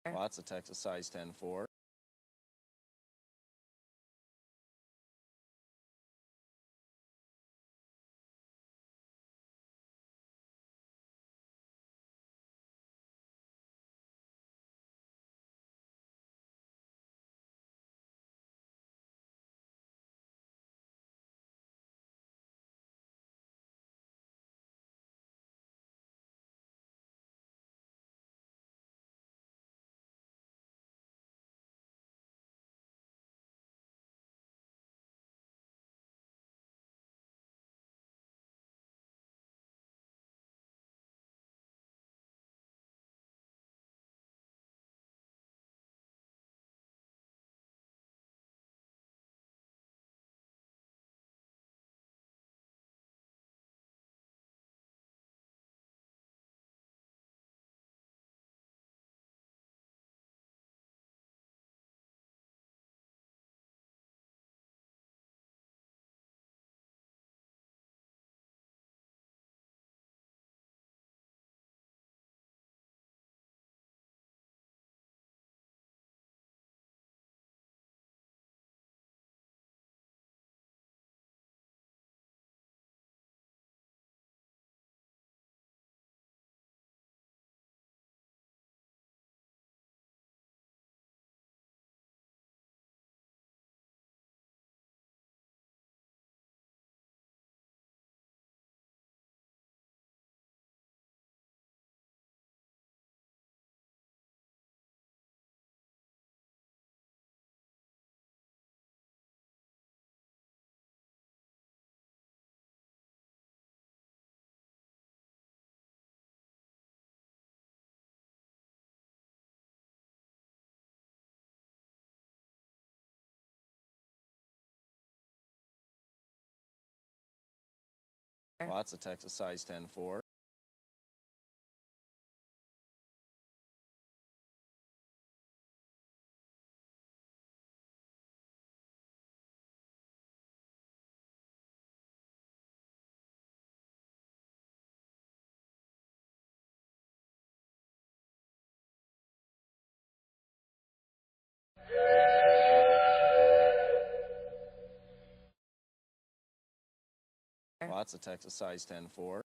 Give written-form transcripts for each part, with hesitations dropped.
Lots of Texas size 10-4. Lots of Texas size 10-4. Lots of Texas size 10-4.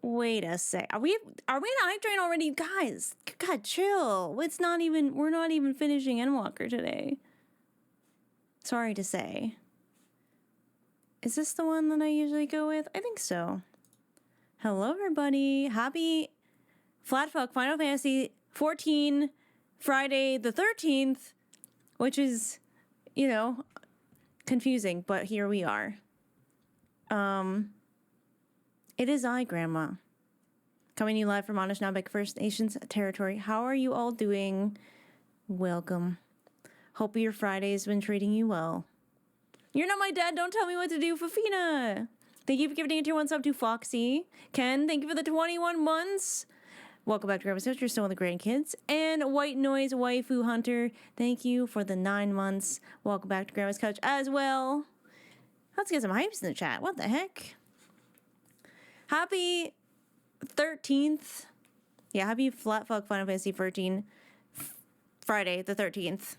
Wait a sec. Are we in hype train already? Guys, God, chill. We're not even finishing Endwalker today. Sorry to say. Is this the one that I usually go with? I think so. Hello, everybody. Happy Flatfuck Final Fantasy 14 Friday the 13th, which is, you know, confusing, but here we are. It is I, Grandma. Coming to you live from Anishinaabe First Nations territory. How are you all doing? Welcome. Hope your Friday's been treating you well. You're not my dad. Don't tell me what to do, Fafina. Thank you for giving a tier 1 sub to Foxy. Ken, thank you for the 21 months. Welcome back to Grandma's House. You're still with the grandkids. And White Noise Waifu Hunter, thank you for the 9 months. Welcome back to Grandma's Couch as well. Let's get some hypes in the chat. What the heck? Happy 13th. Yeah, happy Flatfuck Final Fantasy 13 Friday the 13th.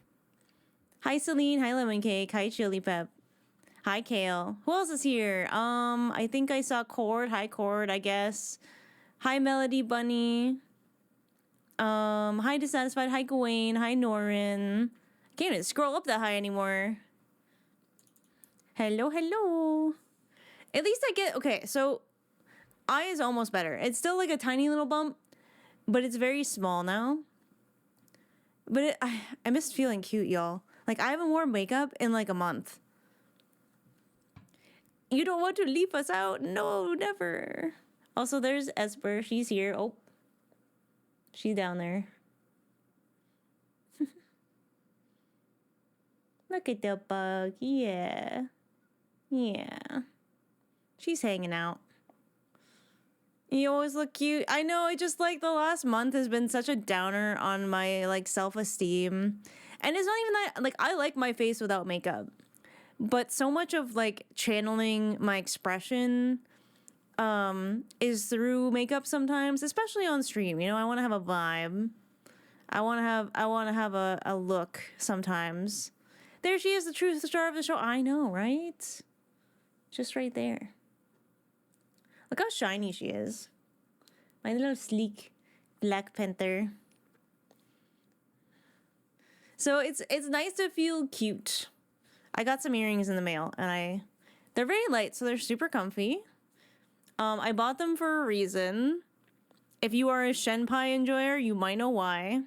Hi Celine, hi Lemon Cake, hi Chili Pep, hi Kale. Who else is here? I think I saw Cord. Hi Cord, I guess. Hi Melody Bunny. Hi Dissatisfied, hi Gawain, hi Norin. Can't even scroll up that high anymore. Hello, hello. At least I get, okay, so I is almost better. It's still like a tiny little bump, but it's very small now. But I miss feeling cute, y'all. Like, I haven't worn makeup in like a month. You don't want to leave us out? No, never. Also, there's Esper. She's here. Oh, she's down there. Look at the bug. Yeah. Yeah. She's hanging out. You always look cute. I know, I just like the last month has been such a downer on my like self-esteem. And it's not even that, like, I like my face without makeup. But so much of like channeling my expression is through makeup sometimes, especially on stream. You know, I want to have a vibe. I want to have a look sometimes. There she is, the true star of the show. I know, right? Just right there. Look how shiny she is. My little sleek Black Panther. So it's nice to feel cute. I got some earrings in the mail, and they're very light, so they're super comfy. I bought them for a reason. If you are a Shenpai enjoyer, you might know why.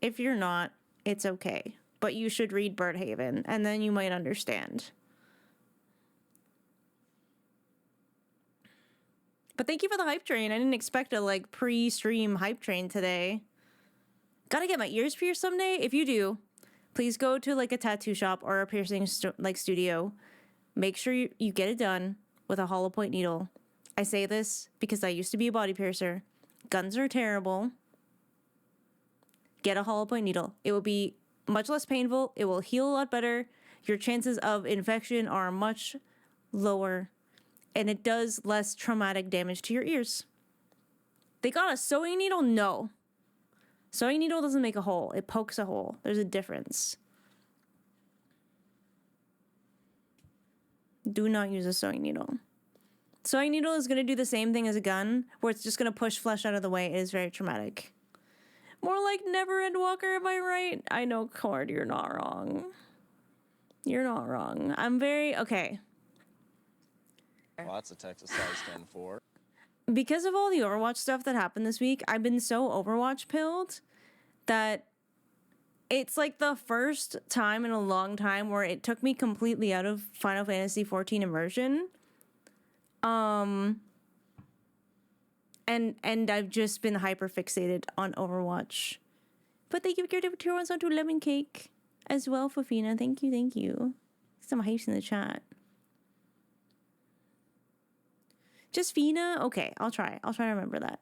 If you're not, it's okay. But you should read Birdhaven, and then you might understand. But thank you for the hype train. I didn't expect a like pre-stream hype train today. Gotta get my ears pierced someday. If you do, please go to like a tattoo shop or a piercing studio. Make sure you get it done with a hollow point needle. I say this because I used to be a body piercer. Guns are terrible. Get a hollow point needle. It will be much less painful. It will heal a lot better. Your chances of infection are much lower. And it does less traumatic damage to your ears. They got a sewing needle? No. Sewing needle doesn't make a hole. It pokes a hole. There's a difference. Do not use a sewing needle. Sewing needle is going to do the same thing as a gun, where it's just going to push flesh out of the way. It is very traumatic. More like never Endwalker, am I right? I know, Cord, you're not wrong. You're not wrong. I'm very... Okay. Lots of Texas size 10-4. Because of all the Overwatch stuff that happened this week, I've been so Overwatch pilled that it's like the first time in a long time where it took me completely out of Final Fantasy XIV immersion. And I've just been hyper fixated on Overwatch. But thank you for your tier 1 to Lemon Cake as well, Fafina. Thank you, thank you. Some hypes in the chat. Just Fina? Okay, I'll try. I'll try to remember that.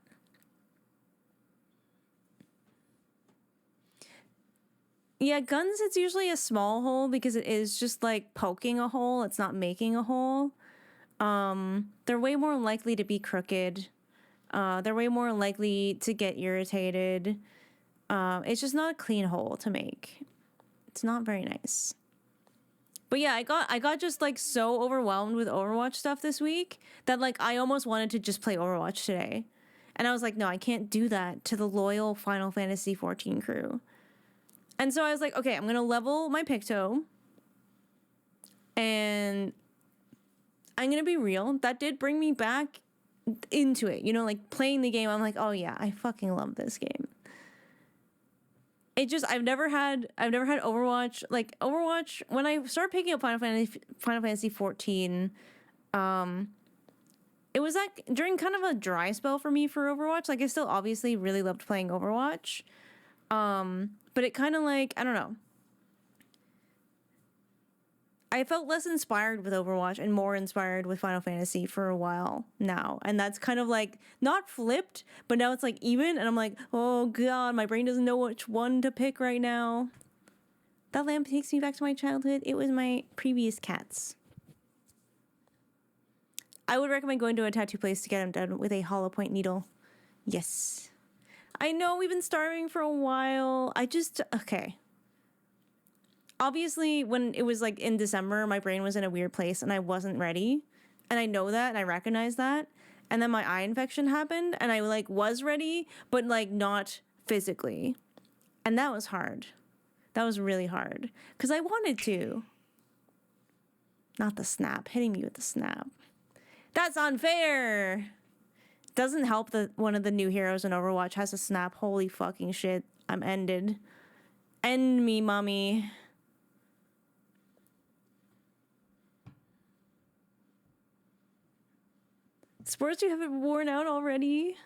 Yeah, guns, it's usually a small hole because it is just like poking a hole. It's not making a hole. They're way more likely to be crooked. They're way more likely to get irritated. It's just not a clean hole to make. It's not very nice. But yeah, I got just like so overwhelmed with Overwatch stuff this week that like I almost wanted to just play Overwatch today. And I was like, no, I can't do that to the loyal Final Fantasy XIV crew. And so I was like, okay, I'm going to level my Picto. And I'm going to be real. That did bring me back into it. You know, like playing the game, I'm like, oh yeah, I fucking love this game. It just, I've never had Overwatch. Like Overwatch, when I started picking up Final Fantasy XIV, it was like during kind of a dry spell for me for Overwatch. Like I still obviously really loved playing Overwatch. But it kind of like, I don't know. I felt less inspired with Overwatch and more inspired with Final Fantasy for a while now. And that's kind of like, not flipped, but now it's like even. And I'm like, oh God, my brain doesn't know which one to pick right now. That lamp takes me back to my childhood. It was my previous cats. I would recommend going to a tattoo place to get them done with a hollow point needle. Yes. I know we've been starving for a while. Okay. Obviously, when it was like in December, my brain was in a weird place and I wasn't ready. And I know that and I recognize that. And then my eye infection happened and I like was ready, but like not physically. And that was hard. That was really hard. Because I wanted to. Not the snap. Hitting me with the snap. That's unfair. Doesn't help that one of the new heroes in Overwatch has a snap. Holy fucking shit. I'm ended. End me, mommy. Sports you haven't worn out already?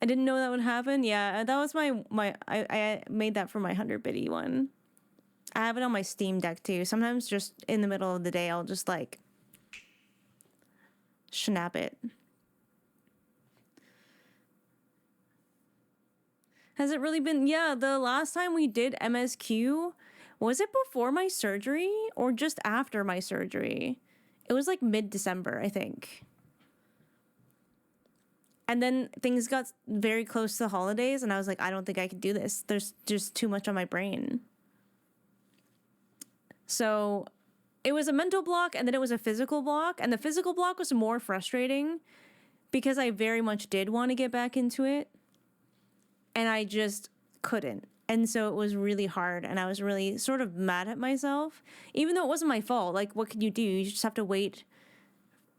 I didn't know that would happen. Yeah, that was my I made that for my 100 biddy one. I have it on my Steam Deck too. Sometimes just in the middle of the day, I'll just like snap it. Has it really been? Yeah, the last time we did MSQ, was it before my surgery or just after my surgery? It was like mid-December, I think. And then things got very close to the holidays, and I was like, I don't think I can do this. There's just too much on my brain. So it was a mental block, and then it was a physical block. And the physical block was more frustrating because I very much did want to get back into it. And I just couldn't. And so it was really hard, and I was really sort of mad at myself, even though it wasn't my fault. Like, what could you do? You just have to wait.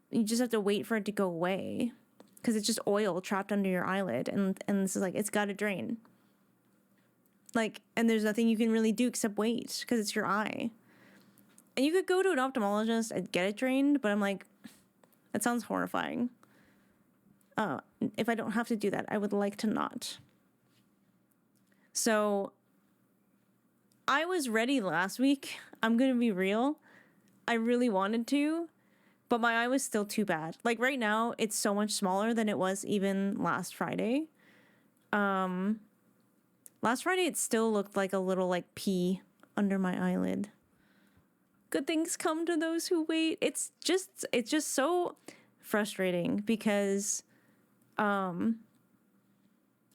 You just have to wait for it to go away, because it's just oil trapped under your eyelid, and this is like, it's got to drain. Like, and there's nothing you can really do except wait, because it's your eye. And you could go to an ophthalmologist and get it drained, but I'm like, that sounds horrifying. If I don't have to do that, I would like to not. So I was ready last week. I'm going to be real. I really wanted to, but my eye was still too bad. Like right now, it's so much smaller than it was even last Friday. Last Friday, it still looked like a little like pea under my eyelid. Good things come to those who wait. It's just so frustrating because I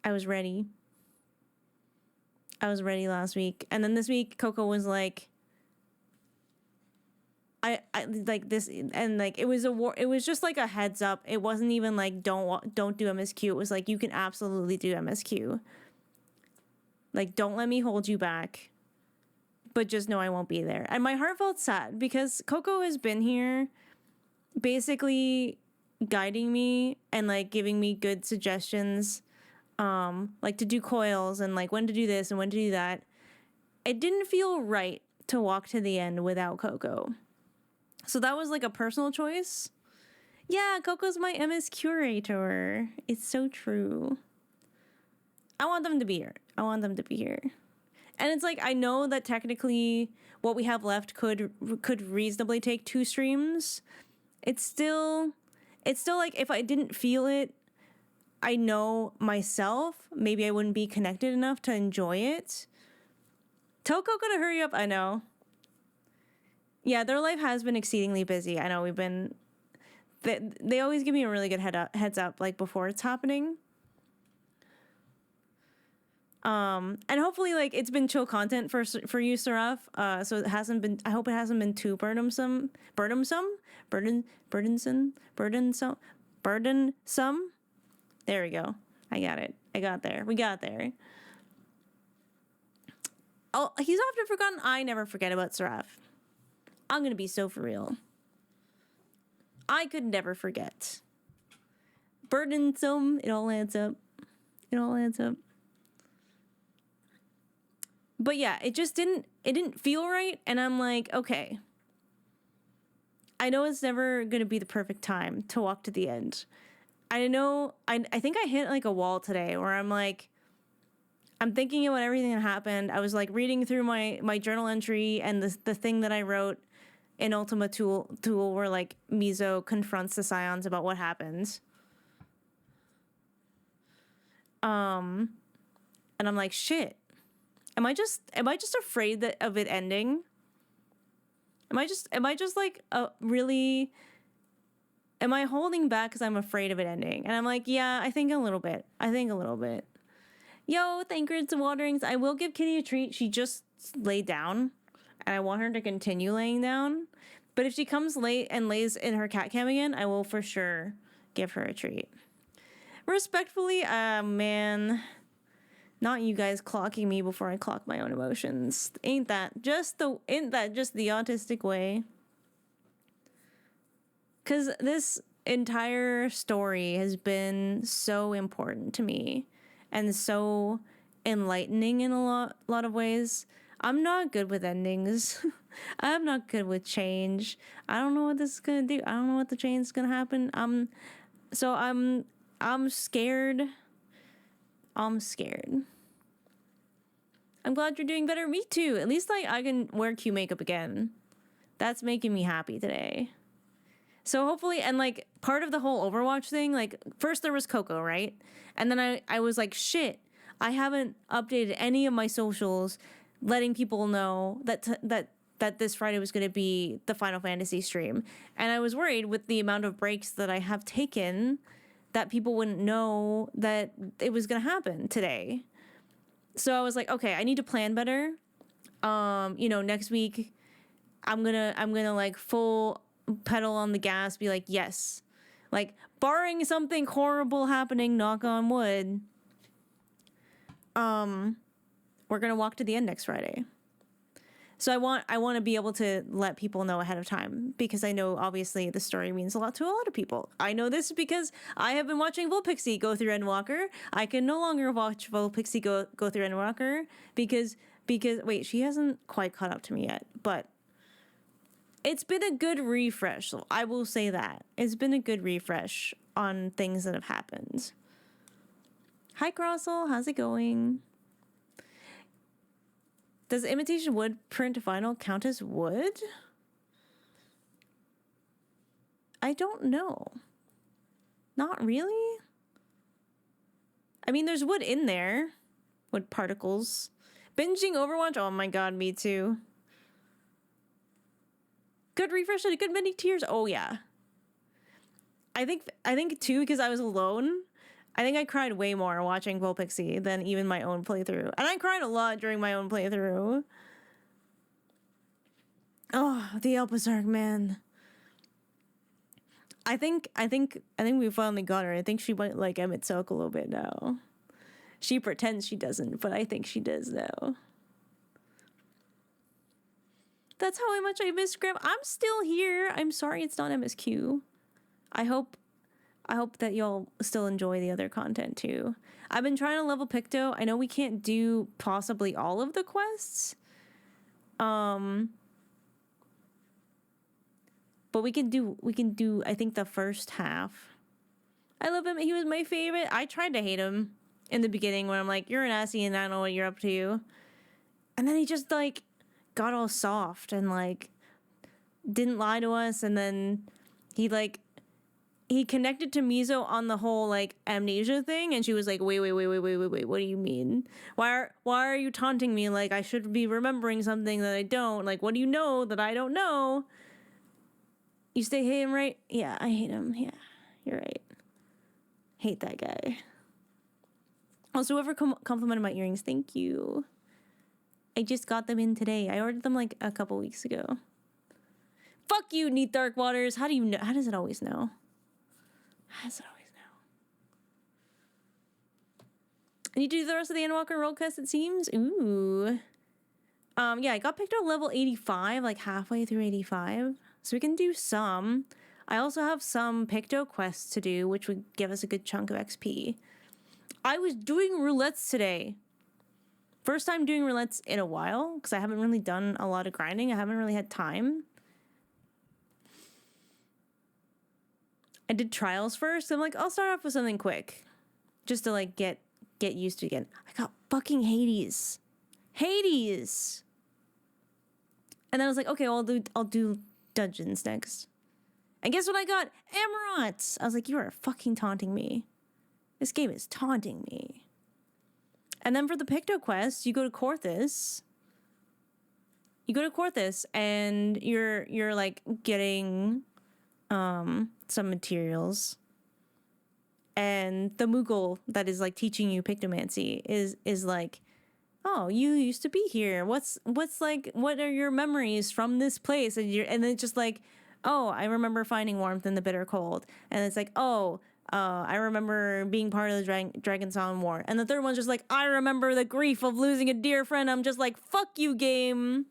was ready. I was ready last week. And then this week, Coco was like, I like this, and like it was just like a heads up. It wasn't even like don't do MSQ. It was like, you can absolutely do MSQ. Like, don't let me hold you back, but just know I won't be there. And my heart felt sad because Coco has been here basically guiding me and like giving me good suggestions, like to do coils and like when to do this and when to do that. It didn't feel right to walk to the end without Coco. So that was like a personal choice. Yeah, Coco's my MS curator. It's so true. I want them to be here. And it's like, I know that technically what we have left could reasonably take 2 streams. It's still like, if I didn't feel it, I know myself, maybe I wouldn't be connected enough to enjoy it. Tell Coco to hurry up. I know. Yeah, their life has been exceedingly busy. I know they always give me a really good heads up like before it's happening. And hopefully like it's been chill content for you, Seraph. So it hasn't been, I hope it hasn't been too burdensome. There we go. I got it. We got there. Oh, he's often forgotten. I never forget about Seraph. I'm gonna be so for real. I could never forget. Burdensome. It all adds up. But yeah, it didn't feel right. And I'm like, okay. I know it's never gonna be the perfect time to walk to the end. I know, I think I hit like a wall today where I'm like, I'm thinking about everything that happened. I was like reading through my journal entry and the thing that I wrote in Ultima Tool where like Mizo confronts the Scions about what happened. And I'm like, shit. Am I just afraid of it ending? Am I just like really, am I holding back because I'm afraid of it ending? And I'm like, yeah, I think a little bit. Yo, Thancred's Waterings. I will give Kitty a treat. She just laid down, and I want her to continue laying down. But if she comes late and lays in her cat cam again, I will for sure give her a treat. Respectfully, man, not you guys clocking me before I clock my own emotions. Ain't that just the autistic way? 'Cause this entire story has been so important to me and so enlightening in a lot of ways. I'm not good with endings. I'm not good with change. I don't know what this is gonna do. I don't know what the change is gonna happen. I'm scared. I'm I'm glad you're doing better. Me too. At least like I can wear Q makeup again. That's making me happy today. So hopefully, and like part of the whole Overwatch thing, like first there was Coco, right? And then I was like, shit, I haven't updated any of my socials letting people know that this Friday was going to be the Final Fantasy stream. And I was worried with the amount of breaks that I have taken that people wouldn't know that it was going to happen today. So I was like, okay, I need to plan better. Next week I'm going to like full pedal on the gas, be like, yes. Like barring something horrible happening, knock on wood. We're going to walk to the end next Friday. So I want to be able to let people know ahead of time because I know obviously the story means a lot to a lot of people. I know this because I have been watching Volpixie go through Endwalker. I can no longer watch Volpixie go through Endwalker because wait, she hasn't quite caught up to me yet, but it's been a good refresh. So I will say that. It's been a good refresh on things that have happened. Hi Crossel, how's it going? Does imitation wood print vinyl count as wood? I don't know. Not really. I mean, there's wood in there. Wood particles. Binging Overwatch? Oh my god, me too. Good refresh and a good many tears. Oh yeah. I think too, because I was alone, I think I cried way more watching Volpixie than even my own playthrough. And I cried a lot during my own playthrough. Oh, the Elpazark, man. I think we finally got her. I think she might like Emmett Silk a little bit now. She pretends she doesn't, but I think she does now. That's how much I miss Graham. I'm still here. I'm sorry it's not MSQ. I hope that y'all still enjoy the other content too. I've been trying to level Picto. I know we can't do possibly all of the quests. But we can do I think the first half. I love him. He was my favorite. I tried to hate him in the beginning when I'm like, you're an assy and I don't know what you're up to. And then he just like got all soft and like didn't lie to us, and then he connected to Mizo on the whole like amnesia thing, and she was like, wait, what do you mean? Why are you taunting me like I should be remembering something that I don't? Like, what do you know that I don't know? You stay hate him, right? Yeah, I hate him. Yeah, you're right. Hate that guy. Also, whoever complimented my earrings, thank you. I just got them in today. I ordered them like a couple weeks ago. Fuck you, Neat Dark Waters. How do you know? How does it always know? How does it always know? I need to do the rest of the Endwalker roll quest, it seems. Ooh. Yeah, I got picked up level 85, like halfway through 85. So we can do some. I also have some Picto quests to do, which would give us a good chunk of XP. I was doing roulettes today. First time doing roulettes in a while, because I haven't really done a lot of grinding. I haven't really had time. I did trials first. I'm like, I'll start off with something quick. Just to like get used to it again. I got fucking Hades. Hades! And then I was like, okay, well, I'll do dungeons next. And guess what I got? Amaranths! I was like, you are fucking taunting me. This game is taunting me. And then for the Picto quest, you go to Corthus. And you're like getting some materials. And the Moogle that is like teaching you Pictomancy is like, oh, you used to be here. What are your memories from this place? And then it's just like, oh, I remember finding warmth in the bitter cold. And it's like, oh, I remember being part of the Dragon Song War. And the third one's just like, I remember the grief of losing a dear friend. I'm just like, fuck you, game.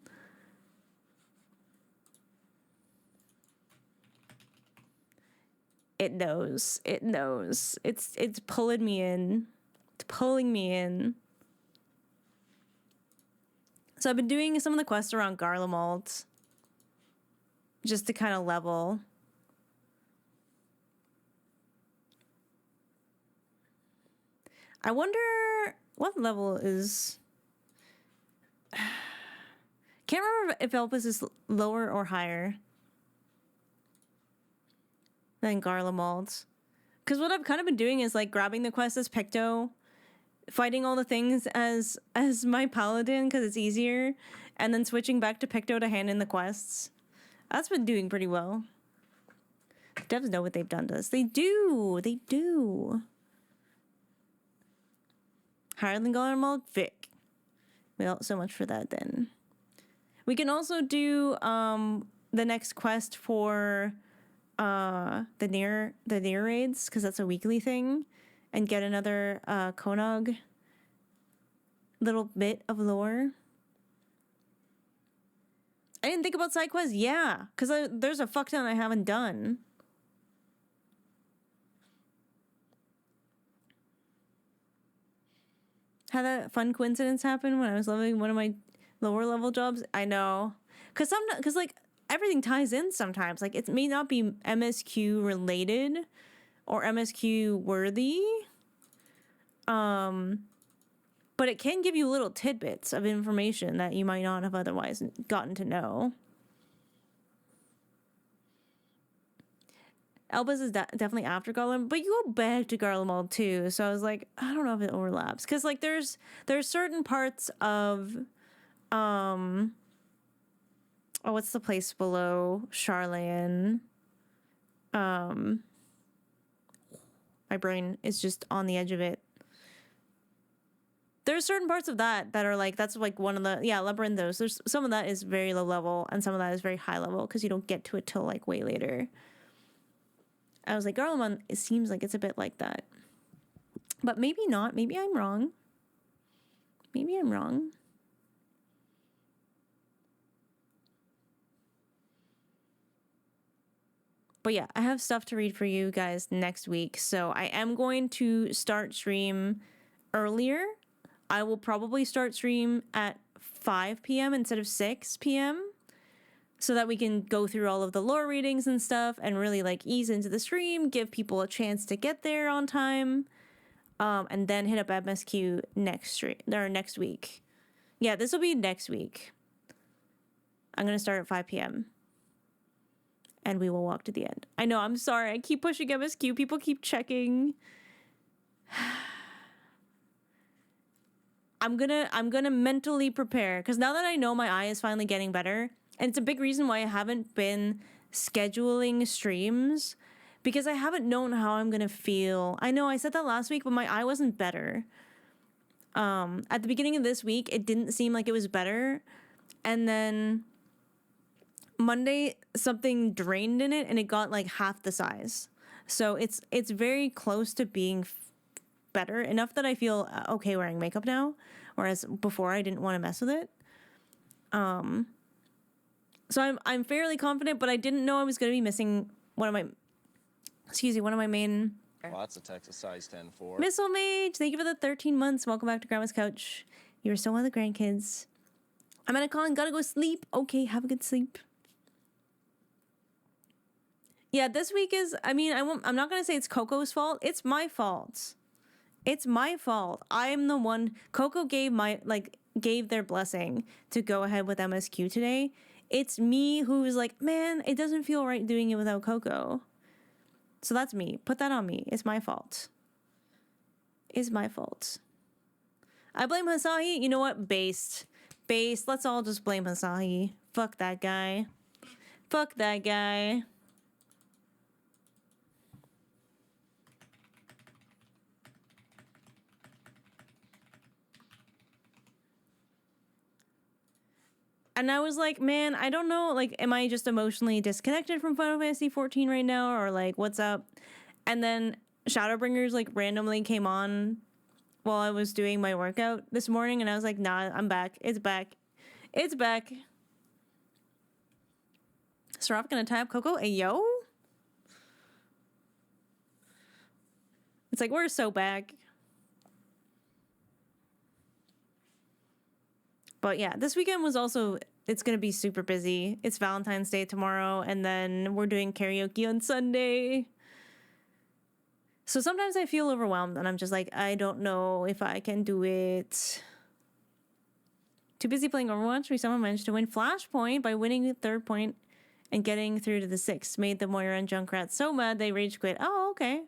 It knows. It's pulling me in. It's pulling me in. So I've been doing some of the quests around Garlemald. Just to kind of level. I wonder what level is Can't remember if Elpis is lower or higher than Garlemald. Because what I've kind of been doing is like grabbing the quest as Picto, fighting all the things as my paladin because it's easier, and then switching back to Picto to hand in the quests. That's been doing pretty well. The devs know what they've done to us. They do. They do. Higher than Garlemald? Vic. Well, so much for that then. We can also do the next quest for the near raids, because that's a weekly thing, and get another Konog little bit of lore. I didn't think about side quests. Yeah, because there's a fuck ton I haven't done. Had that fun coincidence happen when I was leveling one of my lower level jobs. I know, because like everything ties in sometimes. Like it may not be MSQ related or MSQ worthy, but it can give you little tidbits of information that you might not have otherwise gotten to know. Elbas is definitely after Garlemald, but you go back to Garlemald too. So I was like, I don't know if it overlaps, because like there's certain parts of oh, what's the place below Charlayan? My brain is just on the edge of it. There's certain parts of that are like, that's like one of the, Labyrinthos. There's some of that is very low level and some of that is very high level because you don't get to it till like way later. I was like, Garlemald, it seems like it's a bit like that. But maybe not. Maybe I'm wrong. Maybe I'm wrong. But yeah, I have stuff to read for you guys next week. So I am going to start stream earlier. I will probably start stream at 5 p.m. instead of 6 p.m. so that we can go through all of the lore readings and stuff and really like ease into the stream, give people a chance to get there on time, and then hit up MSQ next week. Yeah, this will be next week. I'm going to start at 5 p.m. and we will walk to the end. I know, I'm sorry. I keep pushing MSQ. People keep checking. I'm gonna mentally prepare, because now that I know my eye is finally getting better, and it's a big reason why I haven't been scheduling streams, because I haven't known how I'm gonna feel. I know I said that last week, but my eye wasn't better. At the beginning of this week, it didn't seem like it was better, and then Monday something drained in it and it got like half the size. So it's very close to being better, enough that I feel okay wearing makeup now, whereas before I didn't want to mess with it. So I'm fairly confident, but I didn't know I was going to be missing one of my main. Lots of Texas size 10-4. Missile Mage, thank you for the 13 months. Welcome back to Grandma's Couch. You were still one of the grandkids. I'm gonna call and gotta go sleep. Okay, have a good sleep. Yeah, this week is, I'm not gonna say it's Coco's fault. It's my fault. It's my fault. I am the one. Coco gave their blessing to go ahead with MSQ today. It's me who was like, man, it doesn't feel right doing it without Coco. So that's me. Put that on me. It's my fault. It's my fault. I blame Hasahi. You know what? Based. Let's all just blame Hasahi. Fuck that guy. Fuck that guy. And I was like, man, I don't know, like, am I just emotionally disconnected from Final Fantasy XIV right now, or like, what's up? And then Shadowbringers like randomly came on while I was doing my workout this morning, and I was like, nah, I'm back. It's back. It's back. Seraph gonna tie up Coco? Hey, yo? It's like, we're so back. But yeah, this weekend was also, it's going to be super busy. It's Valentine's Day tomorrow, and then we're doing karaoke on Sunday. So sometimes I feel overwhelmed, and I'm just like, I don't know if I can do it. Too busy playing Overwatch, we somehow managed to win Flashpoint by winning the 3rd point and getting through to the 6th. Made the Moira and Junkrat so mad they rage quit. Oh, okay.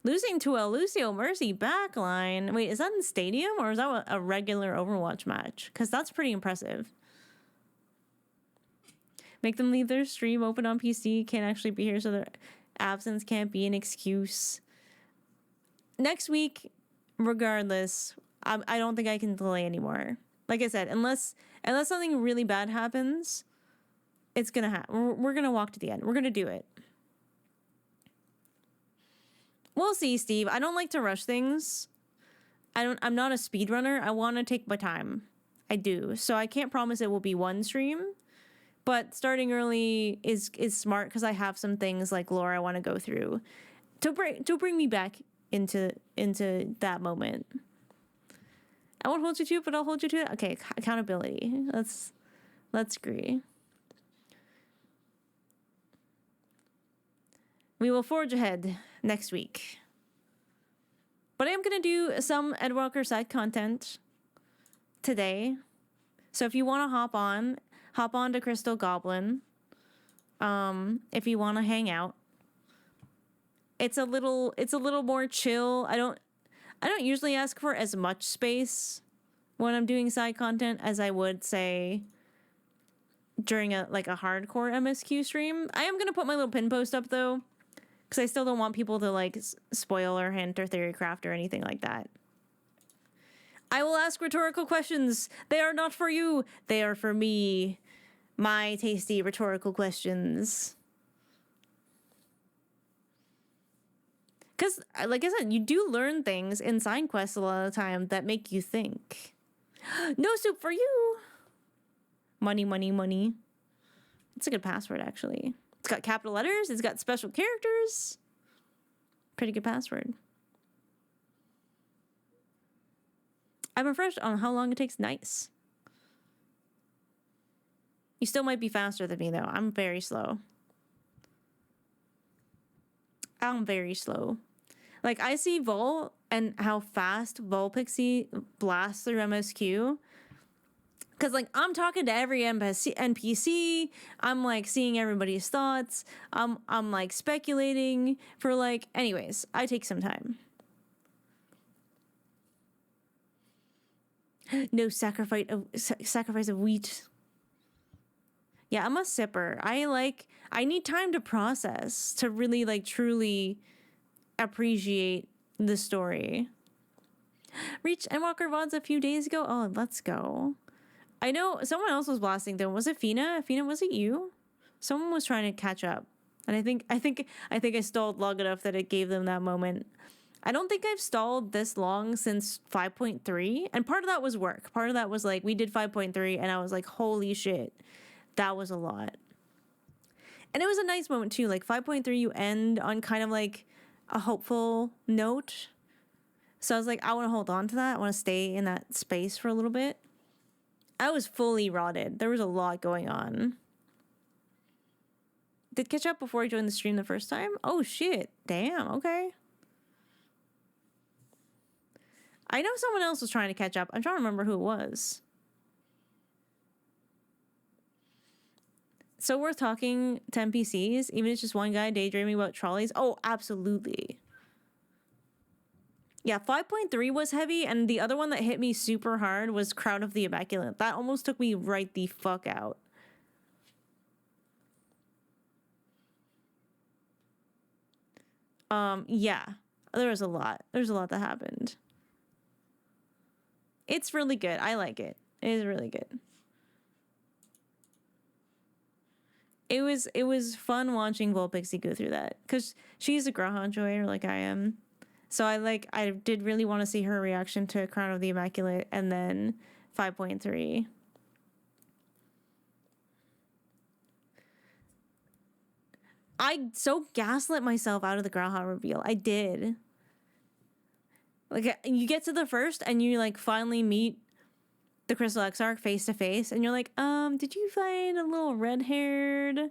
Losing to a Lucio Mercy backline. Wait, is that in Stadium or is that a regular Overwatch match? Because that's pretty impressive. Make them leave their stream open on PC. Can't actually be here, so their absence can't be an excuse. Next week, regardless, I don't think I can delay anymore. Like I said, unless something really bad happens, it's gonna happen. We're gonna walk to the end. We're gonna do it. We'll see, Steve. I don't like to rush things. I'm not a speedrunner. I want to take my time. I do. So I can't promise it will be one stream, but starting early is smart because I have some things like lore I want to go through to bring me back into that moment. I won't hold you to it, but I'll hold you to it. Okay, accountability. Let's agree. We will forge ahead next week. But I am going to do some Endwalker side content today. So if you want to hop on to Crystal Goblin. If you want to hang out. It's a little more chill. I don't usually ask for as much space when I'm doing side content as I would say during a hardcore MSQ stream. I am going to put my little pin post up though, because I still don't want people to like spoil or hint or theorycraft or anything like that. I will ask rhetorical questions. They are not for you. They are for me. My tasty rhetorical questions. Because, like I said, you do learn things in side quests a lot of the time that make you think. No soup for you. Money, money, money. It's a good password, actually. It's got capital letters. It's got special characters. Pretty good password. I'm refreshed on how long it takes. Nice. You still might be faster than me, though. I'm very slow. I'm very slow. Like, I see Vol and how fast Vol Pixie blasts through MSQ. Because, like, I'm talking to every NPC. I'm, like, seeing everybody's thoughts. I'm like, speculating for, like... Anyways, I take some time. No sacrifice of wheat. Yeah, I'm a sipper. I need time to process to really, like, truly appreciate the story. Reached Endwalker VODs a few days ago. Oh, let's go. I know someone else was blasting though. Was it Fina? Fina, was it you? Someone was trying to catch up. And I think I stalled long enough that it gave them that moment. I don't think I've stalled this long since 5.3. And part of that was work. Part of that was like, we did 5.3 and I was like, holy shit, that was a lot. And it was a nice moment too. Like 5.3, you end on kind of like a hopeful note. So I was like, I want to hold on to that. I want to stay in that space for a little bit. I was fully rotted. There was a lot going on. Did catch up before I joined the stream the first time? Oh shit. Damn, okay. I know someone else was trying to catch up. I'm trying to remember who it was. So worth talking to NPCs, even if it's just one guy daydreaming about trolleys. Oh, absolutely. Yeah, 5.3 was heavy, and the other one that hit me super hard was Crown of the Immaculate. That almost took me right the fuck out. Yeah. There was a lot. There's a lot that happened. It's really good. I like it. It is really good. It was fun watching Volpixie go through that, because she's a Graha enjoyer like I am. So I did really want to see her reaction to Crown of the Immaculate and then 5.3. I so gaslit myself out of the Graha reveal. I did. Like, you get to the first and you like finally meet the Crystal Exarch face to face and you're like, did you find a little red-haired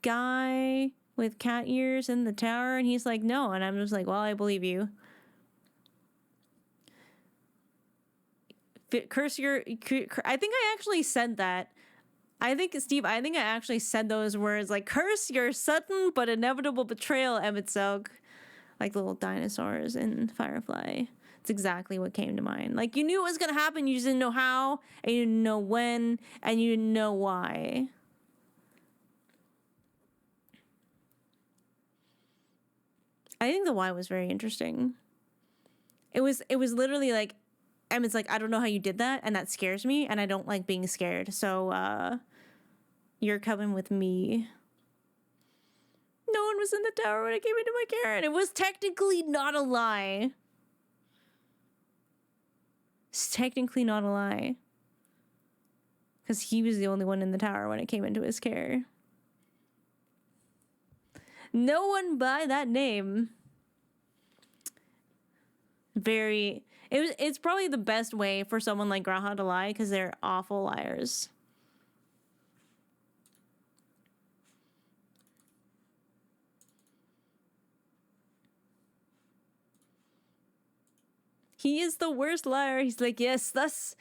guy with cat ears in the tower? And he's like, no. And I'm just like, well, I believe you. curse your... I think I actually said that. I think, Steve, I actually said those words, like, curse your sudden but inevitable betrayal, Emitselg. Like little dinosaurs in Firefly. It's exactly what came to mind. Like, you knew it was gonna happen, you just didn't know how, and you didn't know when, and you didn't know why. I think the why was very interesting. It was literally like, Emmett's like, I don't know how you did that, and that scares me, and I don't like being scared, so, you're coming with me. No one was in the tower when I came into my care, and it was technically not a lie. It's technically not a lie. Because he was the only one in the tower when I came into his care. No one by that name. It's probably the best way for someone like Graha to lie, because they're awful liars. He is the worst liar. He's like, yes, thus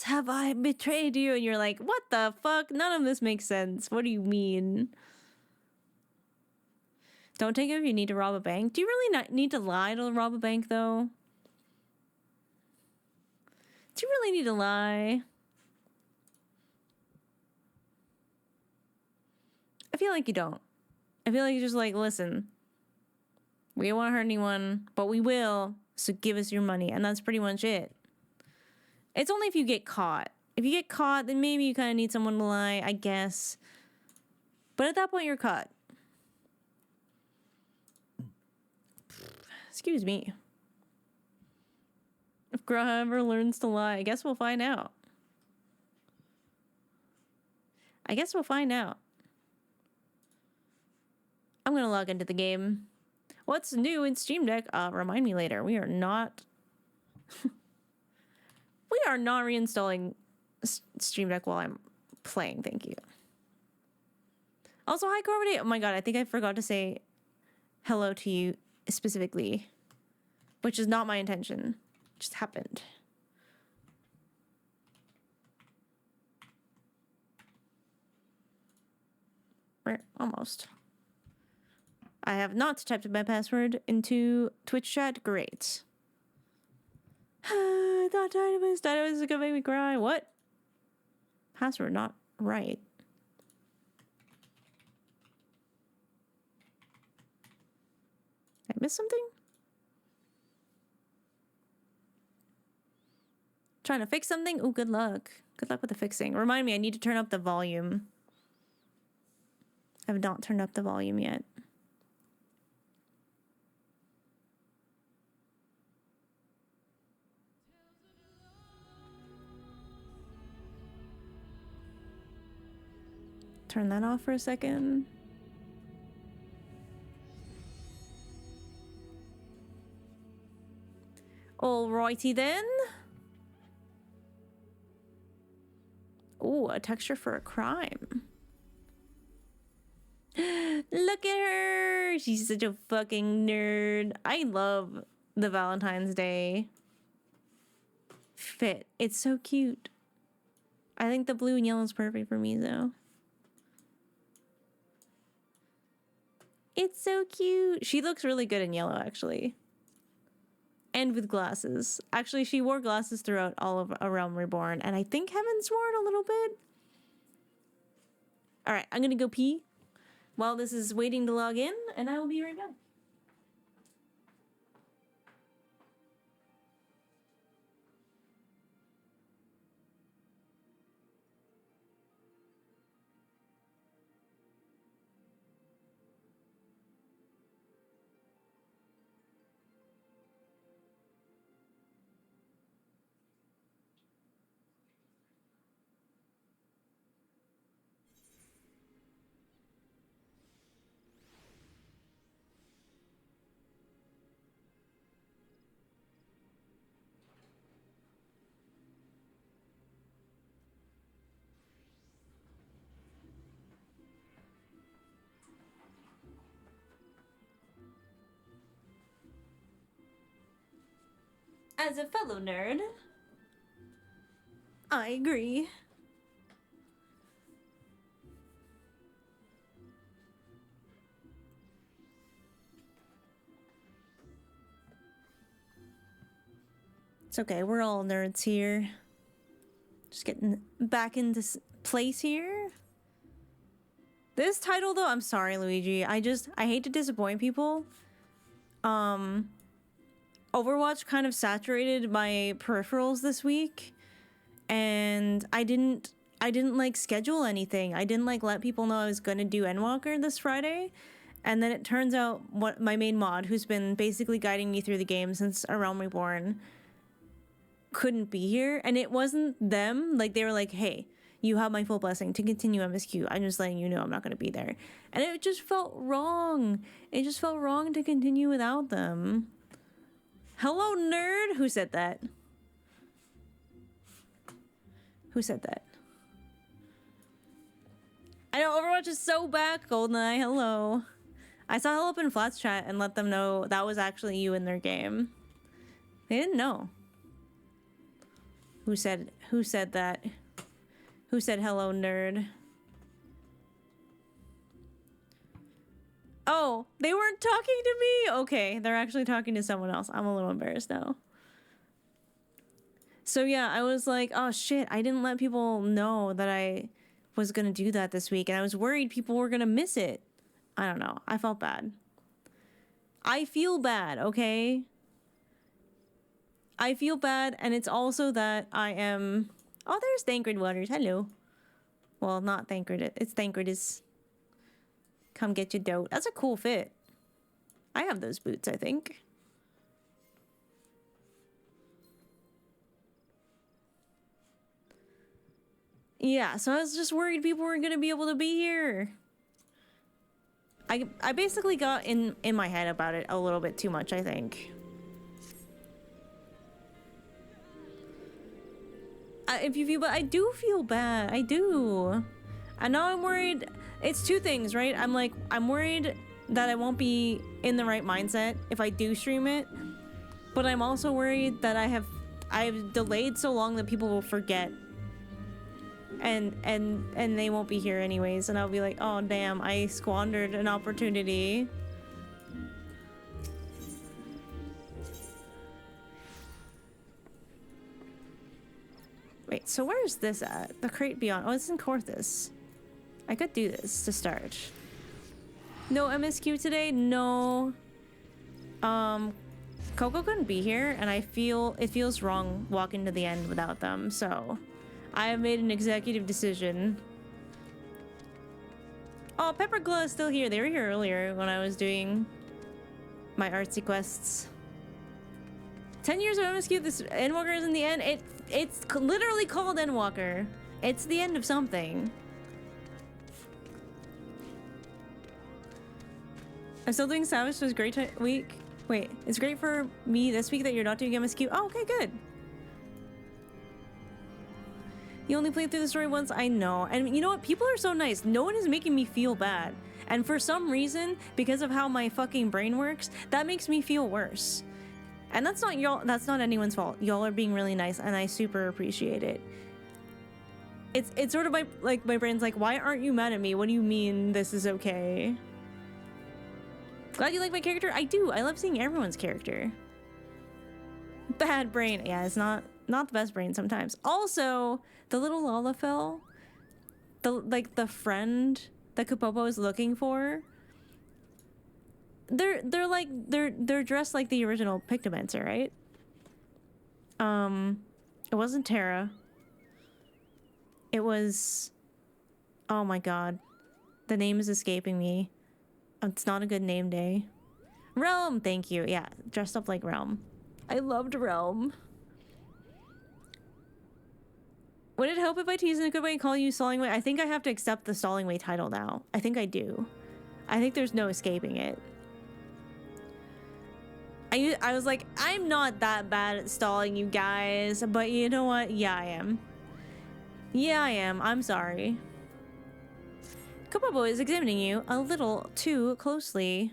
have I betrayed you. And you're like, what the fuck? None of this makes sense. What do you mean? Don't take it if you need to rob a bank. Do you really not need to lie to rob a bank, though? Do you really need to lie? I feel like you don't. I feel like you're just like, listen, we don't want to hurt anyone, but we will, so give us your money. And that's pretty much it. It's only if you get caught. If you get caught, then maybe you kind of need someone to lie, I guess. But at that point, you're caught. Excuse me. If Graha ever learns to lie, I guess we'll find out. I guess we'll find out. I'm gonna log into the game. What's new in Steam Deck? Remind me later. We are not... we are not reinstalling Stream Deck while I'm playing, thank you. Also, hi, Corvity. Oh my god, I think I forgot to say hello to you specifically. Which is not my intention. It just happened. Almost. I have not typed my password into Twitch chat. Great. I thought Dynamis was gonna make me cry. What? Password not right. Did I miss something? Trying to fix something? Oh, good luck. Good luck with the fixing. Remind me, I need to turn up the volume. I have not turned up the volume yet. Turn that off for a second. Alrighty then. Ooh, a texture for a crime. Look at her! She's such a fucking nerd. I love the Valentine's Day fit. It's so cute. I think the blue and yellow is perfect for me, though. It's so cute. She looks really good in yellow, actually. And with glasses. Actually, she wore glasses throughout all of A Realm Reborn, and I think Heaven's wore it a little bit. Alright, I'm gonna go pee while this is waiting to log in, and I will be right back. As a fellow nerd, I agree. It's okay, we're all nerds here. Just getting back into place here. This title though, I'm sorry, Luigi. I hate to disappoint people. Overwatch kind of saturated my peripherals this week, and I didn't like schedule anything. I didn't like let people know I was gonna do Endwalker this Friday, and then it turns out what my main mod, who's been basically guiding me through the game since A Realm Reborn, couldn't be here. And it wasn't them, like they were like, hey, you have my full blessing to continue MSQ. I'm just letting you know I'm not going to be there. And it just felt wrong. It just felt wrong to continue without them. Hello, nerd. Who said that? Who said that? I know Overwatch is so back, Goldeneye. Hello. I saw hello up in Flat's chat and let them know that was actually you in their game. They didn't know. Who said that? Who said hello, nerd? Oh, they weren't talking to me? Okay, they're actually talking to someone else. I'm a little embarrassed now. So yeah, I was like, oh shit, I didn't let people know that I was gonna do that this week, and I was worried people were gonna miss it. I don't know. I felt bad. I feel bad, okay? I feel bad, and it's also that I am... Oh, there's Thancred Waters. Hello. Well, not Thancred. It's Thancred is... Come get your dough. That's a cool fit. I have those boots, I think. Yeah, so I was just worried people weren't going to be able to be here. I basically got in my head about it a little bit too much, I think. If you feel bad, I do feel bad. I do. And now I'm worried. It's two things, right? I'm worried that I won't be in the right mindset if I do stream it. But I'm also worried that I've delayed so long that people will forget. And they won't be here anyways. And I'll be like, oh damn, I squandered an opportunity. Wait, so where's this at? The crate beyond. Oh, it's in Corthus. I could do this to start. No MSQ today? No. Coco couldn't be here, and it feels wrong walking to the end without them, so I have made an executive decision. Oh, Pepperglow is still here. They were here earlier when I was doing my artsy quests. 10 years of MSQ, this Endwalker is in the end. It's literally called Endwalker. It's the end of something. I'm still doing Savage, so it's great week. Wait, it's great for me this week that you're not doing MSQ. Oh, okay, good. You only played through the story once? I know. And you know what? People are so nice. No one is making me feel bad. And for some reason, because of how my fucking brain works, that makes me feel worse. And that's not y'all, that's not anyone's fault. Y'all are being really nice, and I super appreciate it. It's sort of my brain's like, why aren't you mad at me? What do you mean this is okay? Glad you like my character? I do. I love seeing everyone's character. Bad brain. Yeah, it's not the best brain sometimes. Also, the little Lalafell, the friend that Kapopo is looking for, they're dressed like the original Pictomancer, right? It wasn't Terra. It was, oh my god, the name is escaping me. It's not a good name day. Realm, thank you. Yeah, dressed up like Realm. I loved Realm. Would it help if I tease in a good way and call you Stalling Way? I think I have to accept the Stalling Way title now. I think I do. I think there's no escaping it. I was like, I'm not that bad at stalling, you guys. But you know what? Yeah, I am. Yeah, I am. I'm sorry. Kapopo is examining you a little too closely.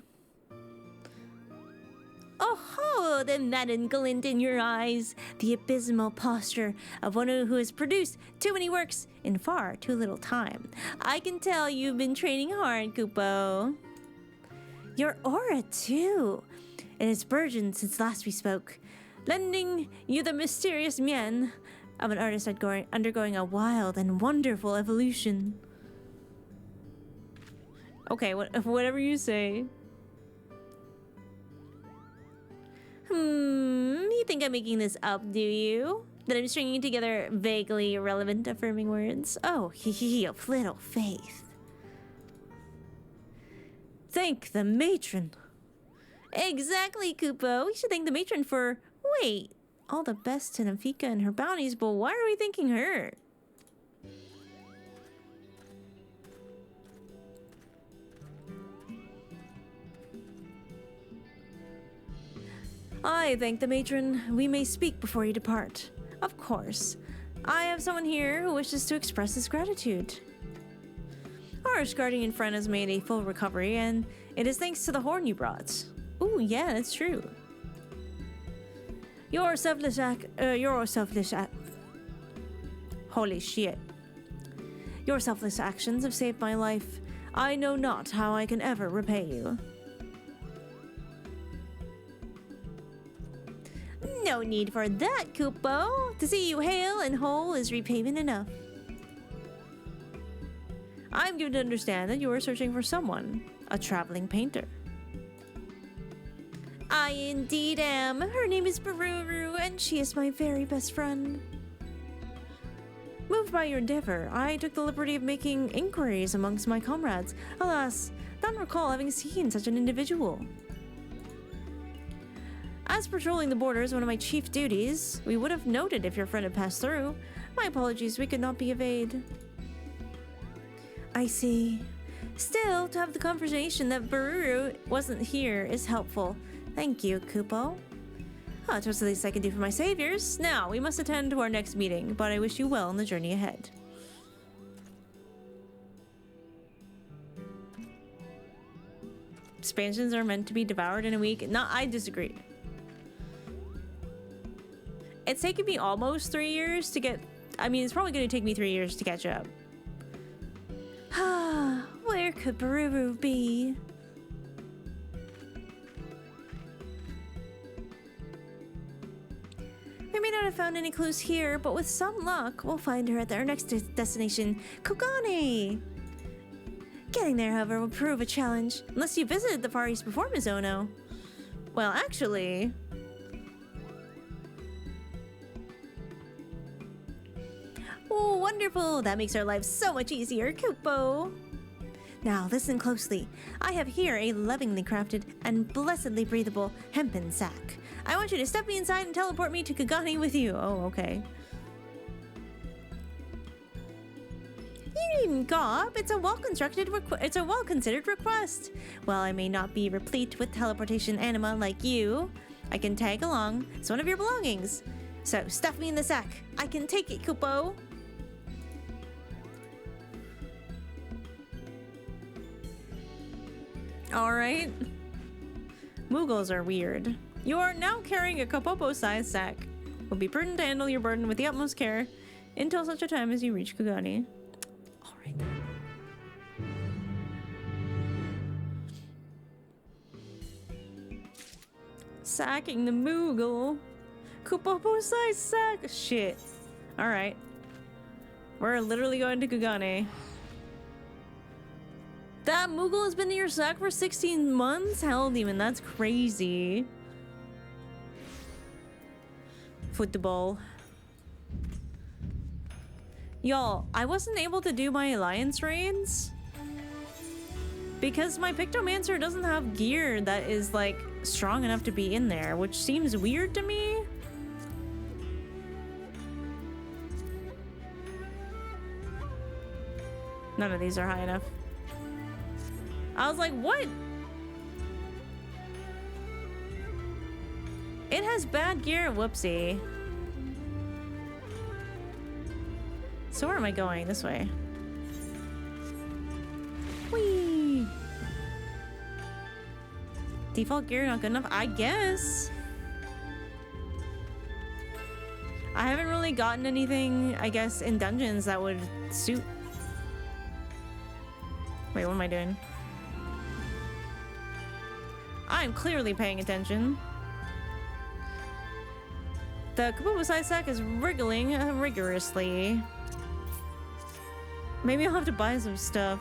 Oh, Oh, the maddened glint in your eyes. The abysmal posture of one who has produced too many works in far too little time. I can tell you've been training hard, Kupo. Your aura, too. It has burgeoned since last we spoke, lending you the mysterious mien of an artist undergoing a wild and wonderful evolution. Okay, whatever you say. You think I'm making this up, do you? That I'm stringing together vaguely irrelevant affirming words? Oh, of little faith. Thank the matron. Exactly, Kupo. We should thank the matron for... Wait, all the best to Nafika and her bounties, but why are we thanking her? I thank the matron. We may speak before you depart. Of course. I have someone here who wishes to express his gratitude. Our guardian friend has made a full recovery, and it is thanks to the horn you brought. Ooh, yeah, that's true. Your selfless Holy shit. Your selfless actions have saved my life. I know not how I can ever repay you. No need for that, Kupo. To see you hale and whole is repayment enough. I'm given to understand that you are searching for someone, a traveling painter. I indeed am. Her name is Bururu, and she is my very best friend. Moved by your endeavor, I took the liberty of making inquiries amongst my comrades. Alas, don't recall having seen such an individual. As patrolling the border is one of my chief duties, we would have noted if your friend had passed through. My apologies, we could not be evade. I see. Still, to have the conversation that Bururu wasn't here is helpful. Thank you, Kupo. It was the least I can do for my saviors. Now, we must attend to our next meeting, but I wish you well on the journey ahead. Expansions are meant to be devoured in a week. No, I disagree. It's taken me almost 3 years to get... I mean, it's probably going to take me 3 years to catch up. Where could Bururu be? We may not have found any clues here, but with some luck, we'll find her at our next destination, Kogane! Getting there, however, will prove a challenge, unless you visited the Far East Performance Zone. Well, actually... Oh, wonderful! That makes our lives so much easier, Kupo! Now, listen closely. I have here a lovingly crafted and blessedly breathable hempen sack. I want you to step me inside and teleport me to Kogane with you. Oh, okay. You needn't gawp. It's a well-considered request. While I may not be replete with teleportation anima like you, I can tag along. It's one of your belongings. So, stuff me in the sack. I can take it, Kupo. Alright. Moogles are weird. You are now carrying a Kapopo-sized sack. It will be prudent to handle your burden with the utmost care until such a time as you reach Kogane. Alright then. Sacking the Moogle. Kapopo-sized sack. Shit. Alright. We're literally going to Kogane. That Moogle has been in your sack for 16 months? Hell, demon, that's crazy. Football. Y'all, I wasn't able to do my alliance raids because my Pictomancer doesn't have gear that is like strong enough to be in there, which seems weird to me. None of these are high enough. I was like, what? It has bad gear, whoopsie. So where am I going? This way. Whee! Default gear not good enough? I guess. really gotten anything, I guess, in dungeons that would suit. Wait, what am I doing? I'm clearly paying attention. The Kabubu sack is wriggling rigorously. Maybe I'll have to buy some stuff.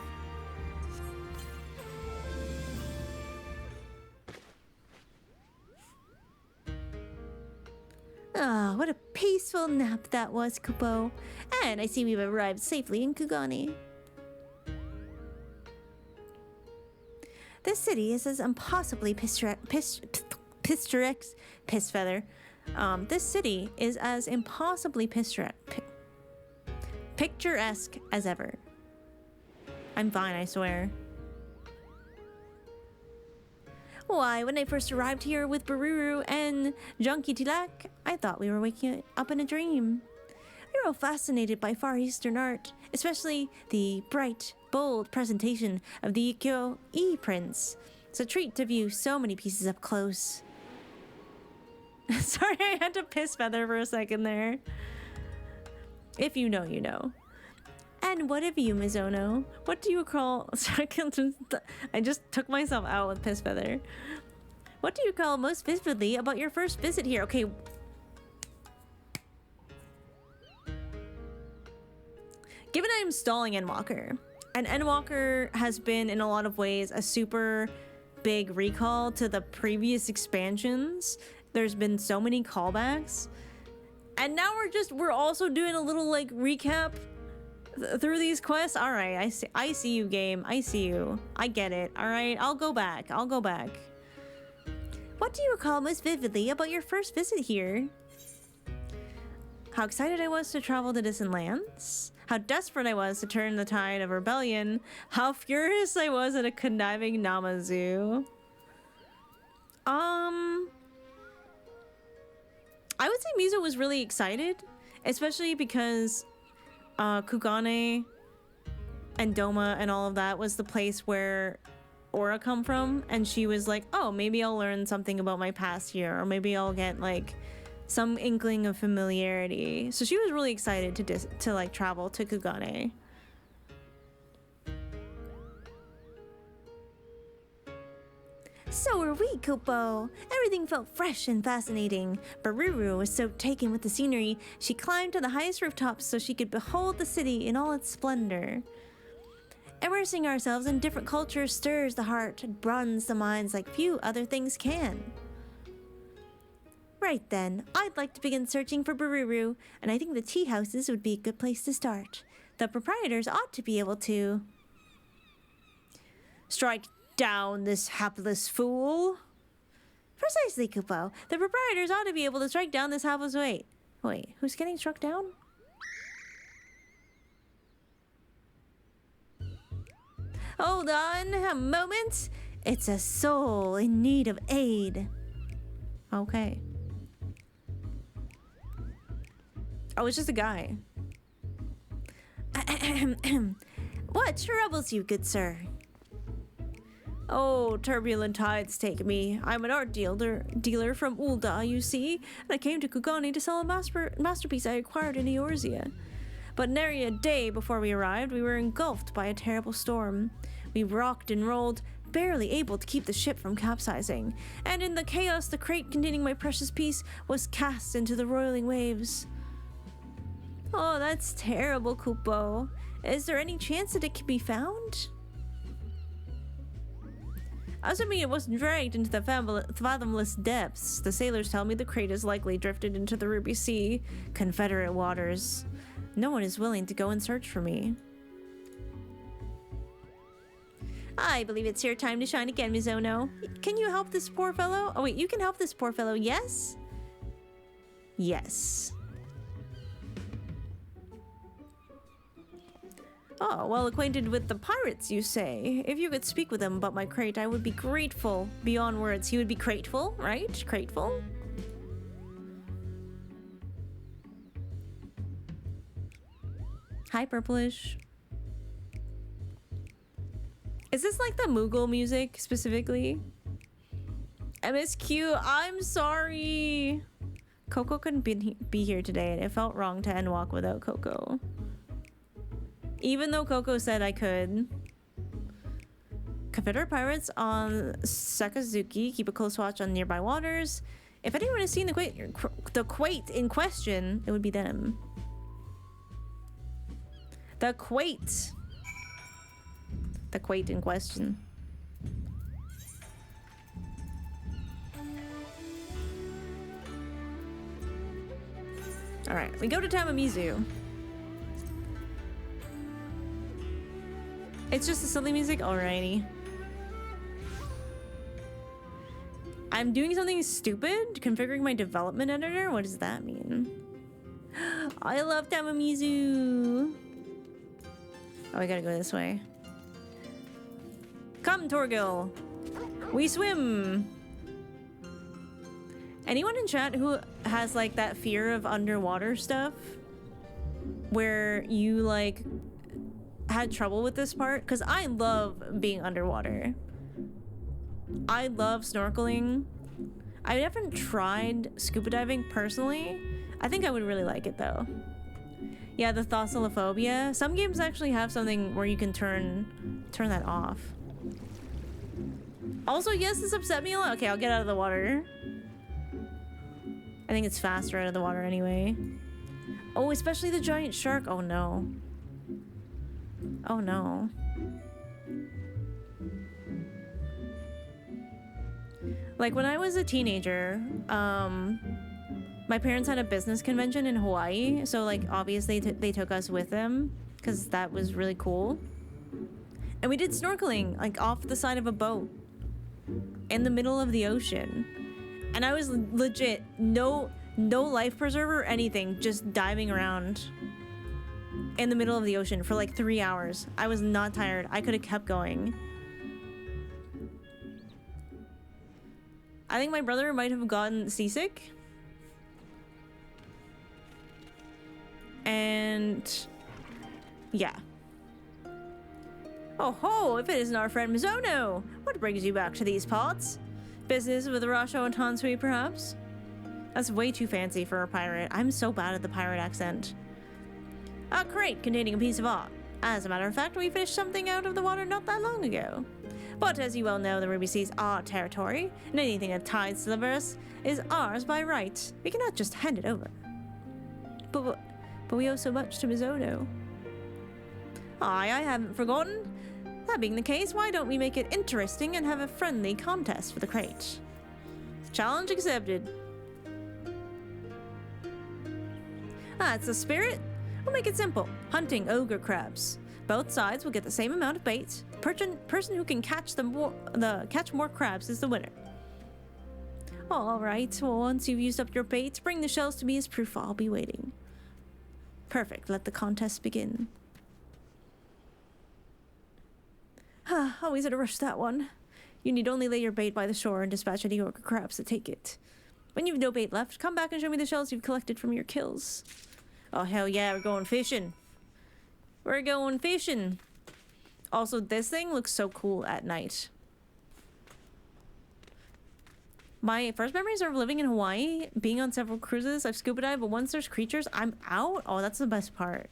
Ah, what a peaceful nap that was, Kupo. And I see we've arrived safely in Kugane. This city is as impossibly picturesque. This city is as impossibly picturesque as ever. I'm fine, I swear. Why, when I first arrived here with Bururu and Junkie Tilak, I thought we were waking up in a dream. We were all fascinated by Far Eastern art, especially the bright, bold presentation of the Ikkyo E-prints. It's a treat to view so many pieces up close. Sorry, I had to piss feather for a second there. If you know, you know. And what of you, Mizono? What do you call... I just took myself out with piss feather. What do you recall most vividly about your first visit here? Okay. Given I'm stalling Endwalker, and Endwalker has been in a lot of ways a super big recall to the previous expansions. There's been so many callbacks. And now we're also doing a little like recap through these quests. All right, I see you, game. I see you. I get it. All right, I'll go back. What do you recall most vividly about your first visit here? How excited I was to travel to distant lands. How desperate I was to turn the tide of rebellion. How furious I was at a conniving Namazu. I would say Mizo was really excited, especially because Kugane and Doma and all of that was the place where Aura come from, and she was like, oh, maybe I'll learn something about my past here, or maybe I'll get like some inkling of familiarity. So she was really excited to like travel to Kugane. So were we, Kupo. Everything felt fresh and fascinating. Bururu was so taken with the scenery, she climbed to the highest rooftops so she could behold the city in all its splendor. Immersing ourselves in different cultures stirs the heart and broadens the minds like few other things can. Right then, I'd like to begin searching for Bururu, and I think the tea houses would be a good place to start. The proprietors ought to be able to strike down this hapless fool. Precisely, Kupo. The proprietors ought to be able to strike down this hapless... Wait, who's getting struck down? Hold on a moment. It's a soul in need of aid. Okay. Oh, it's just a guy. What troubles you, good sir? Oh, turbulent tides take me. I'm an art dealer from Ulda, you see, and I came to Kugane to sell a masterpiece I acquired in Eorzea. But nary a day before we arrived, we were engulfed by a terrible storm. We rocked and rolled, barely able to keep the ship from capsizing, and in the chaos, the crate containing my precious piece was cast into the roiling waves. Oh, that's terrible, Kupo. Is there any chance that it can be found? Assuming it wasn't dragged into the fathomless depths, the sailors tell me the crate is likely drifted into the Ruby Sea, Confederate waters. No one is willing to go and search for me. I believe it's your time to shine again, Mizono. Can you help this poor fellow? Oh wait, you can help this poor fellow, yes? Yes. Oh, well acquainted with the pirates, you say. If you could speak with them about my crate, I would be grateful beyond words. He would be grateful, right? Grateful? Hi, Purplish. Is this like the Moogle music, specifically? MSQ, I'm sorry. Coco couldn't be here today, and it felt wrong to end walk without Coco. Even though Coco said I could. Confederate pirates on Sakazuki keep a close watch on nearby waters. If anyone has seen the quate in question, it would be them. The quate. The quate in question. Alright, we go to Tamamizu. It's just the silly music? Alrighty. I'm doing something stupid? Configuring my development editor? What does that mean? I love Tamamizu! Oh, we gotta go this way. Come, Torgil! We swim! Anyone in chat who has like that fear of underwater stuff? Where you like had trouble with this part? Because I love being underwater. I love snorkeling. I haven't tried scuba diving personally. I think I would really like it though. Yeah, the thalassophobia. Some games actually have something where you can turn that off. Also, yes, this upset me a lot. Okay, I'll get out of the water. I think it's faster out of the water anyway. Oh, especially the giant shark. Oh no. Oh no. Like when I was a teenager, my parents had a business convention in Hawaii, so like obviously they took us with them because that was really cool. And we did snorkeling like off the side of a boat in the middle of the ocean. And I was legit no life preserver or anything, just diving around in the middle of the ocean for like 3 hours. I was not tired. I could have kept going. I think my brother might have gotten seasick. And yeah. Oh ho, if it isn't our friend Mizono! What brings you back to these parts? Business with Rasho and Tansui, perhaps? That's way too fancy for a pirate. I'm so bad at the pirate accent. A crate containing a piece of art. As a matter of fact, we fished something out of the water not that long ago. But as you well know, the Ruby Sea's our territory, and anything that ties to the verse is ours by right. We cannot just hand it over. But we owe so much to Mizono. Aye, I haven't forgotten. That being the case, why don't we make it interesting and have a friendly contest for the crate? Challenge accepted. That's the spirit. We'll make it simple. Hunting ogre crabs. Both sides will get the same amount of bait. Person who can catch more crabs is the winner. All right. Well, once you've used up your bait, bring the shells to me as proof. I'll be waiting. Perfect. Let the contest begin. Always had to rush that one. You need only lay your bait by the shore and dispatch any ogre crabs to take it. When you've no bait left, come back and show me the shells you've collected from your kills. Oh, hell yeah, we're going fishing. We're going fishing. Also, this thing looks so cool at night. My first memories are of living in Hawaii, being on several cruises. I've scuba dived, but once there's creatures, I'm out. Oh, that's the best part.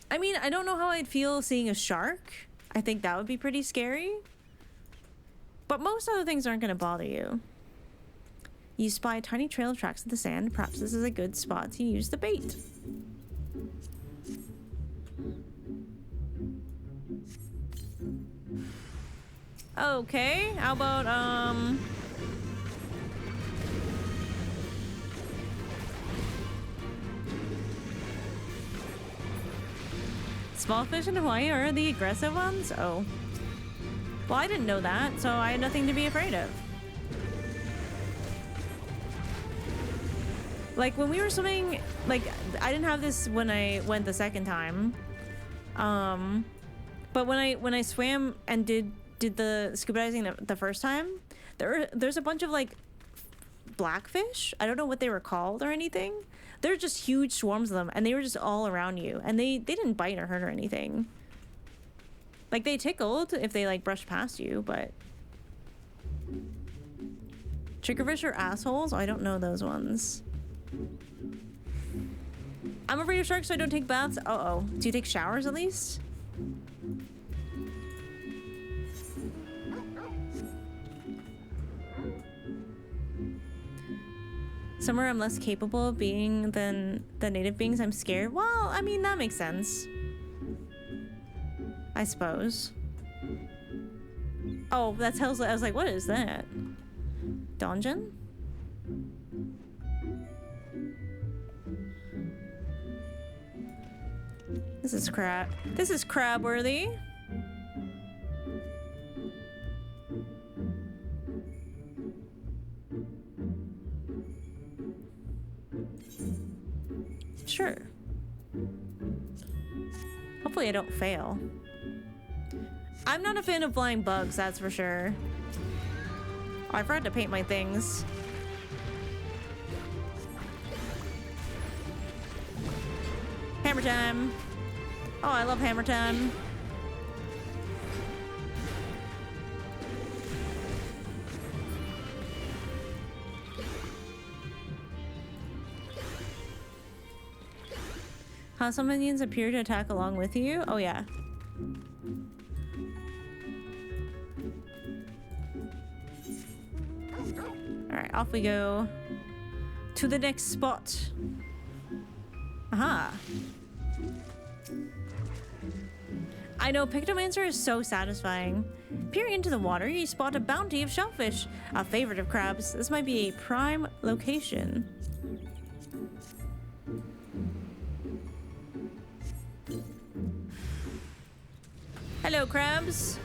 I mean, I don't know how I'd feel seeing a shark. I think that would be pretty scary. But most other things aren't going to bother you. You spy a tiny trail of tracks in the sand. Perhaps this is a good spot to use the bait. Okay, how about, small fish in Hawaii are the aggressive ones? Oh. Well, I didn't know that, so I had nothing to be afraid of. Like, when we were swimming, like, I didn't have this when I went the second time. But when I swam and did the scuba diving the first time, there's a bunch of, like, blackfish. I don't know what they were called or anything. They're just huge swarms of them, and they were just all around you. And they didn't bite or hurt or anything. Like, they tickled if they, like, brushed past you, but... Triggerfish are assholes? I don't know those ones. I'm afraid of sharks, so I don't take baths. Uh-oh. Do you take showers at least? Somewhere I'm less capable of being than the native beings. I'm scared. Well, I mean, that makes sense. I suppose. Oh, that's hell's. I was like, what is that? Donjon? This is crap. This is crab worthy. Sure. Hopefully I don't fail. I'm not a fan of flying bugs, that's for sure. Oh, I forgot to paint my things. Hammer time. Oh, I love hammer time. How some minions appear to attack along with you? Oh yeah. Alright, off we go. To the next spot. Aha. I know, Pictomancer is so satisfying. Peering into the water, you spot a bounty of shellfish, a favorite of crabs. This might be a prime location. Hello, crabs.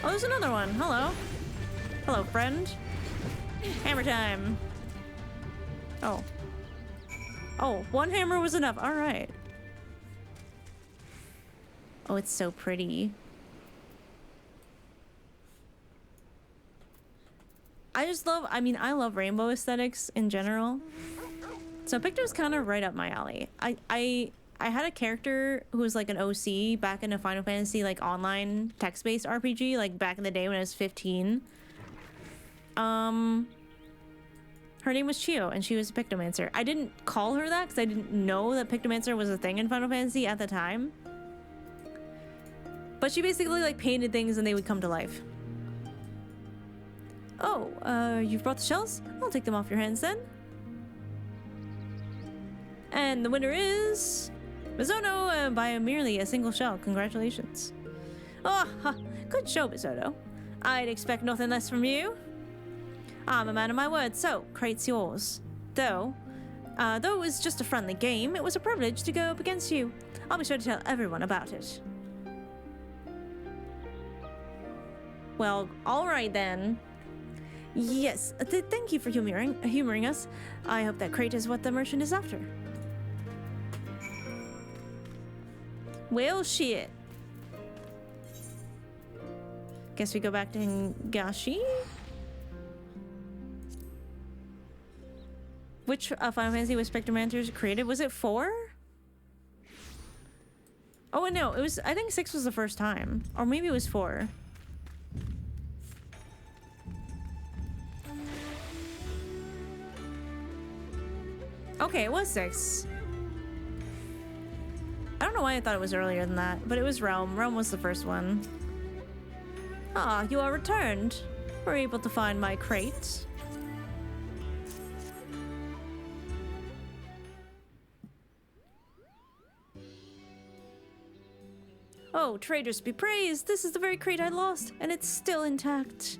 Oh, there's another one. Hello. Hello, friend. Hammer time. Oh. Oh, one hammer was enough. All right. Oh, it's so pretty. I just love, I mean, I love rainbow aesthetics in general. So Picto's kind of right up my alley. I had a character who was like an OC back in a Final Fantasy like online text-based RPG, like back in the day when I was 15. Her name was Chio, and she was a Pictomancer. I didn't call her that because I didn't know that Pictomancer was a thing in Final Fantasy at the time. But she basically like painted things and they would come to life. Oh, you've brought the shells? I'll take them off your hands then. And the winner is Mizono by merely a single shell. Congratulations. Oh, good show, Mizono. I'd expect nothing less from you. I'm a man of my word, so crate's yours. Though it was just a friendly game, it was a privilege to go up against you. I'll be sure to tell everyone about it. Well, all right then. Yes, thank you for humoring us. I hope that crate is what the merchant is after. Well, shit. Guess we go back to Hingashi. Which Final Fantasy was Spectromancer's created? Was it 4? Oh, no, it was. I think 6 was the first time, or maybe it was 4. Okay, it was 6. I don't know why I thought it was earlier than that, but it was Realm. Realm was the first one. Ah, you are returned. We're able to find my crate. Oh, traders be praised! This is the very crate I lost, and it's still intact.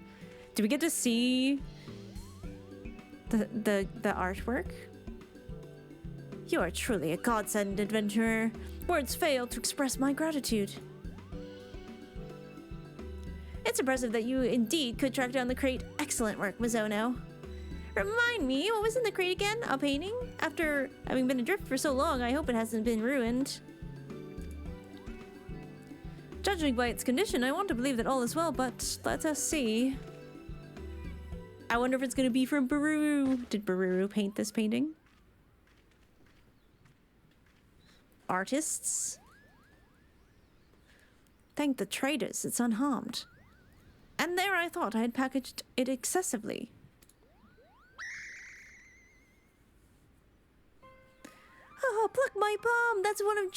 Do we get to see the artwork? You are truly a godsend, adventurer. Words fail to express my gratitude. It's impressive that you indeed could track down the crate. Excellent work, Mizono. Remind me, what was in the crate again? A painting? After having been adrift for so long, I hope it hasn't been ruined. Judging by its condition, I want to believe that all is well, but let us see. I wonder if it's gonna be from Baru. Did Baru paint this painting? Artists? Thank the traders, it's unharmed. And there I thought I had packaged it excessively. Oh, pluck my palm! That's one of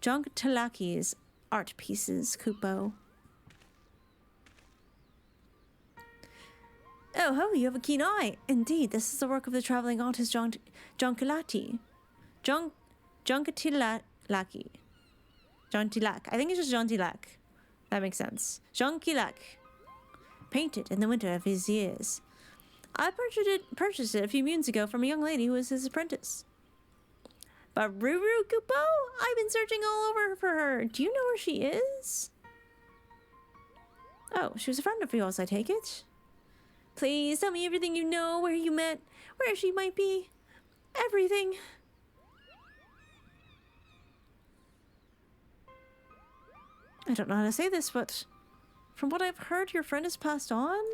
Junktalaki's art pieces, Kupo. Oh, you have a keen eye. Indeed, this is the work of the traveling artist Juntilaki. Juntilaki. Jontilak. I think it's just Jontilak. That makes sense. Jontilak. Painted in the winter of his years. I purchased it a few moons ago from a young lady who was his apprentice. But Ruru Kupo? I've been searching all over for her. Do you know where she is? Oh, she was a friend of yours, I take it. Please tell me everything you know, where you met, where she might be. Everything. I don't know how to say this, but from what I've heard, your friend has passed on?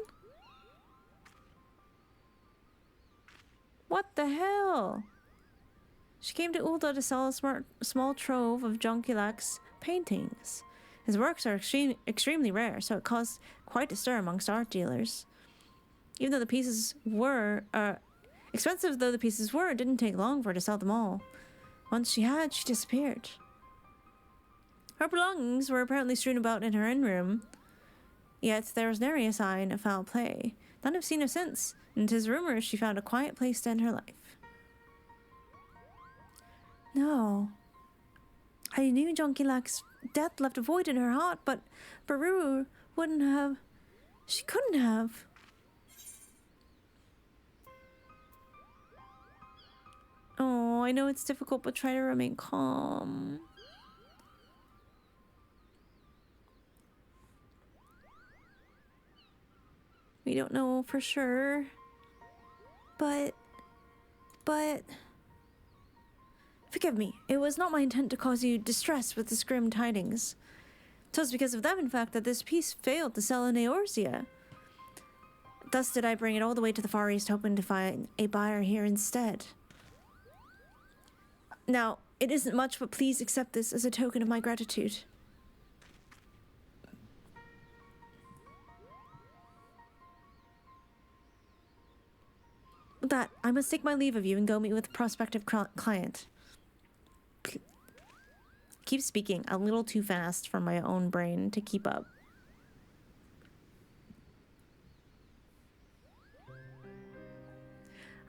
What the hell? She came to Ulda to sell a small trove of Jontilak's paintings. His works are extremely rare, so it caused quite a stir amongst art dealers. Even though the pieces were, expensive though the pieces were, it didn't take long for her to sell them all. Once she disappeared. Her belongings were apparently strewn about in her inn-room, yet there was nary a sign of foul play. None have seen her since, and 'tis rumored she found a quiet place to end her life. No. I knew Jontilak's death left a void in her heart, but Baru wouldn't have... She couldn't have... Oh, I know it's difficult, but try to remain calm. We don't know for sure. But... Forgive me, it was not my intent to cause you distress with this grim tidings. 'Twas because of them, in fact, that this piece failed to sell in Eorzea. Thus did I bring it all the way to the Far East, hoping to find a buyer here instead. Now, it isn't much, but please accept this as a token of my gratitude. With that, I must take my leave of you and go meet with a prospective client. Keep speaking a little too fast for my own brain to keep up.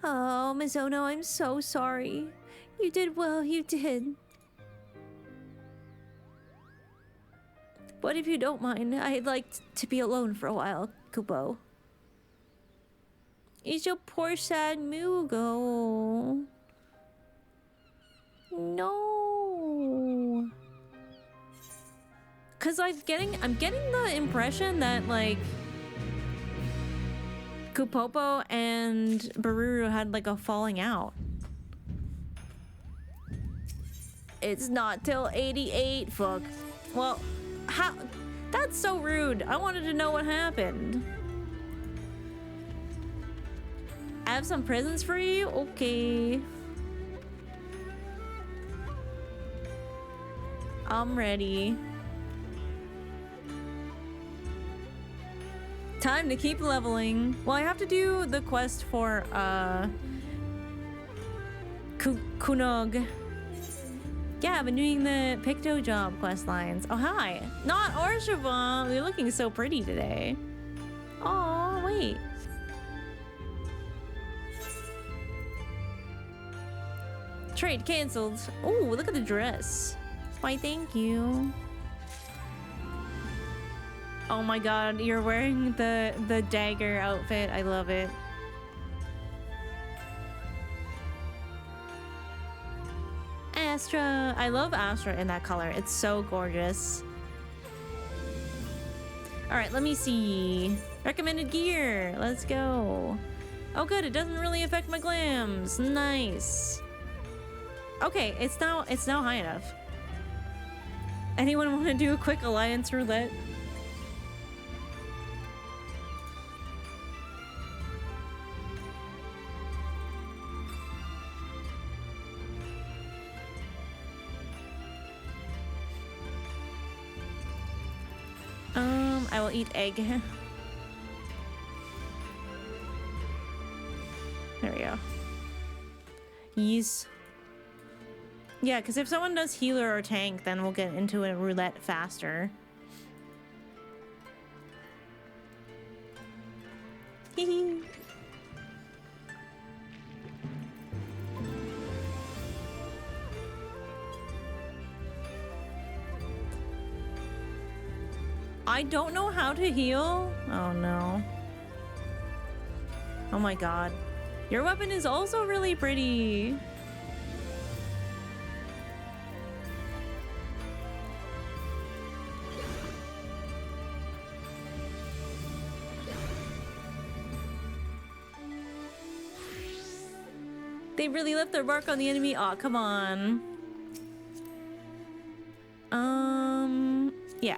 Oh, Miss Ono, I'm so sorry. You did well, you did. But if you don't mind, I'd like to be alone for a while, Kupo. Is your poor sad Mugo? No. Cause I'm getting the impression that like Kupopo and Baruru had like a falling out. It's not till 88, fuck. Well, how? That's so rude. I wanted to know what happened. I have some presents for you? Okay. I'm ready. Time to keep leveling. Well, I have to do the quest for, Kunog. Yeah, I've been doing the Picto Job quest lines. Oh, hi. Not Orshava. You're looking so pretty today. Oh, wait. Trade canceled. Oh, look at the dress. Why, thank you. Oh my god, you're wearing the dagger outfit. I love it. Astra. I love Astra in that color. It's so gorgeous. Alright, let me see. Recommended gear. Let's go. Oh good, it doesn't really affect my glams. Nice. Okay, it's now high enough. Anyone want to do a quick alliance roulette? I will eat egg. There we go. Yes. Yeah, because if someone does healer or tank, then we'll get into a roulette faster. Hee. I don't know how to heal. Oh no. Oh my god. Your weapon is also really pretty. They really left their mark on the enemy. Aw, come on. Yeah.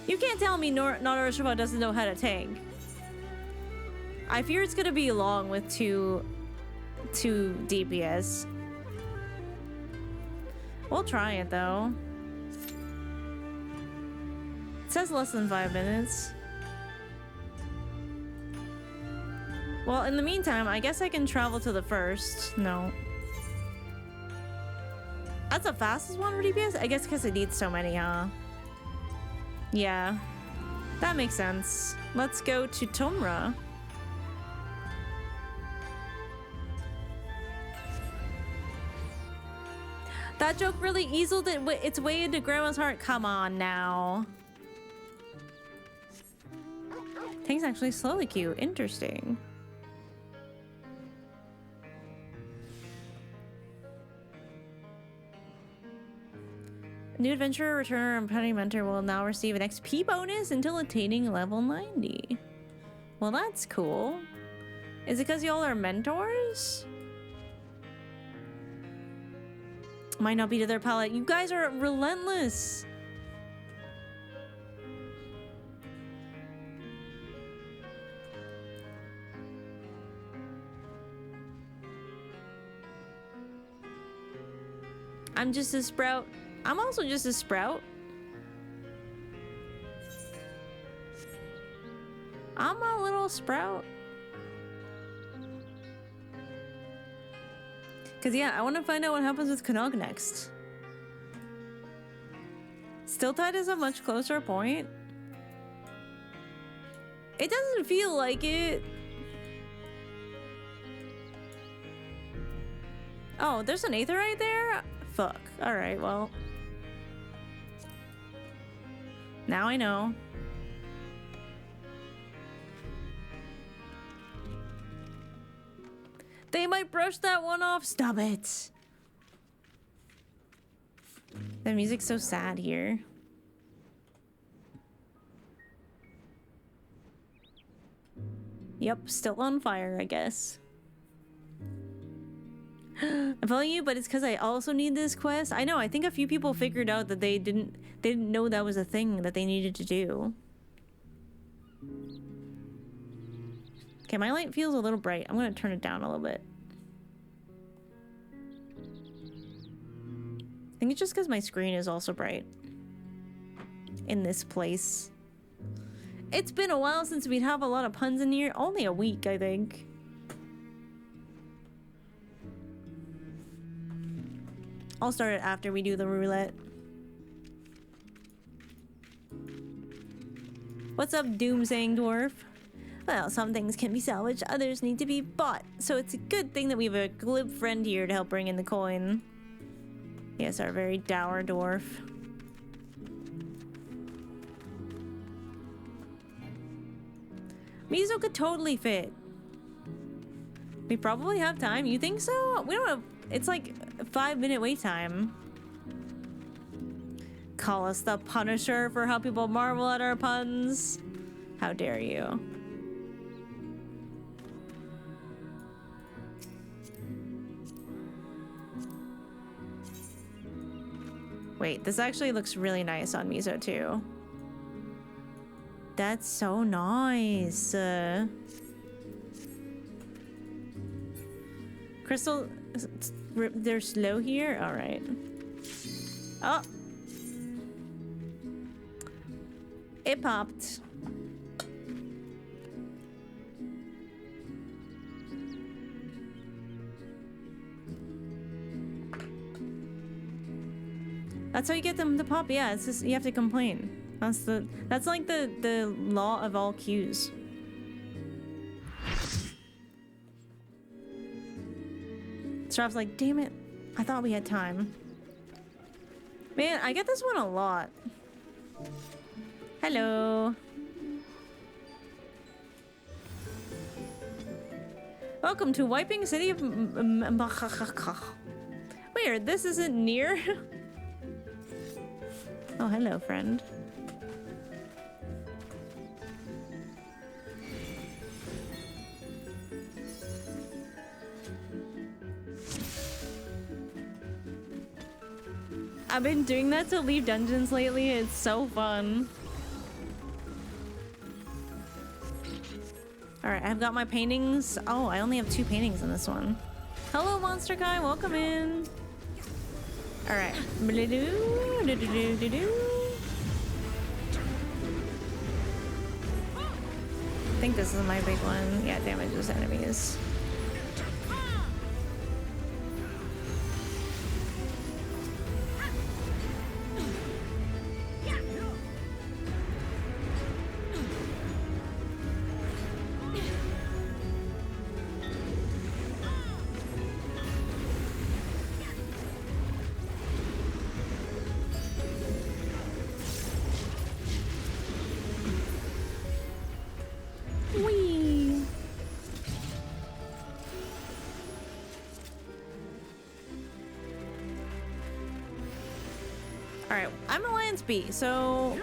You can't tell me Narushima doesn't know how to tank. I fear it's gonna be long with two DPS. We'll try it though. It says less than 5 minutes. Well, in the meantime, I guess I can travel to the first. No. That's the fastest one for DPS? I guess because it needs so many, huh? Yeah. That makes sense. Let's go to Tomra. That joke really eased its way into Grandma's heart. Come on now. Tank's actually slowly cute. Interesting. New adventurer, returner, and petty mentor will now receive an XP bonus until attaining level 90. Well, that's cool. Is it because y'all are mentors? Might not be to their palate. You guys are relentless. I'm just a sprout. I'm also just a sprout. I'm a little sprout. Cause yeah, I want to find out what happens with Knog next. Stilltide is a much closer point. It doesn't feel like it. Oh, there's an Aether right there? Fuck. Alright, well. Now I know. They might brush that one off. Stop it. The music's so sad here. Yep, still on fire, I guess. I'm following you, but it's because I also need this quest. I know, I think a few people figured out that they didn't know that was a thing that they needed to do. Okay, my light feels a little bright. I'm gonna turn it down a little bit. I think it's just because my screen is also bright. In this place. It's been a while since we'd have a lot of puns in here. Only a week, I think. I'll start it after we do the roulette. What's up, doomsaying dwarf? Well, some things can be salvaged, others need to be bought. So it's a good thing that we have a glib friend here to help bring in the coin. Yes, our very dour dwarf. Miso could totally fit. We probably have time. You think so? We don't have... It's like a 5-minute wait time. Call us the Punisher for how people marvel at our puns. How dare you? Wait, this actually looks really nice on Miso too. That's so nice. Crystal, they're slow here? Alright. Oh! It popped. That's how you get them to pop. Yeah, it's just you have to complain. That's like the law of all queues. Straph's like, damn it, I thought we had time. Man, I get this one a lot. Hello. Welcome to Wiping City of Weird, this isn't near. Oh, hello, friend. I've been doing that to leave dungeons lately. It's so fun. Alright, I've got my paintings. Oh, I only have 2 paintings in this one. Hello, Monster Guy. Welcome in. Alright. I think this is my big one. Yeah, damages enemies. Alright, I'm Alliance B, so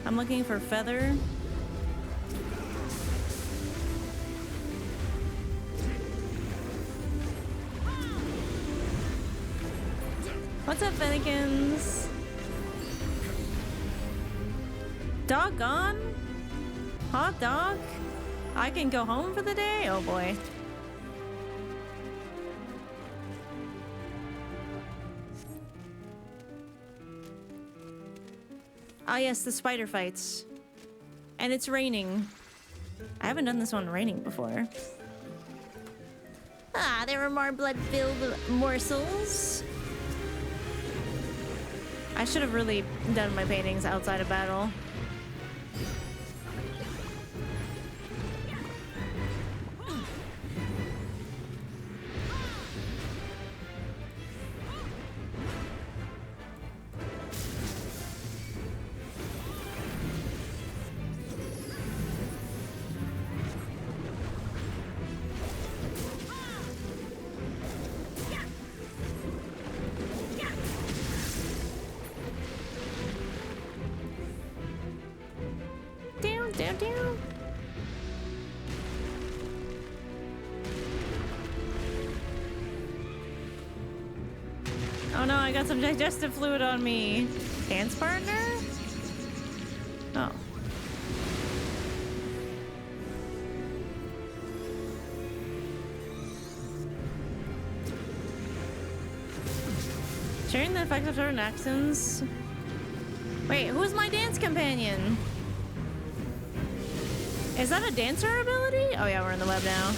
I'm looking for Feather. What's up, Fennekins? Doggone? Hot dog? I can go home for the day? Oh boy. Ah yes, the spider fights. And it's raining. I haven't done this one raining before. Ah, there were more blood-filled morsels. I should have really done my paintings outside of battle. Oh no, I got some digestive fluid on me. Dance partner? Oh. Sharing the effect of certain actions. Wait, who's my dance companion? Is that a dancer ability? Oh yeah, we're in the web now.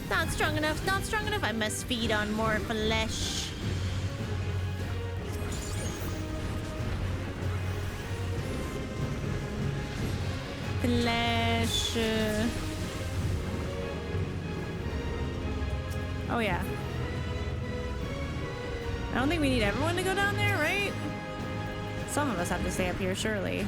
Not strong enough, not strong enough. I must feed on more flesh. Flesh. Oh yeah. I don't think we need everyone to go down there, right? Some of us have to stay up here, surely.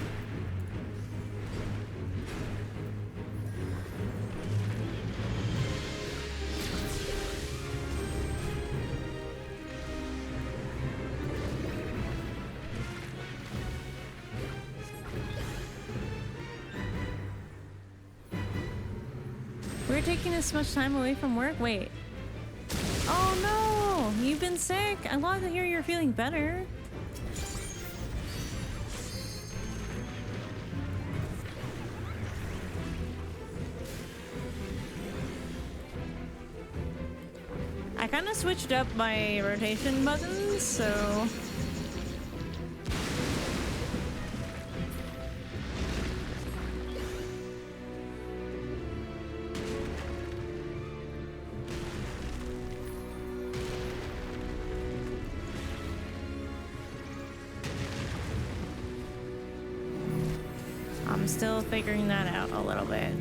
We're taking this much time away from work? Wait. Oh no! You've been sick? I'm glad to hear you're feeling better. kind of switched up my rotation buttons, so... I'm still figuring that out a little bit.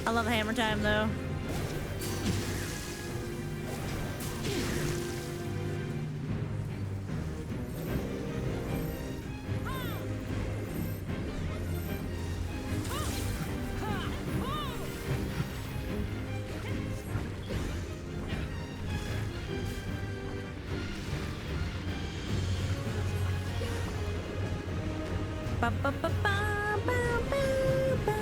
I love hammer time though. Ba, ba, ba, ba, ba, ba, ba.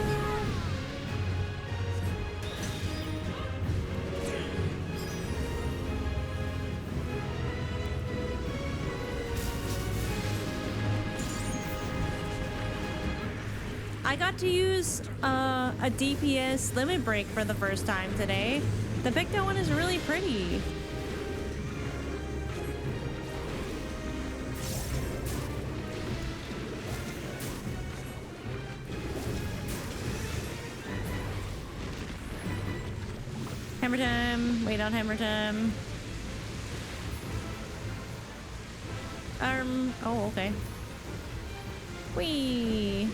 I got to use a DPS limit break for the first time today. The Picto one is really pretty. Hammer time. Wait on hammer time. Oh, okay. Whee!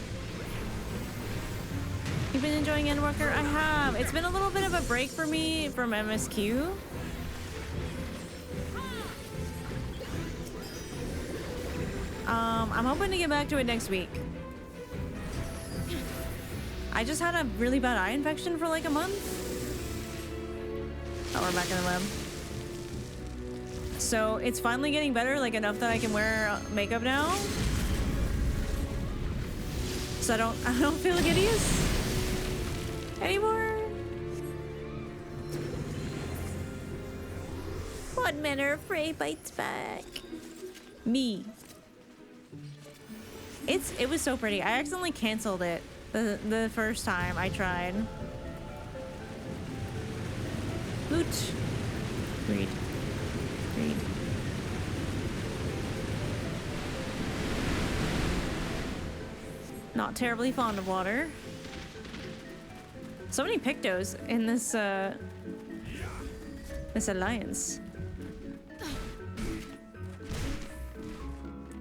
You've been enjoying Endwalker? I have. It's been a little bit of a break for me from MSQ. I'm hoping to get back to it next week. I just had a really bad eye infection for like a month. Oh, we're back in the web. So it's finally getting better, like enough that I can wear makeup now. So I don't feel hideous anymore. What men are afraid bites back? Me. It was so pretty. I accidentally canceled it the first time I tried. Loot. Read. Read. Not terribly fond of water. So many Pictos in this this alliance.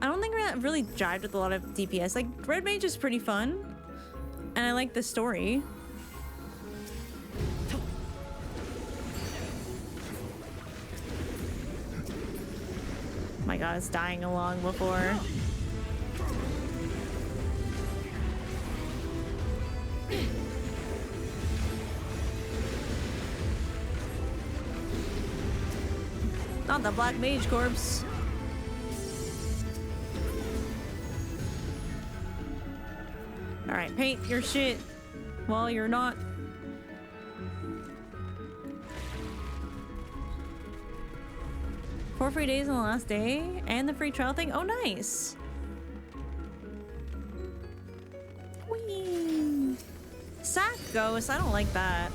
I don't think that really jived with a lot of DPS. Like, Red Mage is pretty fun, and I like the story. My god, it's dying along before. Not the Black Mage corpse. Alright, paint your shit while you're not. Four free days on the last day and the free trial thing. Oh, nice. Whee. Sack ghost. I don't like that.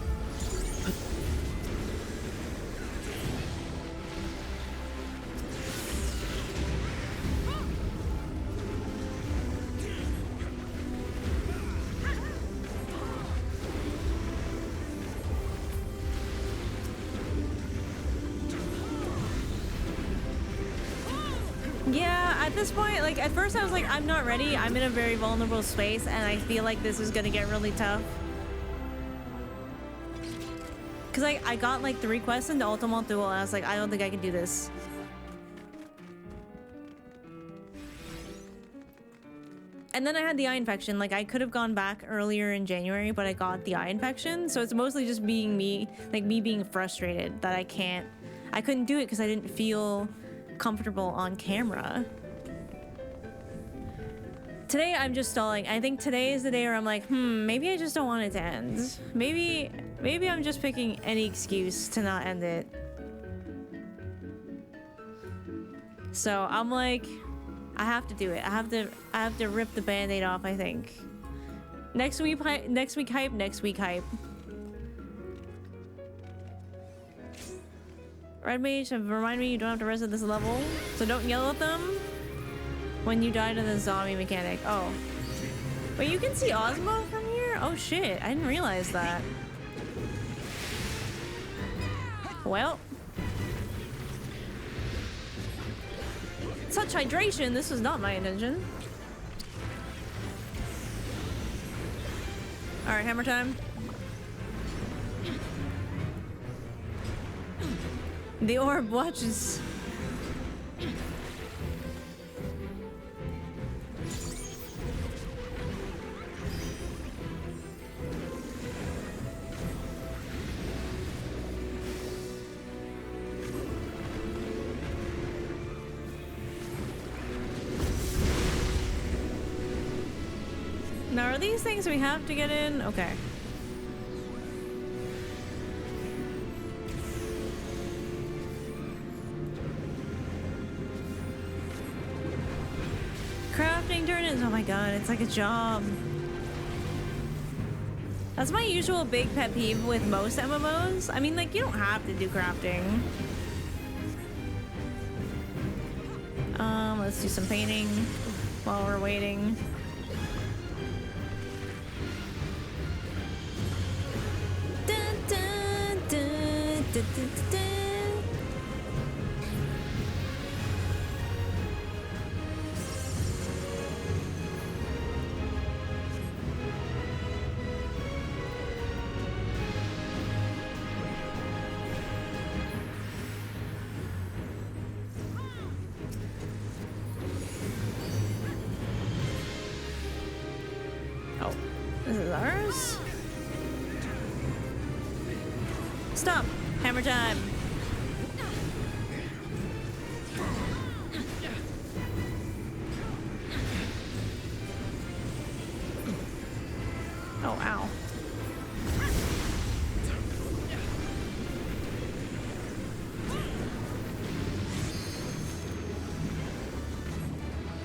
Yeah, at this point, like, at first I was like, I'm not ready. I'm in a very vulnerable space, and I feel like this is gonna get really tough. Because I got, like, 3 quests into Ultimate Duel, and I was like, I don't think I can do this. And then I had the eye infection. Like, I could have gone back earlier in January, but I got the eye infection. So it's mostly just being me, like, me being frustrated that I couldn't do it because I didn't feel comfortable on camera. Today I'm just stalling. I think today is the day where I'm like, maybe I just don't want it to end. Maybe I'm just picking any excuse to not end it. So I'm like, I have to do it. I have to rip the band-aid off, I think. Next week hype. Red Mage have reminded me you don't have to rest at this level, so don't yell at them when you die to the zombie mechanic. Oh. Wait, you can see Osmo from here? Oh shit, I didn't realize that. Well. Such hydration, this was not my intention. Alright, hammer time. The orb watches. Now, are these things we have to get in? Okay. Crafting tournaments, oh my god, it's like a job. That's my usual big pet peeve with most MMOs. I mean, like, you don't have to do crafting. Let's do some painting while we're waiting. Dun, dun, dun, dun, dun, dun. This is ours? Stop! Hammer time! Oh, ow.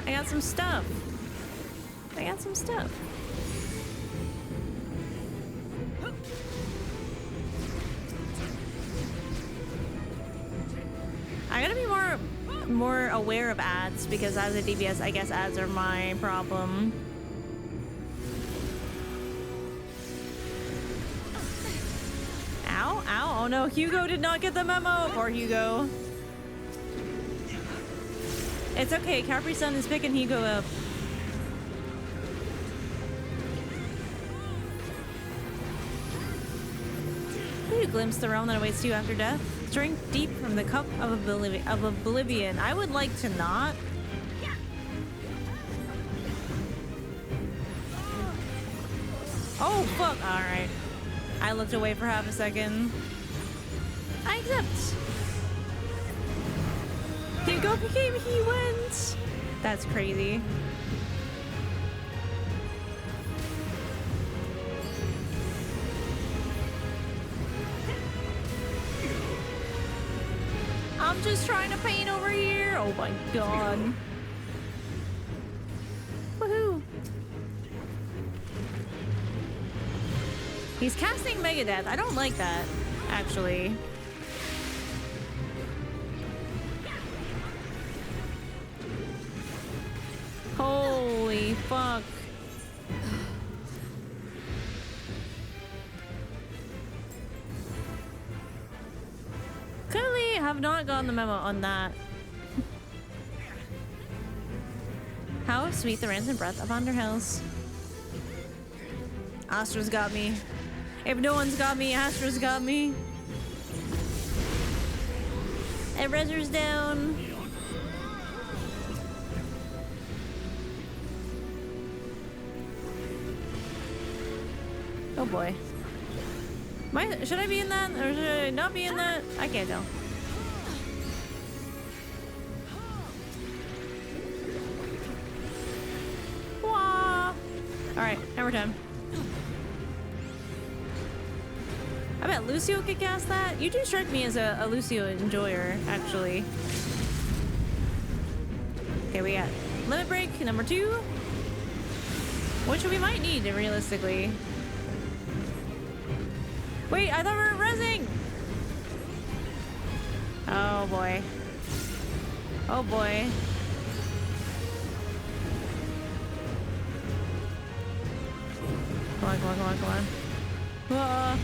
I got some stuff. I got some stuff. I gotta be more aware of ads because as a DPS, I guess ads are my problem. Ow, ow, oh no, Hugo did not get the memo. Poor Hugo. It's okay, Capri-Sun is picking Hugo up. You glimpse the realm that awaits you after death. Drink deep from the cup of oblivion. I would like to not. Oh, fuck. Alright. I looked away for half a second. I accept. Hugo became he wins. That's crazy. I'm just trying to paint over here. Oh my god. Woohoo. He's casting Megadeth. I don't like that, actually. Holy fuck. Clearly have not gotten the memo on that. How sweet the ransom breath of Underhells. Astra's got me. If no one's got me, Astra's got me. And Rezzer's down. Oh boy. Should I be in that or should I not be in that? I can't tell. Wah! Alright, hammer time. I bet Lucio could cast that. You do strike me as a Lucio enjoyer, actually. Okay, we got limit break number 2. Which we might need, realistically. Wait, I thought we were rezzing! Oh boy. Oh boy. Come on, come on, come on, come on. Whoa.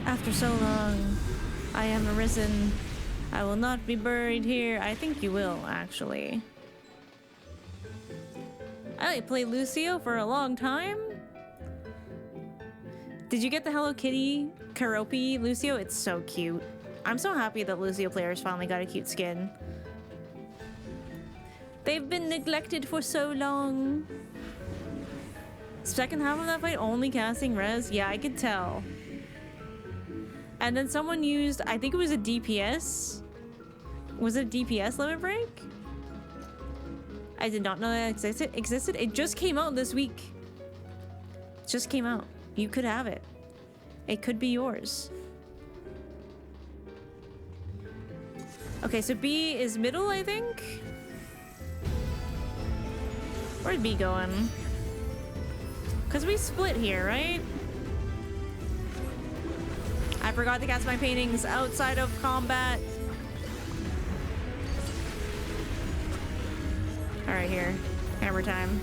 After so long, I am arisen. I will not be buried here. I think you will, actually. I played Lucio for a long time. Did you get the Hello Kitty Karopi Lucio? It's so cute. I'm so happy that Lucio players finally got a cute skin. They've been neglected for so long. Second half of that fight only casting res? Yeah, I could tell. And then someone used, I think it was a DPS. Was it a DPS limit break? I did not know that existed. It just came out this week. It just came out. You could have it. It could be yours. Okay, so B is middle, I think. Where's B going? Because we split here, right? I forgot to cast my paintings outside of combat. All right, here. Hammer time.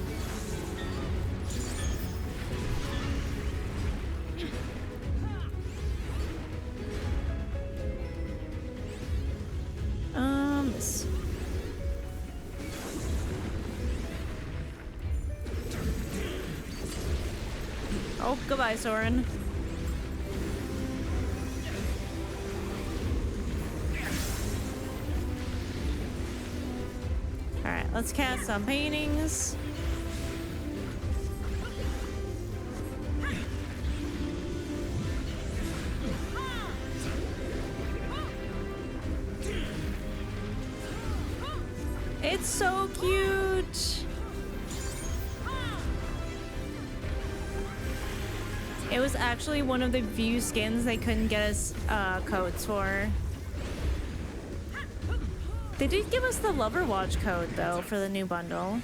This. Oh, goodbye, Soren. All right, let's cast some paintings. It's so cute. It was actually one of the few skins they couldn't get us codes for. They did give us the Overwatch code though for the new bundle.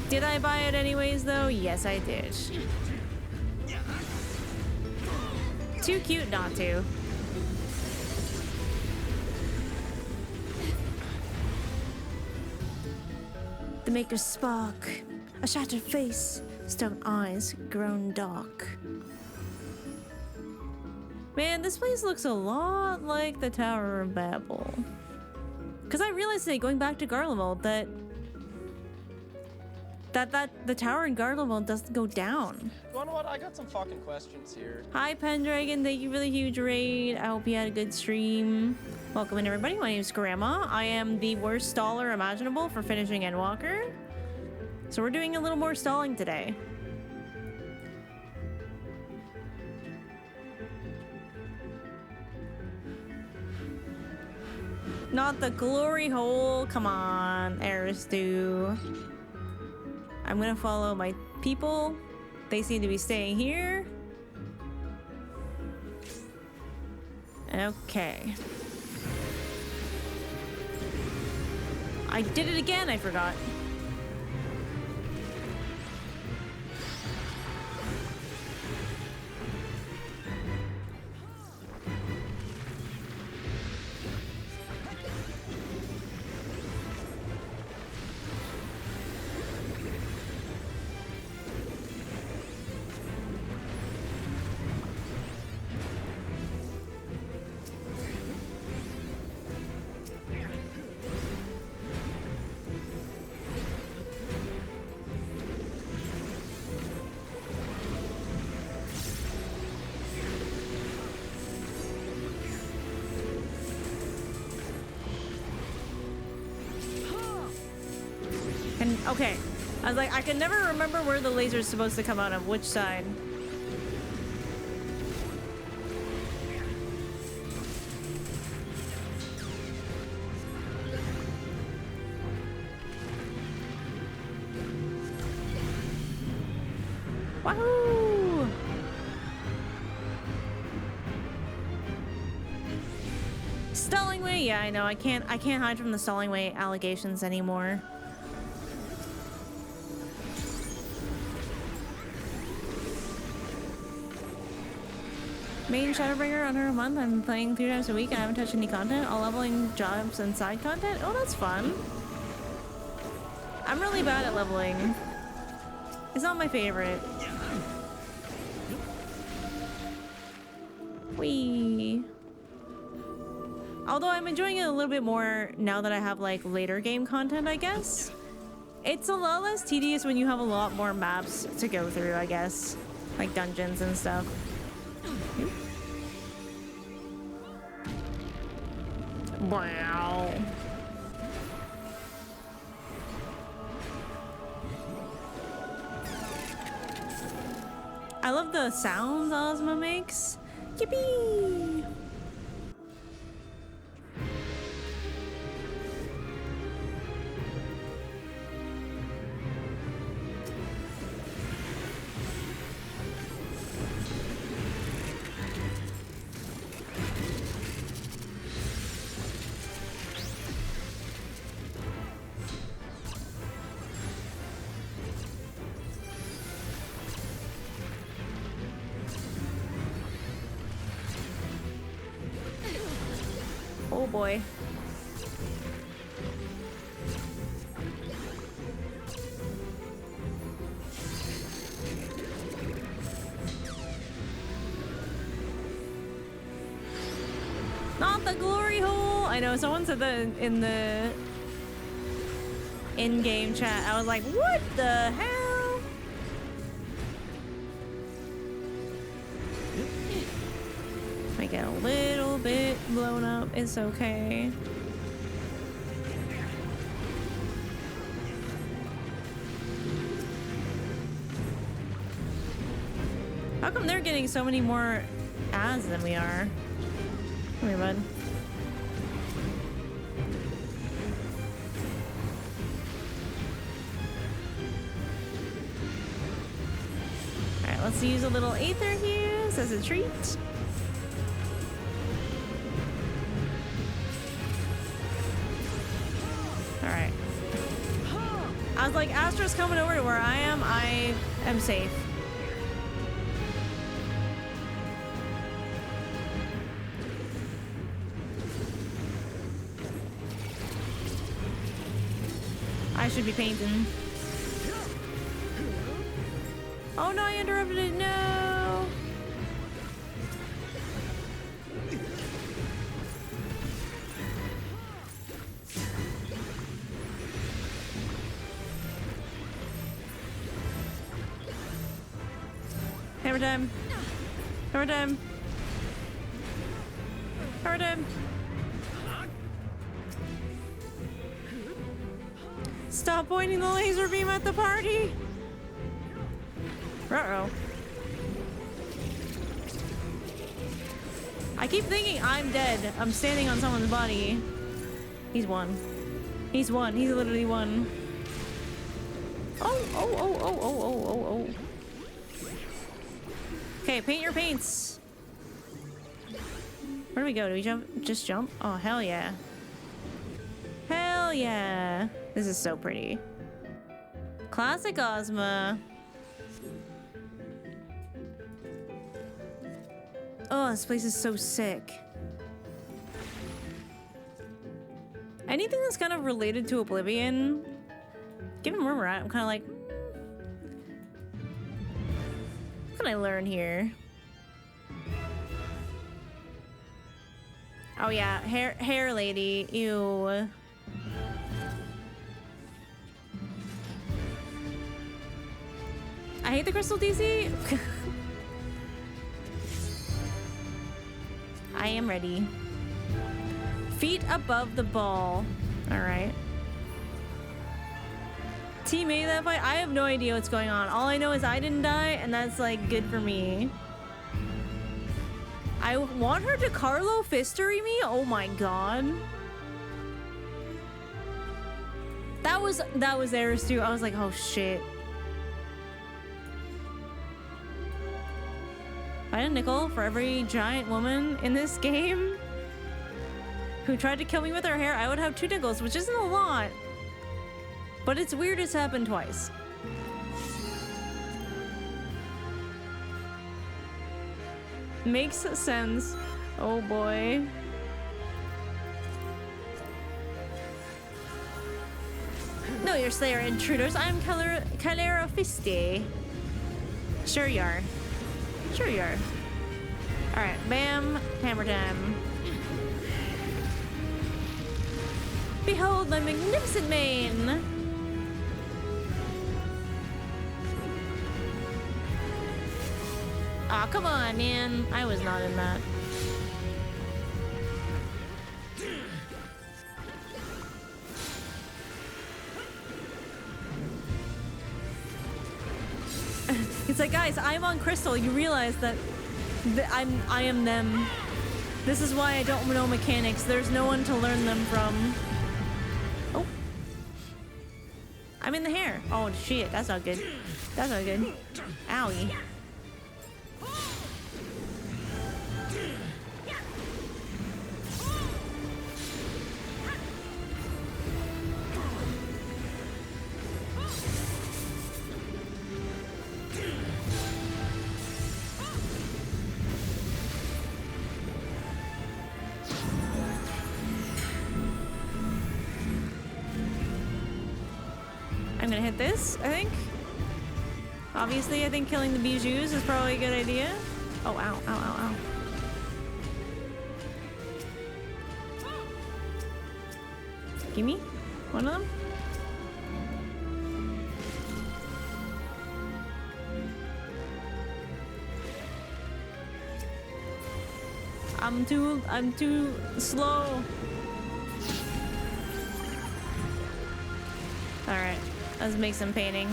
Did I buy it anyways though? Yes, I did. Too cute not to. The maker's spark, a shattered face, stone eyes grown dark. Man, this place looks a lot like the Tower of Babel. Because I realized today, going back to Garlemald, that the tower in Garlemald doesn't go down. You know what? I got some fucking questions here. Hi, Pendragon. Thank you for the huge raid. I hope you had a good stream. Welcome in, everybody. My name is Grandma. I am the worst staller imaginable for finishing Endwalker. So we're doing a little more stalling today. Not the glory hole. Come on, Aristu. I'm gonna follow my people. They seem to be staying here. Okay. I did it again, I forgot. Okay, I was like, I can never remember where the laser's supposed to come out of, which side. Wahoo! Stalling way? Yeah, I know. I can't hide from the stalling way allegations anymore. Main Shadowbringer under a month. I'm playing 3 times a week and I haven't touched any content. All leveling jobs and side content. Oh, that's fun. I'm really bad at leveling. It's not my favorite. Whee! Although I'm enjoying it a little bit more now that I have like later game content, I guess. It's a lot less tedious when you have a lot more maps to go through, I guess. Like dungeons and stuff. Wow. I love the sounds Ozma makes. Yippee! Oh boy. Not the glory hole! I know, someone said that in the in-game chat. I was like, what the hell? Might get a little bit blown up. It's okay. How come they're getting so many more ads than we are? Come here, bud. Alright, let's use a little Aether here as a treat. Alright. I was like, Astra's coming over to where I am safe. I should be painting. Oh no, I interrupted it. No. Hammer time. Hammer time. Hammer time. Stop pointing the laser beam at the party! Uh-oh. I keep thinking I'm dead. I'm standing on someone's body. He's one. He's one. He's literally one. Oh. Okay, paint your paints. Where do we go? Do we jump? Just jump? Oh, hell yeah. Hell yeah. This is so pretty. Classic Ozma. Oh, this place is so sick. Anything that's kind of related to Oblivion, given where we're at, I'm kind of like, what can I learn here? Oh yeah, hair lady, ew. I hate the crystal DC. I am ready. Feet above the ball. All right. Teammate that fight. I have no idea what's going on. All I know is I didn't die, and that's like good for me. I want her to Carlo Fistery me. Oh my god. That was theirs too. I was like, oh shit. I had a nickel for every giant woman in this game who tried to kill me with her hair. I would have 2 nickels, which isn't a lot. But it's weird it's happened twice. Makes sense. Oh boy. No, you're Slayer intruders. I'm Calera Fiste. Sure you are. Sure you are. Alright, bam. Hammer time. Behold my magnificent mane! Aw, oh, come on, man. I was not in that. It's like, guys, I'm on Crystal. You realize that I am them. This is why I don't know mechanics. There's no one to learn them from. Oh. I'm in the hair. Oh, shit. That's not good. That's not good. Owie. I'm gonna hit this, I think. Obviously, I think killing the bijous is probably a good idea. Oh, ow, ow, ow, ow. Gimme one of them. I'm too slow. Alright, let's make some painting.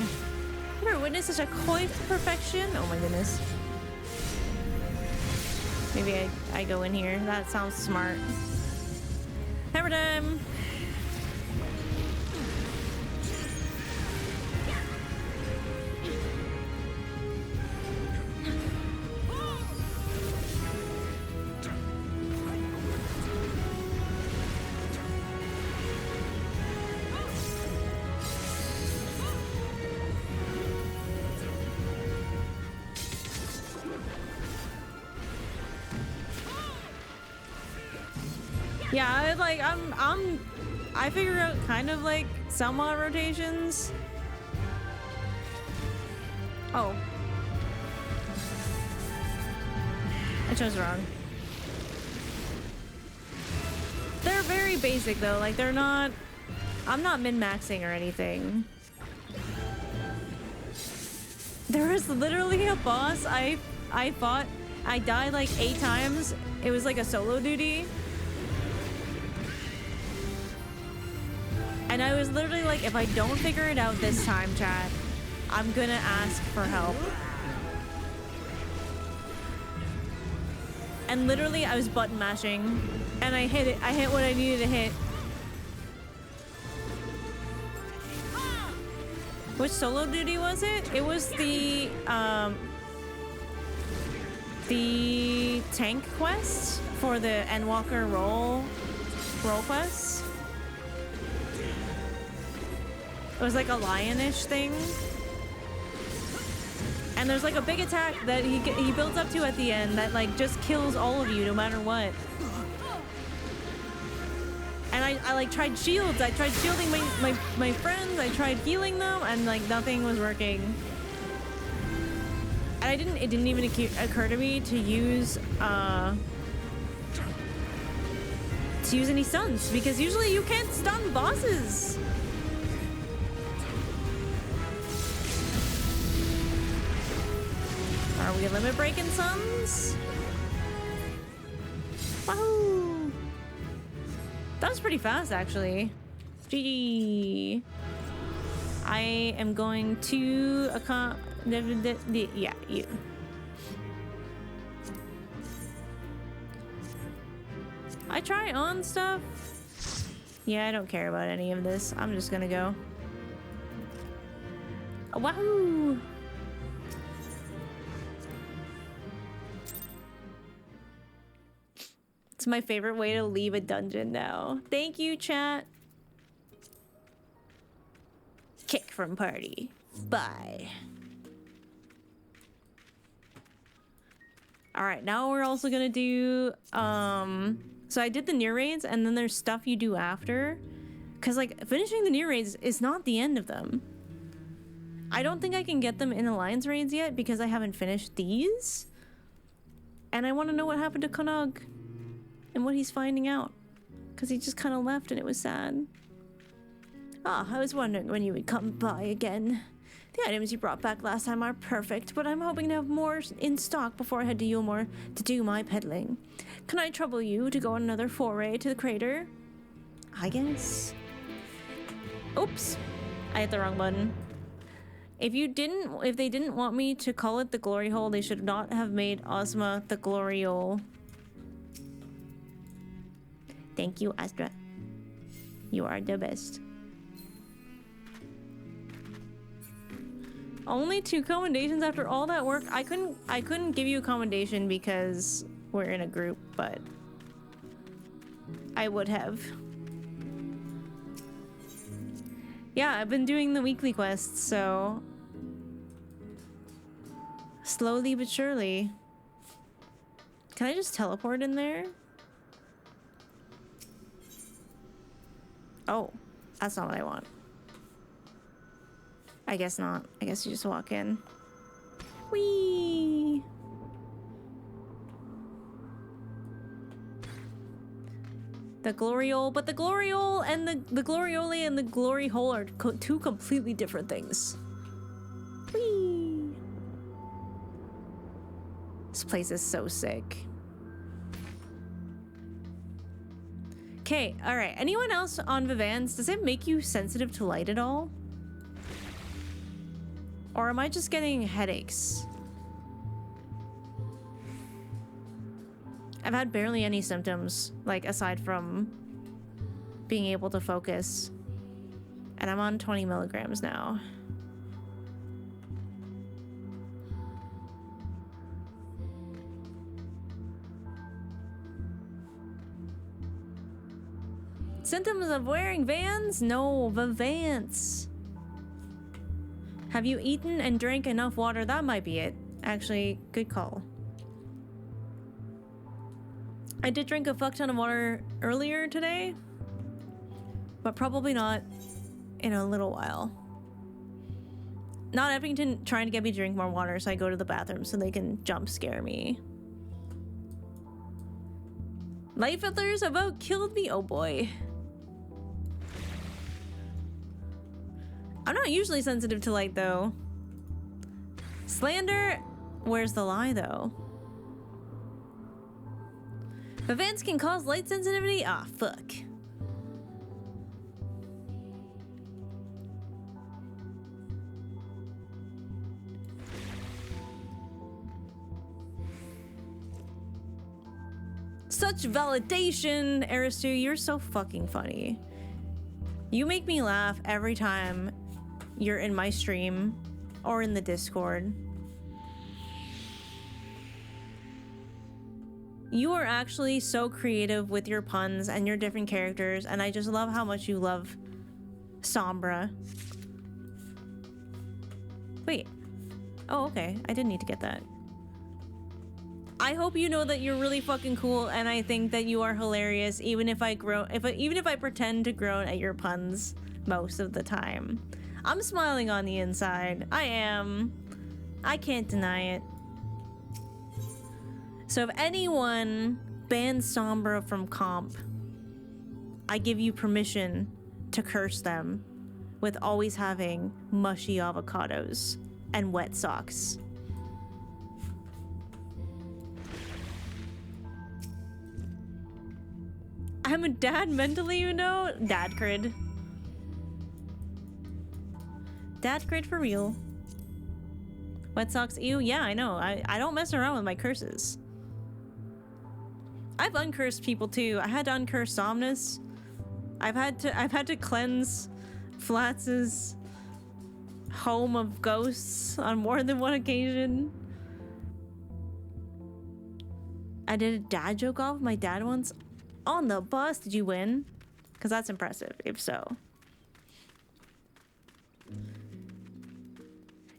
Never witnessed such a coif perfection. Oh my goodness. Maybe I go in here. That sounds smart. Hammer time! Yeah, I figured out kind of like somewhat rotations. Oh. I chose wrong. They're very basic though, like they're not, I'm not min-maxing or anything. There was literally a boss I fought, I died like 8 times. It was like a solo duty. And I was literally like, if I don't figure it out this time, chat, I'm gonna ask for help. And literally, I was button mashing, and I hit it. I hit what I needed to hit. Which solo duty was it? It was the tank quest for the Endwalker roll quest. It was like a lion-ish thing. And there's like a big attack that he builds up to at the end that like just kills all of you no matter what. And I like tried shields. I tried shielding my friends. I tried healing them and like nothing was working. And it didn't even occur to me to use any stuns because usually you can't stun bosses. Are we limit breaking suns? Wahoo! That was pretty fast, actually. GG. I am going to yeah, you. I try on stuff. Yeah, I don't care about any of this. I'm just gonna go. Wahoo! It's my favorite way to leave a dungeon now. Thank you, chat. Kick from party. Bye. All right, now we're also gonna do, so I did the near raids, and then there's stuff you do after. Because, like, finishing the near raids is not the end of them. I don't think I can get them in Alliance raids yet because I haven't finished these. And I want to know what happened to Konog and what he's finding out. Because he just kind of left and it was sad. Ah, I was wondering when you would come by again. The items you brought back last time are perfect, but I'm hoping to have more in stock before I head to Yulmore to do my peddling. Can I trouble you to go on another foray to the crater? I guess. Oops, I hit the wrong button. If they didn't want me to call it the glory hole, they should not have made Ozma the glory hole. Thank you, Astra. You are the best. Only 2 commendations after all that work. I couldn't give you a commendation because we're in a group, but I would have. Yeah, I've been doing the weekly quests, so slowly but surely. Can I just teleport in there? Oh, that's not what I want. I guess not. I guess you just walk in. Whee! The gloriole, but the gloriole and the gloriole and the glory hole are two completely different things. Whee! This place is so sick. Okay, all right. Anyone else on Vivans? Does it make you sensitive to light at all? Or am I just getting headaches? I've had barely any symptoms, like aside from being able to focus. And I'm on 20 milligrams now. Symptoms of wearing Vans? No, Vivants. Have you eaten and drank enough water? That might be it. Actually, good call. I did drink a fuck ton of water earlier today, but probably not in a little while. Not Eppington trying to get me to drink more water, so I go to the bathroom so they can jump scare me. Light filters about killed me, oh boy. I'm not usually sensitive to light though. Slander, where's the lie though? Events can cause light sensitivity? Ah, fuck. Such validation, Aristu, you're so fucking funny. You make me laugh every time you're in my stream or in the Discord. You are actually so creative with your puns and your different characters, and I just love how much you love Sombra. Wait. Oh, okay. I didn't need to get that. I hope you know that you're really fucking cool, and I think that you are hilarious, even if I pretend to groan at your puns most of the time. I'm smiling on the inside. I am. I can't deny it. So if anyone bans Sombra from comp, I give you permission to curse them with always having mushy avocados and wet socks. I'm a dad mentally, you know? Dad crid. Dad crid for real. Wet socks, ew. Yeah, I know. I don't mess around with my curses. I've uncursed people too. I had to uncurse Somnus. I've had to cleanse Flats's home of ghosts on more than one occasion. I did a dad joke off my dad once on the bus. Did you win? Because that's impressive, if so.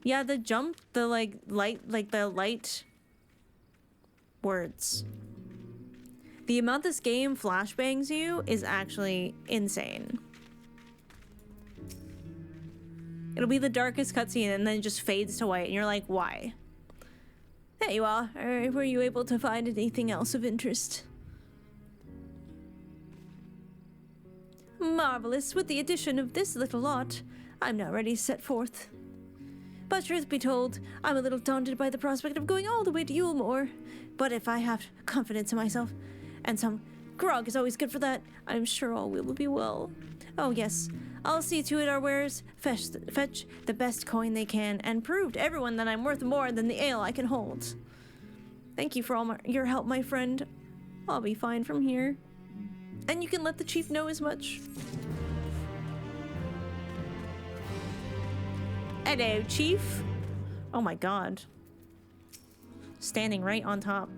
Yeah, the jump, the light words. The amount this game flashbangs you is actually insane. It'll be the darkest cutscene and then it just fades to white and you're like, why? There you are. Were you able to find anything else of interest? Marvelous. With the addition of this little lot, I'm now ready to set forth. But truth be told, I'm a little daunted by the prospect of going all the way to Yulemoor. But if I have confidence in myself, and some grog is always good for that, I'm sure all will be well. Oh yes, I'll see to it our wares fetch the best coin they can, and prove to everyone that I'm worth more than the ale I can hold. Thank you for all your help, my friend. I'll be fine from here. And you can let the chief know as much. Hello, chief. Oh my god. Standing right on top.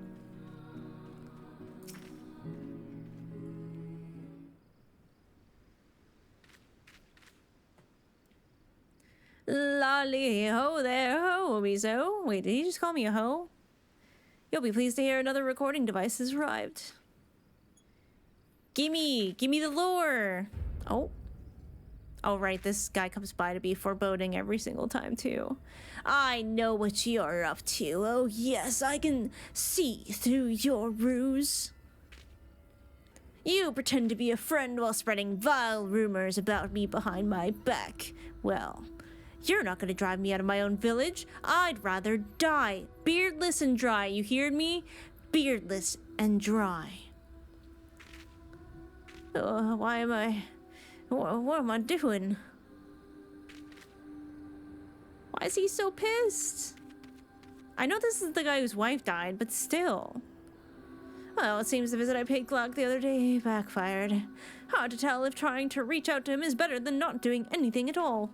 Lolly ho there, ho, Mizo. Wait, did he just call me a ho? You'll be pleased to hear another recording device has arrived. Gimme the lure. Oh. Oh, right, this guy comes by to be foreboding every single time, too. I know what you're up to. Oh, yes, I can see through your ruse. You pretend to be a friend while spreading vile rumors about me behind my back. Well, you're not going to drive me out of my own village. I'd rather die. Beardless and dry, you hear me? Beardless and dry. Why am I... What am I doing? Why is he so pissed? I know this is the guy whose wife died, but still. Well, it seems the visit I paid Clark the other day backfired. Hard to tell if trying to reach out to him is better than not doing anything at all.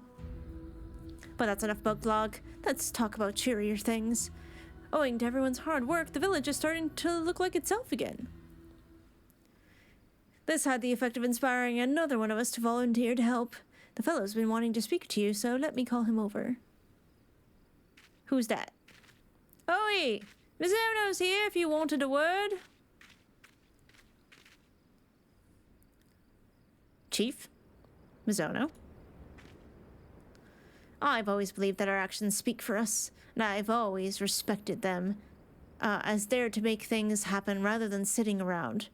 But that's enough about Glog. Let's talk about cheerier things. Owing to everyone's hard work, the village is starting to look like itself again. This had the effect of inspiring another one of us to volunteer to help. The fellow's been wanting to speak to you, so let me call him over. Who's that? Oi! Mizuno's here if you wanted a word. Chief? Mizuno? I've always believed that our actions speak for us, and I've always respected them as there to make things happen rather than sitting around.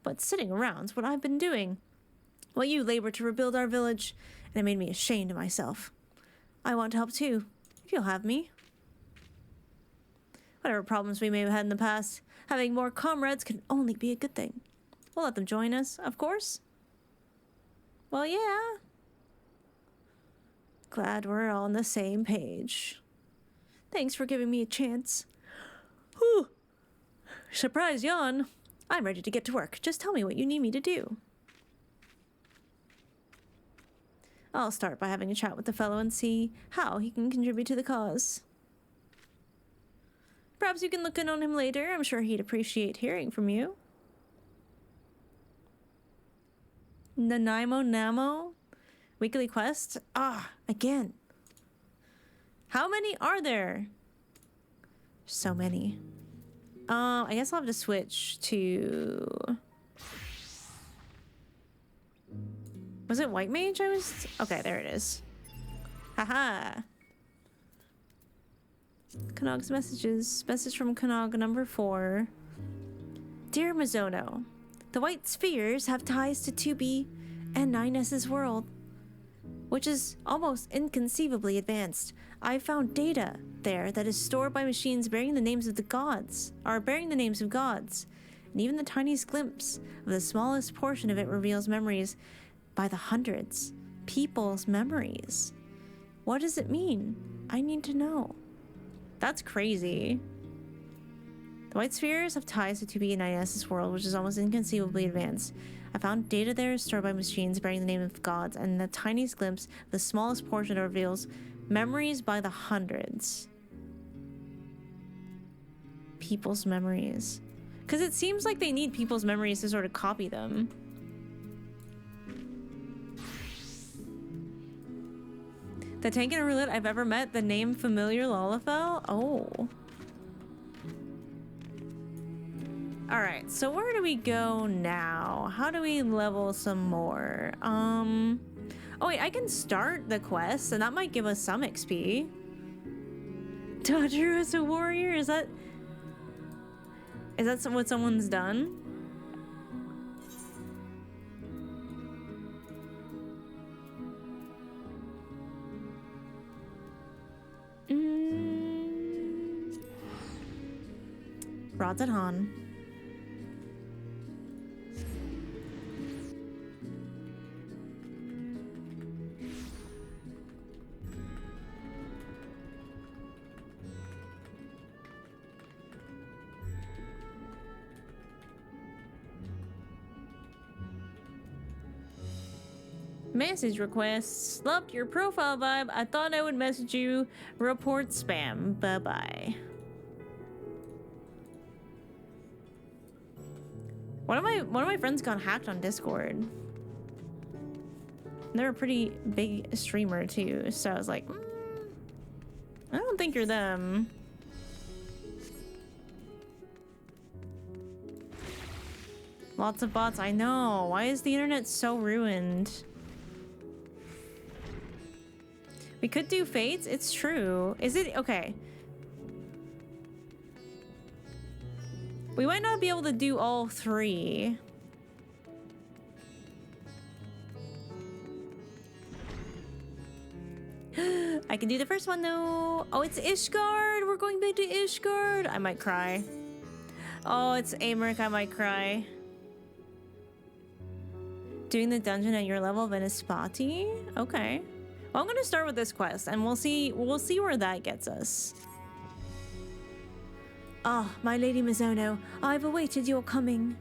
But sitting around's what I've been doing. While you labor to rebuild our village, and it made me ashamed of myself. I want to help too, if you'll have me. Whatever problems we may have had in the past, having more comrades can only be a good thing. We'll let them join us, of course. Well, yeah. Glad we're all on the same page. Thanks for giving me a chance. Whew. Surprise yawn. I'm ready to get to work. Just tell me what you need me to do. I'll start by having a chat with the fellow and see how he can contribute to the cause. Perhaps you can look in on him later. I'm sure he'd appreciate hearing from you. Nanaimo Namo? Weekly quest? Again. How many are there? So many. I guess I'll have to switch to... Was it White Mage I was... Okay, there it is. Haha. Kanog's messages. Message from Kanog number 4. Dear Mizuno, the White Spheres have ties to 2B and 9S's world, which is almost inconceivably advanced. I found data there that is stored by machines bearing the names of the gods, and even the tiniest glimpse of the smallest portion of it reveals memories by the hundreds. People's memories. What does it mean? I need to know. That's crazy. The White Spheres have ties to 2B and 9S's world, which is almost inconceivably advanced. I found data there stored by machines bearing the name of gods, and the tiniest glimpse of the smallest portion reveals memories by the hundreds. People's memories. Because it seems like they need people's memories to sort of copy them. The tank and roulette I've ever met, the name familiar Lalafell? Oh. Alright, so where do we go now? How do we level some more? Oh wait, I can start the quest and that might give us some XP. Dodger as a warrior? Is that what someone's done? Rods at Han. Message requests. Loved your profile vibe. I thought I would message you. Report spam. Bye-bye. One of my friends got hacked on Discord. They're a pretty big streamer too, so I was like, I don't think you're them. Lots of bots, I know. Why is the internet so ruined? We could do fates, it's true. Is it okay? We might not be able to do all three. I can do the first one though. Oh, it's Ishgard. We're going back to Ishgard. I might cry. Oh, it's Amric. I might cry. Doing the dungeon at your level of Venispati? Okay. Well, I'm gonna start with this quest and we'll see where that gets us. Ah, my Lady Mizono, I've awaited your coming.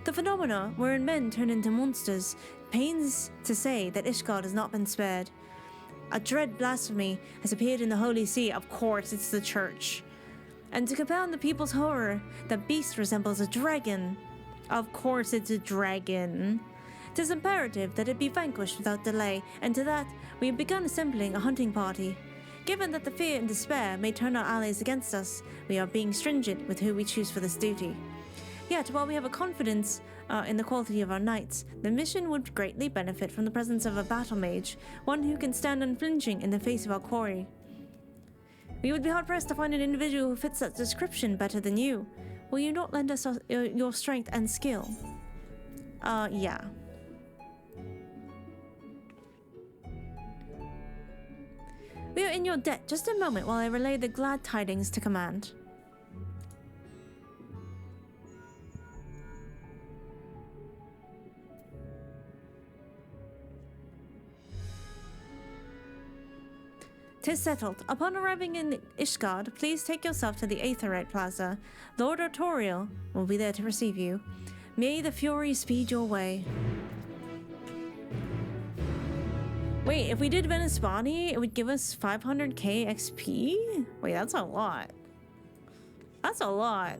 The phenomena wherein men turn into monsters pains to say that Ishgard has not been spared. A dread blasphemy has appeared in the Holy See. Of course, it's the church. And to compound the people's horror, the beast resembles a dragon. Of course, it's a dragon. 'Tis imperative that it be vanquished without delay, and to that we have begun assembling a hunting party. Given that the fear and despair may turn our allies against us, we are being stringent with who we choose for this duty. Yet, while we have a confidence in the quality of our knights, the mission would greatly benefit from the presence of a battle mage, one who can stand unflinching in the face of our quarry. We would be hard-pressed to find an individual who fits that description better than you. Will you not lend us your strength and skill? Yeah. We are in your debt. Just a moment while I relay the glad tidings to command. "'Tis settled. Upon arriving in Ishgard, please take yourself to the Aetherite Plaza. Lord Artorial will be there to receive you. May the Fury speed your way." Wait, if we did Venispati, it would give us 500k XP? Wait, that's a lot. That's a lot.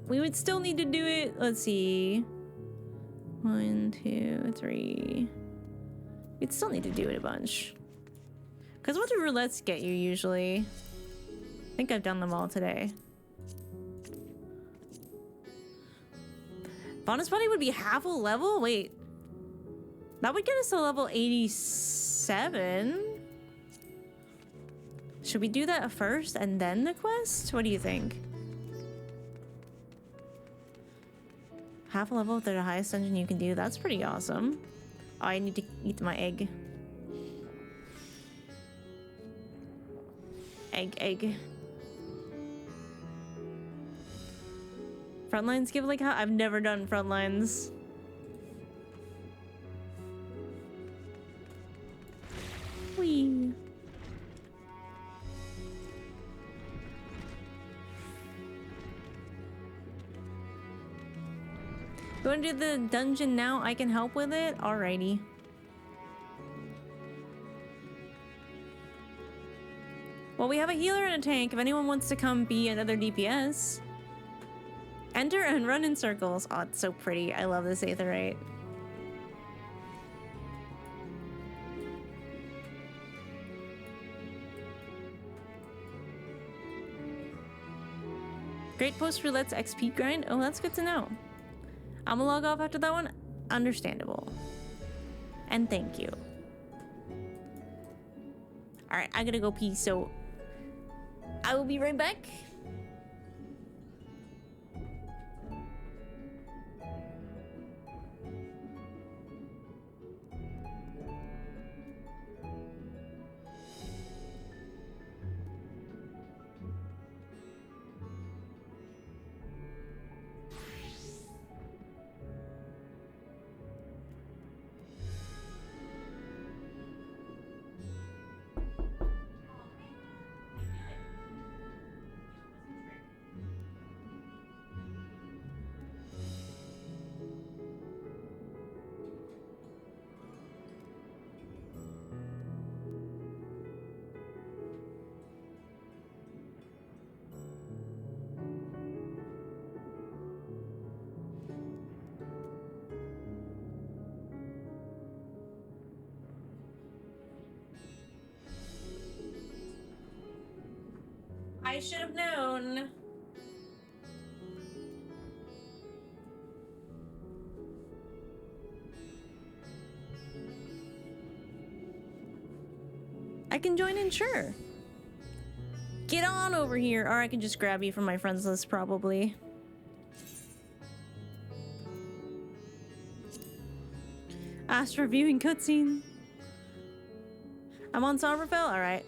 We would still need to do it. Let's see. 1, 2, 3. We'd still need to do it a bunch. Because what do roulettes get you usually? I think I've done them all today. Venispati would be half a level? Wait. That would get us to level 87? Should we do that first and then the quest? What do you think? Half a level to the highest dungeon you can do. That's pretty awesome. Oh, I need to eat my egg. Egg. Frontlines give like how? I've never done frontlines. Whee. You want to do the dungeon now? I can help with it? Alrighty. Well, we have a healer and a tank if anyone wants to come be another DPS. Enter and run in circles. Oh, it's so pretty. I love this Aetherite. Great post for Let's XP grind. Oh, that's good to know. I'm gonna log off after that one. Understandable. And thank you. Alright, I gotta go pee, so I will be right back. I should have known. I can join in, sure. Get on over here, or I can just grab you from my friends list, probably. Astra viewing cutscene. I'm on Sombrerfell? Alright.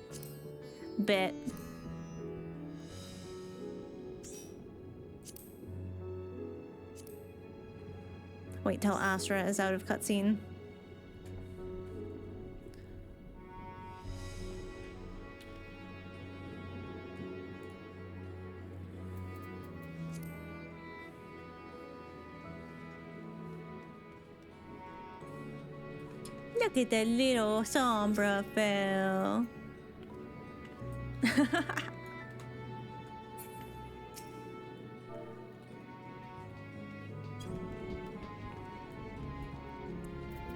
Bet. Wait till Astra is out of cutscene. Look at that little Sombrerfell.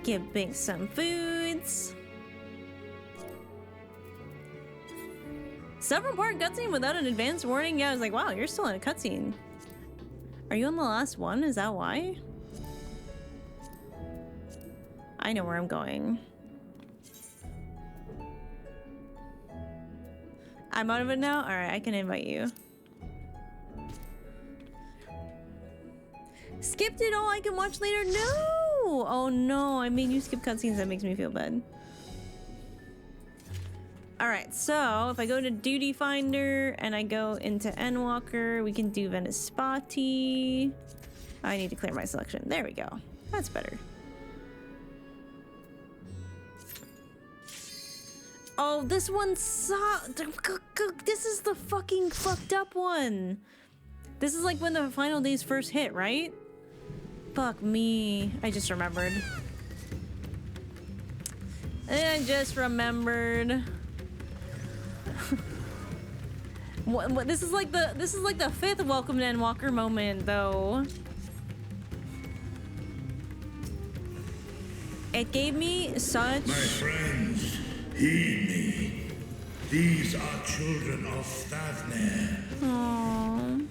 Give Big some foods. Several part cutscene without an advance warning? Yeah, I was like, wow, you're still in a cutscene. Are you on the last one? Is that why? I know where I'm going. I'm out of it now? Alright, I can invite you. Skipped it all, I can watch later? No! Oh no, I made you skip cutscenes, that makes me feel bad. Alright, so if I go to Duty Finder and I go into Endwalker, we can do Venispati. I need to clear my selection. There we go. That's better. Oh, this one sucks. This is the fucking fucked up one. This is like when the final days first hit, right? Fuck me. I just remembered. I just remembered. What, this is like the fifth welcome to Endwalker moment, though. It gave me such. My friends, heed me. These are children of Thavner. Aww.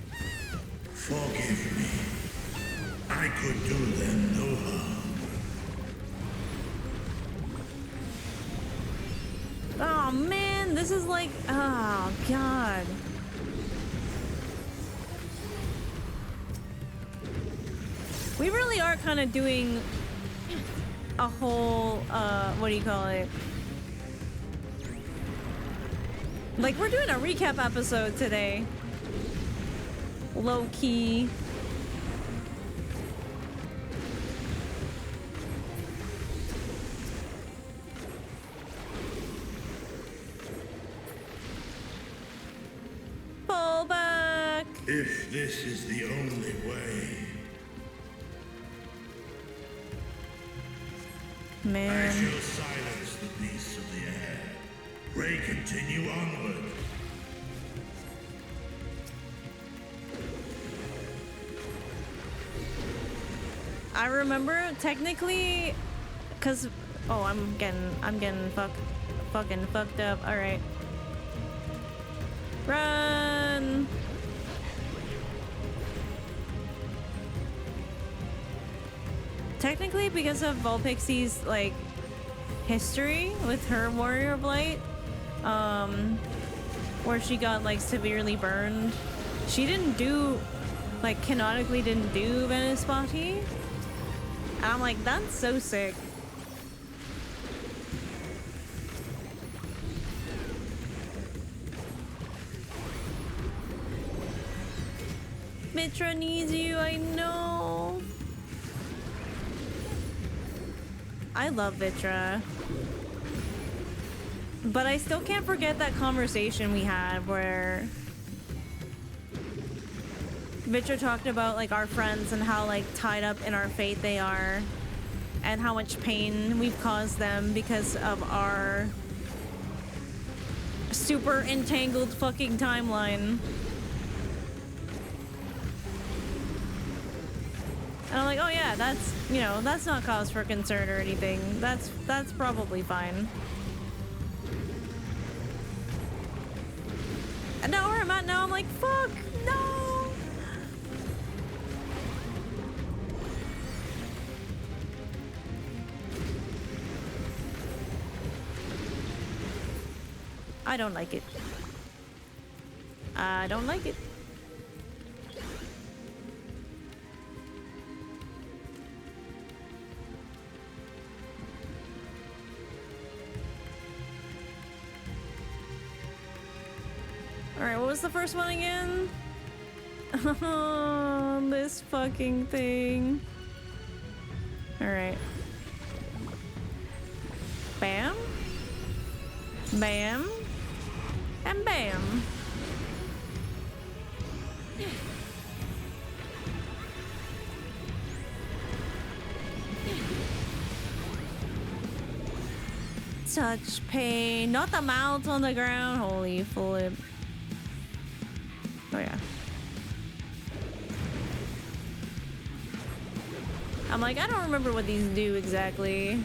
Forgive me. I could do them no harm. Oh man, this is like, oh god. We really are kind of doing a whole, what do you call it? Like, we're doing a recap episode today. Low key. Pull back. If this is the only way, man. I shall silence the beasts of the air. Pray continue onward. I remember technically, cause oh, I'm getting fucking fucked up. All right, run. technically because of Vulpixie's like history with her Warrior Blight, where she got like severely burned, she didn't do, like canonically didn't do Venispati. And I'm like, that's so sick. Mitra needs you, I know. I love Vitra. But I still can't forget that conversation we had where Vitra talked about like our friends and how like tied up in our fate they are and how much pain we've caused them because of our super entangled fucking timeline. And I'm like, oh yeah, that's, you know, that's not cause for concern or anything. That's probably fine. And now where I'm at now, I'm like, fuck, no! I don't like it. I don't like it. Alright, what was the first one again? Oh, this fucking thing. Alright. Bam. Bam. And bam. Touch pain. Not the mouth on the ground. Holy flip. Oh yeah. I'm like, I don't remember what these do exactly.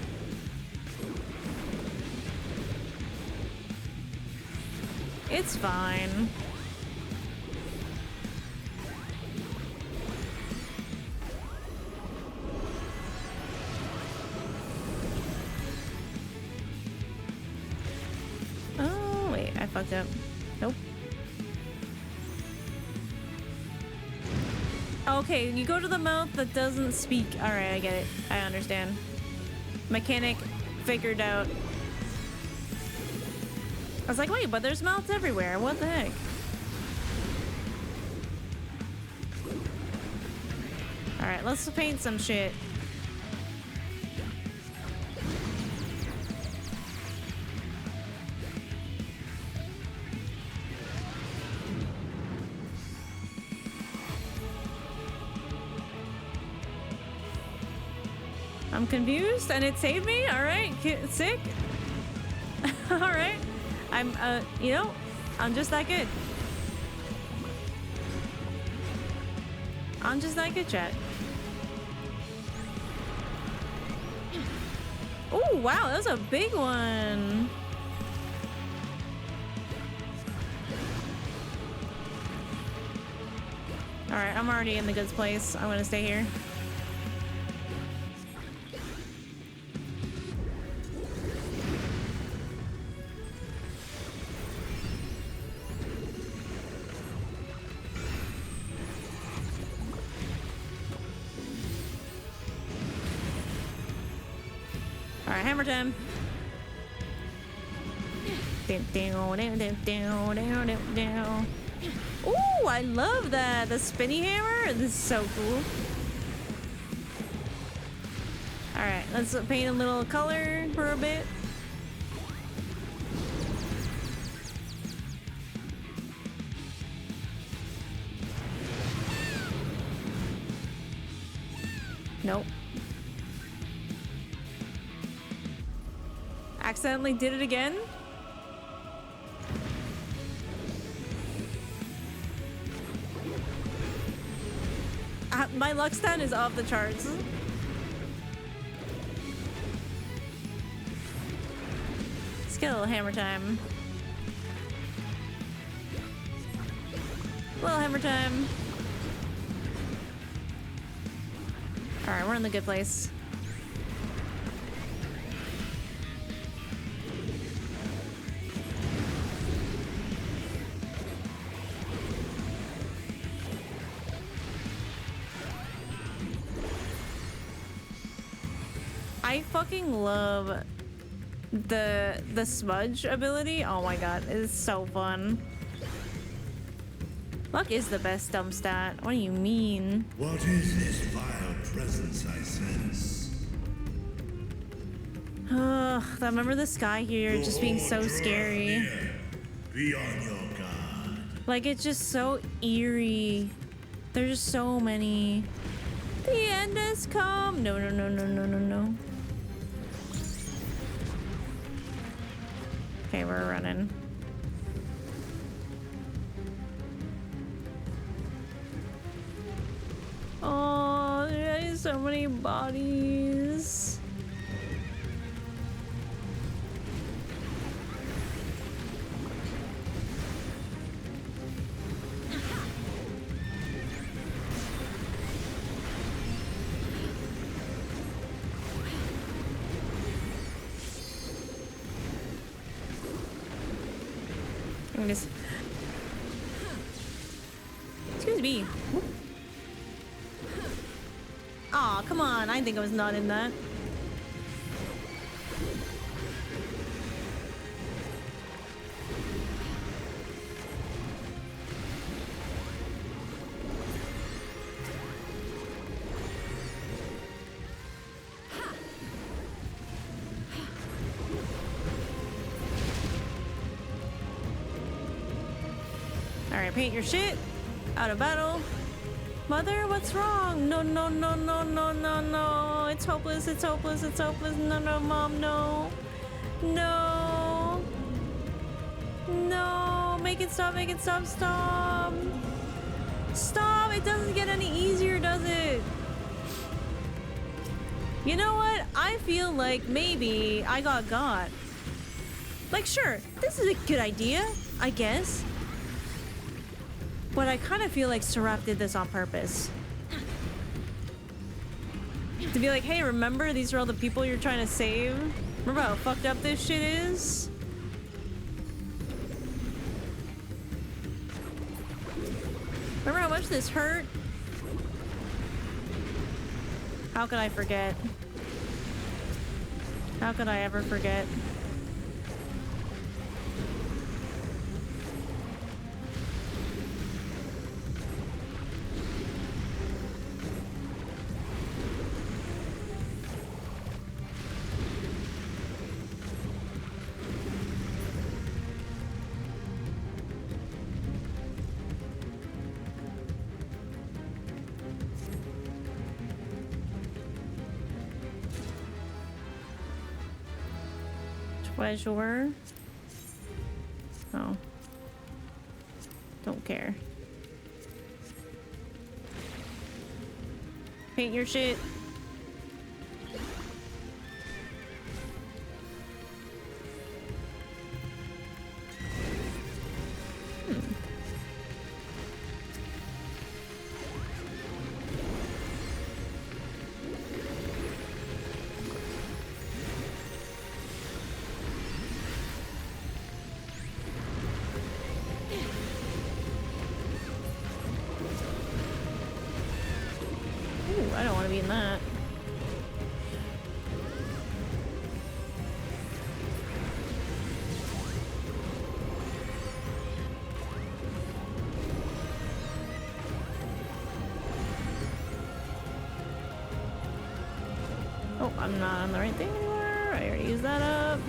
It's fine. Oh, wait, I fucked up. Nope. Okay, you go to the mouth that doesn't speak. Alright, I get it. I understand. Mechanic figured out. I was like, wait, but there's mouths everywhere. What the heck? Alright, let's paint some shit. I'm confused and it saved me? Alright, sick. Alright. I'm, you know, I'm just that good. I'm just that good, chat. Oh, wow, that was a big one. Alright, I'm already in the good place. I'm gonna stay here. Alright, hammer time. Ooh, I love that. The spinny hammer. This is so cool. Alright, let's paint a little color for a bit. Nope. Accidentally did it again. My luck stat is off the charts. Let's get a little hammer time. Little hammer time. Alright, we're in the good place. I fucking love the smudge ability. Oh my god, it's so fun. Luck is the best dumb stat. What do you mean? What is this vile presence I sense? Ugh, I remember the sky here The just being so horde draweth scary. near. Be on your guard. Like, it's just so eerie. There's just so many. The end has come. No, no, no, no, no, no, no. Okay, we're running. Oh, there's so many bodies. Excuse me. Aw, come on. I think I was not in that. Alright, paint your shit. Out of battle. Mother, what's wrong? No, no, no, no, no, no, no. It's hopeless, it's hopeless, it's hopeless. No, no, mom, no. No. No. Make it stop, stop. Stop. It doesn't get any easier, does it? You know what? I feel like maybe I got. Like, sure, this is a good idea, I guess. But I kind of feel like Seraph did this on purpose. To be like, hey, remember these are all the people you're trying to save? Remember how fucked up this shit is? Remember how much this hurt? How could I forget? How could I ever forget? Treasure. Oh. Don't care. Paint your shit. I don't want to be in that. Oh, I'm not on the right thing anymore. I already used that up.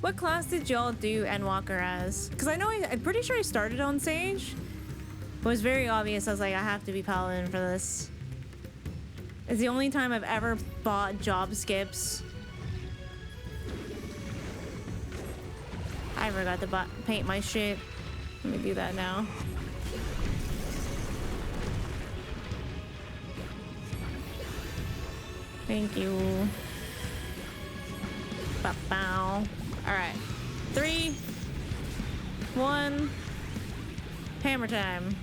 What class did y'all do Endwalker as? Because I know I'm pretty sure I started on Sage. It was very obvious. I was like, I have to be Paladin for this. It's the only time I've ever bought job skips. I forgot to paint my shit. Let me do that now. Thank you. Bow. All right, 3, 1, hammer time.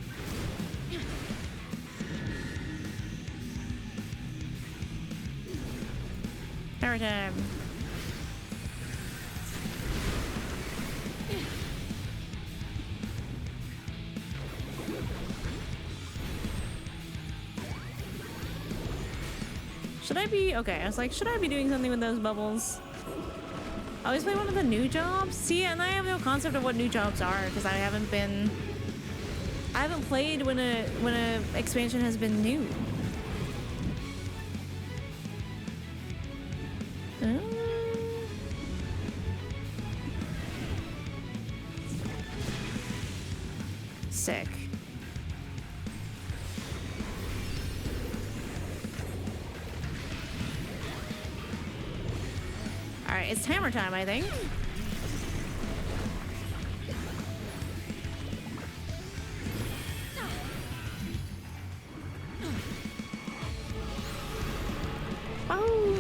Hammer time. Should I be okay? I was like, should I be doing something with those bubbles? I always play one of the new jobs. See, and I have no concept of what new jobs are because I haven't played when a expansion has been new. Sick. All right, it's hammer time, I think. Oh.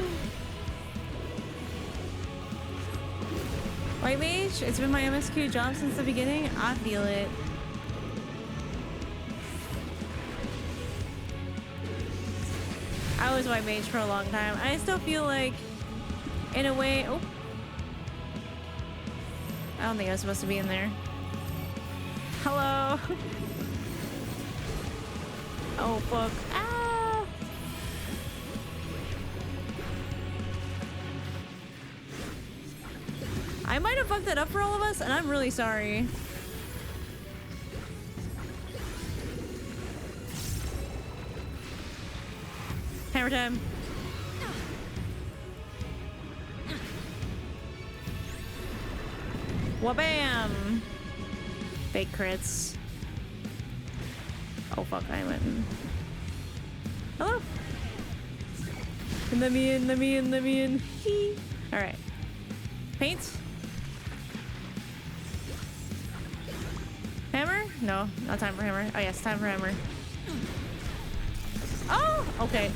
White Mage, it's been my MSQ job since the beginning. I feel it. I was White Mage for a long time. I still feel like, in a way, oh. I don't think I was supposed to be in there. Hello. Oh, fuck. Ah. I might have fucked that up for all of us, and I'm really sorry. Hammer time. Wabam! Fake crits. Oh fuck, I went in. Hello? Let me in. Hee. Alright. Paint? Hammer? No, not time for hammer. Oh yes, time for hammer. Oh! Okay.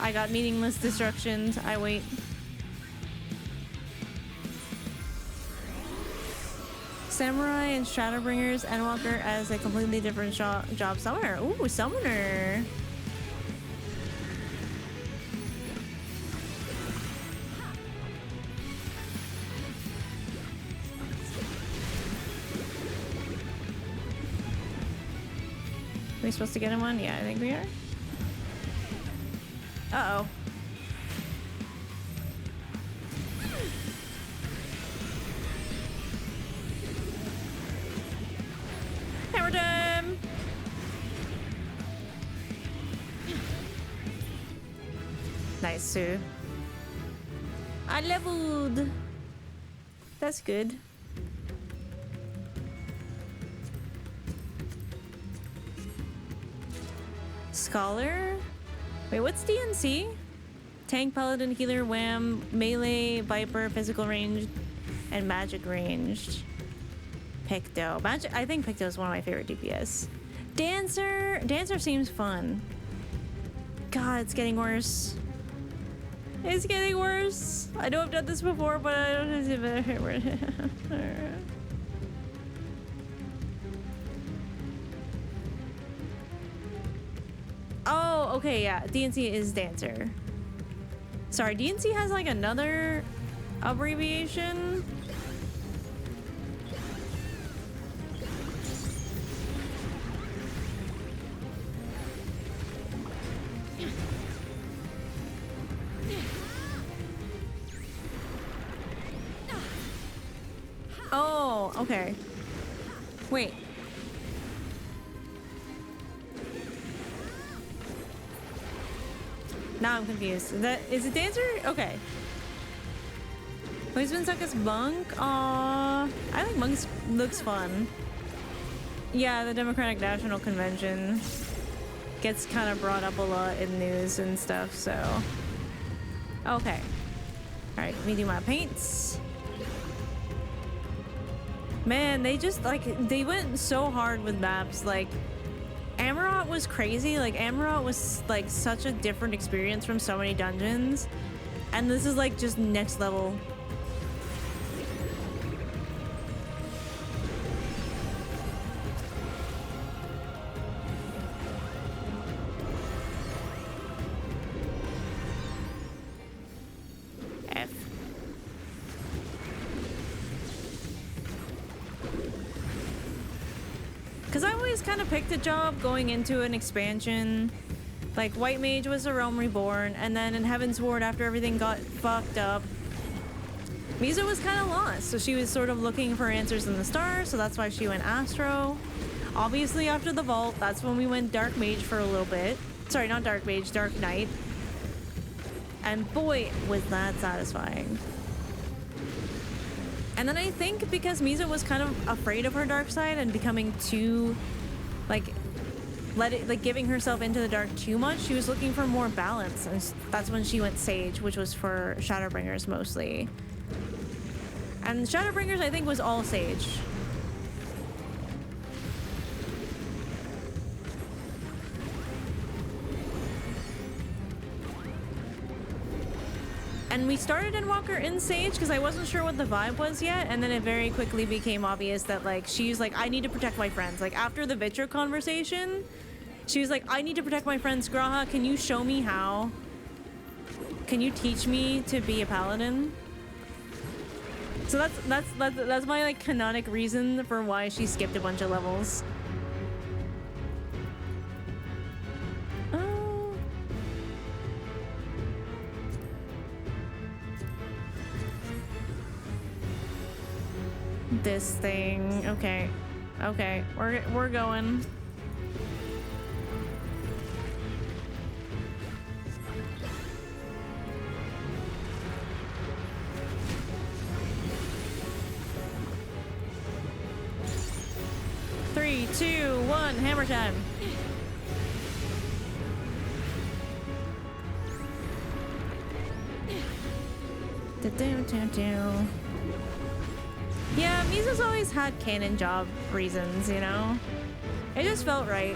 I got meaningless destructions. I wait. Samurai and Shadowbringers, Endwalker as a completely different job. Summoner. Ooh, Summoner. Are we supposed to get him one? Yeah, I think we are. Uh-oh. Hammer time! Nice, Sue. I leveled! That's good. Scholar? Wait, what's DNC? Tank, Paladin, Healer, Wham, Melee, Viper, Physical Range, and Magic Ranged. Picto. Magic. I think Picto is one of my favorite DPS. Dancer. Dancer seems fun. God, it's getting worse. It's getting worse. I know I've done this before, but I don't know if it's Oh, okay, yeah. DNC is Dancer. Sorry, DNC has like another abbreviation. Oh, okay. Wait. Now I'm confused. Is it Dancer? Okay. He's been stuck as Monk. Aww. I think Monk looks fun. Yeah, the Democratic National Convention gets kind of brought up a lot in news and stuff, so. Okay. Alright, let me do my paints. Man, they just, like, they went so hard with maps. Like, Amarot was crazy. Like, Amarot was, like, such a different experience from so many dungeons. And this is, like, just next level. always kind of picked a job going into an expansion. Like, White Mage was a Realm Reborn, and then in Heaven's Ward, after everything got fucked up, Miso was kind of lost, so she was sort of looking for answers in the stars, so that's why she went Astro. Obviously, after the Vault, that's when we went Dark Mage for a little bit. Sorry, not Dark Mage, Dark Knight. And boy, was that satisfying. And then I think because Miso was kind of afraid of her dark side and becoming too, like, giving herself into the dark too much, she was looking for more balance, and that's when she went Sage, which was for Shadowbringers mostly. And Shadowbringers, I think, was all Sage. And we started Endwalker in Sage because I wasn't sure what the vibe was yet, and then it very quickly became obvious that, like, she's like, I need to protect my friends. Like, after the Vitro conversation, she was like, I need to protect my friends. Graha, can you show me how? Can you teach me to be a paladin? So that's my, like, canonic reason for why she skipped a bunch of levels. This thing. Okay. Okay. We're going. Three, two, one, hammer time. Yeah, Miso's always had canon job reasons, you know? It just felt right.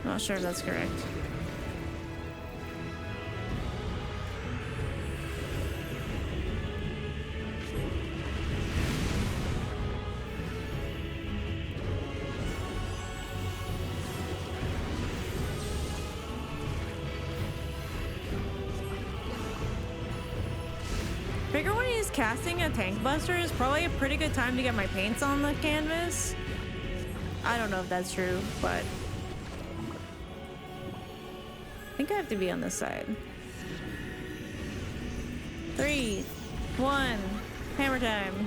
Not sure if that's correct. Figure when he's casting a tank buster is probably a pretty good time to get my paints on the canvas. I don't know if that's true, but I think I have to be on this side. 3, 1, hammer time.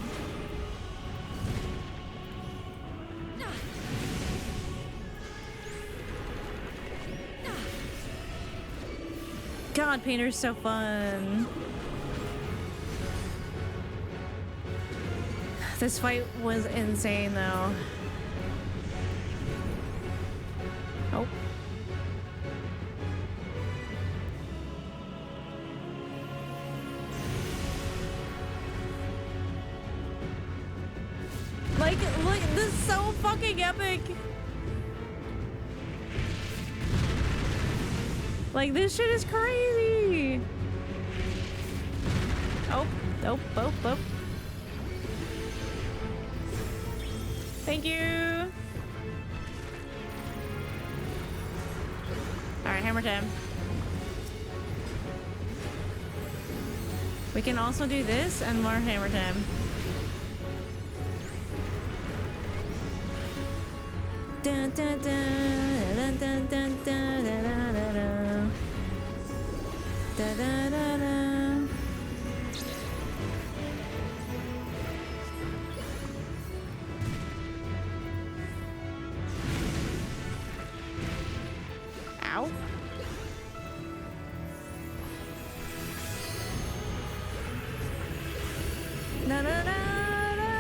God, Painter's so fun. This fight was insane, though. Oh. Like, look, this is so fucking epic. Like, this shit is crazy. Oh, oh, oh, oh. Thank you. All right, hammer time. We can also do this and more hammer time. Dun, dun, dun, dun, dun, dun, dun, dun, dun, dun. Da, da, da, da. Ow. Na, na, na, na,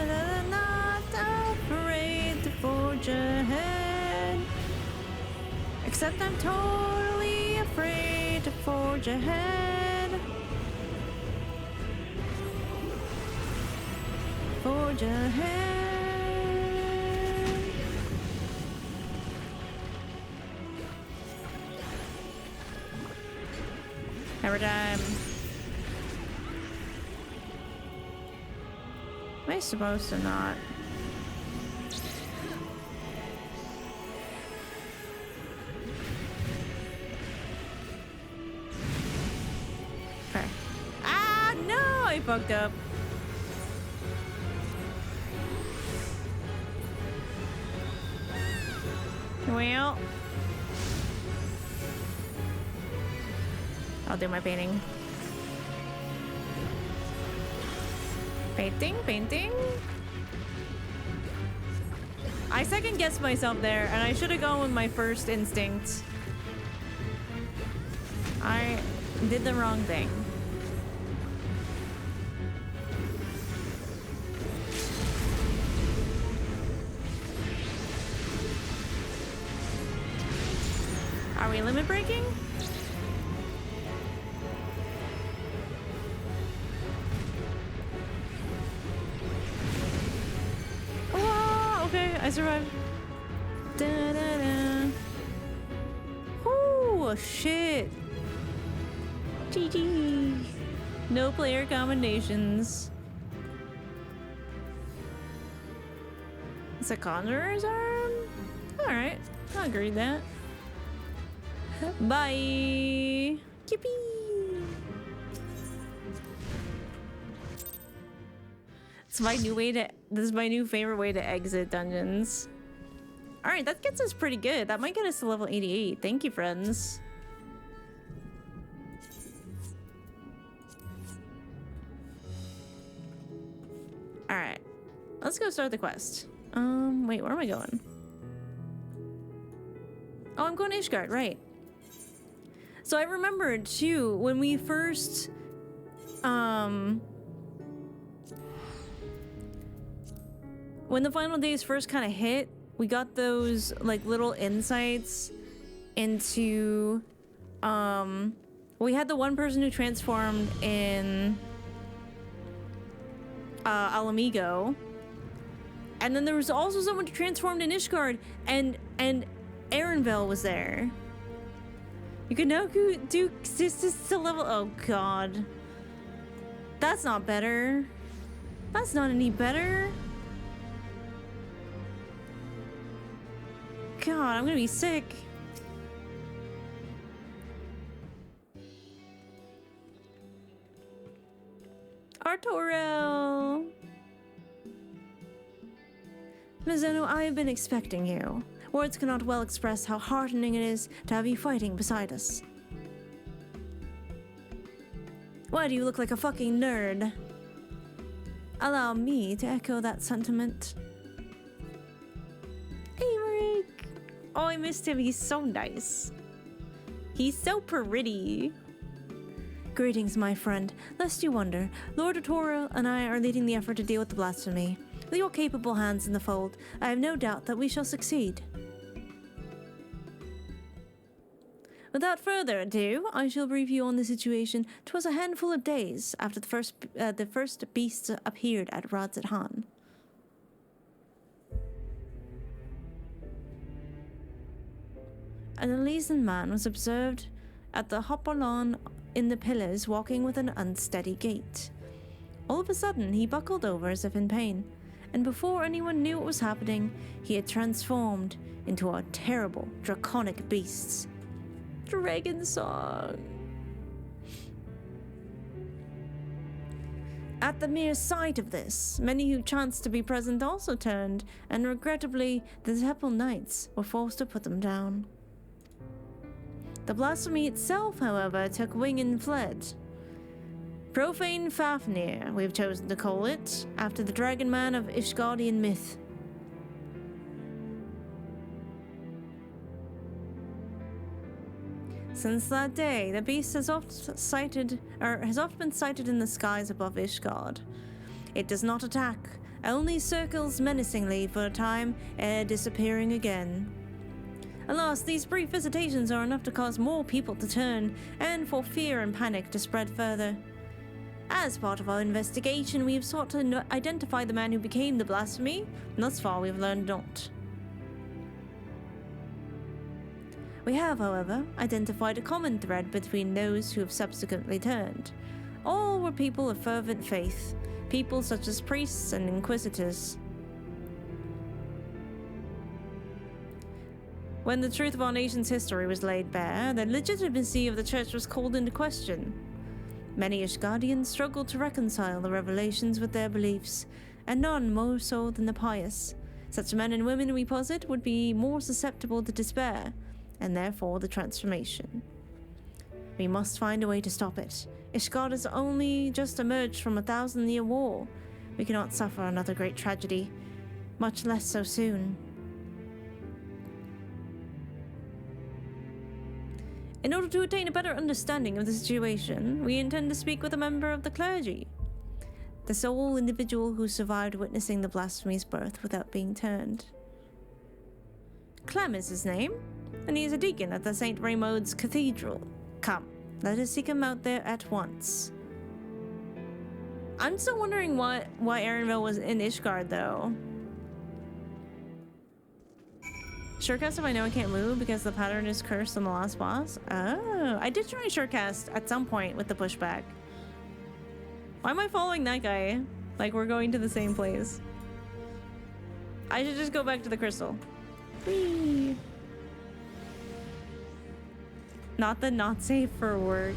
na, na, not afraid to forge ahead. Except I'm totally afraid to forge ahead. Forge ahead. Every time. Am I supposed to not? Okay. fucked up. Well, I'll do my painting. Painting. I second guessed myself there, and I should have gone with my first instinct. I did the wrong thing. Are we limit breaking? Oh, okay, I survived. Da, da, da. Oh, shit. GG. No player commendations. It's a Conjurer's Arm? Alright, I'll agree with that. Bye. Yippee. This is my new favorite way to exit dungeons. Alright, that gets us pretty good. That might get us to level 88. Thank you, friends. Alright. Let's go start the quest. Wait, where am I going? Oh, I'm going to Ishgard, right. So I remembered too, when we first, when the final days first kind of hit, we got those like little insights into, we had the one person who transformed in Alamigo, and then there was also someone who transformed in Ishgard, and Aaronville was there. You can now do this to level. Oh god, that's not better. That's not any better. God, I'm gonna be sick. Arturo! Mizuno, I have been expecting you. Words cannot well express how heartening it is to have you fighting beside us. Why do you look like a fucking nerd? Allow me to echo that sentiment. Aymeric! Oh, I missed him. He's so nice. He's so pretty. Greetings, my friend. Lest you wonder, Lord Arturo and I are leading the effort to deal with the blasphemy. With your capable hands in the fold, I have no doubt that we shall succeed. Without further ado, I shall brief you on the situation. 'Twas a handful of days after the first beasts appeared at Radzat-Han. An Elysian man was observed at the Hopalon in the pillars, walking with an unsteady gait. All of a sudden, he buckled over as if in pain, and before anyone knew what was happening, he had transformed into a terrible, draconic beast. Dragon Song. At the mere sight of this, many who chanced to be present also turned, and regrettably, the Temple Knights were forced to put them down. The blasphemy itself, however, took wing and fled. Profane Fafnir, we've chosen to call it, after the Dragon Man of Ishgardian myth. Since that day, the beast has often been sighted in the skies above Ishgard. It does not attack, only circles menacingly for a time, ere disappearing again. Alas, these brief visitations are enough to cause more people to turn, and for fear and panic to spread further. As part of our investigation, we have sought to identify the man who became the blasphemy, and thus far we have learned not. We have, however, identified a common thread between those who have subsequently turned. All were people of fervent faith, people such as priests and inquisitors. When the truth of our nation's history was laid bare, the legitimacy of the church was called into question. Many Ishgardians struggle to reconcile the revelations with their beliefs, and none more so than the pious. Such men and women, we posit, would be more susceptible to despair, and therefore the transformation. We must find a way to stop it. Ishgard has only just emerged from a 1,000-year war. We cannot suffer another great tragedy, much less so soon. In order to attain a better understanding of the situation, we intend to speak with a member of the clergy. The sole individual who survived witnessing the blasphemy's birth without being turned. Clem is his name, and he is a deacon at the St. Raymond's Cathedral. Come, let us seek him out there at once. I'm still wondering why Erenville was in Ishgard, though. Surecast if I know I can't move because the pattern is cursed on the last boss. Oh, I did try Surecast at some point with the pushback. Why am I following that guy? Like we're going to the same place. I should just go back to the crystal. Whee! Not safe for work.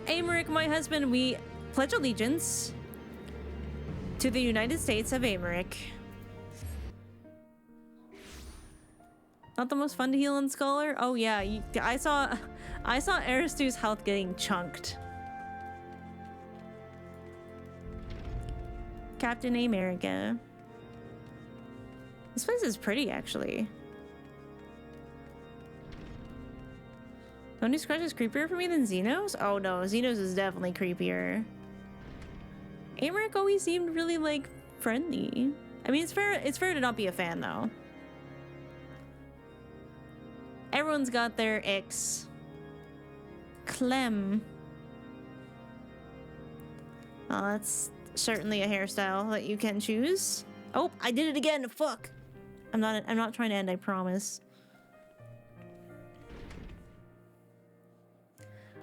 Amaric, my husband, we pledge allegiance to the United States of Amaric. Not the most fun to heal on Scholar? Oh yeah, I saw Aristu's health getting chunked. Captain America. This place is pretty, actually. Tony Scratch is creepier for me than Xenos? Oh no, Xenos is definitely creepier. Amaric always seemed really, like, friendly. I mean, it's fair to not be a fan, though. Everyone's got their ex. Clem. Oh, that's certainly a hairstyle that you can choose. Oh, I did it again. Fuck. I'm not trying to end, I promise.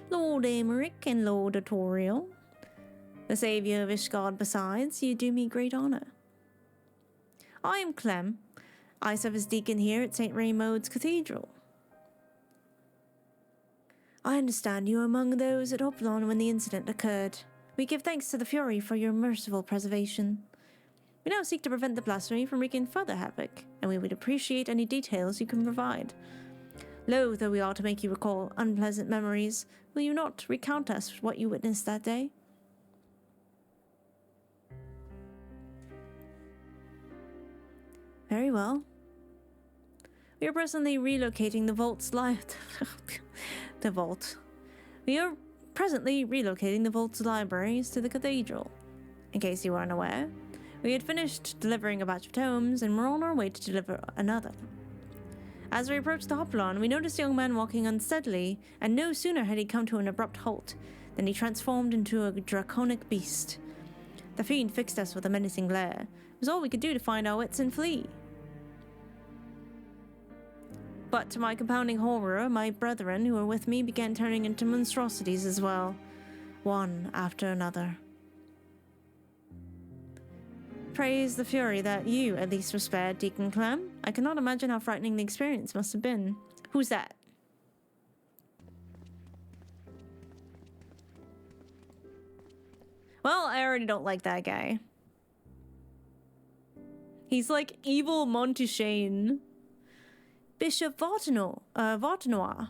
Lord Amaric and Lord Artorial, the savior of Ishgard besides, you do me great honor. I am Clem. I serve as deacon here at St. Raymond's Cathedral. I understand you were among those at Oplon when the incident occurred. We give thanks to the Fury for your merciful preservation. We now seek to prevent the blasphemy from wreaking further havoc, and we would appreciate any details you can provide. Loath though we are to make you recall unpleasant memories, will you not recount us what you witnessed that day? Very well. We are presently relocating the vault's the vault. We are presently relocating the vault's libraries to the cathedral. In case you were unaware, we had finished delivering a batch of tomes and were on our way to deliver another. As we approached the hoplon, we noticed a young man walking unsteadily, and no sooner had he come to an abrupt halt than he transformed into a draconic beast. The fiend fixed us with a menacing glare. It was all we could do to find our wits and flee. But to my compounding horror, my brethren who were with me began turning into monstrosities as well, one after another. Praise the Fury that you, at least, were spared, Deacon Clem. I cannot imagine how frightening the experience must have been. Who's that? Well, I already don't like that guy. He's like evil Montaigne. Bishop Vartanoir.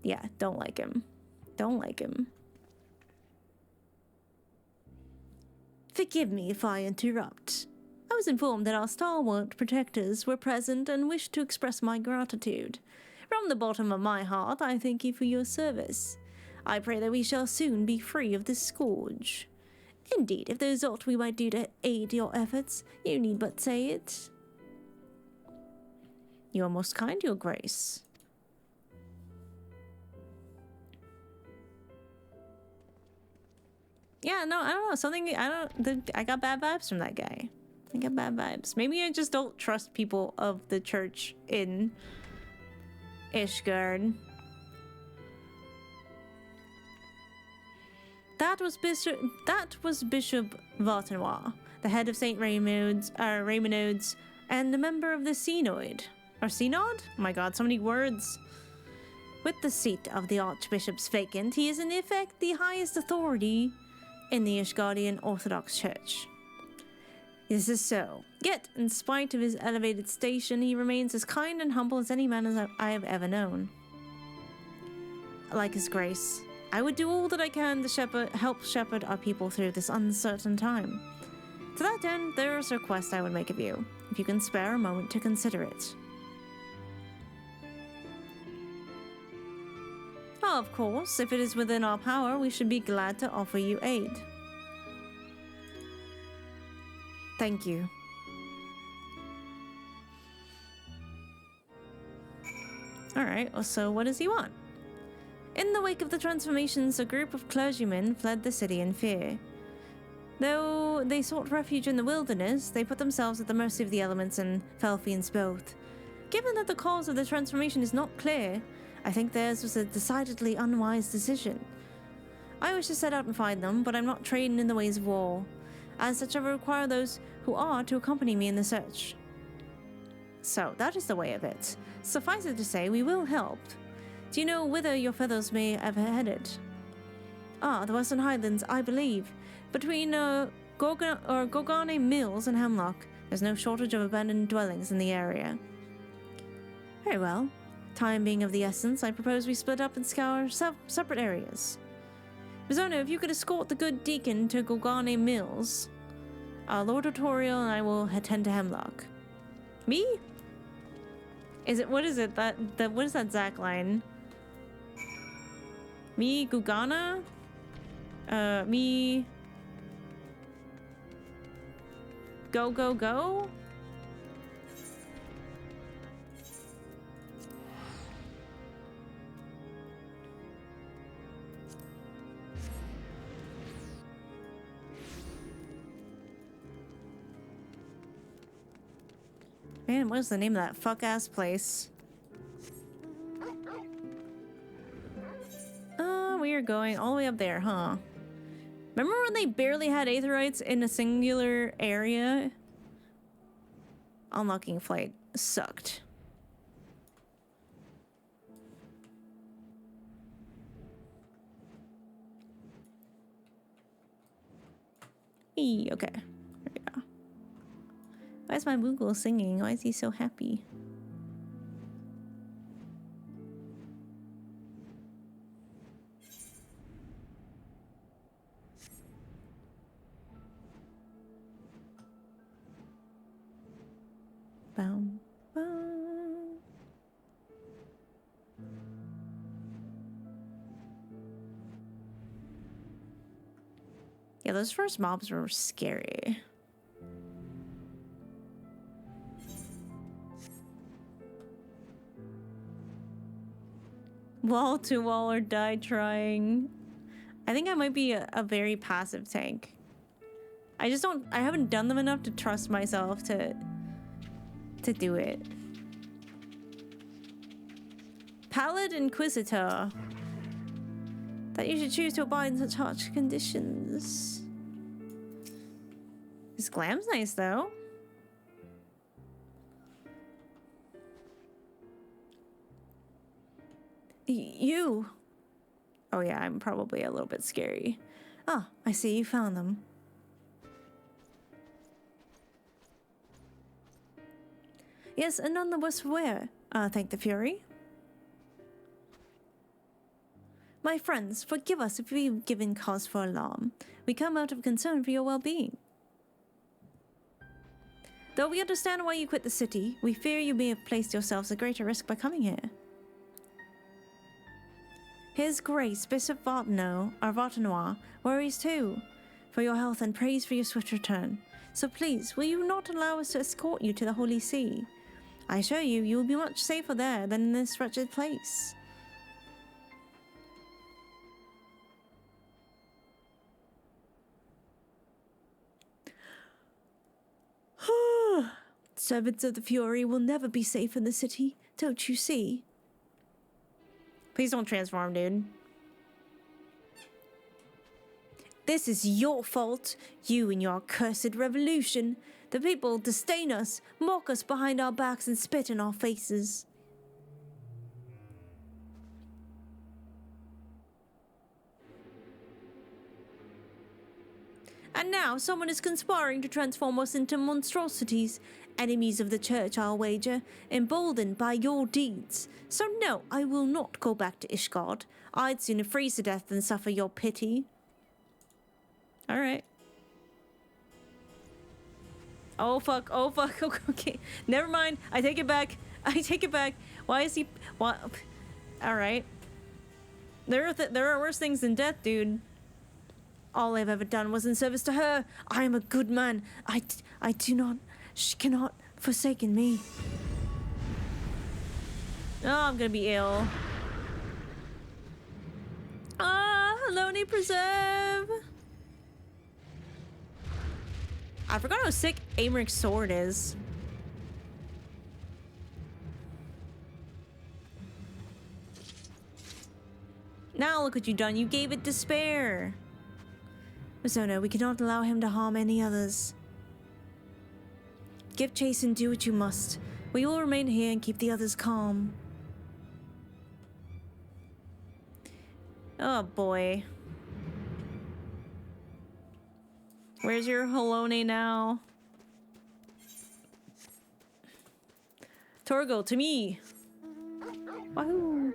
Yeah, don't like him. Don't like him. Forgive me if I interrupt. I was informed that our stalwart protectors were present and wished to express my gratitude. From the bottom of my heart, I thank you for your service. I pray that we shall soon be free of this scourge. Indeed, if there is aught we might do to aid your efforts, you need but say it. You are most kind, Your Grace. Yeah, no, I don't know. Something, I got bad vibes from that guy. I got bad vibes. Maybe I just don't trust people of the church in Ishgard. That was Bishop Vartanoir, the head of St. Raymond's, and a member of the Synod. Or Synod? Oh my god, so many words. With the seat of the Archbishop's vacant, he is in effect the highest authority in the Ishgardian Orthodox Church. This is so. Yet, in spite of his elevated station, he remains as kind and humble as any man as I have ever known. Like his grace, I would do all that I can to help shepherd our people through this uncertain time. To that end, there is a request I would make of you, if you can spare a moment to consider it. Oh, of course, if it is within our power, we should be glad to offer you aid. Thank you. Alright, so what does he want? In the wake of the transformations, a group of clergymen fled the city in fear. Though they sought refuge in the wilderness, they put themselves at the mercy of the elements and fell fiends both. Given that the cause of the transformation is not clear, I think theirs was a decidedly unwise decision. I wish to set out and find them, but I'm not trained in the ways of war. As such, I will require those who are to accompany me in the search. So, that is the way of it. Suffice it to say, we will help. Do you know whither your feathers may have headed? Ah, the Western Highlands, I believe. Between Gorgane Mills and Hemlock, there's no shortage of abandoned dwellings in the area. Very well. Time being of the essence, I propose we split up and scour separate areas. Mizono, if you could escort the good deacon to Gorgane Mills, Lord Artorial and I will attend to Hemlock. Me? What is that Zack line? Me, Gugana? Me... Go, go, go? Man, what is the name of that fuck-ass place? We are going all the way up there, huh? Remember when they barely had Aetherites in a singular area? Unlocking flight sucked. Okay. There we go. Why is my Moogle singing? Why is he so happy? Boom, boom. Yeah, those first mobs were scary. Wall to wall or die trying. I think I might be a very passive tank. I haven't done them enough to trust myself to do it. Pallid Inquisitor. That you should choose to abide in such harsh conditions. This glam's nice though. You. Oh yeah, I'm probably a little bit scary. Ah, I see you found them. Yes, and none the worse for wear. Thank the Fury. My friends, forgive us if we've given cause for alarm. We come out of concern for your well-being. Though we understand why you quit the city, we fear you may have placed yourselves at greater risk by coming here. His Grace, Bishop Vartanoir, worries too for your health and prays for your swift return. So please, will you not allow us to escort you to the Holy See? I assure you, you will be much safer there than in this wretched place. Servants of the Fury will never be safe in the city, don't you see? Please don't transform, dude. This is your fault, you and your cursed revolution. The people disdain us, mock us behind our backs, and spit in our faces. And now someone is conspiring to transform us into monstrosities. Enemies of the church, I'll wager, emboldened by your deeds. So no, I will not go back to Ishgard. I'd sooner freeze to death than suffer your pity. Alright. Oh fuck, okay. Never mind, I take it back. I take it back. Why is he... What? Alright. There are worse things than death, dude. All I've ever done was in service to her. I am a good man. I do not... She cannot forsaken me. Oh, I'm gonna be ill. Ah, Haloni Preserve. I forgot how sick Americ's sword is. Now look what you've done. You gave it despair. Mizono, we cannot allow him to harm any others. Give chase and do what you must. We will remain here and keep the others calm. Oh boy. Where's your Haloni now? Torgo, to me! Wahoo!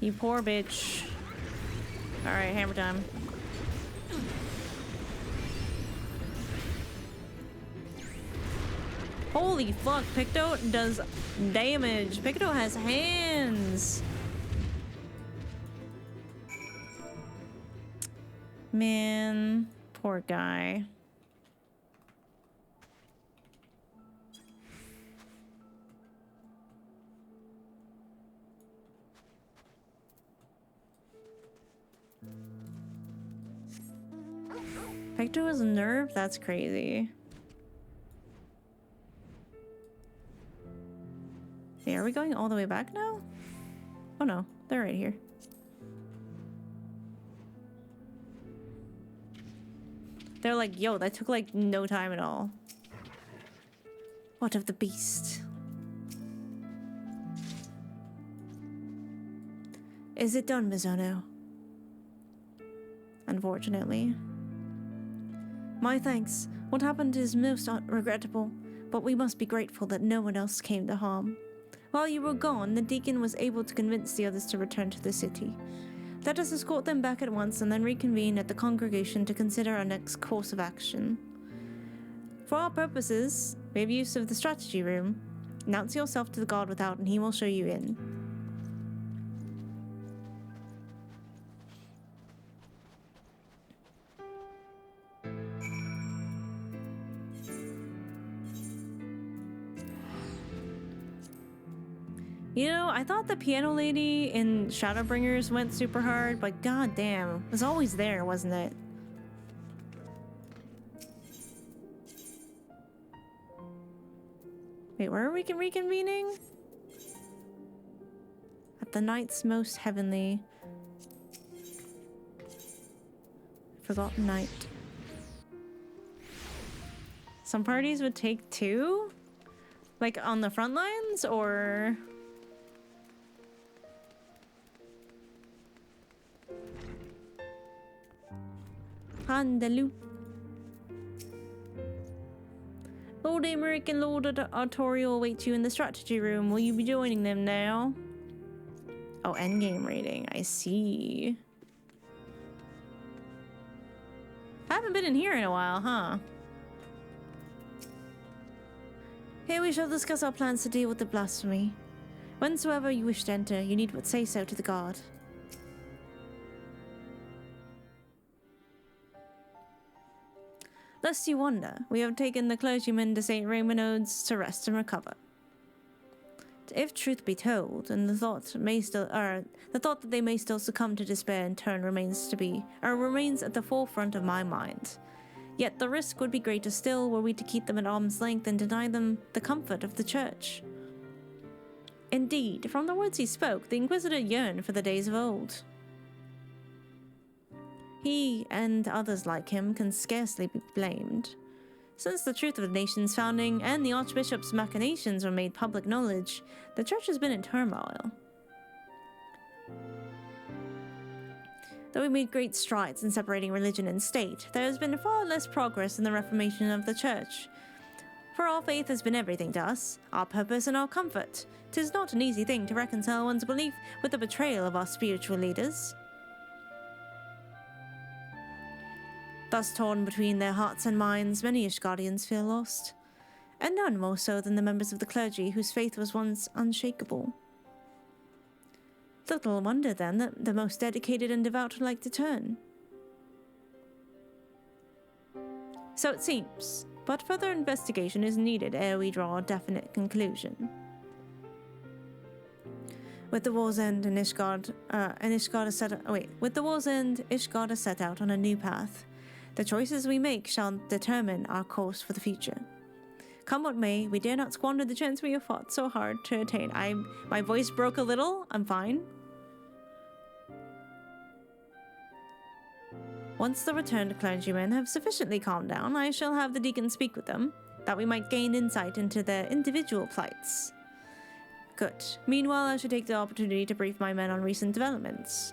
You poor bitch. Alright, hammer time. Holy fuck, Picto does damage. Picto has hands. Man, poor guy. Picto has a nerve? That's crazy. Yeah, are we going all the way back now? Oh no, they're right here. They're like, yo, that took like no time at all. What of the beast? Is it done, Mizono? Unfortunately. My thanks. What happened is most regrettable, but we must be grateful that no one else came to harm. While you were gone, the deacon was able to convince the others to return to the city. Let us escort them back at once and then reconvene at the congregation to consider our next course of action. For our purposes, we have use of the strategy room. Announce yourself to the guard without and he will show you in. You know, I thought the piano lady in Shadowbringers went super hard, but goddamn, it was always there, wasn't it? Wait, where are we reconvening? At the night's most heavenly. Forgotten night. Some parties would take two? Like on the front lines, or... Handaloo. Lord Emmerich and Lord Artorial await you in the strategy room. Will you be joining them now? Oh, endgame rating. I see. Haven't been in here in a while, huh? Here we shall discuss our plans to deal with the blasphemy. Whensoever you wish to enter, you need but say so to the guard. Lest you wonder, we have taken the clergyman to St. Raymond's to rest and recover. If truth be told, and the thought that they may still succumb to despair in turn remains at the forefront of my mind. Yet the risk would be greater still were we to keep them at arm's length and deny them the comfort of the church. Indeed, from the words he spoke, the Inquisitor yearned for the days of old. He and others like him can scarcely be blamed. Since the truth of the nation's founding and the Archbishop's machinations were made public knowledge, the Church has been in turmoil. Though we made great strides in separating religion and state, there has been far less progress in the reformation of the Church. For our faith has been everything to us, our purpose and our comfort. 'Tis not an easy thing to reconcile one's belief with the betrayal of our spiritual leaders. Thus torn between their hearts and minds, many Ishgardians feel lost, and none more so than the members of the clergy whose faith was once unshakable. Little wonder, then, that the most dedicated and devout would like to turn. So it seems, but further investigation is needed ere we draw a definite conclusion. With the war's end, Ishgard is set out on a new path. The choices we make shall determine our course for the future. Come what may, we dare not squander the chance we have fought so hard to attain. My voice broke a little. I'm fine. Once the returned clergymen have sufficiently calmed down, I shall have the deacon speak with them, that we might gain insight into their individual plights. Good. Meanwhile, I should take the opportunity to brief my men on recent developments.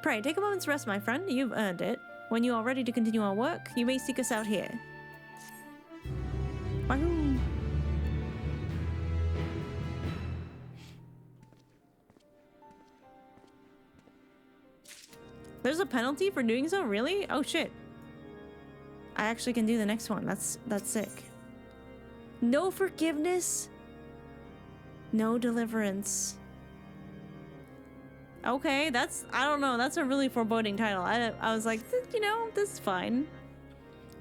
Pray, take a moment's rest, my friend. You've earned it. When you are ready to continue our work, you may seek us out here. Wahoo! There's a penalty for doing so? Really? Oh shit. I actually can do the next one. That's sick. No forgiveness. No deliverance. Okay, I don't know, that's a really foreboding title. I was like, you know, this is fine.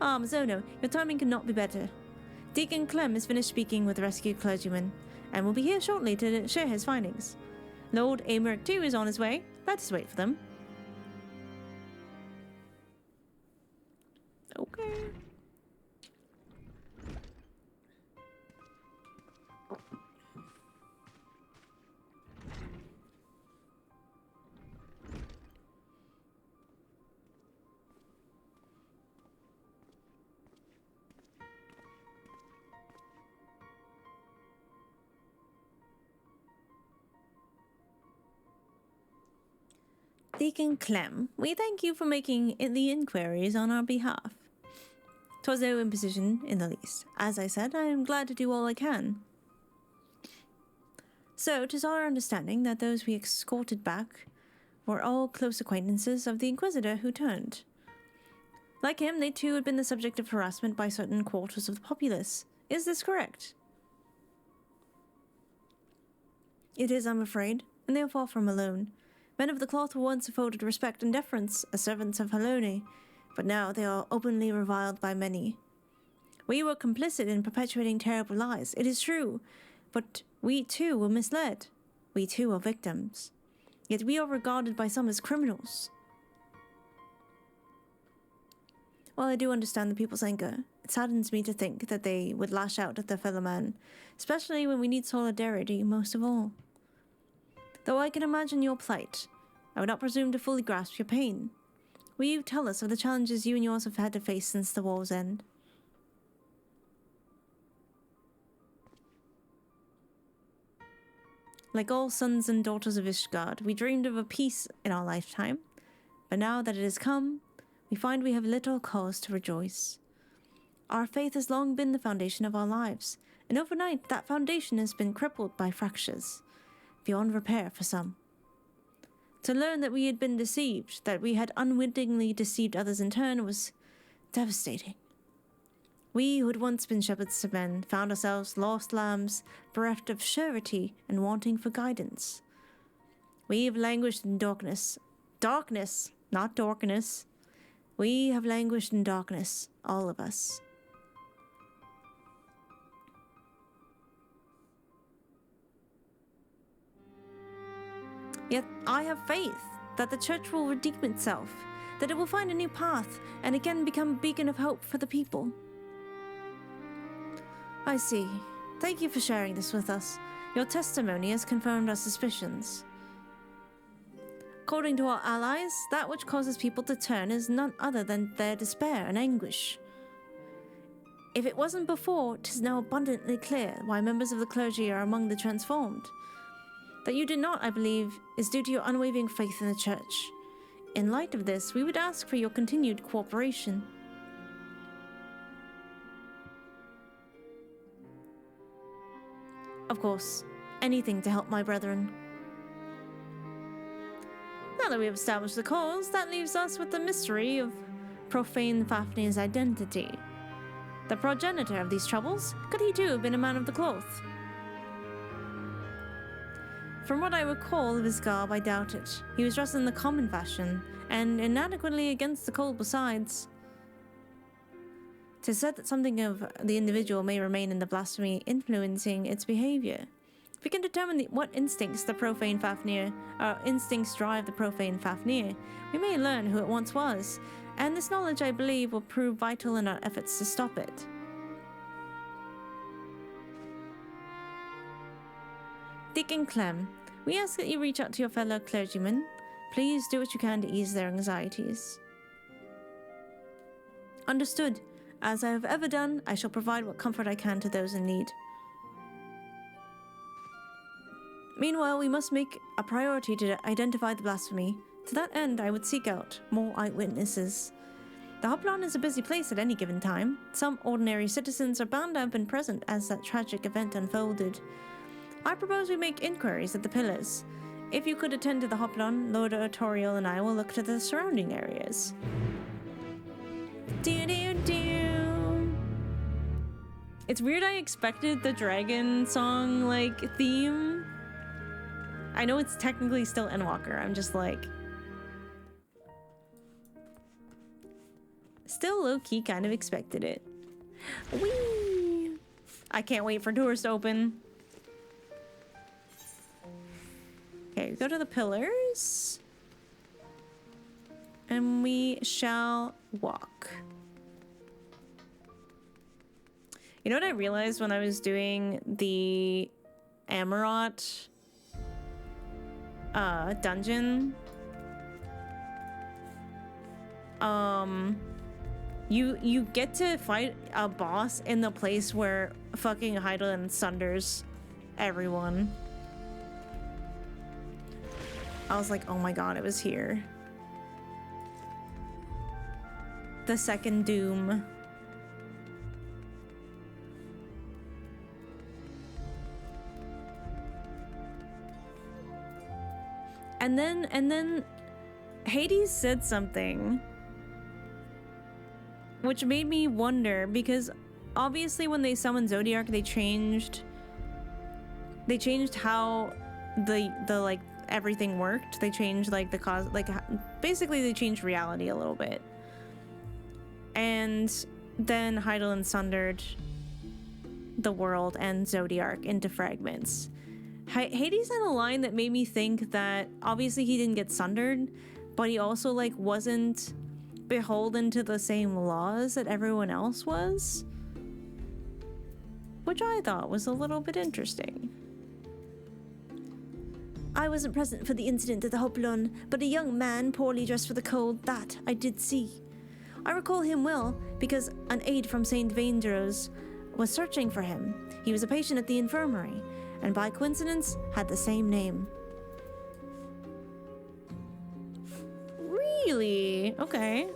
Zono, your timing could not be better. Deacon Clem has finished speaking with the rescued clergyman, and will be here shortly to share his findings. Lord Americ too is on his way. Let us wait for them. Okay. Deacon Clem, we thank you for making the inquiries on our behalf. 'Twas no imposition in the least. As I said, I am glad to do all I can. So, 'tis our understanding that those we escorted back were all close acquaintances of the Inquisitor who turned. Like him, they too had been the subject of harassment by certain quarters of the populace. Is this correct? It is, I'm afraid, and they are far from alone. Men of the cloth were once afforded respect and deference as servants of Halone, but now they are openly reviled by many. We were complicit in perpetuating terrible lies, it is true, but we too were misled. We too are victims. Yet we are regarded by some as criminals. While I do understand the people's anger, it saddens me to think that they would lash out at their fellow man, especially when we need solidarity most of all. Though I can imagine your plight, I would not presume to fully grasp your pain. Will you tell us of the challenges you and yours have had to face since the war's end? Like all sons and daughters of Ishgard, we dreamed of a peace in our lifetime, but now that it has come, we find we have little cause to rejoice. Our faith has long been the foundation of our lives, and overnight that foundation has been crippled by fractures, beyond repair for some. To learn that we had been deceived, that we had unwittingly deceived others in turn, was devastating. We who had once been shepherds to men found ourselves lost lambs, bereft of surety and wanting for guidance. We have languished in darkness. Darkness, not darkness. We have languished in darkness, all of us. Yet I have faith that the church will redeem itself, that it will find a new path and again become a beacon of hope for the people. I see. Thank you for sharing this with us. Your testimony has confirmed our suspicions. According to our allies, that which causes people to turn is none other than their despair and anguish. If it wasn't before, 'tis now abundantly clear why members of the clergy are among the transformed. That you did not, I believe, is due to your unwavering faith in the church. In light of this, we would ask for your continued cooperation. Of course, anything to help my brethren. Now that we have established the cause, that leaves us with the mystery of profane Fafnir's identity. The progenitor of these troubles, could he too have been a man of the cloth? From what I recall of his garb, I doubt it. He was dressed in the common fashion, and inadequately against the cold besides. 'Tis said that something of the individual may remain in the blasphemy, influencing its behavior. If we can determine what instincts drive the profane Fafnir, we may learn who it once was, and this knowledge, I believe, will prove vital in our efforts to stop it. Dick and Clem, we ask that you reach out to your fellow clergymen. Please do what you can to ease their anxieties. Understood. As I have ever done, I shall provide what comfort I can to those in need. Meanwhile, we must make a priority to identify the blasphemy. To that end, I would seek out more eyewitnesses. The Hoplon is a busy place at any given time. Some ordinary citizens are bound to have been present as that tragic event unfolded. I propose we make inquiries at the pillars. If you could attend to the Hoplon, Lord Artorial and I will look to the surrounding areas. It's weird, I expected the dragon song, theme. I know it's technically still Endwalker, I'm just still low-key kind of expected it. Whee! I can't wait for doors to open. Okay, go to the pillars. And we shall walk. You know what I realized when I was doing the Amarot dungeon? You get to fight a boss in the place where fucking Hydaelyn sunders everyone. I was like, oh my god, it was here. The second Doom. And then Hades said something which made me wonder, because obviously when they summoned Zodiac, they changed how the everything worked. They changed the cause, basically they changed reality a little bit. And then Hydaelyn sundered the world and Zodiac into fragments. Hades had a line that made me think that obviously he didn't get sundered, but he also wasn't beholden to the same laws that everyone else was, which I thought was a little bit interesting. I wasn't present for the incident at the Hoplon, but a young man poorly dressed for the cold, that I did see. I recall him well because an aide from St. Vaindreau's was searching for him. He was a patient at the infirmary, and by coincidence had the same name. Really? Okay.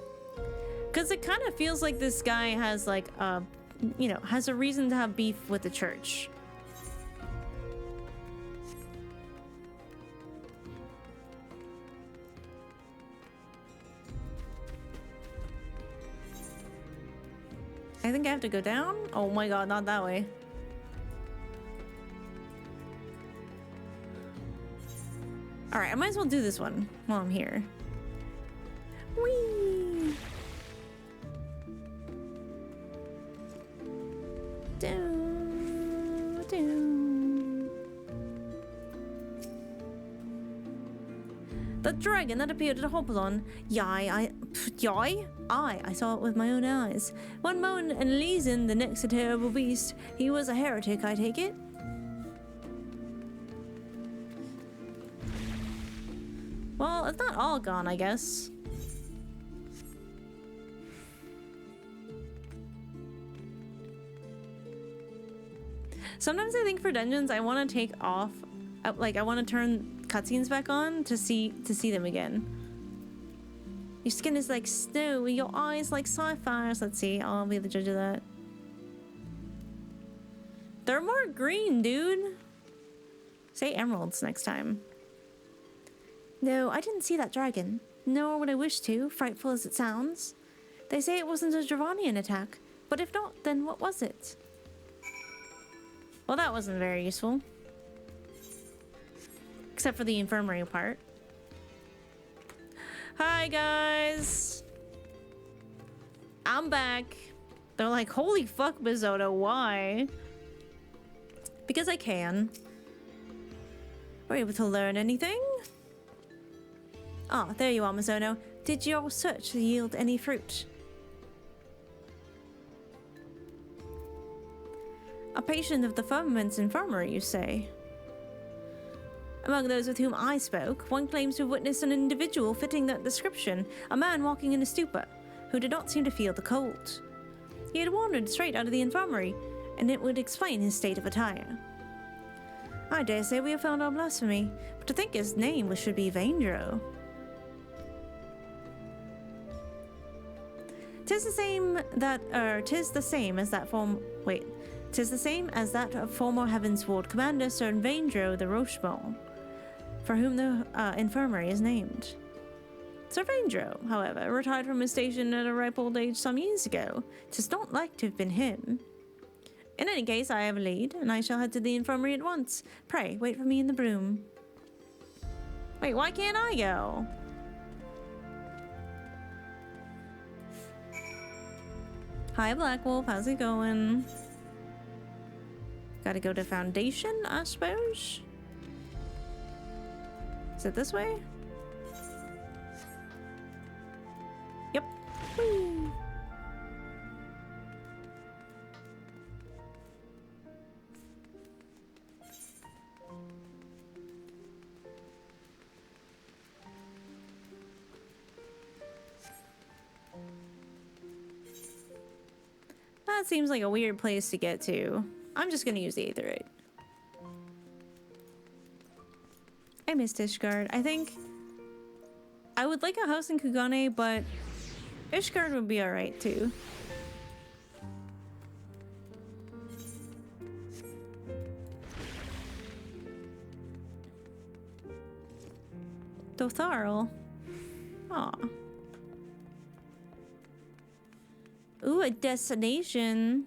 Because it kind of feels like this guy has has a reason to have beef with the church. I think I have to go down? Oh my god, not that way. Alright, I might as well do this one while I'm here. Whee! Down, down. The dragon that appeared at Hoplon. I saw it with my own eyes. One moment and Leeson, the next a terrible beast. He was a heretic, I take it. Well, it's not all gone, I guess. Sometimes I think for dungeons, I want to take off, like I want to turn cutscenes back on to see them again. Your skin is like snow, your eyes like sapphires. Let's see, I'll be the judge of that. They're more green, dude. Say emeralds next time. No, I didn't see that dragon. Nor would I wish to, frightful as it sounds. They say it wasn't a Dravanian attack, but if not, then what was it? Well, that wasn't very useful. Except for the infirmary part. Hi, guys! I'm back. They're like, holy fuck, Mizoto, why? Because I can. Were you able to learn anything? Ah, there you are, Mizono. Did your search yield any fruit? A patient of the firmament's infirmary, you say? Among those with whom I spoke, one claims to have witnessed an individual fitting that description, a man walking in a stupor, who did not seem to feel the cold. He had wandered straight out of the infirmary, and it would explain his state of attire. I dare say we have found our blasphemy, but to think his name should be Vaindreau. Tis the same as that of former Heaven's Ward Commander Sir Vaindreau the Rochebone, for whom the infirmary is named. Sir Vaindreau, however, retired from his station at a ripe old age some years ago. 'Tis not like to have been him. In any case, I have a lead, and I shall head to the infirmary at once. Pray, wait for me in the broom. Wait, why can't I go? Hi, Black Wolf, how's it going? Gotta go to Foundation, I suppose? Is it this way? Yep. Whee. That seems like a weird place to get to. I'm just gonna use the Aetherite. I missed Ishgard. I think I would like a house in Kugane, but Ishgard would be alright too. Dotharl. Aw. Ooh, a destination.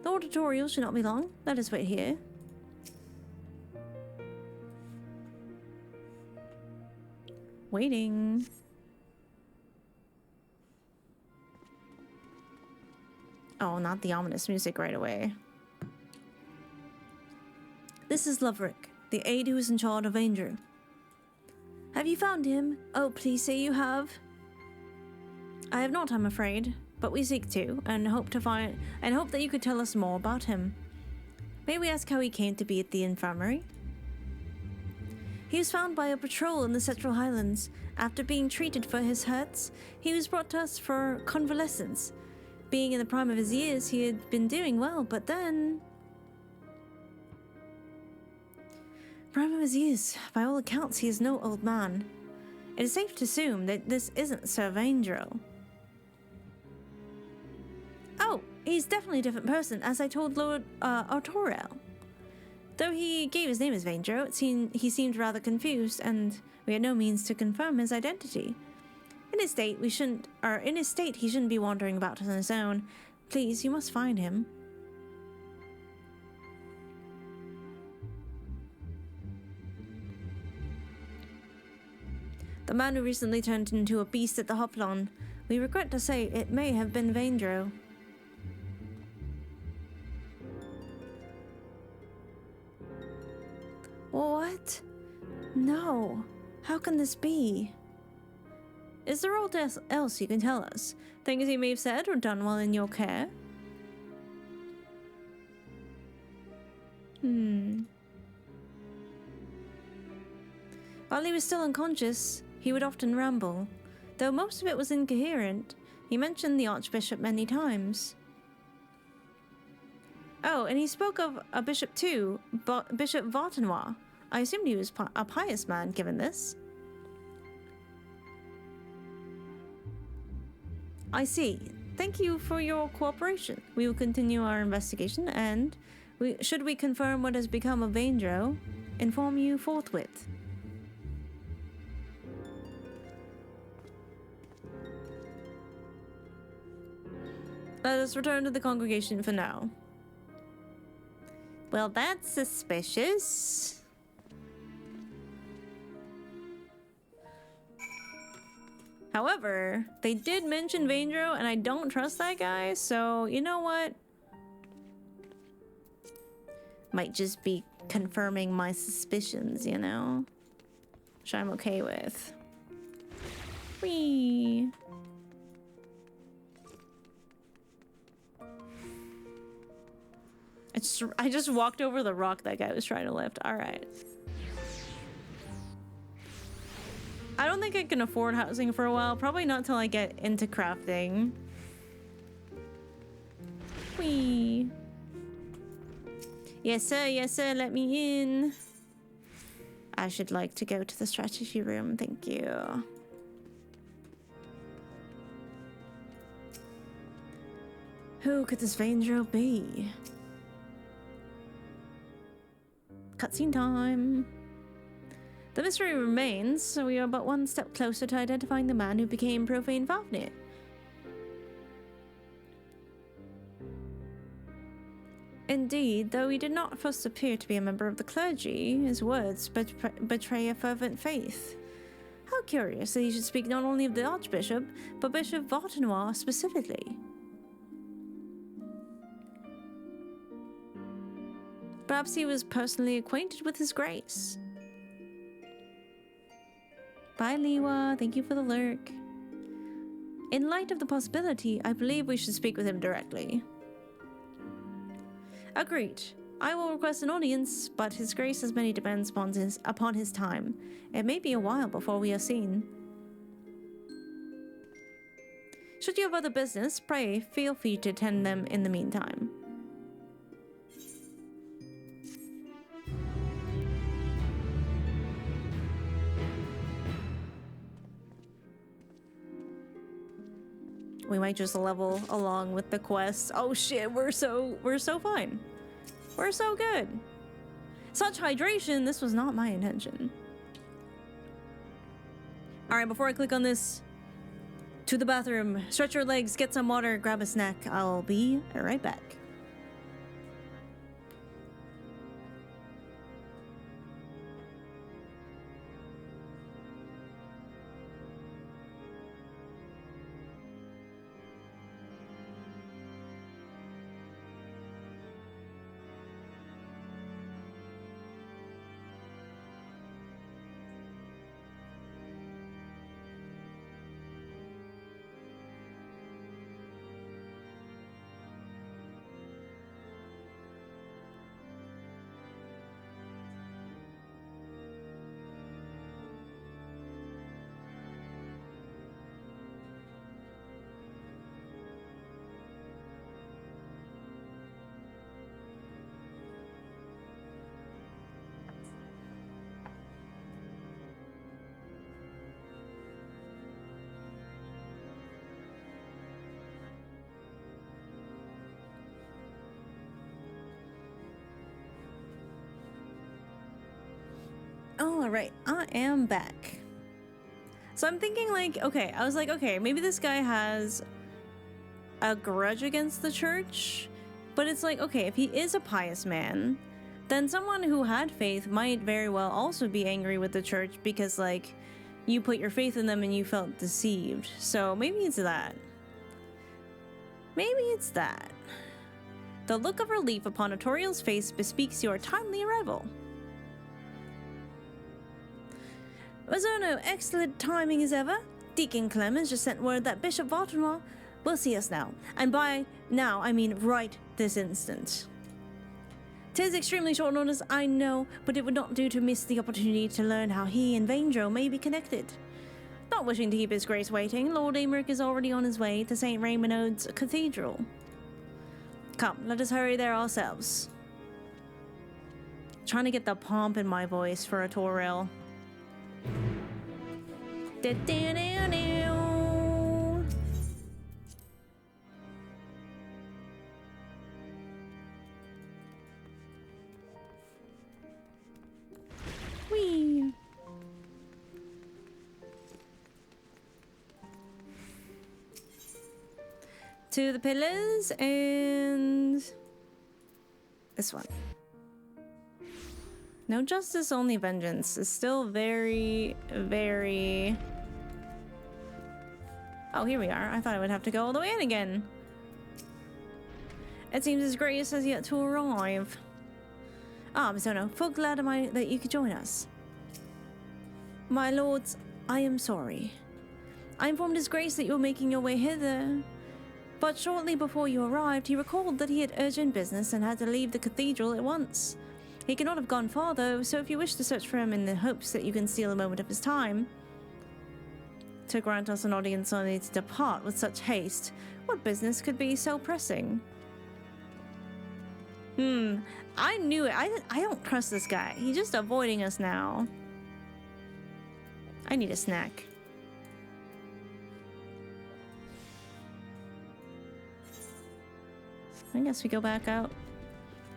The auditorial should not be long. Let us wait here. Waiting. Oh, not the ominous music right away. This is Loverick, the aide who is in charge of Vaindreau. Have you found him? Oh, please say you have. I have not, I'm afraid, but we seek to, and hope that you could tell us more about him. May we ask how he came to be at the infirmary? He was found by a patrol in the Central Highlands. After being treated for his hurts, he was brought to us for convalescence. Being in the prime of his years, he had been doing well, but then... Prime of his years. By all accounts, he is no old man. It is safe to assume that this isn't Sir Vaindreau. Oh, he's definitely a different person, as I told Lord Artorel. Though he gave his name as Vaindreau, he seemed rather confused, and we had no means to confirm his identity. In his state, he shouldn't be wandering about on his own. Please, you must find him. The man who recently turned into a beast at the Hoplon. We regret to say it may have been Vaindreau. What? No. How can this be? Is there aught else you can tell us? Things he may have said or done while in your care? While he was still unconscious, he would often ramble. Though most of it was incoherent, he mentioned the Archbishop many times. Oh, and he spoke of a bishop too, Bishop Vaindreau. I assumed he was a pious man, given this. I see. Thank you for your cooperation. We will continue our investigation, and should we confirm what has become of Vaindreau, inform you forthwith. Let us return to the congregation for now. Well, that's suspicious. However, they did mention Vaindreau, and I don't trust that guy, so you know what? Might just be confirming my suspicions, you know? Which I'm okay with. Whee! I just walked over the rock that guy was trying to lift. Alright. I don't think I can afford housing for a while. Probably not till I get into crafting. Whee! Yes sir, let me in. I should like to go to the strategy room, thank you. Who could this Vaindreau be? Cutscene time. The mystery remains, so we are but one step closer to identifying the man who became Profane Fafnir. Indeed, though he did not first appear to be a member of the clergy, his words betray a fervent faith. How curious that he should speak not only of the Archbishop, but Bishop Vaindreau specifically. Perhaps he was personally acquainted with his grace. Bye, Liwa. Thank you for the lurk. In light of the possibility, I believe we should speak with him directly. Agreed. I will request an audience, but his grace has many demands upon his time. It may be a while before we are seen. Should you have other business, pray feel free to attend them in the meantime. We might just level along with the quests. Oh shit, we're so fine. We're so good. Such hydration, this was not my intention. Alright, before I click on this, to the bathroom, stretch your legs, get some water, grab a snack. I'll be right back. Alright, I am back. So I'm thinking like, okay, I was like, okay, maybe this guy has a grudge against the church, but it's like, okay, if he is a pious man, then someone who had faith might very well also be angry with the church because like you put your faith in them and you felt deceived. So maybe it's that. Maybe it's that. The look of relief upon Artoriel's face bespeaks your timely arrival. Mazono, excellent timing as ever. Deacon Clemens just sent word that Bishop Vaindreau will see us now. And by now, I mean right this instant. 'Tis extremely short notice, I know, but it would not do to miss the opportunity to learn how he and Vaindreau may be connected. Not wishing to keep his grace waiting, Lord Amric is already on his way to St. Raymond's Cathedral. Come, let us hurry there ourselves. Trying to get the pomp in my voice for a tutorial. Whee! To the pillars and this one. No justice, only vengeance is still very, very... Oh, here we are. I thought I would have to go all the way in again. It seems his grace has yet to arrive. Ah, Misono, full glad am I that you could join us. My lords, I am sorry. I informed his grace that you were making your way hither, but shortly before you arrived, he recalled that he had urgent business and had to leave the cathedral at once. He cannot have gone far, though, so if you wish to search for him in the hopes that you can steal a moment of his time to grant us an audience only to depart with such haste, what business could be so pressing? I knew it. I don't trust this guy. He's just avoiding us now. I need a snack. I guess we go back out.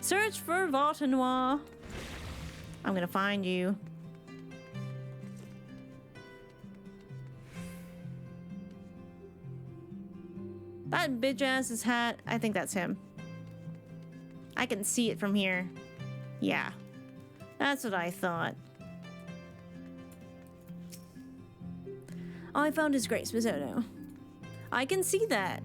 Search for Vaindreau. I'm gonna find you. That bitch ass's hat. I think that's him. I can see it from here. Yeah. That's what I thought. I found his grace, Misono. I can see that.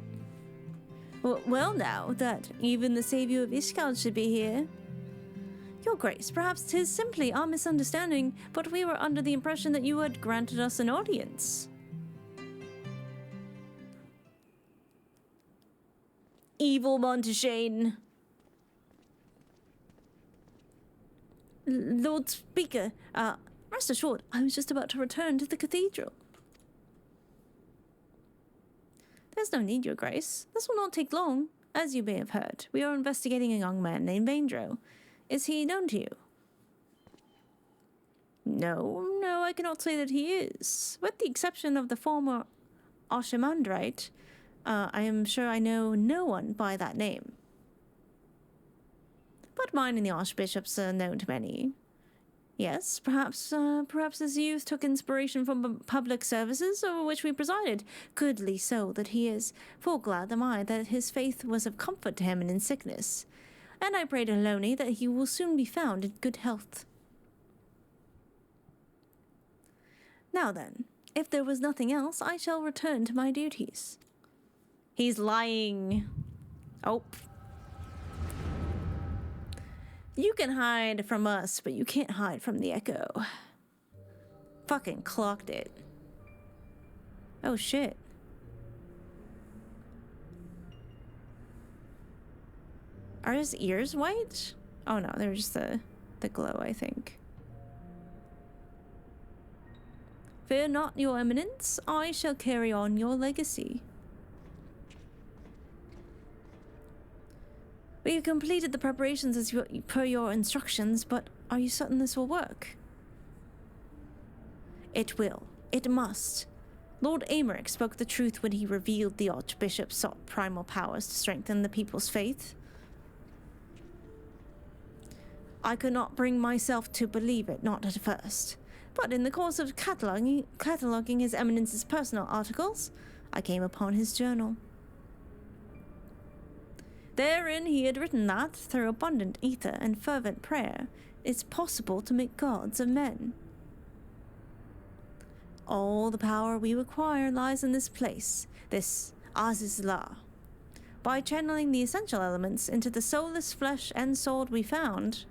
Well, now that even the savior of Ishgard should be here. Your grace, perhaps 'tis simply our misunderstanding, but we were under the impression that you had granted us an audience. Evil Monteshane. Lord Speaker, rest assured, I was just about to return to the cathedral. There's no need, Your Grace. This will not take long. As you may have heard, we are investigating a young man named Vaindreau. Is he known to you? No, I cannot say that he is. With the exception of the former Oshimandrite, I am sure I know no one by that name. But mine and the Archbishop's are known to many. Yes, perhaps his youth took inspiration from public services over which we presided. Goodly so that he is. Full glad am I that his faith was of comfort to him in sickness. And I pray to Loni that he will soon be found in good health. Now then, if there was nothing else, I shall return to my duties. He's lying. Oh. You can hide from us, but you can't hide from the Echo. Fucking clocked it. Oh shit. Are his ears white? Oh no, they're just the glow, I think. Fear not, your eminence. I shall carry on your legacy. We have completed the preparations as per your instructions, but are you certain this will work? It will. It must. Lord Americ spoke the truth when he revealed the Archbishop sought primal powers to strengthen the people's faith. I could not bring myself to believe it, not at first. But in the course of cataloguing His Eminence's personal articles, I came upon his journal. Therein he had written that, through abundant ether and fervent prayer, it's possible to make gods of men. All the power we require lies in this place, this Azizla. By channeling the essential elements into the soulless flesh and sword we found,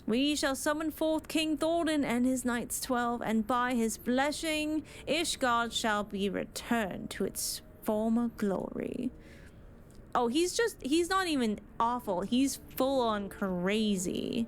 we shall summon forth King Thordan and his knights 12, and by his blessing, Ishgard shall be returned to its former glory. Oh, he's not even awful. He's full on crazy.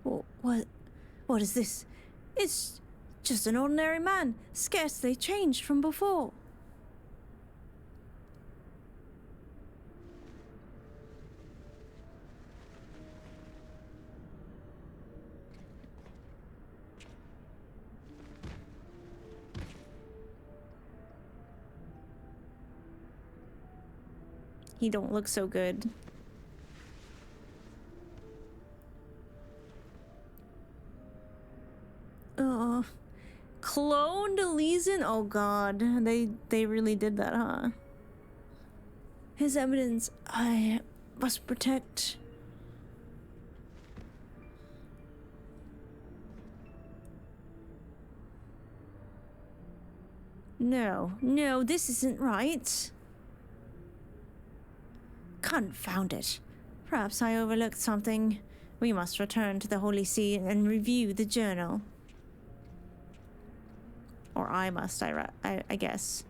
What is this? It's just an ordinary man, scarcely changed from before. He don't look so good. Cloned Leeson? Oh god, they really did that, huh? His evidence I must protect. No, this isn't right. Confound it. Perhaps I overlooked something. We must return to the Holy See and review the journal. Or I must, I guess.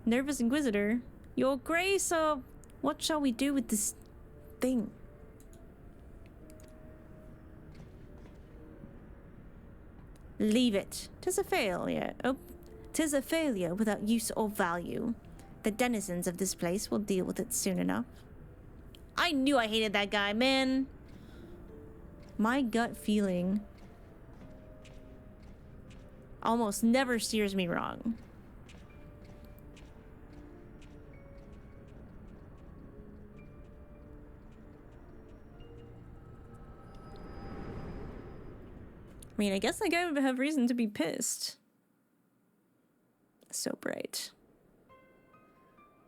Nervous Inquisitor. Your Grace, what shall we do with this thing? Leave it. 'Tis a failure. Oh, 'tis a failure without use or value. The denizens of this place will deal with it soon enough. I knew I hated that guy, man. My gut feeling almost never steers me wrong. I mean, I guess that guy would have reason to be pissed. So bright.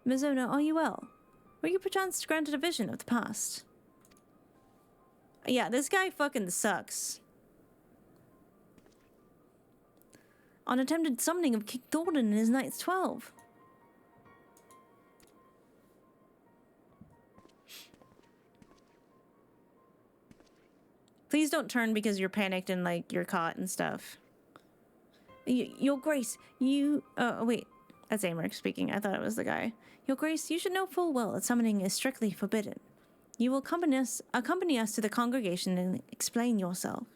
Mizona, are you well? Were you perchance granted a vision of the past? Yeah, this guy fucking sucks. On attempted summoning of King Thornton and his Knights 12. Please don't turn because you're panicked and like you're caught and stuff. Your Grace, you... Oh, wait. That's Amric speaking. I thought it was the guy. Your Grace, you should know full well that summoning is strictly forbidden. You will accompany us to the congregation and explain yourself.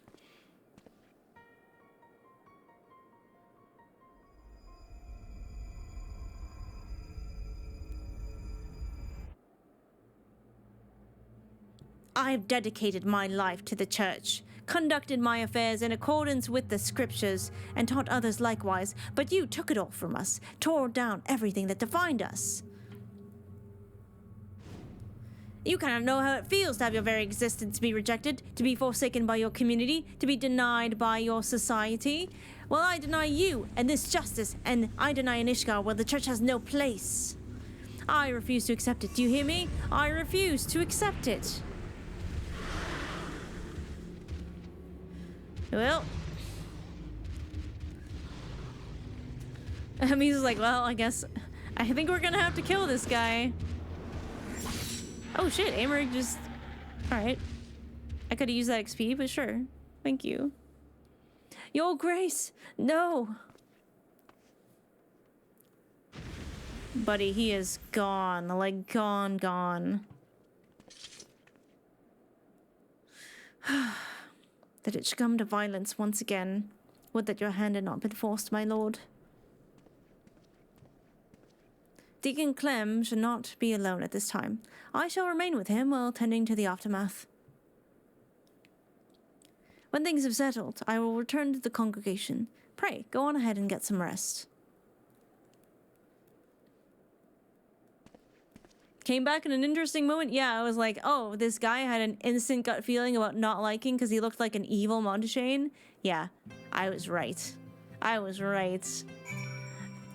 I've dedicated my life to the church, conducted my affairs in accordance with the scriptures, and taught others likewise, but you took it all from us, tore down everything that defined us. You cannot know how it feels to have your very existence be rejected, to be forsaken by your community, to be denied by your society. Well, I deny you and this justice, and I deny in Ishgard where the church has no place. I refuse to accept it. Do you hear me? I refuse to accept it. Well, Misa's like, well, I guess I think we're gonna have to kill this guy. Oh shit, Amric just... Alright. I could have used that XP, but sure. Thank you. Your Grace! No! Buddy, he is gone. Like, gone. That it should come to violence once again. Would that your hand had not been forced, my lord. Deacon Clem should not be alone at this time. I shall remain with him while tending to the aftermath. When things have settled, I will return to the congregation. Pray, go on ahead and get some rest. Came back in an interesting moment. Yeah, I was like, oh, this guy had an instant gut feeling about not liking because he looked like an evil Monteshane. Yeah, I was right. I was right.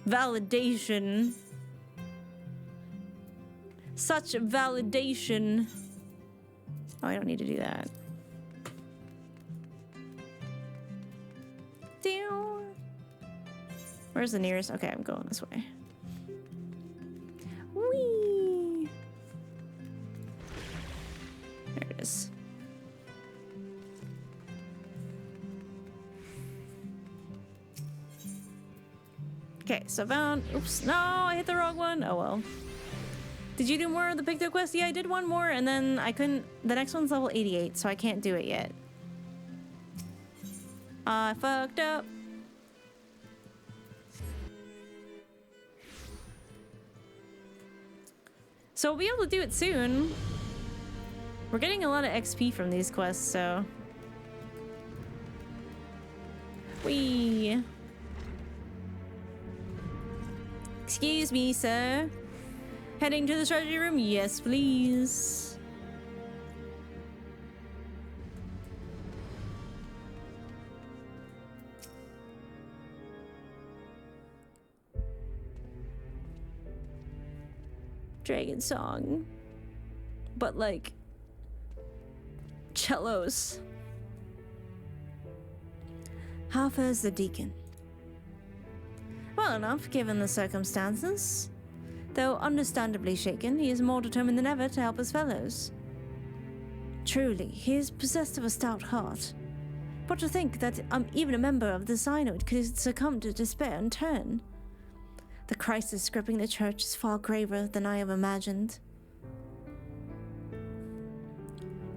Validation. Such validation. Oh, I don't need to do that. Where's the nearest? Okay, I'm going this way. Whee! There it is. Okay, so found... Oops, no, I hit the wrong one. Oh well. Did you do more of the Picto quest? Yeah, I did one more, and then I couldn't... The next one's level 88, so I can't do it yet. I fucked up. So we'll be able to do it soon. We're getting a lot of XP from these quests, so... Whee! Excuse me, sir. Heading to the treasury room? Yes, please. Dragon song. But like... cellos. How fares the deacon? Well enough, given the circumstances. Though understandably shaken, he is more determined than ever to help his fellows. Truly, he is possessed of a stout heart. But to think that even a member of the Synod could succumb to despair in turn. The crisis gripping the church is far graver than I have imagined.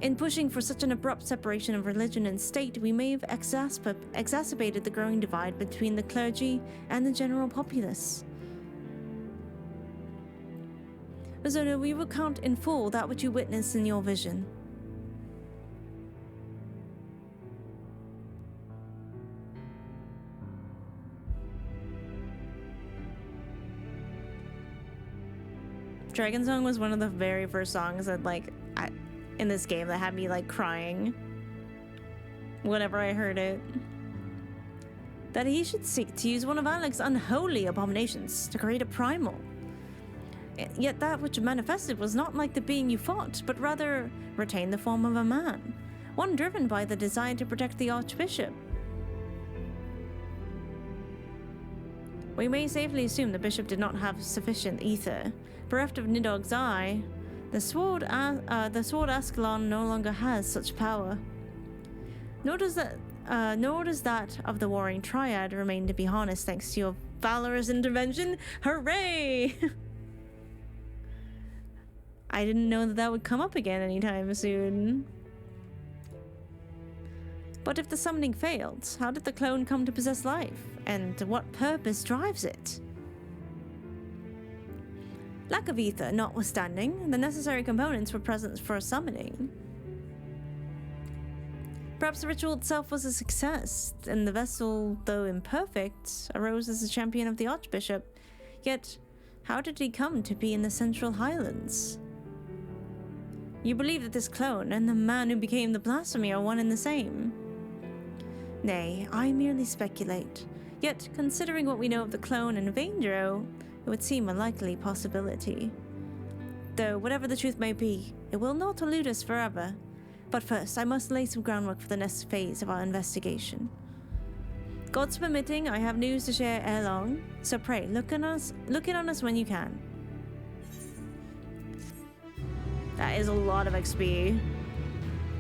In pushing for such an abrupt separation of religion and state, we may have exacerbated the growing divide between the clergy and the general populace. Mazona, we recount in full that which you witnessed in your vision. Dragon Song was one of the very first songs that, like, in this game that had me, like, crying whenever I heard it. That he should seek to use one of Alec's unholy abominations to create a primal. Yet that which manifested was not like the being you fought, but rather retained the form of a man, one driven by the desire to protect the Archbishop. We may safely assume the bishop did not have sufficient ether. Bereft of Nidog's eye, the sword Ascalon no longer has such power. Nor does that of the warring triad remain to be harnessed thanks to your valorous intervention. Hooray! I didn't know that would come up again anytime soon. But if the summoning failed, how did the clone come to possess life? And what purpose drives it? Lack of ether notwithstanding, the necessary components were present for a summoning. Perhaps the ritual itself was a success, and the vessel, though imperfect, arose as a champion of the Archbishop. Yet, how did he come to be in the Central Highlands? You believe that this clone and the man who became the blasphemy are one and the same? Nay, I merely speculate. Yet, considering what we know of the clone and Vaindreau, it would seem a likely possibility. Though, whatever the truth may be, it will not elude us forever. But first, I must lay some groundwork for the next phase of our investigation. God's permitting, I have news to share ere long, so pray, look in on us when you can. That is a lot of XP.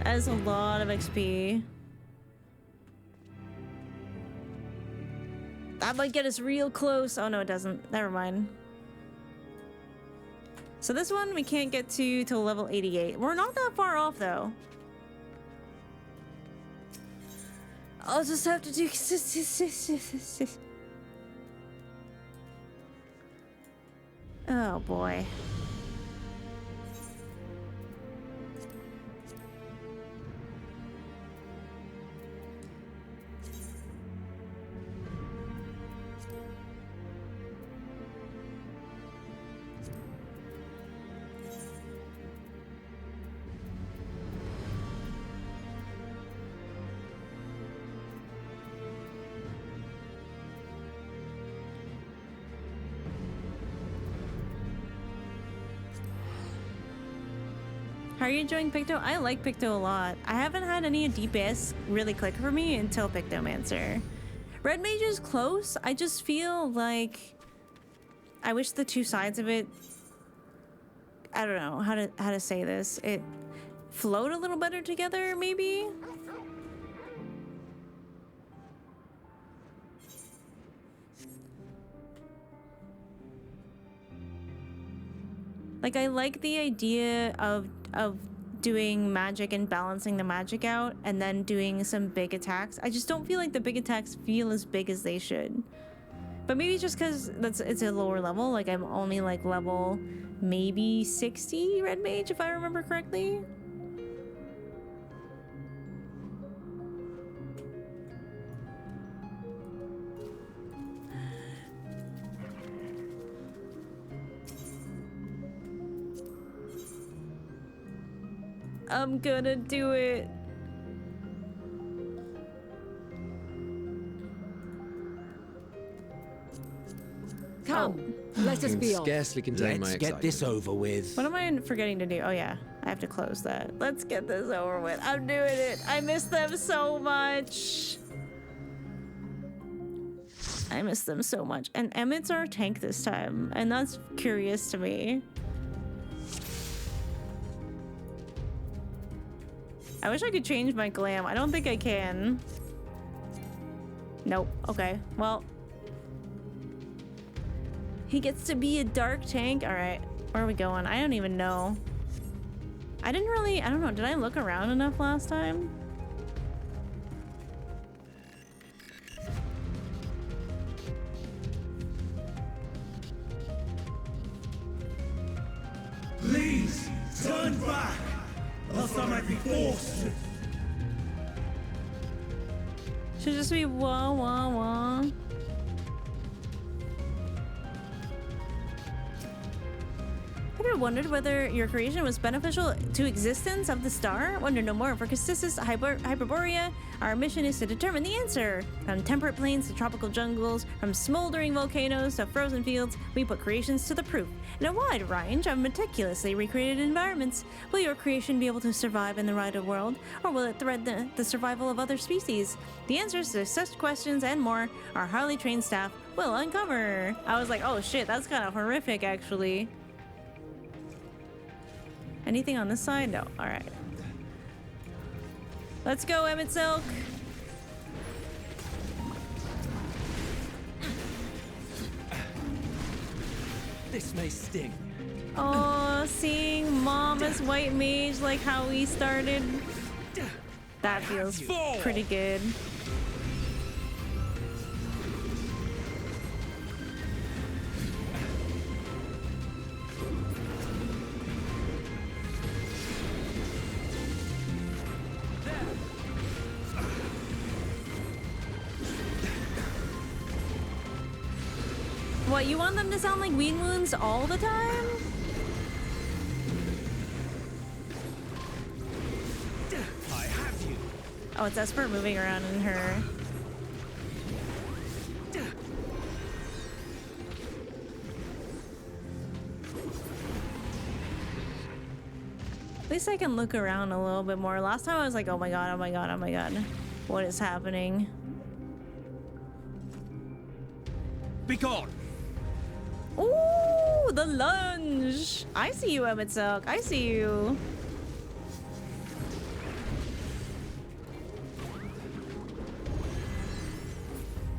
That is a lot of XP. That might get us real close. Oh no, it doesn't. Never mind. So this one we can't get to till level 88. We're not that far off though. I'll just have to do... Oh boy. How are you enjoying Picto? I like Picto a lot. I haven't had any DPS really click for me until Pictomancer. Red Mage is close. I just feel like I wish the two sides of it, I don't know how to say this. It flowed a little better together, maybe? Like, I like the idea of doing magic and balancing the magic out and then doing some big attacks. I just don't feel like the big attacks feel as big as they should. But maybe just because it's a lower level. Like I'm only like level maybe 60 red mage if I remember correctly. I'm gonna do it. Come, let us be on. Scarcely contain my Let's excitement. get this over with. What am I forgetting to do? Oh yeah, I have to close that. Let's get this over with. I'm doing it. I miss them so much. I miss them so much. And Emmett's our tank this time, and that's curious to me. I wish I could change my glam. I don't think I can. Nope. Okay. Well, he gets to be a dark tank. All right. Where are we going? I don't even know. I don't know. Did I look around enough last time? Please, turn back, else I might be forced to. Should just be wah wah wah. Have you wondered whether your creation was beneficial to existence of the star? Want to know more? For Cassis Hyperborea, our mission is to determine the answer. From temperate plains to tropical jungles, from smoldering volcanoes to frozen fields, we put creations to the proof. In a wide range of meticulously recreated environments, will your creation be able to survive in the wider world, or will it threaten the survival of other species? The answers to such questions and more, our highly trained staff will uncover. I was like, oh shit, that's kind of horrific, actually. Anything on this side? No. All right. Let's go, Emmett Silk. This may sting. Oh, seeing Mom as white mage like how we started. That feels pretty good. What, you want them to sound like weed wounds all the time? I have you. Oh, it's Esper moving around in her. At least I can look around a little bit more. Last time I was like, oh my god, oh my god, oh my god. What is happening? Be gone. Ooh, the lunge! I see you, Emmett Silk. I see you.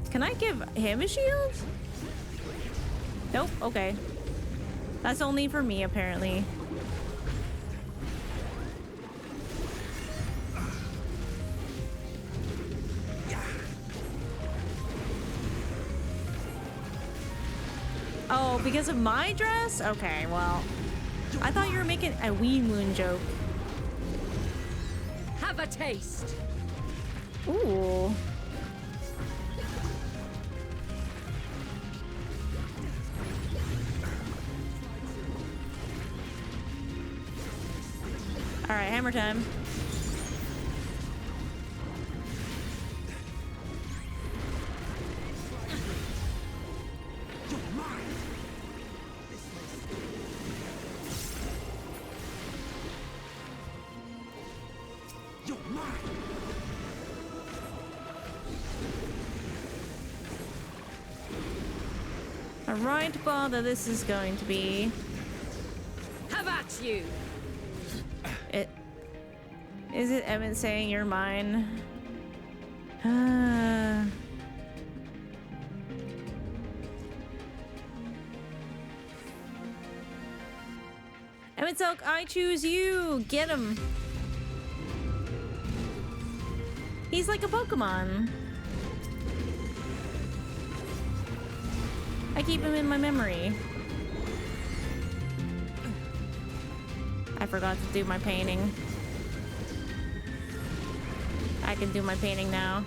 Can I give him a shield? Nope, okay. That's only for me, apparently. Oh, because of my dress? Okay, well. I thought you were making a wee moon joke. Have a taste. Ooh. Alright, hammer time. Alright, bother this is going to be. Have at you. Is it Emmett saying you're mine? Emmett Silk, I choose you. Get him. He's like a Pokemon. I keep him in my memory. I forgot to do my painting. I can do my painting now.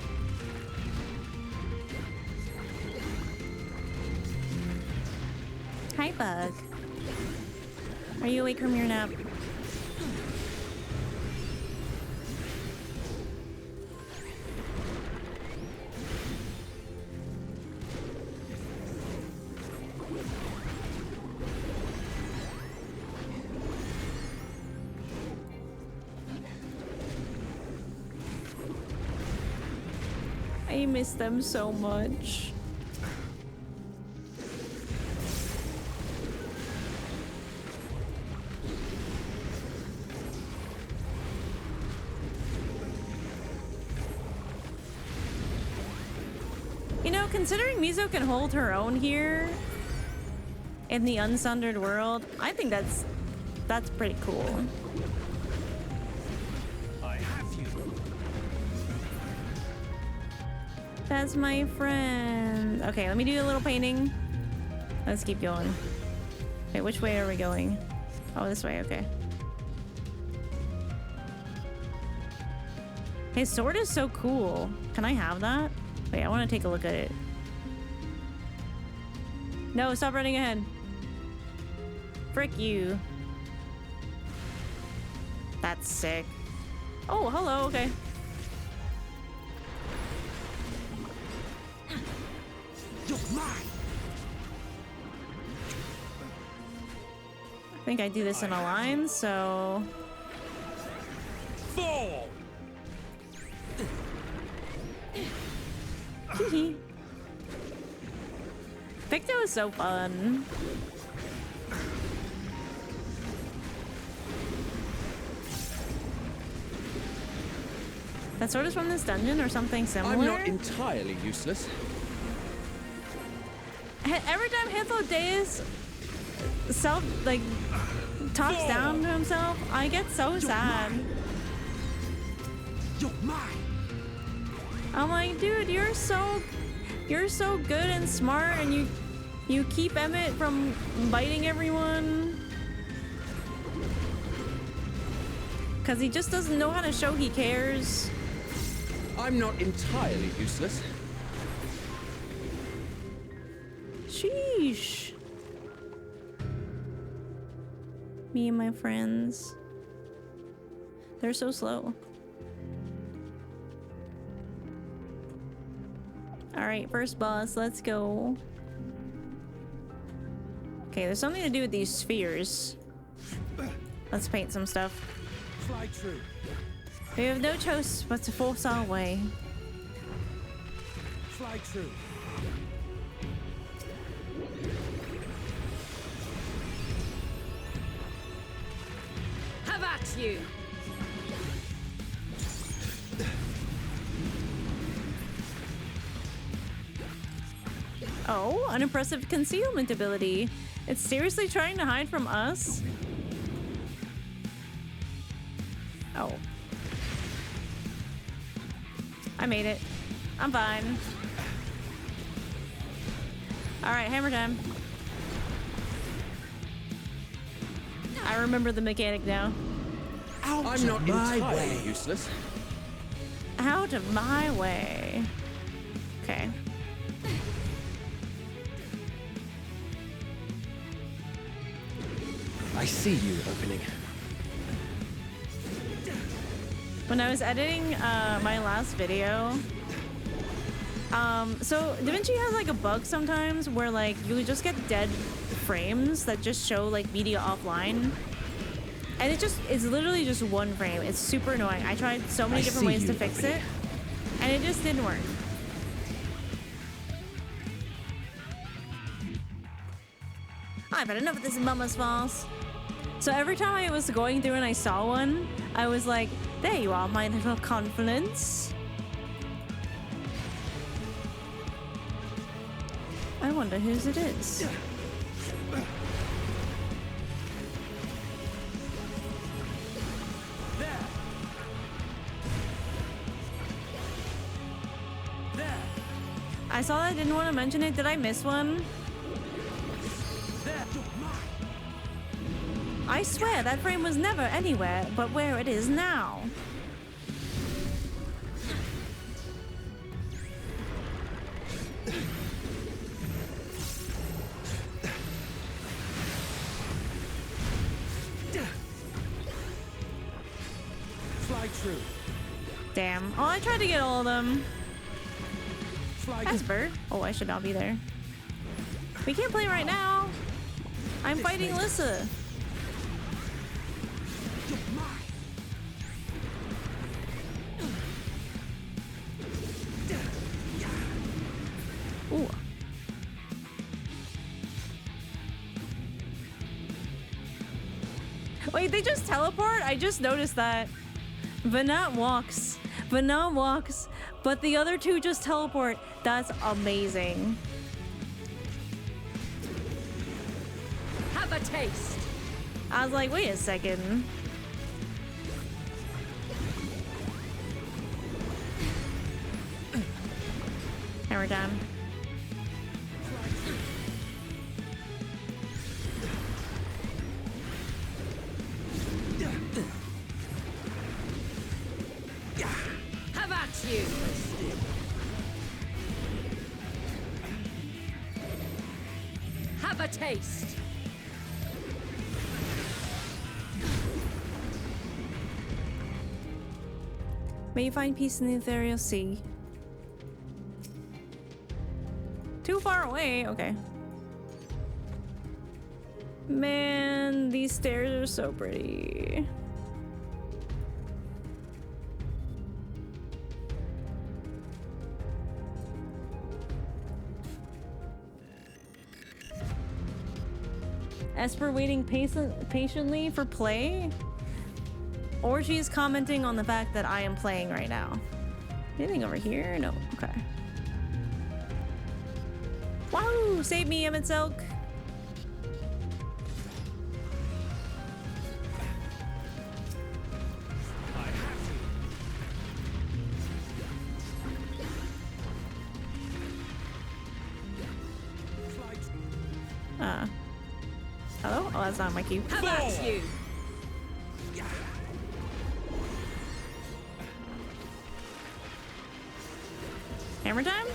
Hi, Bug. Are you awake from your nap? I miss them so much. You know, considering Mizo can hold her own here in the unsundered world, I think that's pretty cool. I have you. That's my friend. Okay, let me do a little painting. Let's keep going. Okay, which way are we going? Oh, this way, okay. His sword is so cool. Can I have that? Wait, I want to take a look at it. No, stop running ahead. Frick you. That's sick. Oh, hello, okay. You're mine. I think I do this in a line, so... Fall. Hee Victo is so fun. That sword is from this dungeon or something similar? I'm not entirely useless. Every time Hythlodeus talks down to himself, I get so sad. You're mine. I'm like, dude, you're so good and smart, and you keep Emmett from biting everyone. Cause he just doesn't know how to show he cares. I'm not entirely useless. Sheesh. Me and my friends. They're so slow. Alright, first boss, let's go. Okay, there's something to do with these spheres. Let's paint some stuff. Fly true. We have no choice but to force our way. Fly true. Have at you. Oh, an impressive concealment ability. It's seriously trying to hide from us? Oh. I made it. I'm fine. Alright, hammer time. I remember the mechanic now. I'm not entirely useless. Out of my way. Okay. I see you opening. When I was editing my last video, so DaVinci has like a bug sometimes where like you just get dead frames that just show like media offline, and it's literally just one frame. It's super annoying. I tried so many different ways to fix it, and it just didn't work. I've had enough of this mama's false. So every time I was going through and I saw one, I was like, there you are, my little confidence. I wonder whose it is. I saw that, I didn't want to mention it. Did I miss one? I swear that frame was never anywhere but where it is now. Fly true. Damn. Oh, I tried to get all of them. Fly Esper. Oh, I should not be there. We can't play right now. I'm fighting Alyssa. Ooh. Wait, they just teleport? I just noticed that. Vanat walks. Vanat walks. But the other two just teleport. That's amazing. Have a taste. I was like, wait a second. Hammer time. Have at you. Have a taste. May you find peace in the ethereal sea. Too far away? Okay. Man, these stairs are so pretty. Esper waiting patiently for play? Or she's commenting on the fact that I am playing right now. Anything over here? No. Okay. Wow! Save me, Emmett Silk! Hello? Oh, that's not my cue. Have at you. Hammer time?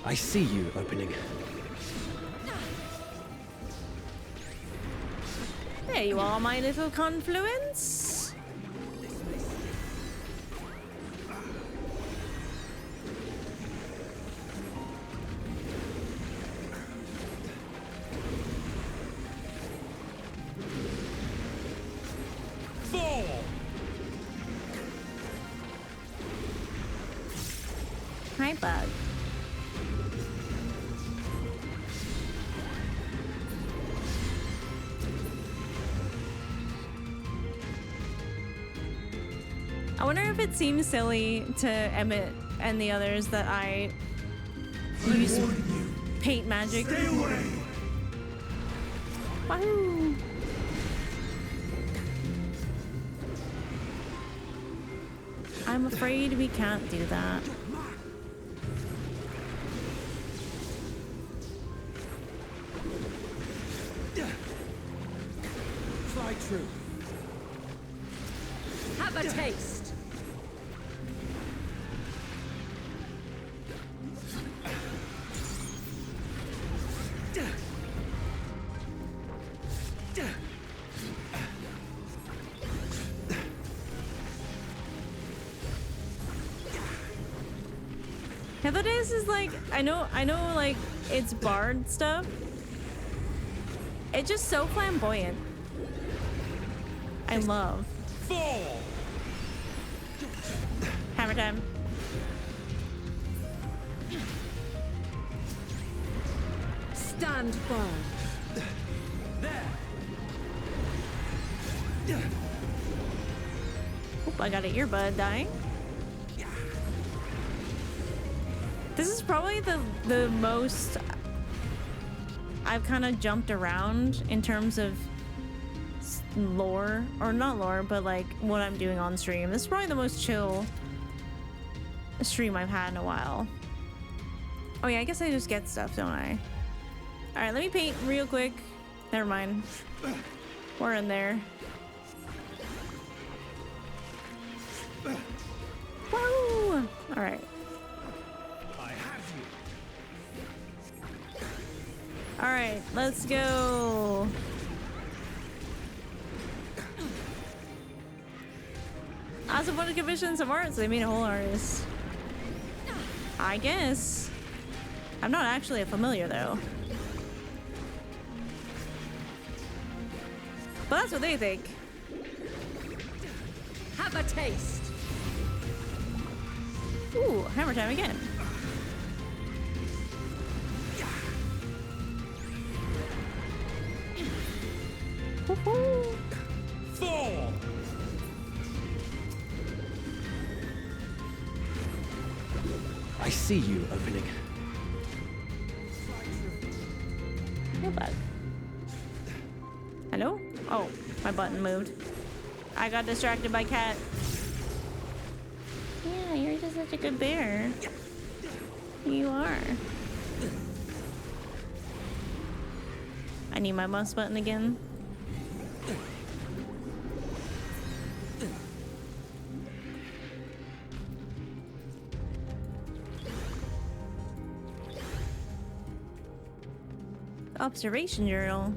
I see you opening. There you are, my little confluence. Hi, bug. I wonder if it seems silly to Emmett and the others that I use paint magic. Stay away! Wahoo! I'm afraid we can't do that. Fly true. Have a taste. Nowadays is like, I know like it's bard stuff. It's just so flamboyant. I love. Hammer time. Stand firm. Oop, I got an earbud dying. This is probably the most I've kind of jumped around in terms of lore, or not lore, but like what I'm doing on stream. This is probably the most chill stream I've had in a while. Oh yeah, I guess I just get stuff, don't I? Alright, let me paint real quick. Never mind. We're in there. Woo! Alright. I have you. Alright, let's go. I also want to commission some art, so they made a whole artist. I guess. I'm not actually a familiar though. But that's what they think. Have a taste. Ooh, hammer time again. Woohoo! Fall. I see you opening. No bug. Hello? Oh, my button moved. I got distracted by cat. Yeah, you're just such a good bear. You are. I need my mouse button again. Observation journal.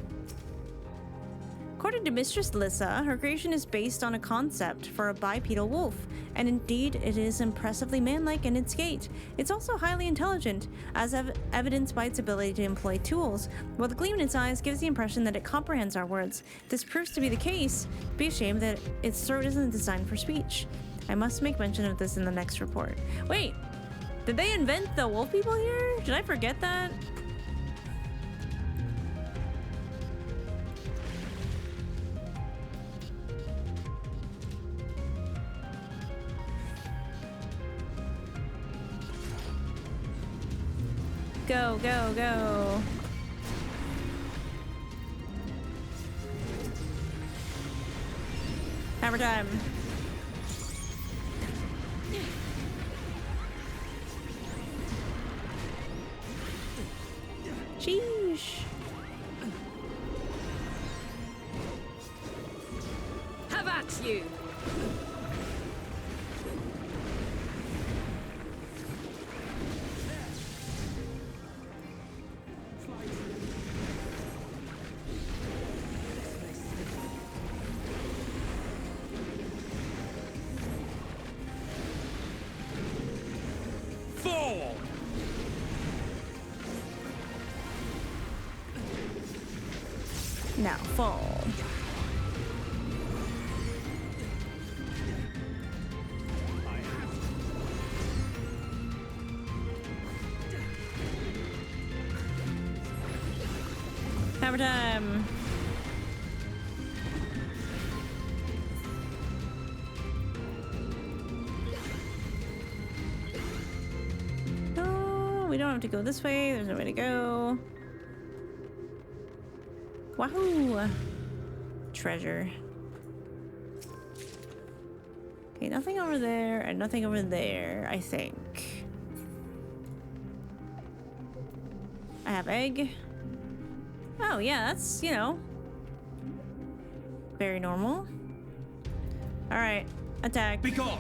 According to Mistress Lissa, her creation is based on a concept for a bipedal wolf, and indeed it is impressively manlike in its gait. It's also highly intelligent, as evidenced by its ability to employ tools, while the gleam in its eyes gives the impression that it comprehends our words. If this proves to be the case, be ashamed that its throat isn't designed for speech. I must make mention of this in the next report. Wait, did they invent the wolf people here? Did I forget that? Go, go, go. Hammer time. Sheesh. Have at you. Fall. Now fall. Hammer time. No, we don't have to go this way. There's no way to go. Wahoo! Treasure. Okay, nothing over there and nothing over there, I think. I have egg. Oh yeah, that's, you know, very normal. Alright, attack. Be gone.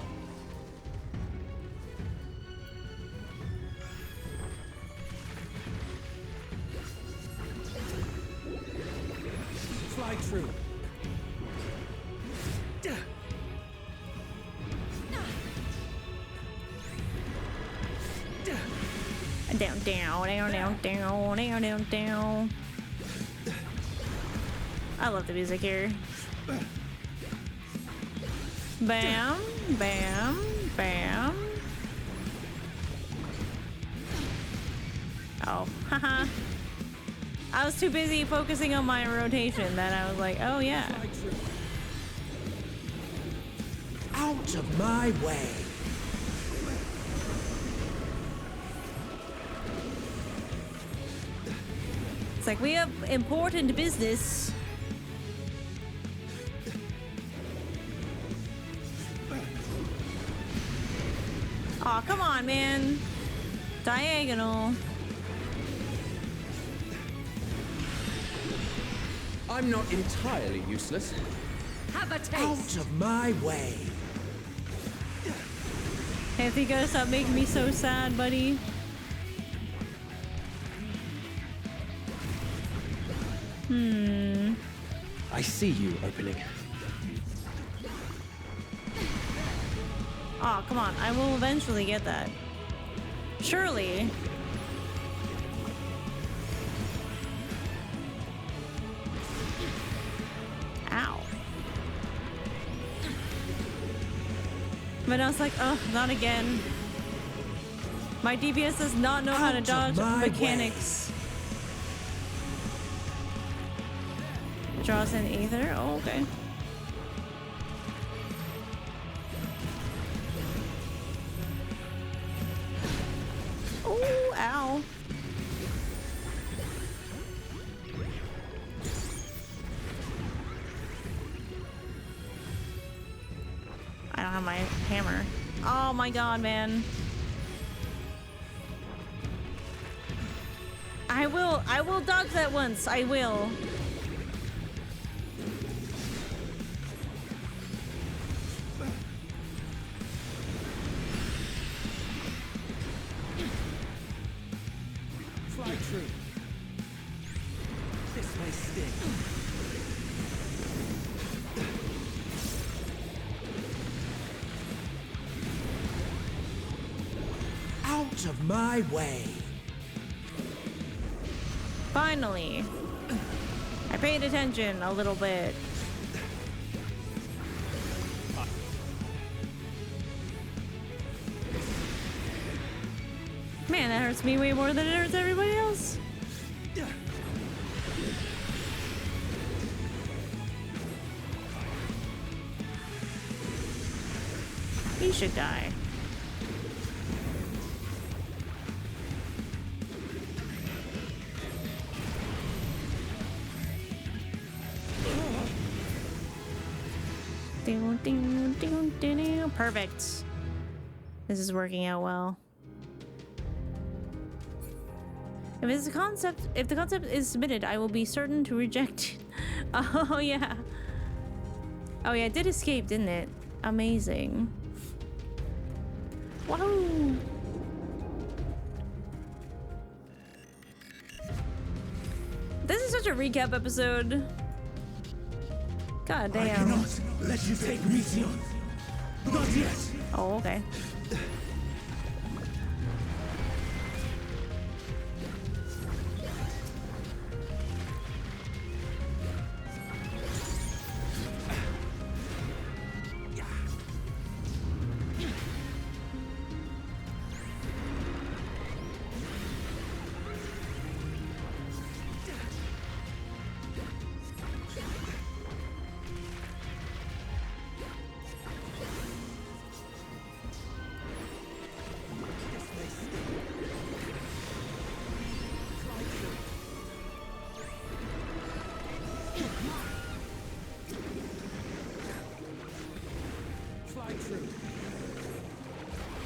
Fly true. Down, down, down, down, down, down, down, down. I love the music here. Bam, bam, bam. Oh, haha. I was too busy focusing on my rotation that I was like, oh yeah. Out of my way. It's like we have important business. Aw, come on, man. Diagonal. I'm not entirely useless. Have a Out taste. of my way. Hey, if you gotta stop making me so sad, buddy. I see you opening. Aw, come on. I will eventually get that. Surely. Ow. But I was like, oh, not again. My DPS does not know how to Out of dodge my mechanics. Draws an ether? Oh, okay. Oh, ow. I don't have my hammer. Oh my god, man. I will dodge that once. I will. Fly true. This may sting. Out of my way. Finally. I paid attention a little bit. Man, that hurts me way more than it hurts everybody else. He should die. Perfect. This is working out well. If the concept is submitted, I will be certain to reject it. Oh yeah. Oh yeah, it did escape, didn't it? Amazing. Whoa. This is such a recap episode. God I damn. cannot let you take Mission. Not yet. Oh, okay.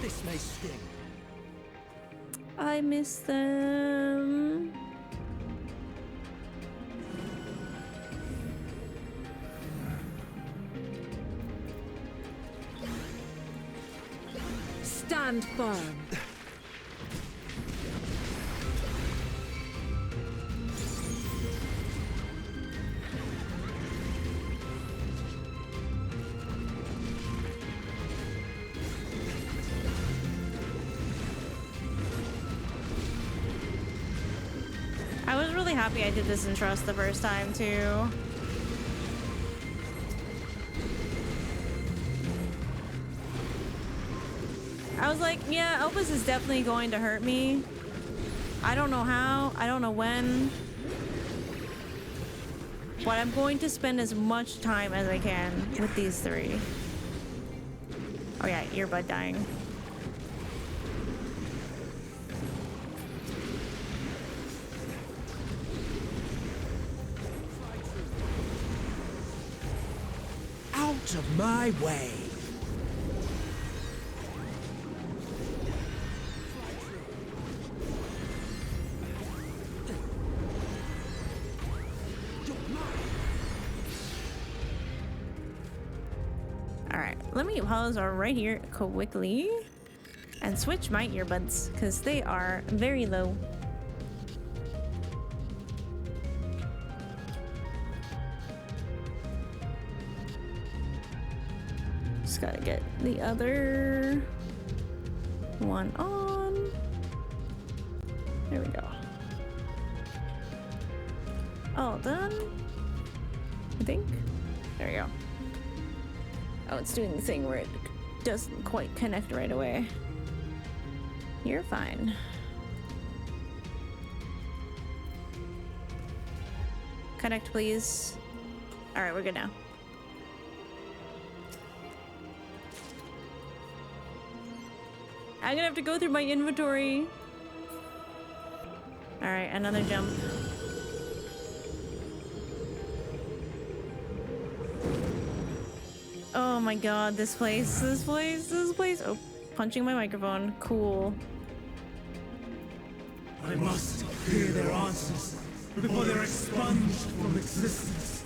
This may sting. I miss them. Stand firm. I was really happy I did this in Trust the first time too. I was like, yeah, Opus is definitely going to hurt me. I don't know how, I don't know when. But I'm going to spend as much time as I can with these three. Oh yeah, earbud dying. Out of my way. Alright, let me pause right here quickly and switch my earbuds because they are very low. Just gotta get the other one on. There we go. All done, I think. There we go. Oh, it's doing the thing where it doesn't quite connect right away. You're fine. Connect, please. All right, we're good now. I'm gonna have to go through my inventory. All right, another jump. Oh my god, this place. Oh, punching my microphone. Cool. I must hear their answers before they're expunged from existence.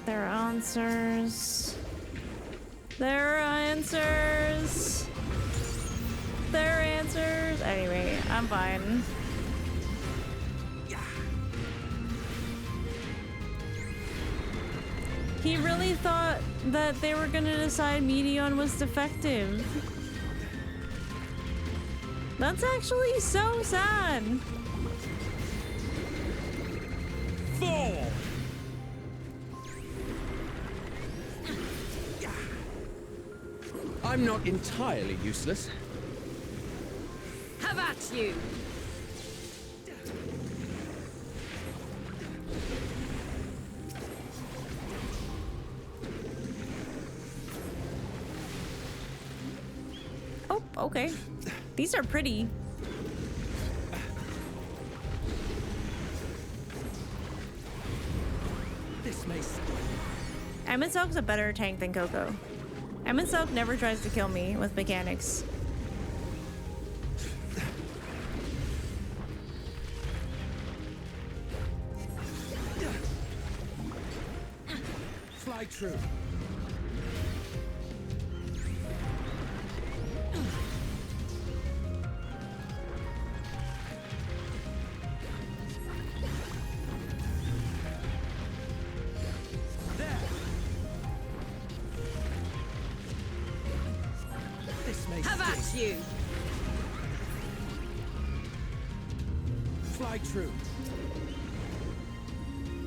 There are answers. There are answers. There are answers. Anyway, I'm fine. He really thought that they were gonna decide Medion was defective. That's actually so sad. Fall! I'm not entirely useless. Have at you! Oh, okay. These are pretty. This may sting. Eminsock's a better tank than Coco. Eminsock never tries to kill me with mechanics. Fly true. Have at you! Fly true.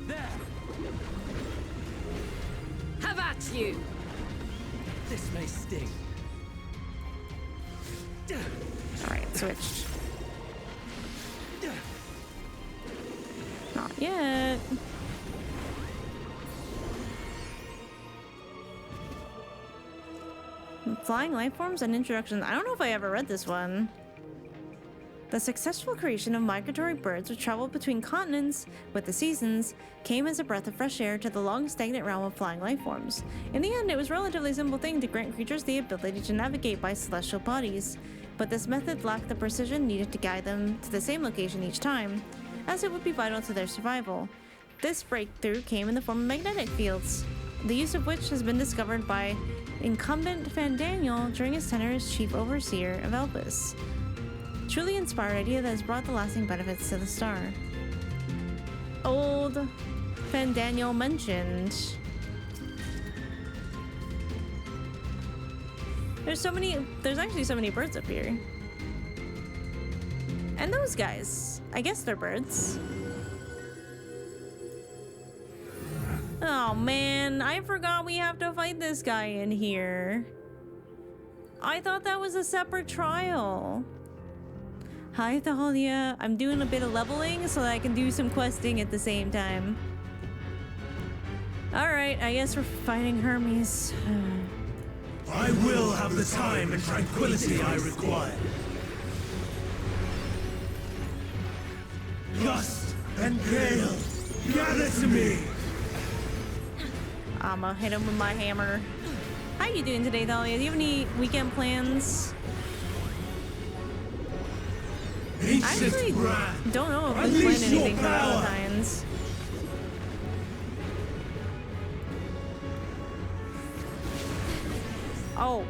There. Have at you! This may sting. Alright, switched. Not yet. Flying life forms and introductions. I don't know if I ever read this one. The successful creation of migratory birds which travel between continents with the seasons came as a breath of fresh air to the long stagnant realm of flying life forms. In the end, it was a relatively simple thing to grant creatures the ability to navigate by celestial bodies, but this method lacked the precision needed to guide them to the same location each time, as it would be vital to their survival. This breakthrough came in the form of magnetic fields, the use of which has been discovered by incumbent Vaindreau during his tenure as chief overseer of Elpis. Truly inspired idea that has brought the lasting benefits to the star. Old Vaindreau mentioned. There's actually so many birds up here. And those guys, I guess they're birds. Oh man, I forgot we have to fight this guy in here. I thought that was a separate trial. Hi Thalia, I'm doing a bit of leveling so that I can do some questing at the same time. Alright, I guess we're fighting Hermes. I will have the time and tranquility I require. Gust and gale, gather to me! I'ma hit him with my hammer. How you doing today, Thalia? Do you have any weekend plans? I actually don't know if I'm planning anything for Valentine's. Oh.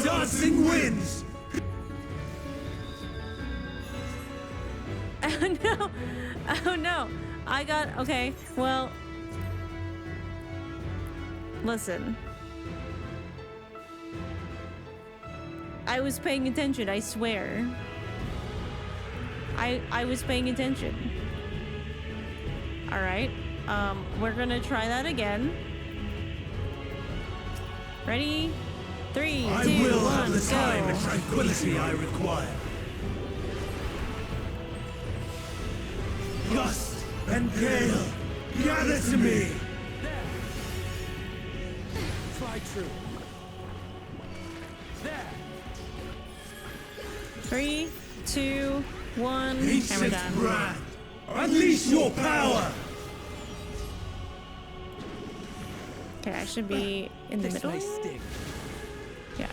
Dancing winds! Oh no. Oh no. I got, okay, well. Listen. I was paying attention, I swear. I was paying attention. Alright. We're gonna try that again. Ready? 3, 2, 1, I will have the time go. and tranquility I require. Gust and gale, gather to me! Try true. There. 3, 2, 1. Hammer Ancient time. brand, unleash your power! Okay, I should be in the This middle. may sting. Yeah.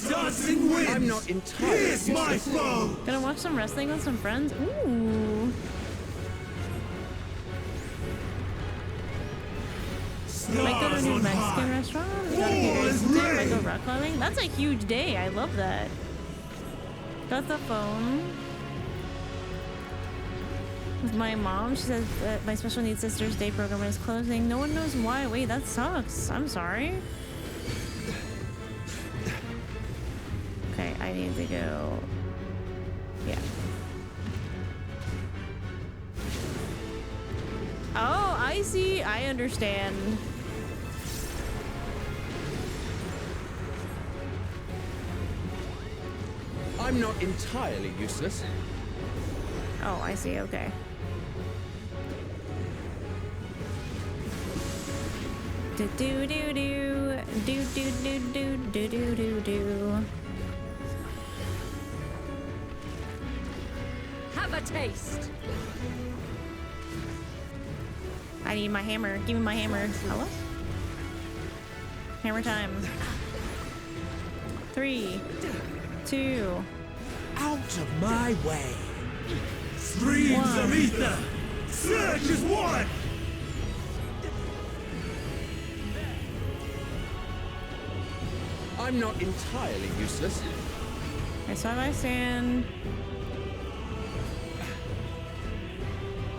Dancing winds! I'm not entirely Here's my useless. foe! Gonna watch some wrestling with some friends. Ooh. Might go to a Stars new on Mexican high. restaurant. War Gotta be is Might go reign. rock climbing. That's a huge day. I love that. Got the phone. With my mom, she says that my special needs sister's day program is closing. No one knows why. Wait, that sucks. I'm sorry. Okay, I need to go. Yeah. Oh, I see. I understand. I'm not entirely useless. Oh, I see. Okay. Do do do do do do do do do do do do. Have a taste. I need my hammer. Give me my hammer. Hello? Hammer time. 3, 2. Out of my way! Streams of ether! Surge as one! I'm not entirely useless. I saw my stand.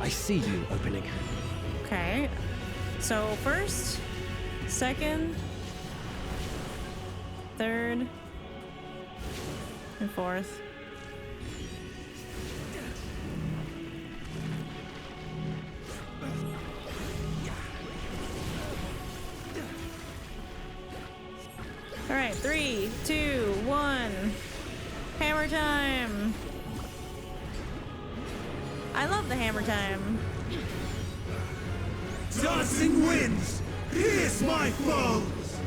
I see you opening. Okay. So first, second, third, and fourth. All right, 3, 2, 1. Hammer time. I love the hammer time. Dancing winds! Here's my foes!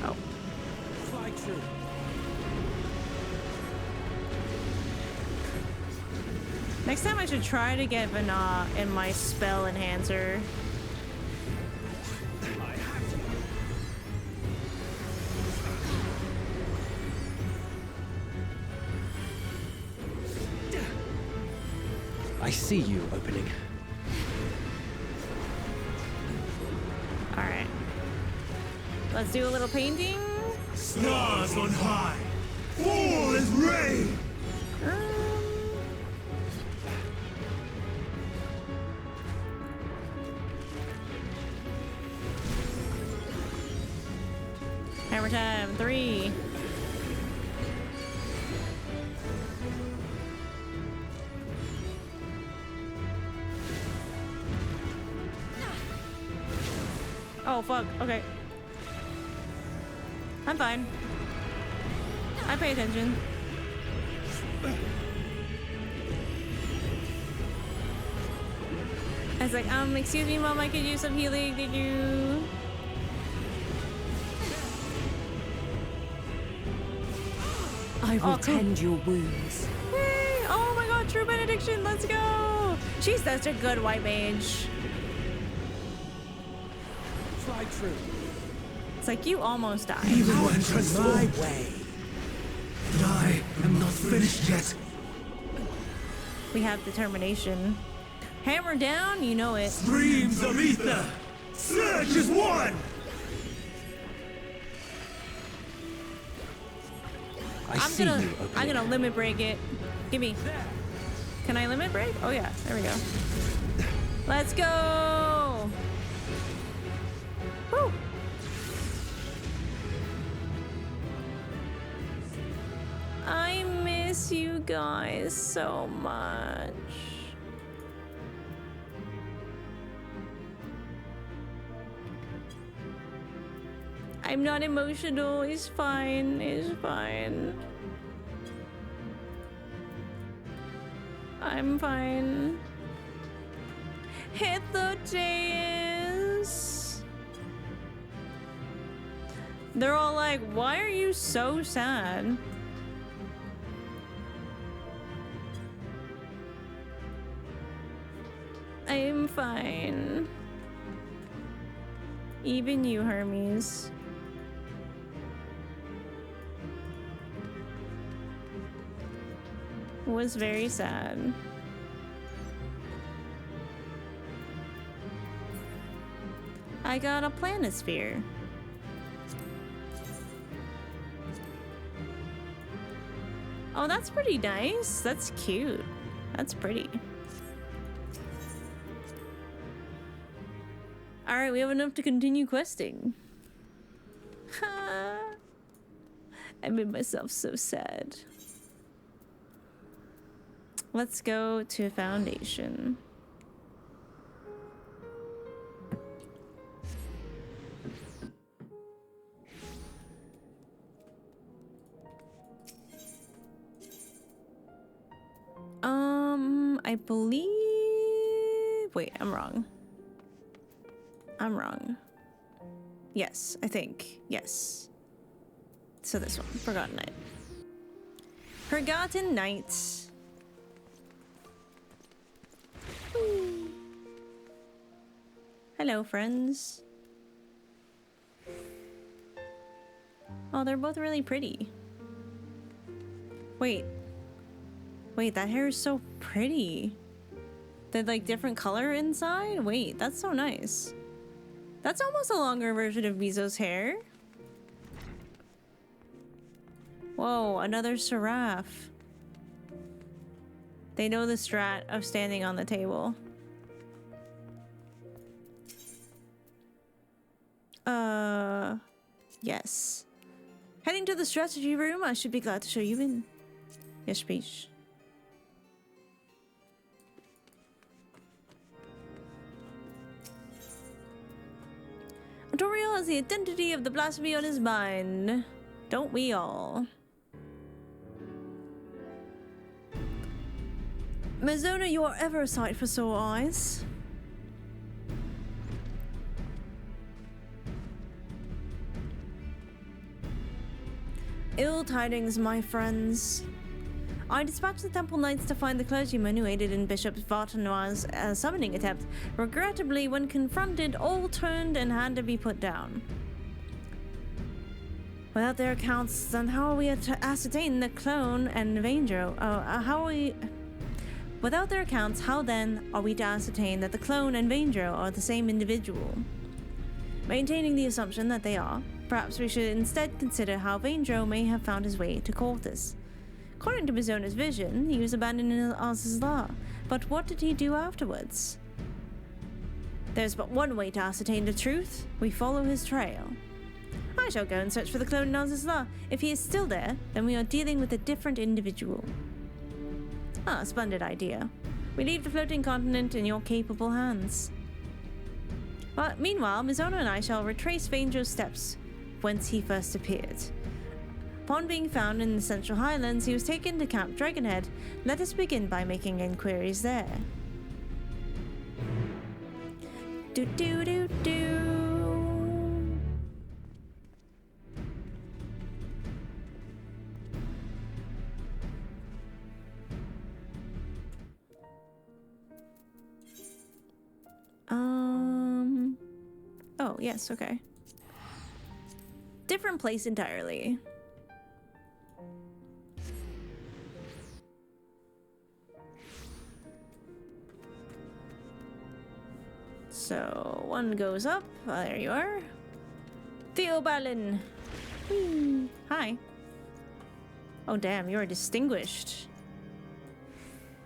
Oh. Try true. Next time I should try to get Vana in my spell enhancer. I see you opening. Alright. Let's do a little painting. Stars on high! Fall as rain! Hammer time. 3. Oh, fuck. Okay. I'm fine. I pay attention. I was like, excuse me, Mom, I could use some healing. Did you? I will Oh, cool. tend your wounds. Yay! Oh my god, true benediction. Let's go. She's such a good white mage. Try true. It's like you almost died. Evil one transformed my way. But I am not finished yet. We have determination. Hammer down, you know it. Streams of ether! Surge as one! I'm gonna limit break it. Gimme. Can I limit break? Oh yeah, there we go. Let's go! Woo! I miss you guys so much. I'm not emotional. It's fine. It's fine. I'm fine. Hit the dais. They're all like, why are you so sad? I'm fine. Even you, Hermes. Was very sad. I got a planisphere. Oh, that's pretty nice. That's cute. That's pretty. Alright, we have enough to continue questing. I made myself so sad. Let's go to Foundation. I believe... Wait, I'm wrong. I'm wrong. Yes, I think. Yes. So this one, Forgotten Night. Forgotten Night. Hello, friends. Oh, they're both really pretty. Wait. Wait, that hair is so pretty. They're like different color inside? Wait, that's so nice. That's almost a longer version of Mizo's hair. Whoa, another Seraph. They know the strat of standing on the table. Yes. Heading to the strategy room, I should be glad to show you in. Yes, please. Toriel has the identity of the blasphemy on his mind. Don't we all? Mizona, you are ever a sight for sore eyes. Ill tidings, my friends. I dispatched the Temple Knights to find the clergyman who aided in Bishop Vartanoir's summoning attempt. Regrettably, when confronted, all turned and had to be put down. Without their accounts, then how are we to ascertain the clone and Vaindreau? Without their accounts, how then are we to ascertain that the clone and Vaindreau are the same individual? Maintaining the assumption that they are, perhaps we should instead consider how Vaindreau may have found his way to Cortus. According to Mizona's vision, he was abandoned in Azazla, but what did he do afterwards? There's but one way to ascertain the truth. We follow his trail. I shall go and search for the clone in Azazla. If he is still there, then we are dealing with a different individual. Ah, splendid idea. We leave the floating continent in your capable hands. But meanwhile, Mizona and I shall retrace Vaindreau's steps, whence he first appeared. Upon being found in the Central Highlands, he was taken to Camp Dragonhead. Let us begin by making inquiries there. Do do do do. Oh, yes, okay. Different place entirely. So one goes up. There you are. Theobalin. Whee. Hi. Oh damn, you're distinguished.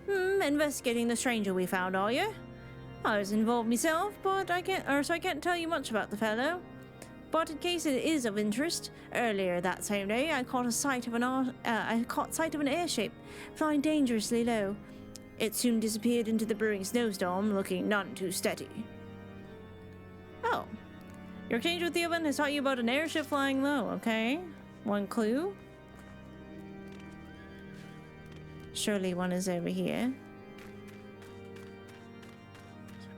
Investigating the stranger we found, are you? I was involved myself, but I can't tell you much about the fellow. But in case it is of interest, earlier that same day I caught sight of an airship flying dangerously low. It soon disappeared into the brewing snowstorm, looking none too steady. Oh. Your exchange with Theoban has taught you about an airship flying low, okay? One clue? Surely one is over here.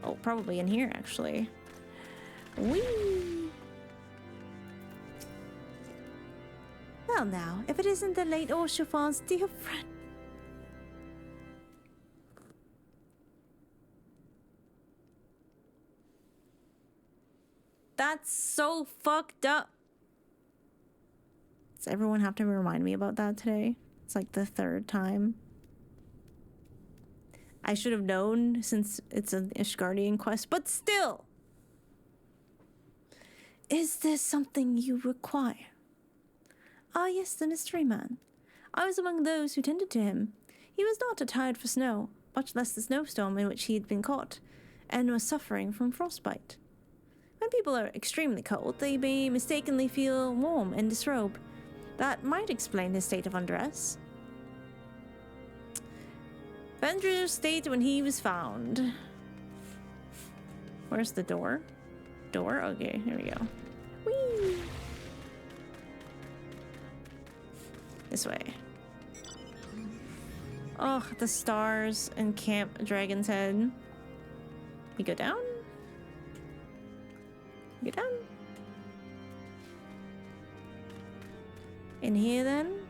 Oh, probably in here, actually. Whee! Well now, if it isn't the late Orshafan's dear friend. That's so fucked up. Does everyone have to remind me about that today? It's like the third time. I should have known since it's an Ishgardian quest, but still! Is there something you require? Ah yes, the mystery man. I was among those who tended to him. He was not attired for snow, much less the snowstorm in which he had been caught, and was suffering from frostbite. When people are extremely cold, they may mistakenly feel warm and disrobe. That might explain his state of undress. Vaindreau's state when he was found. Where's the door? Door? Okay, here we go. Whee! This way. Oh, the stars and Camp Dragon's Head. We go down? Go down. In here then?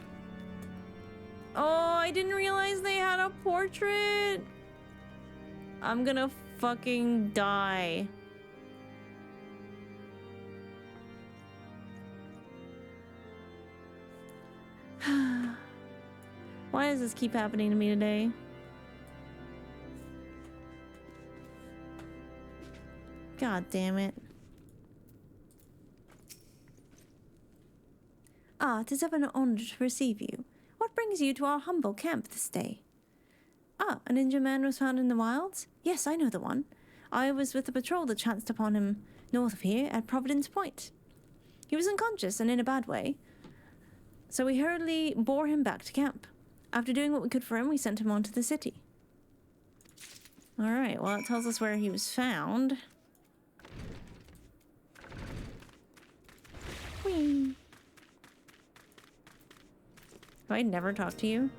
Oh, I didn't realize they had a portrait. I'm gonna fucking die. Why does this keep happening to me today? God damn it. Ah, 'tis ever an honor to receive you. What brings you to our humble camp this day? Ah, an injured man was found in the wilds? Yes, I know the one. I was with the patrol that chanced upon him north of here at Providence Point. He was unconscious and in a bad way, so we hurriedly bore him back to camp. After doing what we could for him, we sent him on to the city. Alright, well, it tells us where he was found. Whee! Do I never talk to you?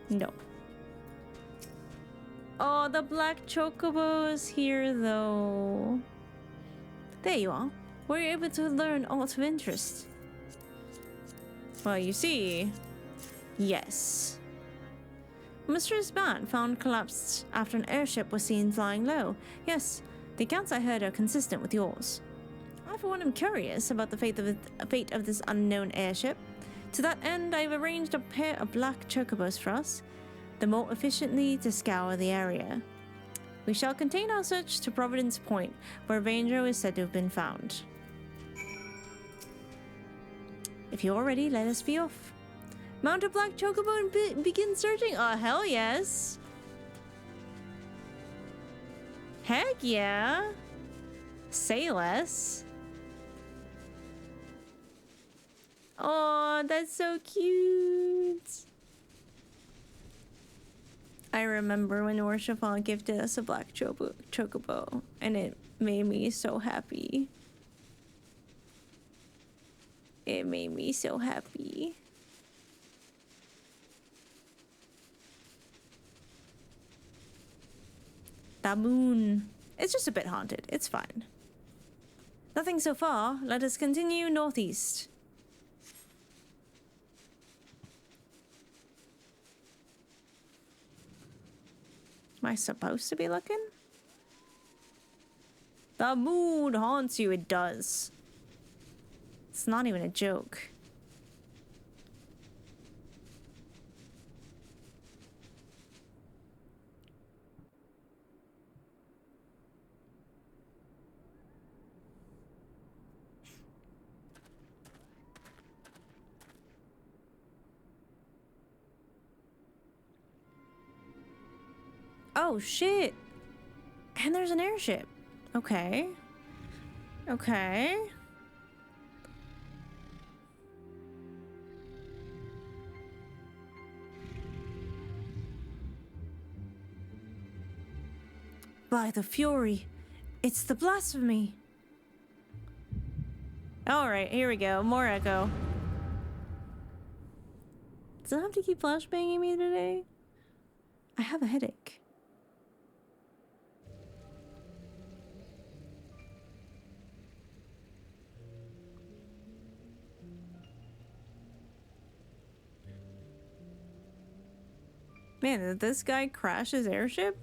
No. Oh, the black chocobo is here, though. There you are. Were you able to learn aught of interest? Well, you see, yes. A mysterious man found collapsed after an airship was seen flying low. Yes, the accounts I heard are consistent with yours. I, for one, am curious about the fate of this unknown airship. To that end, I've arranged a pair of black chocobos for us, the more efficiently to scour the area. We shall continue our search to Providence Point, where Vaindreau is said to have been found. If you're ready, let us be off. Mount a black chocobo and begin searching? Oh, hell yes. Heck yeah. Say less. Oh, that's so cute. I remember when Orshafan gifted us a black chocobo, and it made me so happy. It made me so happy. The moon. It's just a bit haunted. It's fine. Nothing so far. Let us continue northeast. Am I supposed to be looking? The moon haunts you. It does. It's not even a joke. Oh, shit. And there's an airship. Okay. Okay. By the Fury, it's the blasphemy. Alright, here we go. More echo. Does it have to keep flashbanging me today? I have a headache. Man, did this guy crash his airship?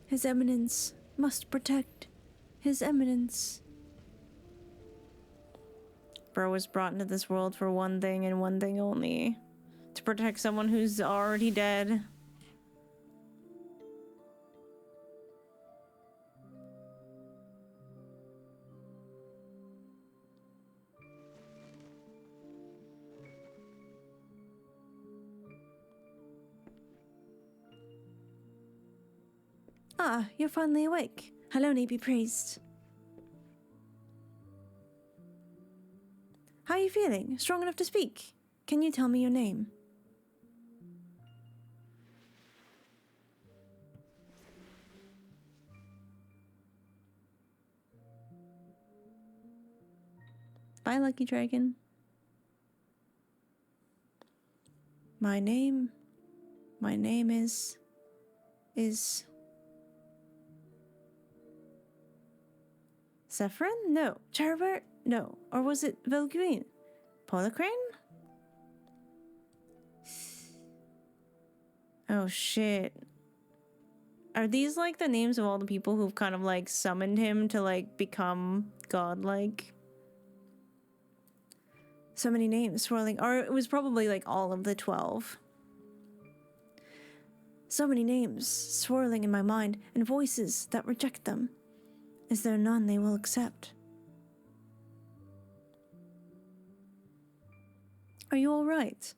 His Eminence must protect His Eminence. Bro was brought into this world for one thing and one thing only. To protect someone who's already dead. Ah, you're finally awake. Halone be praised. How are you feeling? Strong enough to speak? Can you tell me your name? Bye, Lucky Dragon. My name is... Zephyrin? No. Charibert? No. Or was it Velguin? Polacrane? Oh shit. Are these like the names of all the people who've kind of like summoned him to like become godlike? So many names swirling. Or it was probably like all of the 12. So many names swirling in my mind and voices that reject them. Is there none they will accept? Are you all right?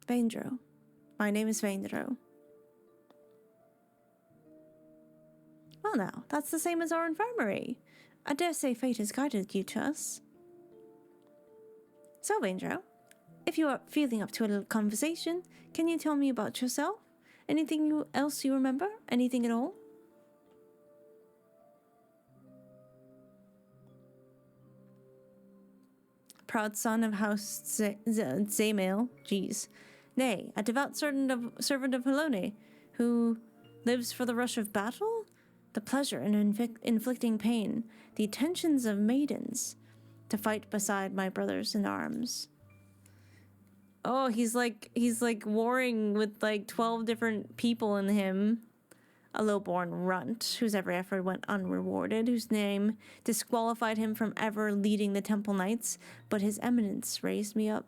Vaindreau. My name is Vaindreau. Well now, that's the same as our infirmary. I dare say fate has guided you to us. So, Vaindreau, if you are feeling up to a little conversation, can you tell me about yourself? Anything else you remember? Anything at all? Proud son of House Zamail, jeez. Nay, a devout servant of Halone, who lives for the rush of battle? The pleasure in inflicting pain, the attentions of maidens, to fight beside my brothers in arms. Oh, he's like warring with like 12 different people in him. A low-born runt, whose every effort went unrewarded, whose name disqualified him from ever leading the Temple Knights, but his eminence raised me up,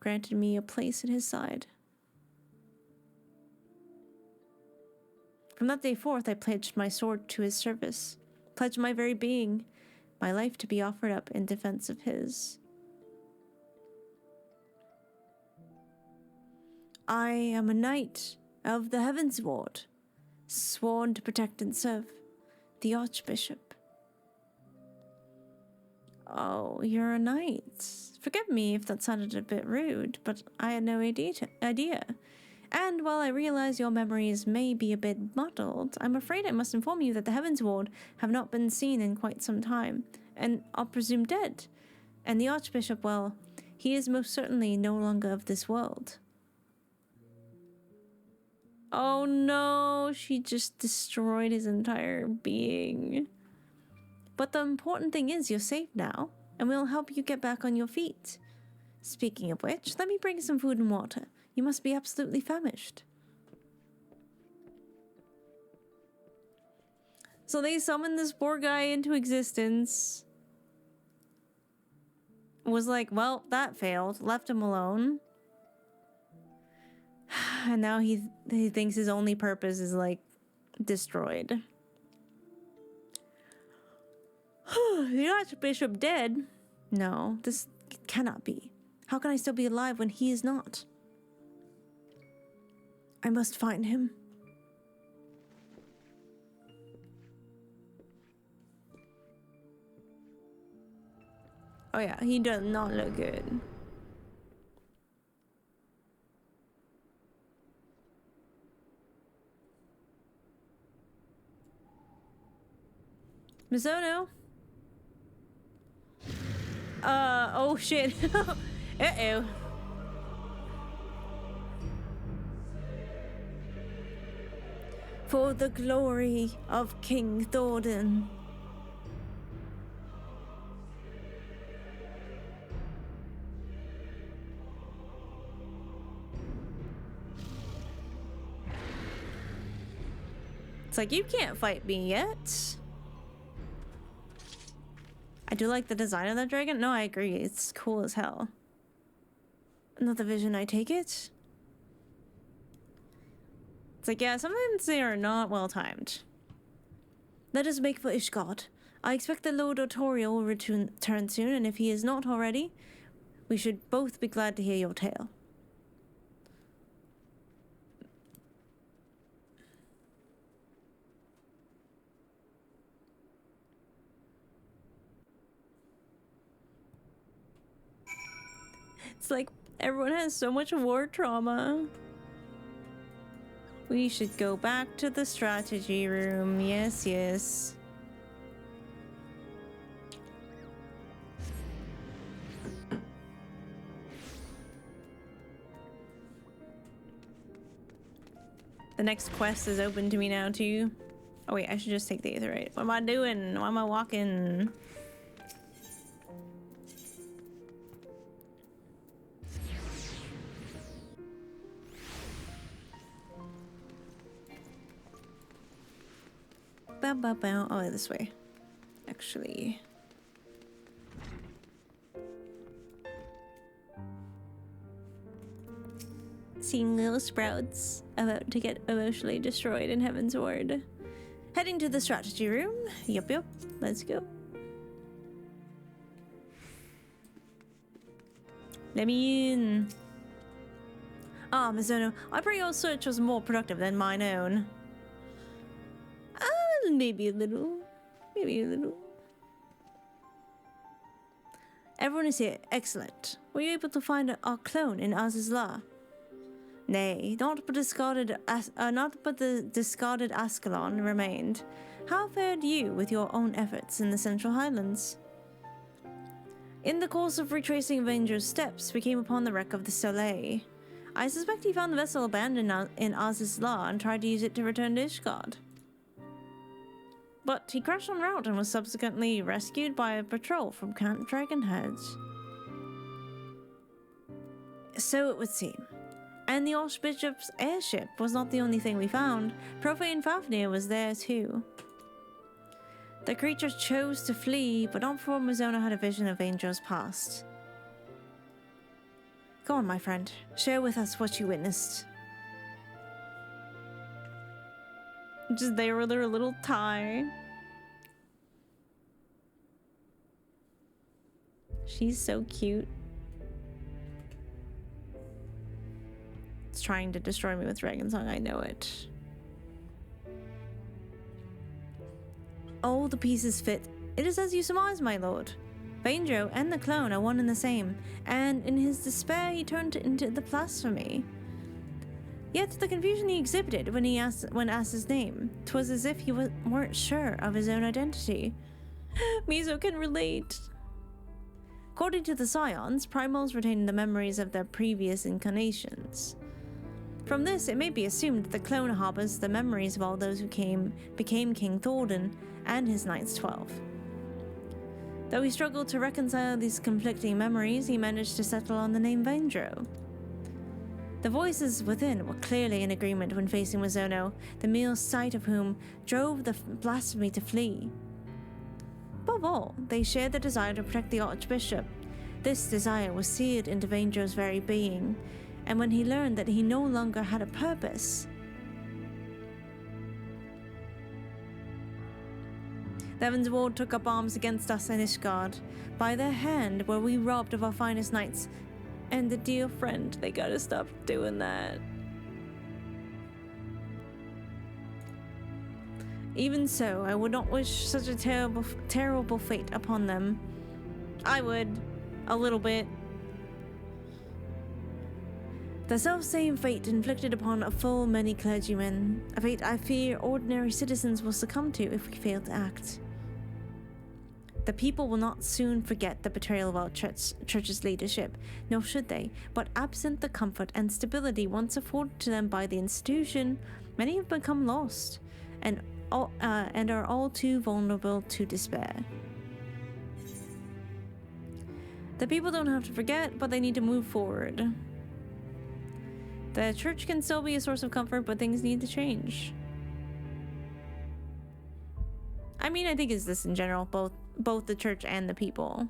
granted me a place at his side. From that day forth, I pledged my sword to his service, pledged my very being, my life to be offered up in defense of his. I am a knight of the Heavens Ward, sworn to protect and serve the Archbishop. Oh, you're a knight. Forgive me if that sounded a bit rude, but I had no idea. And while I realize your memories may be a bit muddled, I'm afraid I must inform you that the Heavens Ward have not been seen in quite some time, and are presumed dead. And the Archbishop, well, he is most certainly no longer of this world. Oh no, she just destroyed his entire being. But the important thing is you're safe now, and we'll help you get back on your feet. Speaking of which, let me bring some food and water. You must be absolutely famished. So they summoned this poor guy into existence. Was like, well, that failed. Left him alone. And now he thinks his only purpose is like destroyed. The Archbishop dead? No, this cannot be. How can I still be alive when he is not? I must find him. Oh yeah, he does not look good. Misono? Oh shit. Uh-oh. For the glory of King Thordan. It's like, you can't fight me yet. I do like the design of that dragon. No, I agree. It's cool as hell. Not the vision, I take it. It's like, yeah, sometimes they are not well timed. Let us make for Ishgard. I expect the Lord Otorial will return soon, and if he is not already, we should both be glad to hear your tale. It's like, everyone has so much war trauma. We should go back to the strategy room. Yes, yes. The next quest is open to me now, too. Oh, wait, I should just take the Aetherite. What am I doing? Why am I walking? Oh, this way. Actually. Seeing little sprouts about to get emotionally destroyed in Heaven's Ward. Heading to the strategy room. Yup. Let's go. Let me in. Ah, Mizono, I pray your search was more productive than mine own. Maybe a little. Maybe a little. Everyone is here. Excellent. Were you able to find our clone in Azizla? Nay, not but the discarded Ascalon remained. How fared you with your own efforts in the Central Highlands? In the course of retracing Vaindreau's steps, we came upon the wreck of the Soleil. I suspect he found the vessel abandoned in Azizla and tried to use it to return to Ishgard. But he crashed en route and was subsequently rescued by a patrol from Camp Dragonheads. So it would seem. And the Archbishop's airship was not the only thing we found. Profane Fafnir was there too. The creature chose to flee, but not before Mizono had a vision of Vaindreau's past. Go on, my friend. Share with us what you witnessed. Just there with her little tie. She's so cute. It's trying to destroy me with Dragon Song, I know it. All the pieces fit. It is as you surmise, my lord. Vaindreau and the clone are one and the same, and in his despair he turned into the blasphemy. Yet the confusion he exhibited when asked his name, 'twas as if he weren't sure of his own identity. Mizo can relate. According to the Scions, primals retain the memories of their previous incarnations. From this, it may be assumed that the clone harbors the memories of all those who became King Thordan and his Knights 12. Though he struggled to reconcile these conflicting memories, he managed to settle on the name Vaindreau. The voices within were clearly in agreement when facing Mizono, the mere sight of whom drove the blasphemy to flee. Above all, they shared the desire to protect the Archbishop. This desire was seared into Vaindreau's very being, and when he learned that he no longer had a purpose, the Heavens Ward took up arms against us and Ishgard. By their hand were we robbed of our finest knights. And the dear friend, they gotta stop doing that. Even so, I would not wish such a terrible fate upon them. I would. A little bit. The self-same fate inflicted upon a full many clergymen. A fate I fear ordinary citizens will succumb to if we fail to act. The people will not soon forget the betrayal of our church's leadership, nor should they, but absent the comfort and stability once afforded to them by the institution, many have become lost, and are all too vulnerable to despair. The people don't have to forget, but they need to move forward. The church can still be a source of comfort, but things need to change. I mean, I think it's this in general, both the church and the people.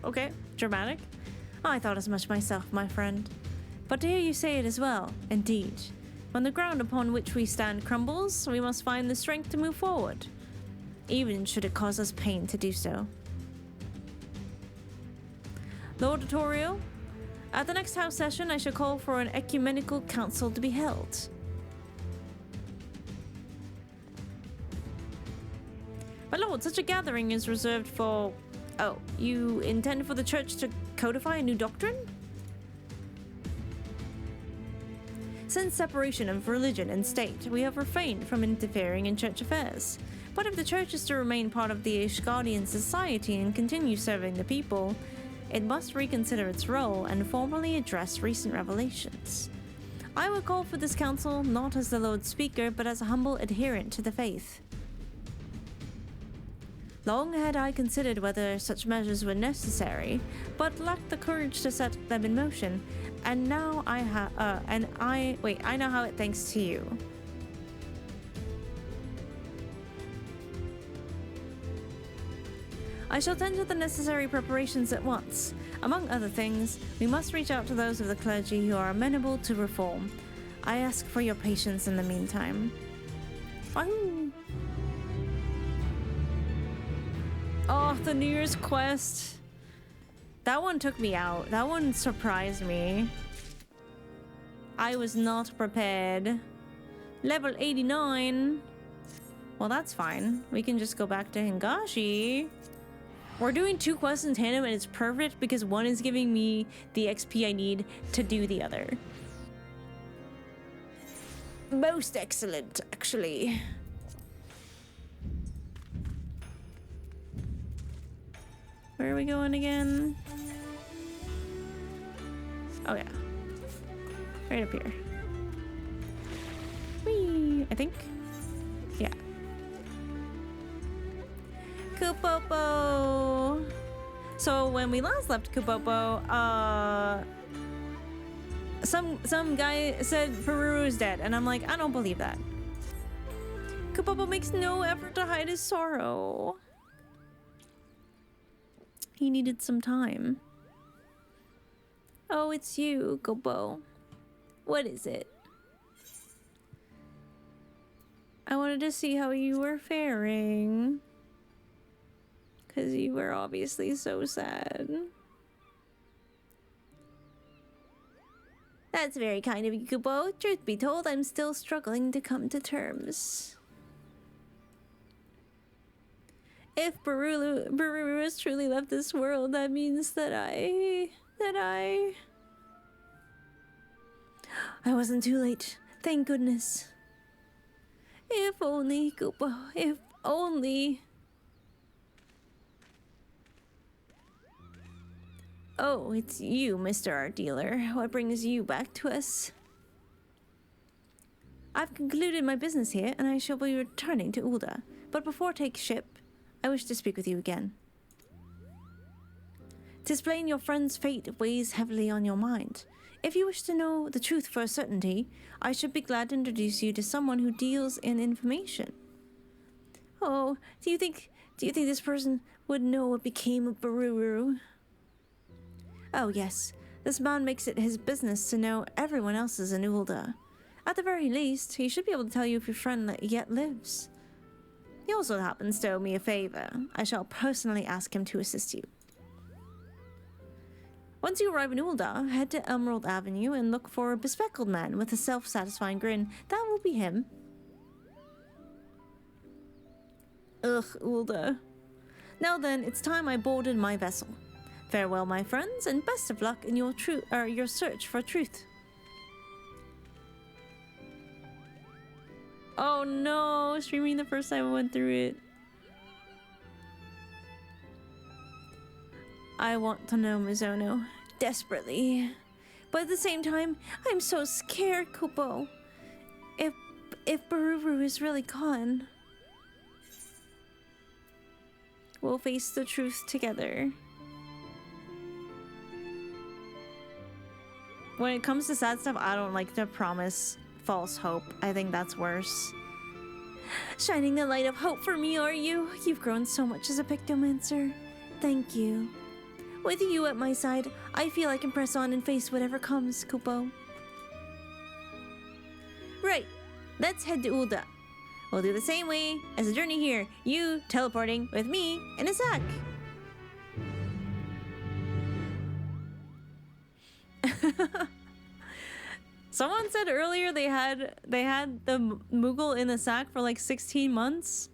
Okay, dramatic. I thought as much myself, my friend. But to hear you say it as well, indeed. When the ground upon which we stand crumbles, we must find the strength to move forward, even should it cause us pain to do so. Lord Artorio, at the next house session, I shall call for an ecumenical council to be held. My lord, such a gathering is reserved for... Oh, you intend for the church to codify a new doctrine? Since separation of religion and state, we have refrained from interfering in church affairs. But if the church is to remain part of the Ishgardian society and continue serving the people, it must reconsider its role and formally address recent revelations. I would call for this council not as the Lord Speaker, but as a humble adherent to the faith. Long had I considered whether such measures were necessary, but lacked the courage to set them in motion, and now I know how it thanks to you. I shall tend to the necessary preparations at once. Among other things, we must reach out to those of the clergy who are amenable to reform. I ask for your patience in the meantime. Oh, the New Year's quest. That one took me out. That one surprised me. I was not prepared. Level 89. Well, that's fine. We can just go back to Hingashi. We're doing 2 quests in tandem and it's perfect because one is giving me the XP I need to do the other. Most excellent, actually. Where are we going again? Oh yeah. Right up here. Whee! I think. Yeah. Kupopo! So when we last left Kupopo, some guy said Peru is dead, and I'm like, I don't believe that. Kupopo makes no effort to hide his sorrow. He needed some time. Oh, it's you, Kupo. What is it? I wanted to see how you were faring. Because you were obviously so sad. That's very kind of you, Kupo. Truth be told, I'm still struggling to come to terms. If Baru has truly left this world, that means that I wasn't too late. Thank goodness. If only, Kupo, if only. Oh, it's you, Mr. Art Dealer. What brings you back to us? I I've concluded my business here, and I shall be returning to Ulda. But before take ship, I wish to speak with you again. 'Tis plain your friend's fate weighs heavily on your mind. If you wish to know the truth for a certainty, I should be glad to introduce you to someone who deals in information. Oh, do you think this person would know what became of Baruru? Oh yes, this man makes it his business to know everyone else's in Ulda. At the very least, he should be able to tell you if your friend yet lives. He also happens to owe me a favor. I shall personally ask him to assist you. Once you arrive in Ulda, head to Emerald Avenue and look for a bespectacled man with a self-satisfying grin. That will be him. Ugh, Ulda. Now then, it's time I boarded my vessel. Farewell, my friends, and best of luck in your search for truth. Oh no, streaming the first time I went through it. I want to know Mizono desperately. But at the same time, I'm so scared, Kupo. If Baruru is really gone, we'll face the truth together. When it comes to sad stuff, I don't like to promise false hope. I think that's worse. Shining the light of hope for me, are you? You've grown so much as a Pictomancer. Thank you. With you at my side, I feel I can press on and face whatever comes, Kupo. Right, let's head to Ulda. We'll do the same way as the journey here. You teleporting with me in a sec. Someone said earlier they had the Moogle in the sack for like 16 months.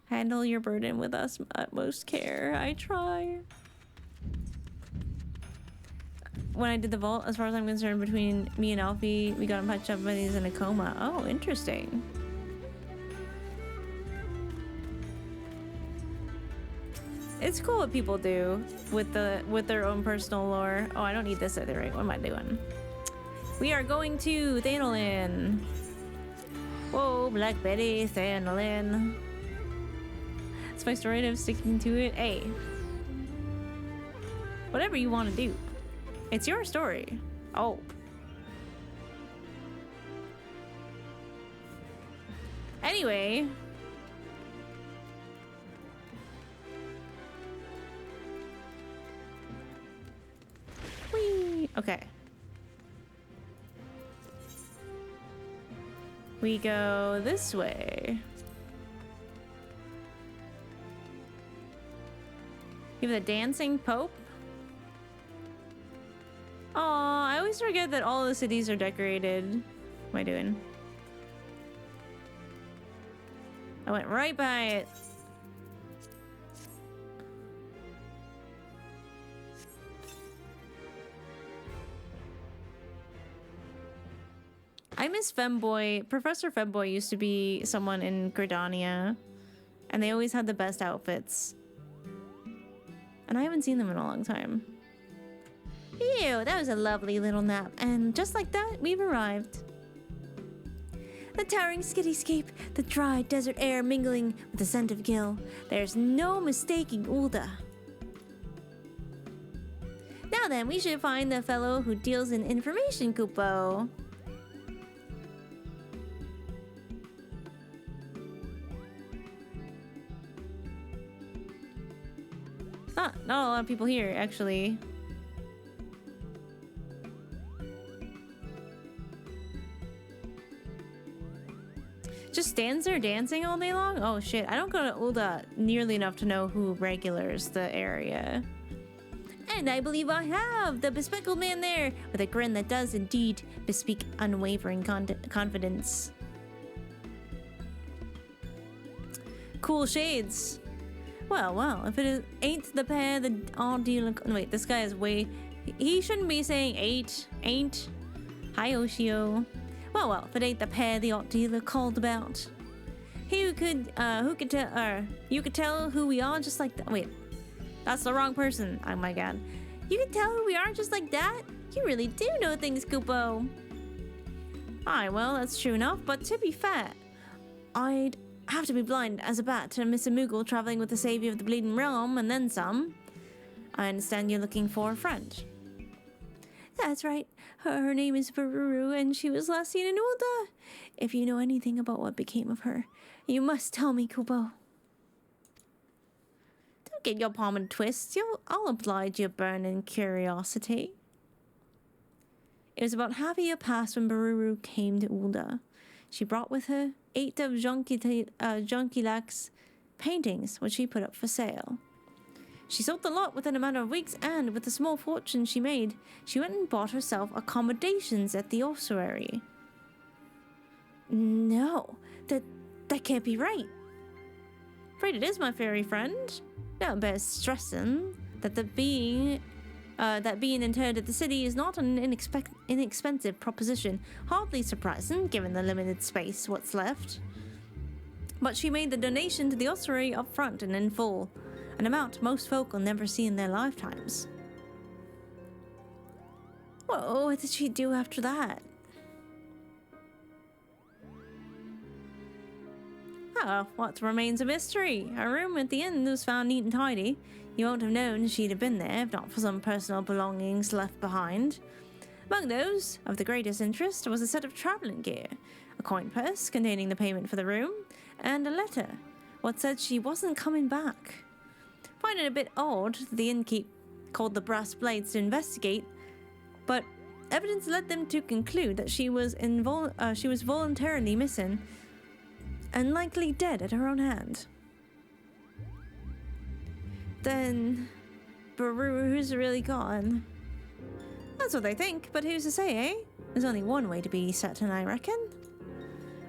Handle your burden with us utmost care. I try. When I did the vault, as far as I'm concerned, between me and Alfie, we got him patched up, but he's in a coma. Oh, interesting. It's cool what people do with their own personal lore. Oh, I don't need this either, right? What am I doing? We are going to Thanolin. Whoa, Black Betty, Thanolin. It's my story and I'm sticking to it. Hey. Whatever you want to do. It's your story. Oh. Anyway. Whee! Okay. We go this way. You have the dancing Pope? Aw, I always forget that all the cities are decorated. What am I doing? I went right by it. I miss Femboy. Professor Femboy used to be someone in Gridania, and they always had the best outfits. And I haven't seen them in a long time. Ew, that was a lovely little nap. And just like that, we've arrived. The towering cityscape, the dry desert air mingling with the scent of Gil. There's no mistaking Ulda. Now then, we should find the fellow who deals in information, Kupo. Not a lot of people here, actually. Just stands there dancing all day long? Oh shit, I don't go to Ulda nearly enough to know who regulars the area. And I believe I have the bespectacled man there, with a grin that does indeed bespeak unwavering confidence. Cool shades. Well, if it ain't the pair that all deal. Wait, this guy is way. He shouldn't be saying ain't. Hi, Oshio. Well, if it ain't the pair the art dealer called about. Who could tell, you could tell who we are just like that. Wait, that's the wrong person. Oh my god. You can tell who we are just like that? You really do know things, Kupo. Aye, well, that's true enough, but to be fair, I'd have to be blind as a bat to miss a Moogle traveling with the savior of the Bleeding Realm and then some. I understand you're looking for a friend. That's right. Her name is Vaindreau, and she was last seen in Ulda. If you know anything about what became of her, you must tell me, Kupo. Don't get your palm in a twist. I'll oblige your burning curiosity. It was about half a year past when Vaindreau came to Ulda. She brought with her 8 of Jonkilak's paintings, which she put up for sale. She sold the lot within a matter of weeks, and with the small fortune she made, she went and bought herself accommodations at the ossuary. No, that can't be right. Afraid it is, my fairy friend. Now it bears stressing that being interred at the city is not an inexpensive proposition. Hardly surprising, given the limited space what's left. But she made the donation to the ossuary up front and in full, an amount most folk will never see in their lifetimes. Well, what did she do after that? Oh, what remains a mystery. Her room at the inn was found neat and tidy. You won't have known she'd have been there if not for some personal belongings left behind. Among those of the greatest interest was a set of travelling gear, a coin purse containing the payment for the room, and a letter, what said she wasn't coming back. Find it a bit odd that the innkeep called the Brass Blades to investigate, but evidence led them to conclude that she was voluntarily missing and likely dead at her own hand. Then, Vaindreau's really gone. That's what they think, but who's to say, eh? There's only one way to be certain, I reckon.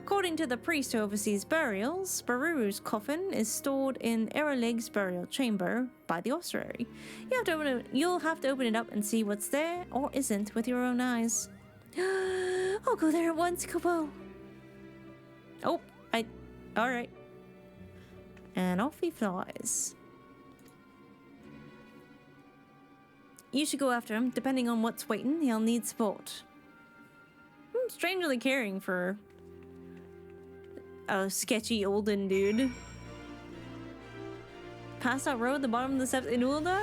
According to the priest who oversees burials, Vaindreau's coffin is stored in Eralig's burial chamber by the ossuary. You'll have to open it up and see what's there or isn't with your own eyes. I'll go there at once, Kupo. Oh, alright. And off he flies. You should go after him. Depending on what's waiting, he'll need support. Strangely caring for a sketchy olden dude. Passed out road at the bottom of the steps in Ulda?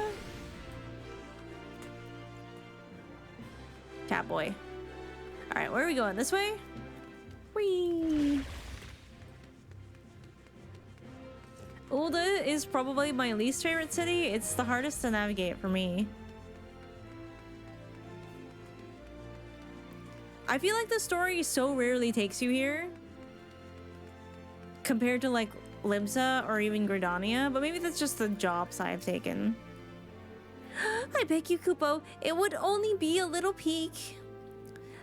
Catboy. Alright, where are we going? This way? Whee! Ulda is probably my least favorite city. It's the hardest to navigate for me. I feel like the story so rarely takes you here compared to like Limsa or even Gridania, but maybe that's just the jobs I've taken. I beg you, Kupo, it would only be a little peek.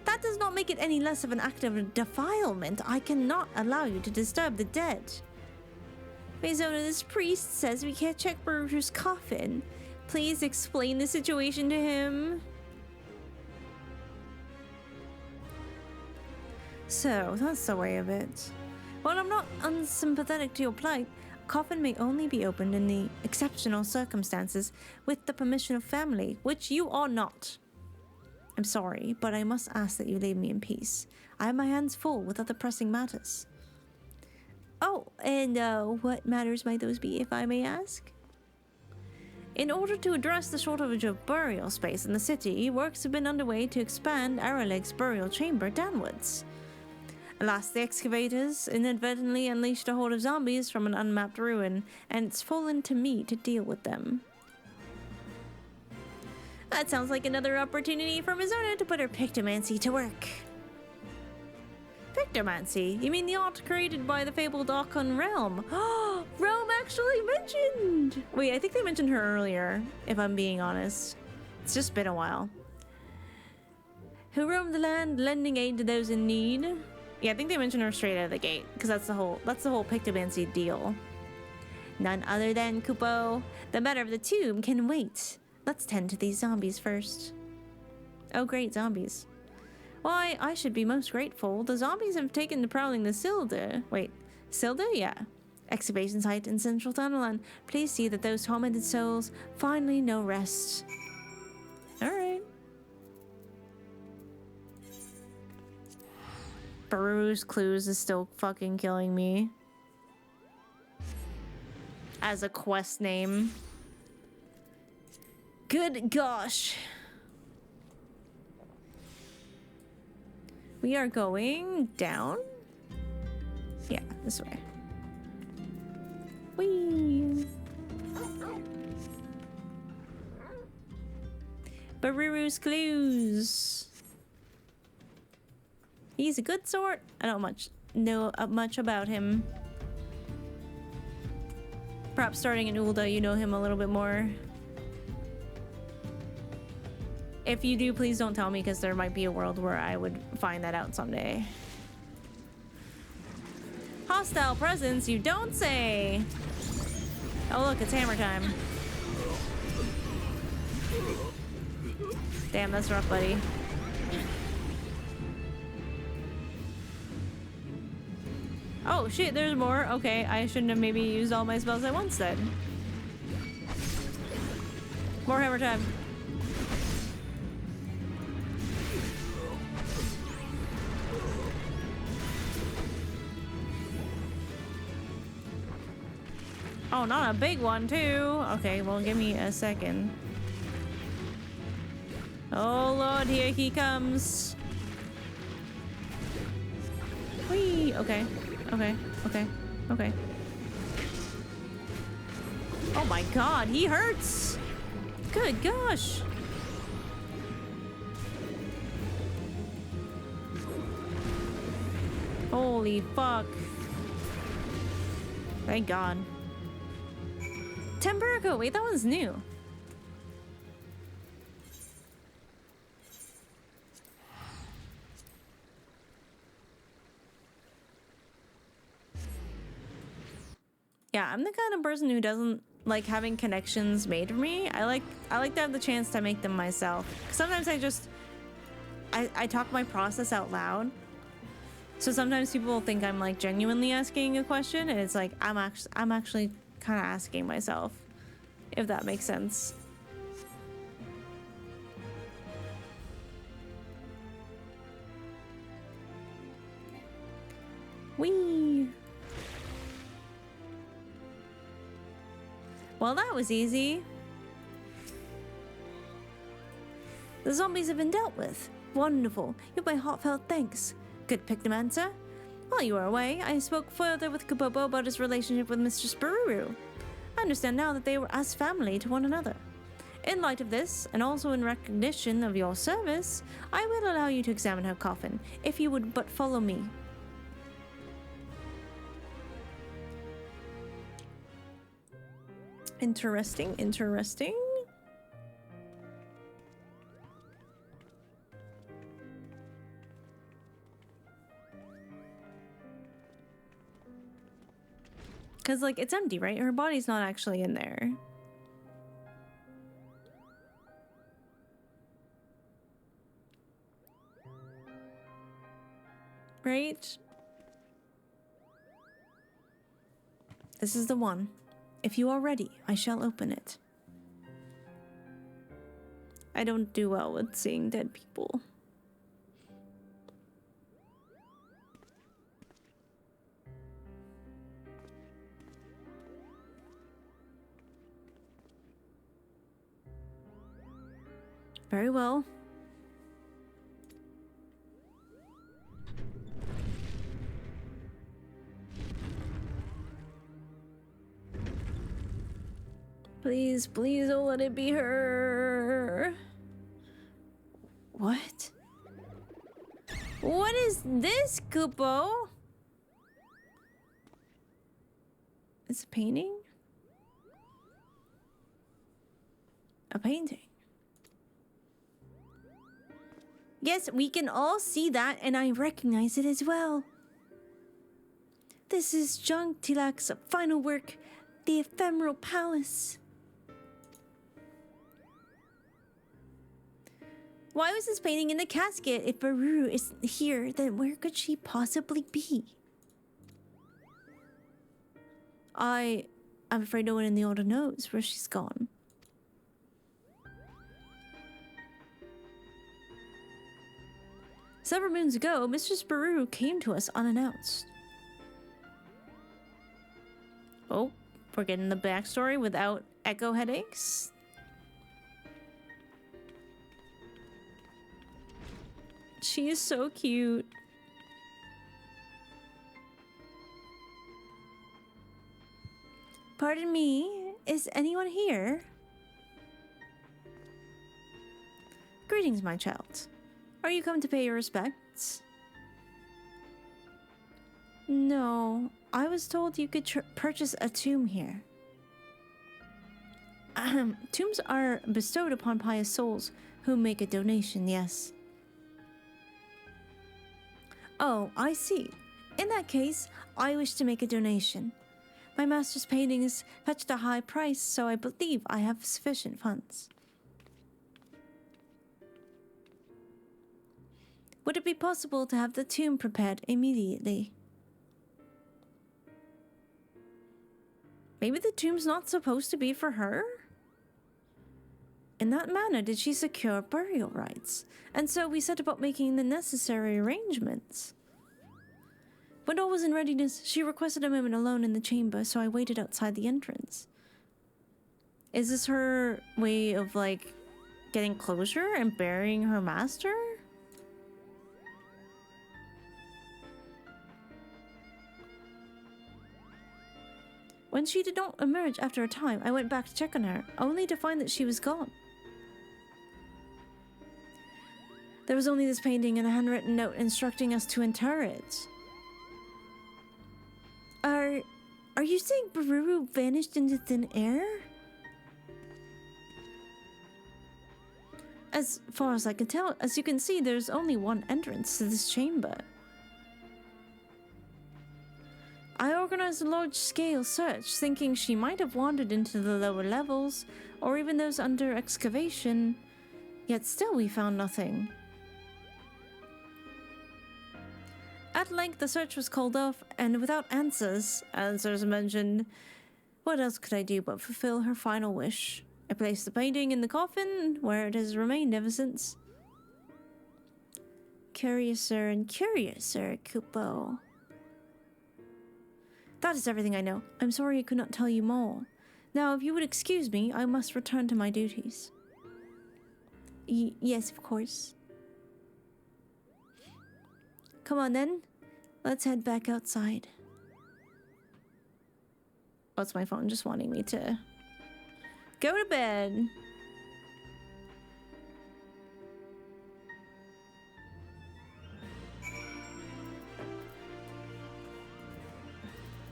That does not make it any less of an act of defilement. I cannot allow you to disturb the dead. Maizona, this priest says we can't check Vaindreau's coffin. Please explain the situation to him. So, that's the way of it. While I'm not unsympathetic to your plight, a coffin may only be opened in the exceptional circumstances with the permission of family, which you are not. I'm sorry, but I must ask that you leave me in peace. I have my hands full with other pressing matters. Oh, and what matters might those be, if I may ask? In order to address the shortage of burial space in the city, works have been underway to expand Eralig's burial chamber downwards. Alas, the excavators inadvertently unleashed a horde of zombies from an unmapped ruin, and it's fallen to me to deal with them. That sounds like another opportunity for Maizona to put her pictomancy to work. Pictomancy? You mean the art created by the fabled Archon Realm? Oh, Realm actually mentioned! Wait, I think they mentioned her earlier, if I'm being honest. It's just been a while. Who roam the land, lending aid to those in need? Yeah, I think they mentioned her straight out of the gate, because that's the whole Pictomancy deal. None other than Kupo. The matter of the tomb can wait. Let's tend to these zombies first. Oh great, zombies. Why, I should be most grateful. The zombies have taken to prowling the Silda. Wait, Silda? Yeah. Excavation site in central Thanalan. Please see that those tormented souls finally know rest. Alright. Baru's Clues is still fucking killing me. As a quest name. Good gosh. We are going down? Yeah, this way. Whee! Baru's Clues. He's a good sort. I don't know much about him. Perhaps starting in Ulda, you know him a little bit more. If you do, please don't tell me, because there might be a world where I would find that out someday. Hostile presence, you don't say! Oh look, it's hammer time. Damn, that's rough, buddy. Oh shit, there's more. Okay, I shouldn't have maybe used all my spells at once then. More hammer time. Oh, not a big one too. Okay, well, give me a second. Oh lord, here he comes. Whee! Okay. Okay. Okay. Okay. Oh my god, he hurts! Good gosh! Holy fuck. Thank god. Temperico, wait, that one's new. Yeah, I'm the kind of person who doesn't like having connections made for me. I like to have the chance to make them myself. Sometimes I talk my process out loud. So sometimes people will think I'm like genuinely asking a question, and it's like I'm actually kind of asking myself, if that makes sense. Whee! Well, that was easy. The zombies have been dealt with. Wonderful. You have my heartfelt thanks. Good Pictomancer. While you were away, I spoke further with Kabobo about his relationship with Mistress Baruru. I understand now that they were as family to one another. In light of this, and also in recognition of your service, I will allow you to examine her coffin, if you would but follow me. Interesting, interesting. Because, like, it's empty, right? Her body's not actually in there. Right? This is the one. If you are ready, I shall open it. I don't do well with seeing dead people. Very well. Please, please don't let it be her. What? What is this, Kupo? It's a painting? A painting. Yes, we can all see that, and I recognize it as well. This is Jung Tilak's final work, The Ephemeral Palace. Why was this painting in the casket? If Baru isn't here, then where could she possibly be? I'm afraid no one in the order knows where she's gone. Several moons ago, Mistress Baru came to us unannounced. Oh, we're getting the backstory without echo headaches. She is so cute. Pardon me, is anyone here? Greetings, my child. Are you come to pay your respects? No, I was told you could purchase a tomb here. Tombs are bestowed upon pious souls who make a donation, yes. Oh, I see. In that case, I wish to make a donation. My master's paintings fetched a high price, so I believe I have sufficient funds. Would it be possible to have the tomb prepared immediately? Maybe the tomb's not supposed to be for her? In that manner did she secure burial rights, and so we set about making the necessary arrangements. When all was in readiness, she requested a moment alone in the chamber, so I waited outside the entrance. Is this her way of, like, getting closure and burying her master? When she did not emerge after a time, I went back to check on her, only to find that she was gone. There was only this painting and a handwritten note instructing us to inter it. Are you saying Baru vanished into thin air? As far as I can tell, as you can see, there's only one entrance to this chamber. I organized a large-scale search, thinking she might have wandered into the lower levels, or even those under excavation, yet still we found nothing. At length, the search was called off, and without answers mentioned, what else could I do but fulfill her final wish? I placed the painting in the coffin, where it has remained ever since. Curiouser and curiouser, Kupo. That is everything I know. I'm sorry I could not tell you more. Now, if you would excuse me, I must return to my duties. Yes, of course. Come on then. Let's head back outside. Oh, it's my phone just wanting me to go to bed.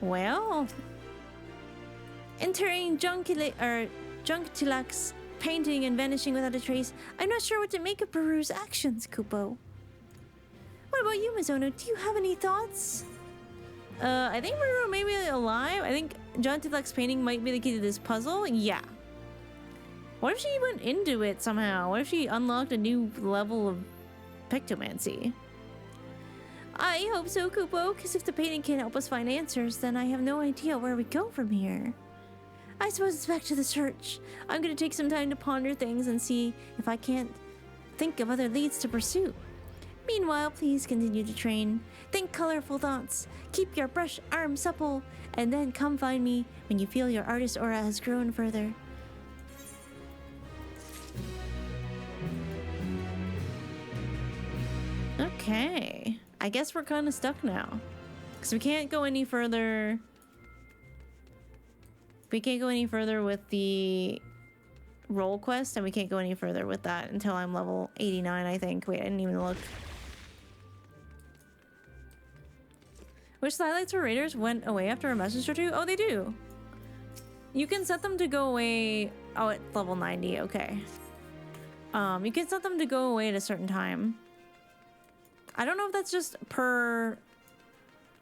Well, entering Junktilak's painting and vanishing without a trace, I'm not sure what to make of Baru's actions, Kupo. What about you, Mizono? Do you have any thoughts? I think Baru may be alive. I think Junktilak's painting might be the key to this puzzle. Yeah. What if she went into it somehow? What if she unlocked a new level of pictomancy? I hope so, Kupo, because if the painting can't help us find answers, then I have no idea where we go from here. I suppose it's back to the search. I'm going to take some time to ponder things and see if I can't think of other leads to pursue. Meanwhile, please continue to train. Think colorful thoughts. Keep your brush arm supple, and then come find me when you feel your artist aura has grown further. Okay. I guess we're kind of stuck now. Because we can't go any further. We can't go any further with the role quest, and we can't go any further with that until I'm level 89, I think. Wait, I didn't even look. Which highlights or raiders went away after a message or two? Oh, they do. You can set them to go away. Oh, at level 90. Okay. You can set them to go away at a certain time. I don't know if that's just per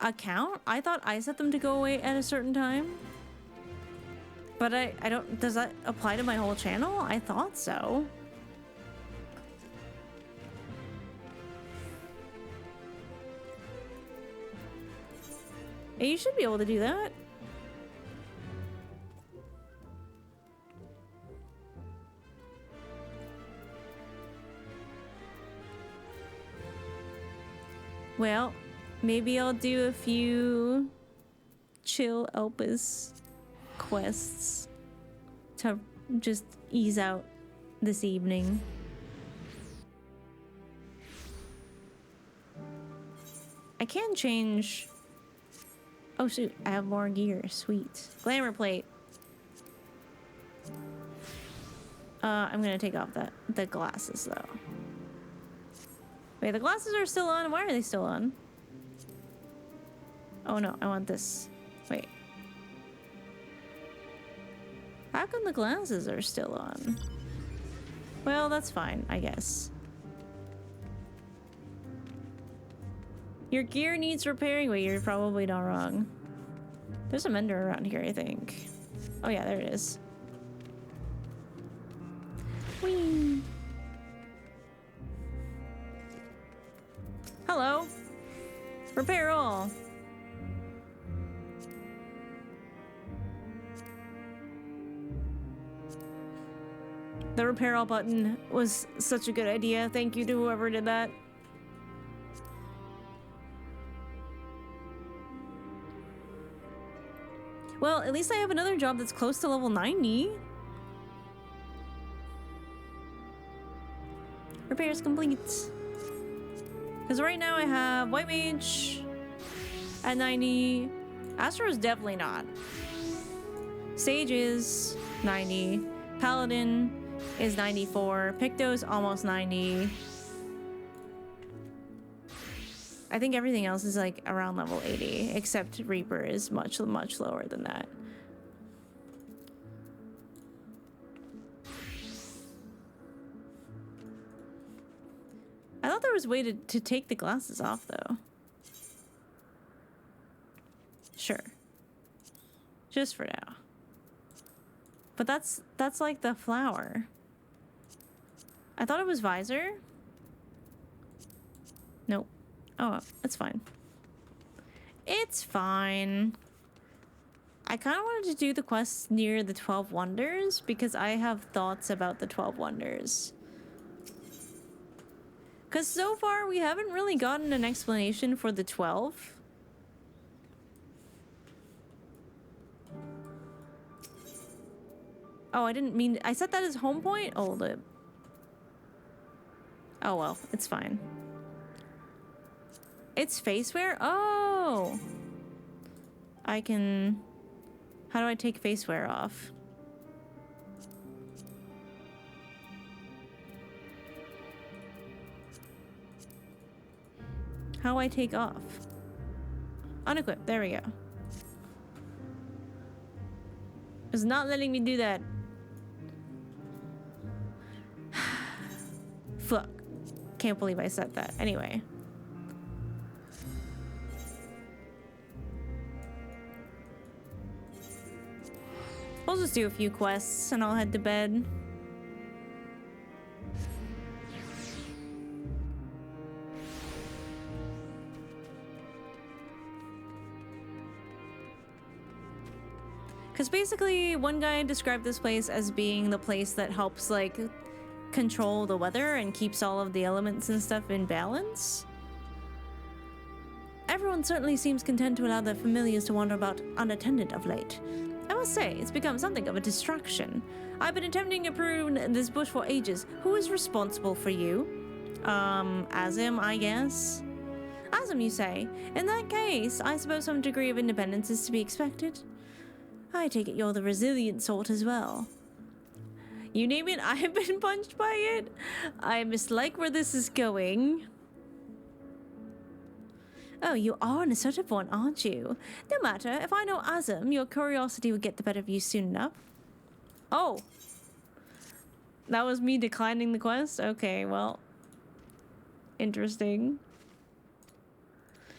account. I thought I set them to go away at a certain time. But I don't... Does that apply to my whole channel? I thought so. Yeah, you should be able to do that. Well, maybe I'll do a few chill Elpis quests to just ease out this evening. I can change... Oh shoot, I have more gear. Sweet. Glamour plate. I'm gonna take off the glasses though. Wait, the glasses are still on? Why are they still on? Oh no, I want this. Wait. How come the glasses are still on? Well, that's fine, I guess. Your gear needs repairing. Wait, you're probably not wrong. There's a mender around here, I think. Oh yeah, there it is. Whee! Hello. Repair all. The repair all button was such a good idea. Thank you to whoever did that. Well, at least I have another job that's close to level 90. Repairs complete. Because right now I have White Mage at 90. Astro is definitely not. Sage is 90. Paladin is 94. Picto is almost 90. I think everything else is like around level 80, except Reaper is much lower than that. I thought there was a way to take the glasses off though. Sure. Just for now. But that's like the flower. I thought it was visor. Nope. Oh, it's fine. It's fine. I kind of wanted to do the quests near the 12 Wonders because I have thoughts about the 12 Wonders. Because so far we haven't really gotten an explanation for the 12. Oh, I didn't mean... I set that as home point? Hold it. Oh well, it's fine. It's face wear? Oh! I can... How do I take face wear off? How do I take off? Unequip, there we go. It's not letting me do that. Fuck. Can't believe I said that. Anyway. We'll just do a few quests and I'll head to bed. Because basically, one guy described this place as being the place that helps, like, control the weather and keeps all of the elements and stuff in balance. Everyone certainly seems content to allow their familiars to wander about unattended of late. I must say, it's become something of a distraction. I've been attempting to prune this bush for ages. Who is responsible for you? Azim, I guess? Azim, you say? In that case, I suppose some degree of independence is to be expected. I take it you're the resilient sort as well. You name it, I have been punched by it. I mislike where this is going. Oh, you are an assertive one, aren't you? No matter, if I know Azim, your curiosity will get the better of you soon enough. Oh. That was me declining the quest? Okay, well. Interesting.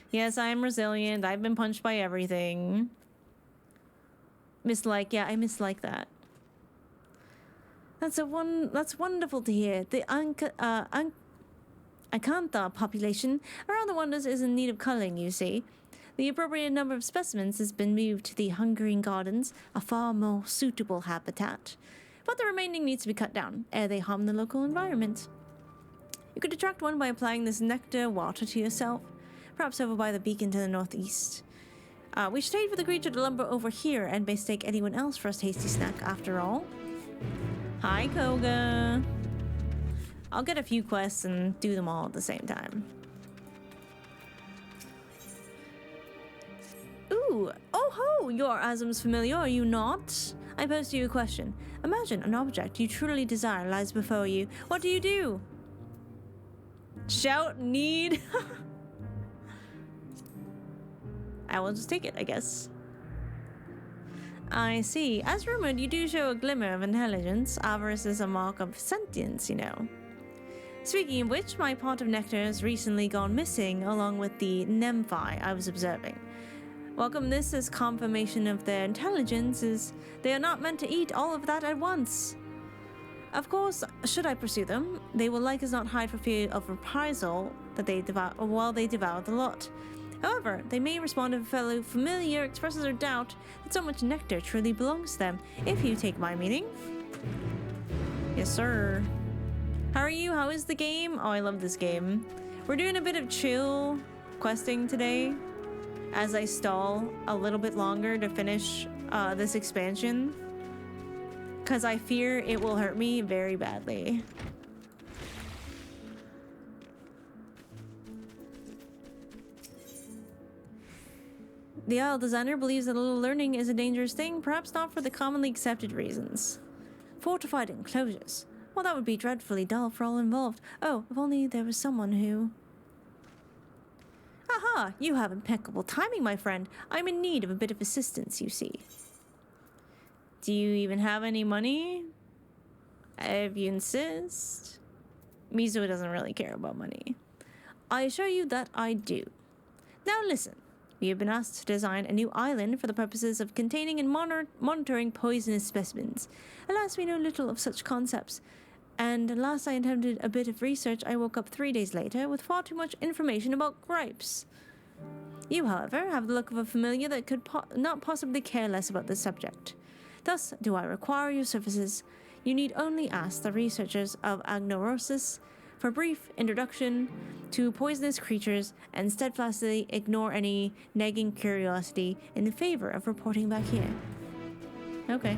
Yes, I am resilient. I've been punched by everything. Mislike, yeah, I mislike that. That's wonderful to hear. The Acantha population around the Wonders is in need of culling, you see. The appropriate number of specimens has been moved to the Hungering Gardens, a far more suitable habitat. But the remaining needs to be cut down, ere they harm the local environment. You could attract one by applying this nectar water to yourself. perhaps over by the beacon to the northeast. We should wait for the creature to lumber over here and mistake anyone else for a tasty snack after all. Hi, Koga. I'll get a few quests and do them all at the same time. Ooh, oh ho, you're Asm's familiar, are you not? I pose to you a question. Imagine an object you truly desire lies before you. What do you do? Shout need? I will just take it, I guess. I see. As rumored, you do show a glimmer of intelligence. Avarice is a mark of sentience, you know. Speaking of which, my pot of nectar has recently gone missing, along with the nymphi I was observing. Welcome this as confirmation of their intelligence, as they are not meant to eat all of that at once. Of course, should I pursue them, they will like as not hide for fear of reprisal that they devour while they devour the lot. However, they may respond if a fellow familiar expresses their doubt that so much nectar truly belongs to them, if you take my meaning. Yes, sir. How are you? How is the game? Oh, I love this game. We're doing a bit of chill questing today, as I stall a little bit longer to finish this expansion, because I fear it will hurt me very badly. The Isle designer believes that a little learning is a dangerous thing, perhaps not for the commonly accepted reasons. Fortified enclosures. Well, that would be dreadfully dull for all involved. Oh, if only there was someone who... Aha! You have impeccable timing, my friend. I'm in need of a bit of assistance, you see. Do you even have any money? If you insist. Mizu doesn't really care about money. I assure you that I do. Now listen. We have been asked to design a new island for the purposes of containing and monitoring poisonous specimens. Alas, we know little of such concepts. And last I attempted a bit of research, I woke up 3 days later with far too much information about gripes. You, however, have the look of a familiar that could not possibly care less about this subject. Thus, do I require your services. You need only ask the researchers of Agnorosis for a brief introduction to poisonous creatures and steadfastly ignore any nagging curiosity in favor of reporting back here. Okay.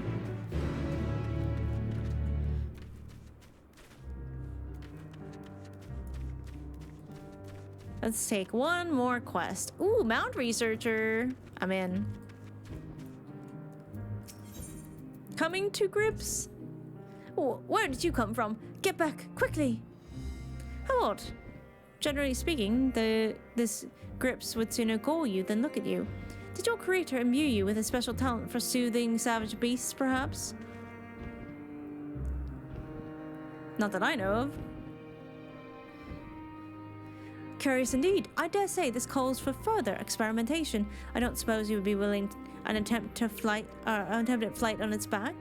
Let's take one more quest. Ooh, Mount Researcher. I'm in. Coming to grips? Where did you come from? Get back, quickly! How odd. Generally speaking, this grips would sooner call you than look at you. Did your creator imbue you with a special talent for soothing savage beasts, perhaps? Not that I know of. Curious indeed. I dare say this calls for further experimentation. I don't suppose you would be willing an attempt at flight on its back?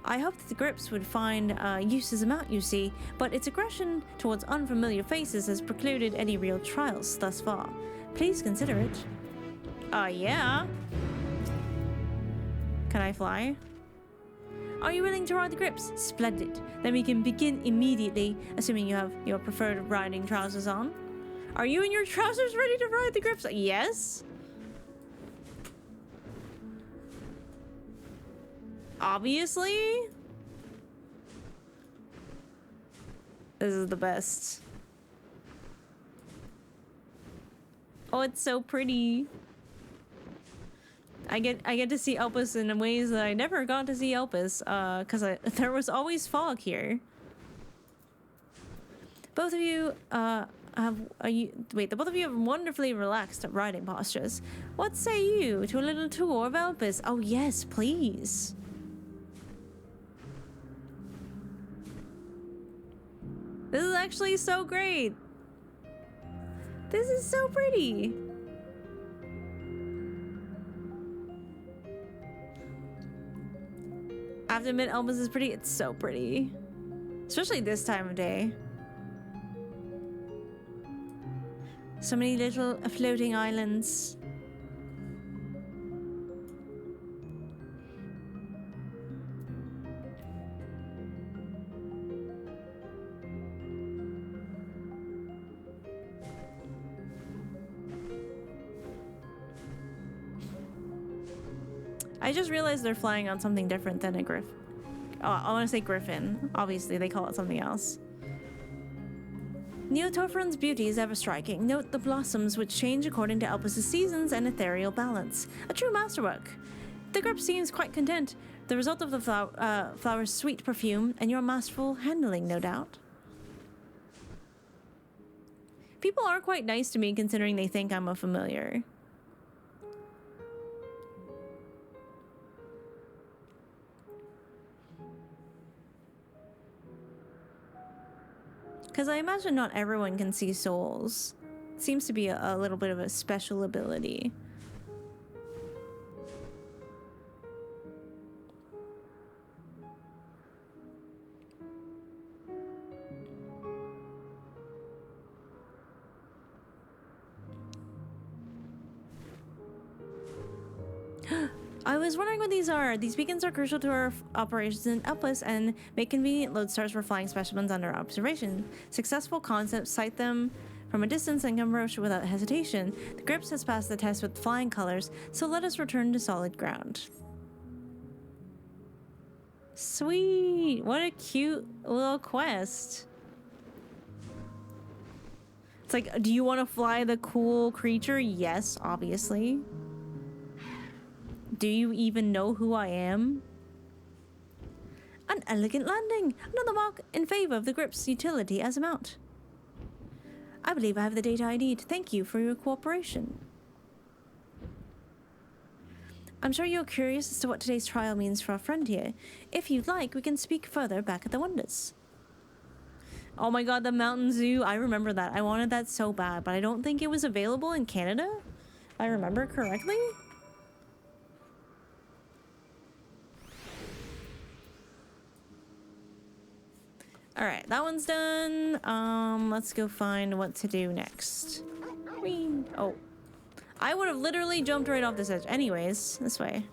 I hope that the grips would find use as a mount, you see, but its aggression towards unfamiliar faces has precluded any real trials thus far. Please consider it. Yeah. Can I fly? Are you willing to ride the grips? Splendid. Then we can begin immediately, assuming you have your preferred riding trousers on. Are you in your trousers ready to ride the grips? Yes. Obviously. This is the best. Oh, it's so pretty. I get to see Elpis in ways that I never got to see Elpis, because there was always fog here. Both of you the both of you have wonderfully relaxed riding postures. What say you to a little tour of Elpis? Oh yes, please. This is actually so great. This is so pretty. I have to admit, Elpis is pretty. It's so pretty. Especially this time of day. So many little floating islands. I just realized they're flying on something different than a I want to say griffin. Obviously, they call it something else. Neotophrons' beauty is ever striking. Note the blossoms, which change according to Elpis' seasons and ethereal balance. A true masterwork. The grip seems quite content. The result of the flower's sweet perfume and your masterful handling, no doubt. People are quite nice to me, considering they think I'm a familiar. Because I imagine not everyone can see souls. It seems to be a little bit of a special ability. I was wondering what these are. These beacons are crucial to our operations in Elpis and make convenient lodestars for flying specimens under observation. Successful concepts sight them from a distance and can approach without hesitation. The Grips has passed the test with flying colors, so let us return to solid ground. Sweet! What a cute little quest. It's like, do you want to fly the cool creature? Yes, obviously. Do you even know who I am? An elegant landing! Another mark in favor of the Grip's utility as a mount. I believe I have the data I need. Thank you for your cooperation. I'm sure you're curious as to what today's trial means for our friend here. If you'd like, we can speak further back at the Wonders. Oh my god, the Mountain Zoo. I remember that. I wanted that so bad, but I don't think it was available in Canada. If I remember correctly. Alright, that one's done. Let's go find what to do next. Whee. Oh. I would have literally jumped right off this edge. Anyways, this way.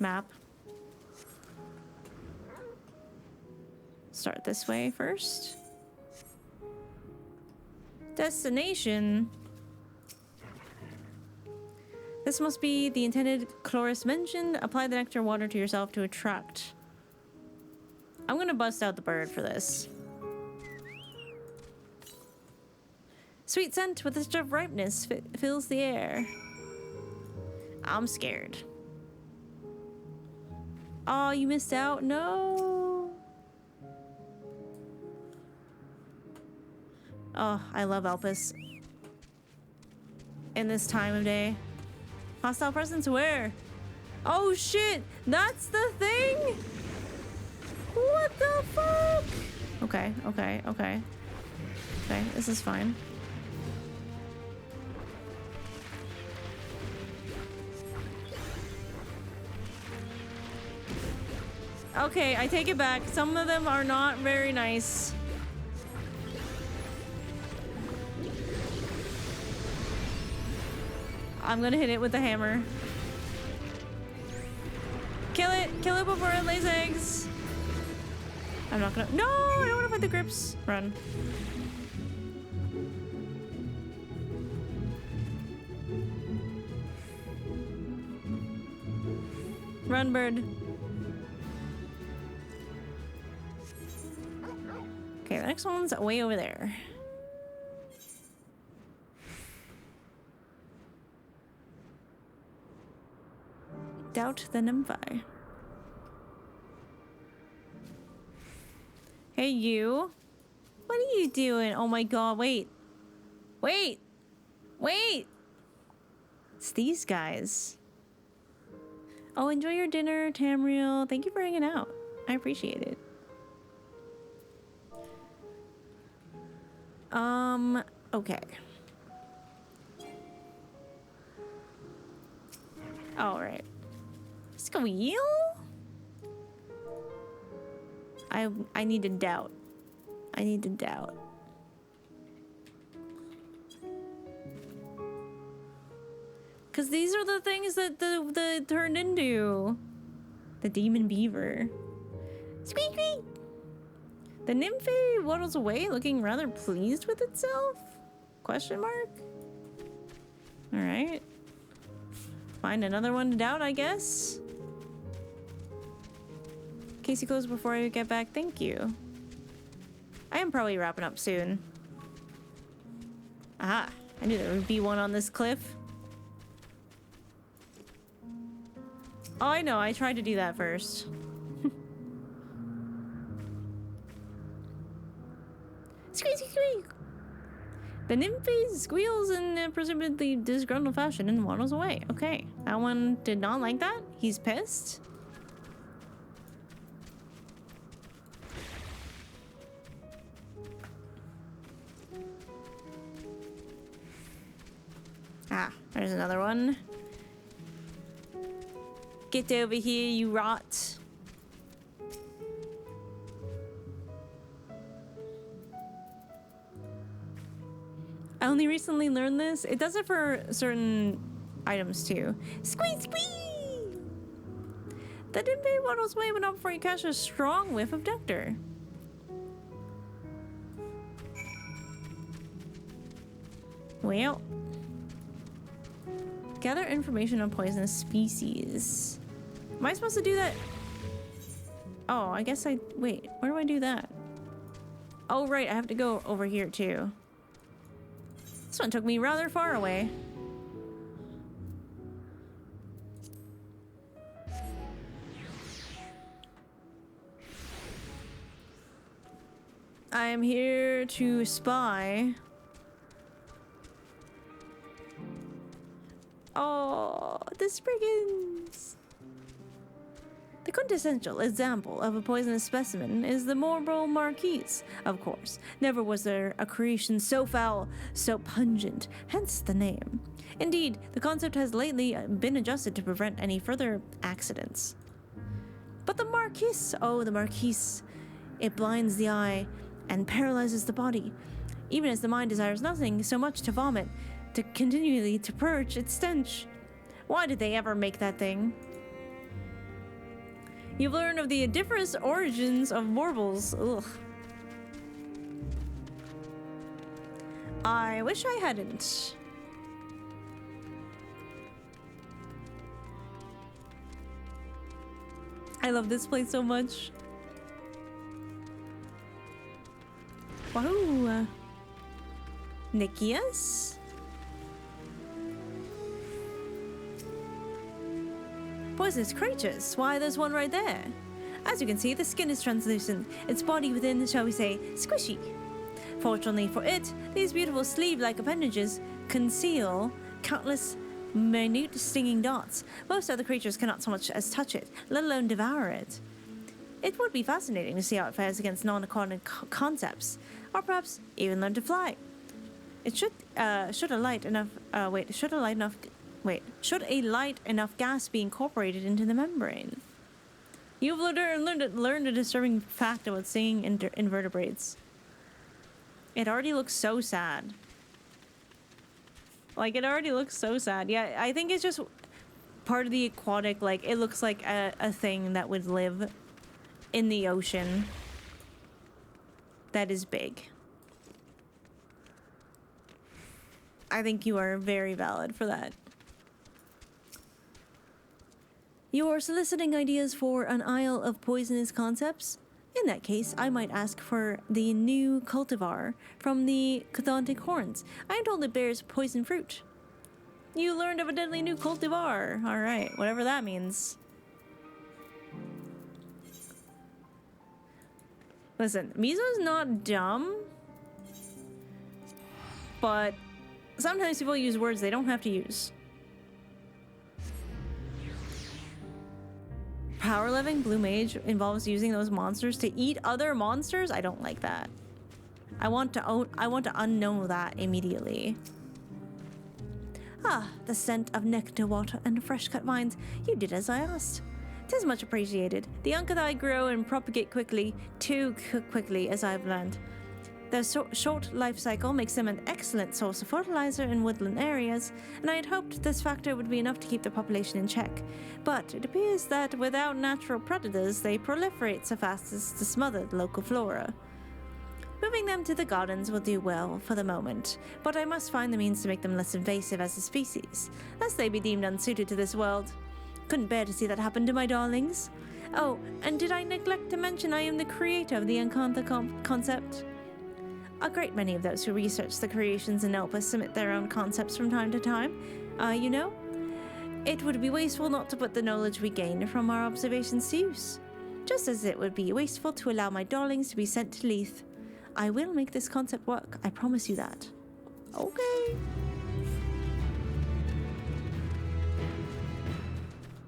Map. Start this way first. Destination. This must be the intended chloris mentioned. Apply the nectar water to yourself to attract. I'm gonna bust out the bird for this. Sweet scent with a touch of ripeness fills the air. I'm scared. Oh, you missed out? No. Oh, I love Elpis. In this time of day. Hostile presence where? Oh shit! That's the thing? What the fuck? Okay, okay, okay. Okay, this is fine. Okay, I take it back. Some of them are not very nice. I'm gonna hit it with the hammer. Kill it! Kill it before it lays eggs! I'm not gonna- No! I don't wanna fight the Grips! Run. Run, bird. Okay, the next one's way over there. Doubt the Nymphi. Hey, you. What are you doing? Oh my god, wait. Wait! Wait! It's these guys. Oh, enjoy your dinner, Tamriel. Thank you for hanging out. I appreciate it. Okay. All right. Squeal? I need to doubt. I need to doubt. Cause these are the things that the turned into. The demon beaver. Squeak squeak! The Nymphi waddles away looking rather pleased with itself? Question mark? Alright. Find another one to doubt, I guess. Casey, close before I get back. Thank you. I am probably wrapping up soon. Aha, I knew there would be one on this cliff. Oh, I know, I tried to do that first. Squeak, squeak, squeak. The nymphy squeals in a presumably disgruntled fashion and waddles away. Okay, that one did not like that. He's pissed. Ah, there's another one. Get over here, you rot. I only recently learned this. It does it for certain items too. Squeeze, squeeze! The Dimbe waddles away but not before you catch a strong whiff of nectar. Well. Gather information on poisonous species. Am I supposed to do that? Oh, I guess I... Wait, where do I do that? Oh, right, I have to go over here too. This one took me rather far away. I am here to spy. Oh, the Spriggans! The quintessential example of a poisonous specimen is the Morbol Marquise, of course. Never was there a creation so foul, so pungent, hence the name. Indeed, the concept has lately been adjusted to prevent any further accidents. But the Marquise, oh, the Marquise, it blinds the eye and paralyzes the body, even as the mind desires nothing so much to vomit, to continually to purge its stench. Why did they ever make that thing? You've learned of the different origins of Morbles. Ugh. I wish I hadn't. I love this place so much. Wahoo! Nikias? Poisonous creatures. Why, there's one right there. As you can see, the skin is translucent, its body within, shall we say, squishy. Fortunately for it, these beautiful sleeve-like appendages conceal countless minute stinging dots. Most other creatures cannot so much as touch it, let alone devour it. It would be fascinating to see how it fares against non-aquatic concepts, or perhaps even learn to fly. It should a light enough gas be incorporated into the membrane? You've learned a disturbing fact about stinging invertebrates. It already looks so sad. Like, it already looks so sad. Yeah, I think it's just part of the aquatic, like, it looks like a thing that would live in the ocean that is big. I think you are very valid for that. You're soliciting ideas for an isle of poisonous concepts? In that case, I might ask for the new cultivar from the Chthontic Horns. I am told it bears poison fruit. You learned of a deadly new cultivar. Alright, whatever that means. Listen, Mizo's not dumb, but sometimes people use words they don't have to use. Power Living Blue Mage involves using those monsters to eat other monsters? I don't like that. I want to unknow that immediately. Ah, the scent of nectar water and fresh-cut vines. You did as I asked. 'Tis much appreciated. The Uncathai grow and propagate quickly, too quickly, as I've learned. Their short life cycle makes them an excellent source of fertilizer in woodland areas, and I had hoped this factor would be enough to keep the population in check. But it appears that without natural predators, they proliferate so fast as to smother the local flora. Moving them to the gardens will do well for the moment, but I must find the means to make them less invasive as a species, lest they be deemed unsuited to this world. Couldn't bear to see that happen to my darlings. Oh, and did I neglect to mention I am the creator of the Encanta concept? A great many of those who research the creations in Elpis submit their own concepts from time to time. You know, it would be wasteful not to put the knowledge we gain from our observations to use. Just as it would be wasteful to allow my darlings to be sent to Leith. I will make this concept work, I promise you that. Okay.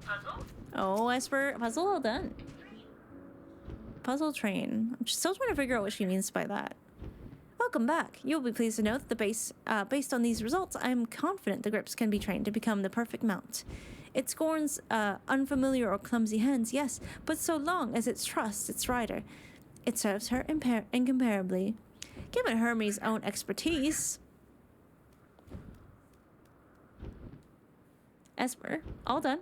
Puzzle? Oh, Esper, puzzle all done. Puzzle train. I'm still trying to figure out what she means by that. Welcome back. You'll be pleased to know that based on these results, I am confident the grips can be trained to become the perfect mount. It scorns unfamiliar or clumsy hands, yes, but so long as it trusts its rider, it serves her incomparably. Given Hermes' own expertise... Esper, all done.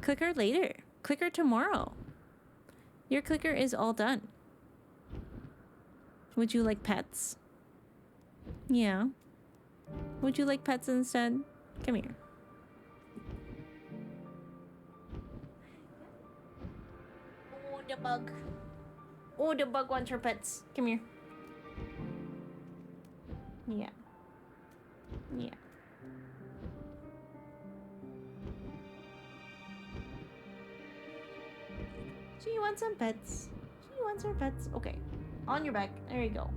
Clicker later. Clicker tomorrow. Your clicker is all done. Would you like pets? Yeah. Would you like pets instead? Come here. Oh, the bug. Oh, the bug wants her pets. Come here. Yeah. Yeah. She wants some pets. She wants her pets. Okay. On your back. There you go.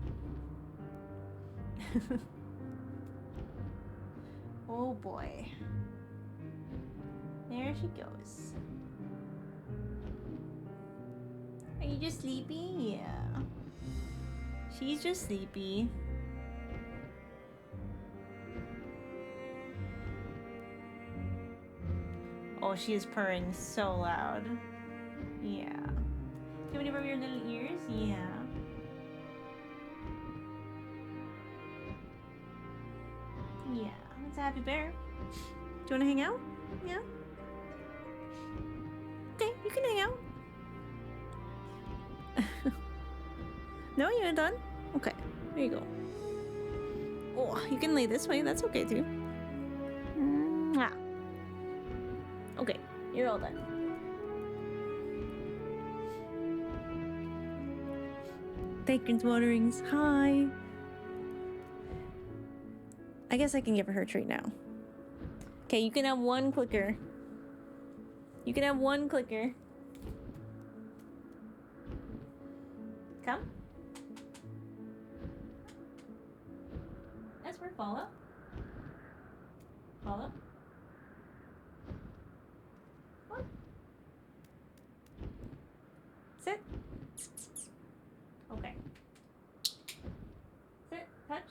Oh boy. There she goes. Are you just sleepy? Yeah. She's just sleepy. Oh, she is purring so loud. Yeah. Can we rub your little ears? Yeah. Yeah. It's a happy bear. Do you want to hang out? Yeah? Okay, you can hang out. No, you ain't done? Okay, there you go. Oh, you can lay this way. That's okay, too. Mwah. Okay, you're all done. Bacon's Waterings, hi. I guess I can give her her treat now. Okay, you can have one clicker. You can have one clicker. Come. Esper, follow. Follow. What? Sit. Okay. Sit. Touch.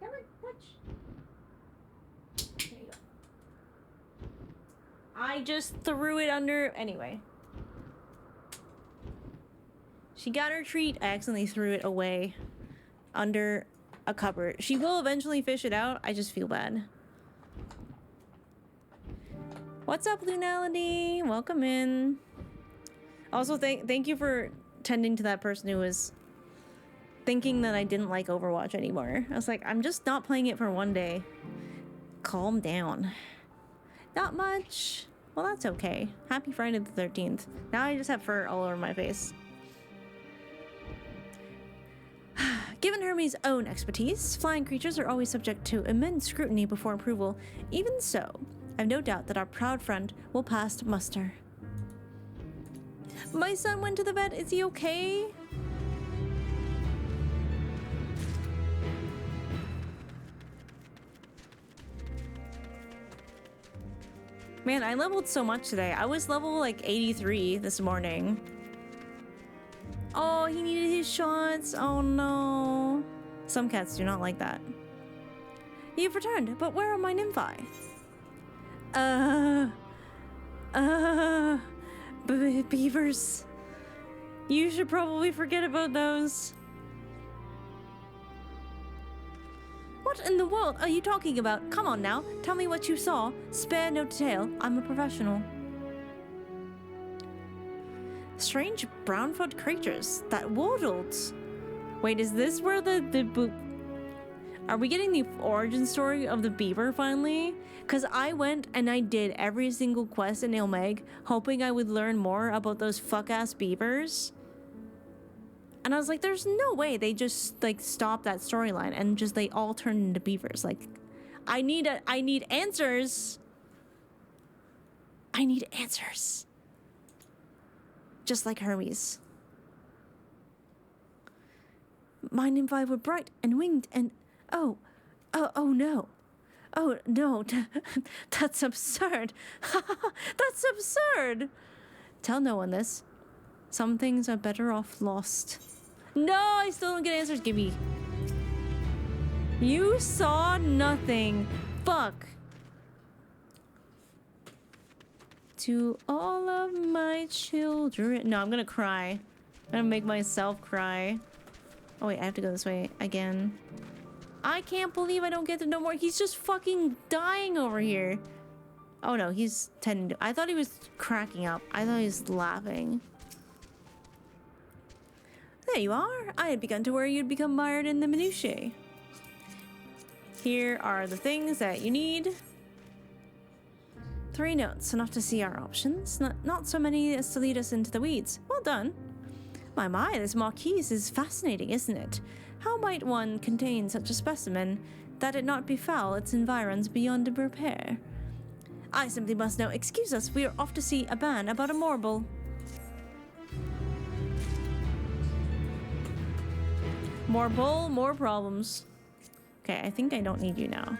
Come on, touch. There you go. I just threw it under... Anyway. She got her treat. I accidentally threw it away under a cupboard. She will eventually fish it out. I just feel bad. What's up, Lunality? Welcome in. Also, thank you for tending to that person who was thinking that I didn't like Overwatch anymore. I was like, I'm just not playing it for one day. Calm down. Not much. Well, that's okay. Happy Friday the 13th. Now I just have fur all over my face. Given Hermes' own expertise, flying creatures are always subject to immense scrutiny before approval. Even so, I've no doubt that our proud friend will pass muster. My son went to the vet. Is he okay? Man, I leveled so much today. I was level like 83 this morning. Oh, he needed his shots. Oh no. Some cats do not like that. You've returned, but where are my nymphi? Beavers. You should probably forget about those. What in the world are you talking about? Come on now, tell me what you saw. Spare no detail, I'm a professional. Strange brown-footed creatures that waddled. Wait, is this where the Are we getting the origin story of the beaver finally? Because I went and I did every single quest in Ilmeg, hoping I would learn more about those fuck-ass beavers. And I was like, there's no way they just, like, stopped that storyline and just, they all turned into beavers. Like, I need answers. I need answers. Just like Hermes. My nymphi were bright and winged and... Oh no. Oh no, that's absurd. That's absurd. Tell no one this. Some things are better off lost. No, I still don't get answers. Give me. You saw nothing. Fuck. To all of my children. No, I'm gonna cry. I'm gonna make myself cry. Oh wait, I have to go this way again. I can't believe I don't get to know more. He's just fucking dying over here. Oh no, he's tending to... I thought he was cracking up. I thought he was laughing. There you are. I had begun to worry you'd become mired in the minutiae. Here are the things that you need. 3 notes, enough to see our options. Not so many as to lead us into the weeds. Well done. My, this marquise is fascinating, isn't it? How might one contain such a specimen that it not befoul its environs beyond repair? I simply must know. Excuse us, we are off to see a ban about a marble. More bull, more problems. Okay, I think I don't need you now.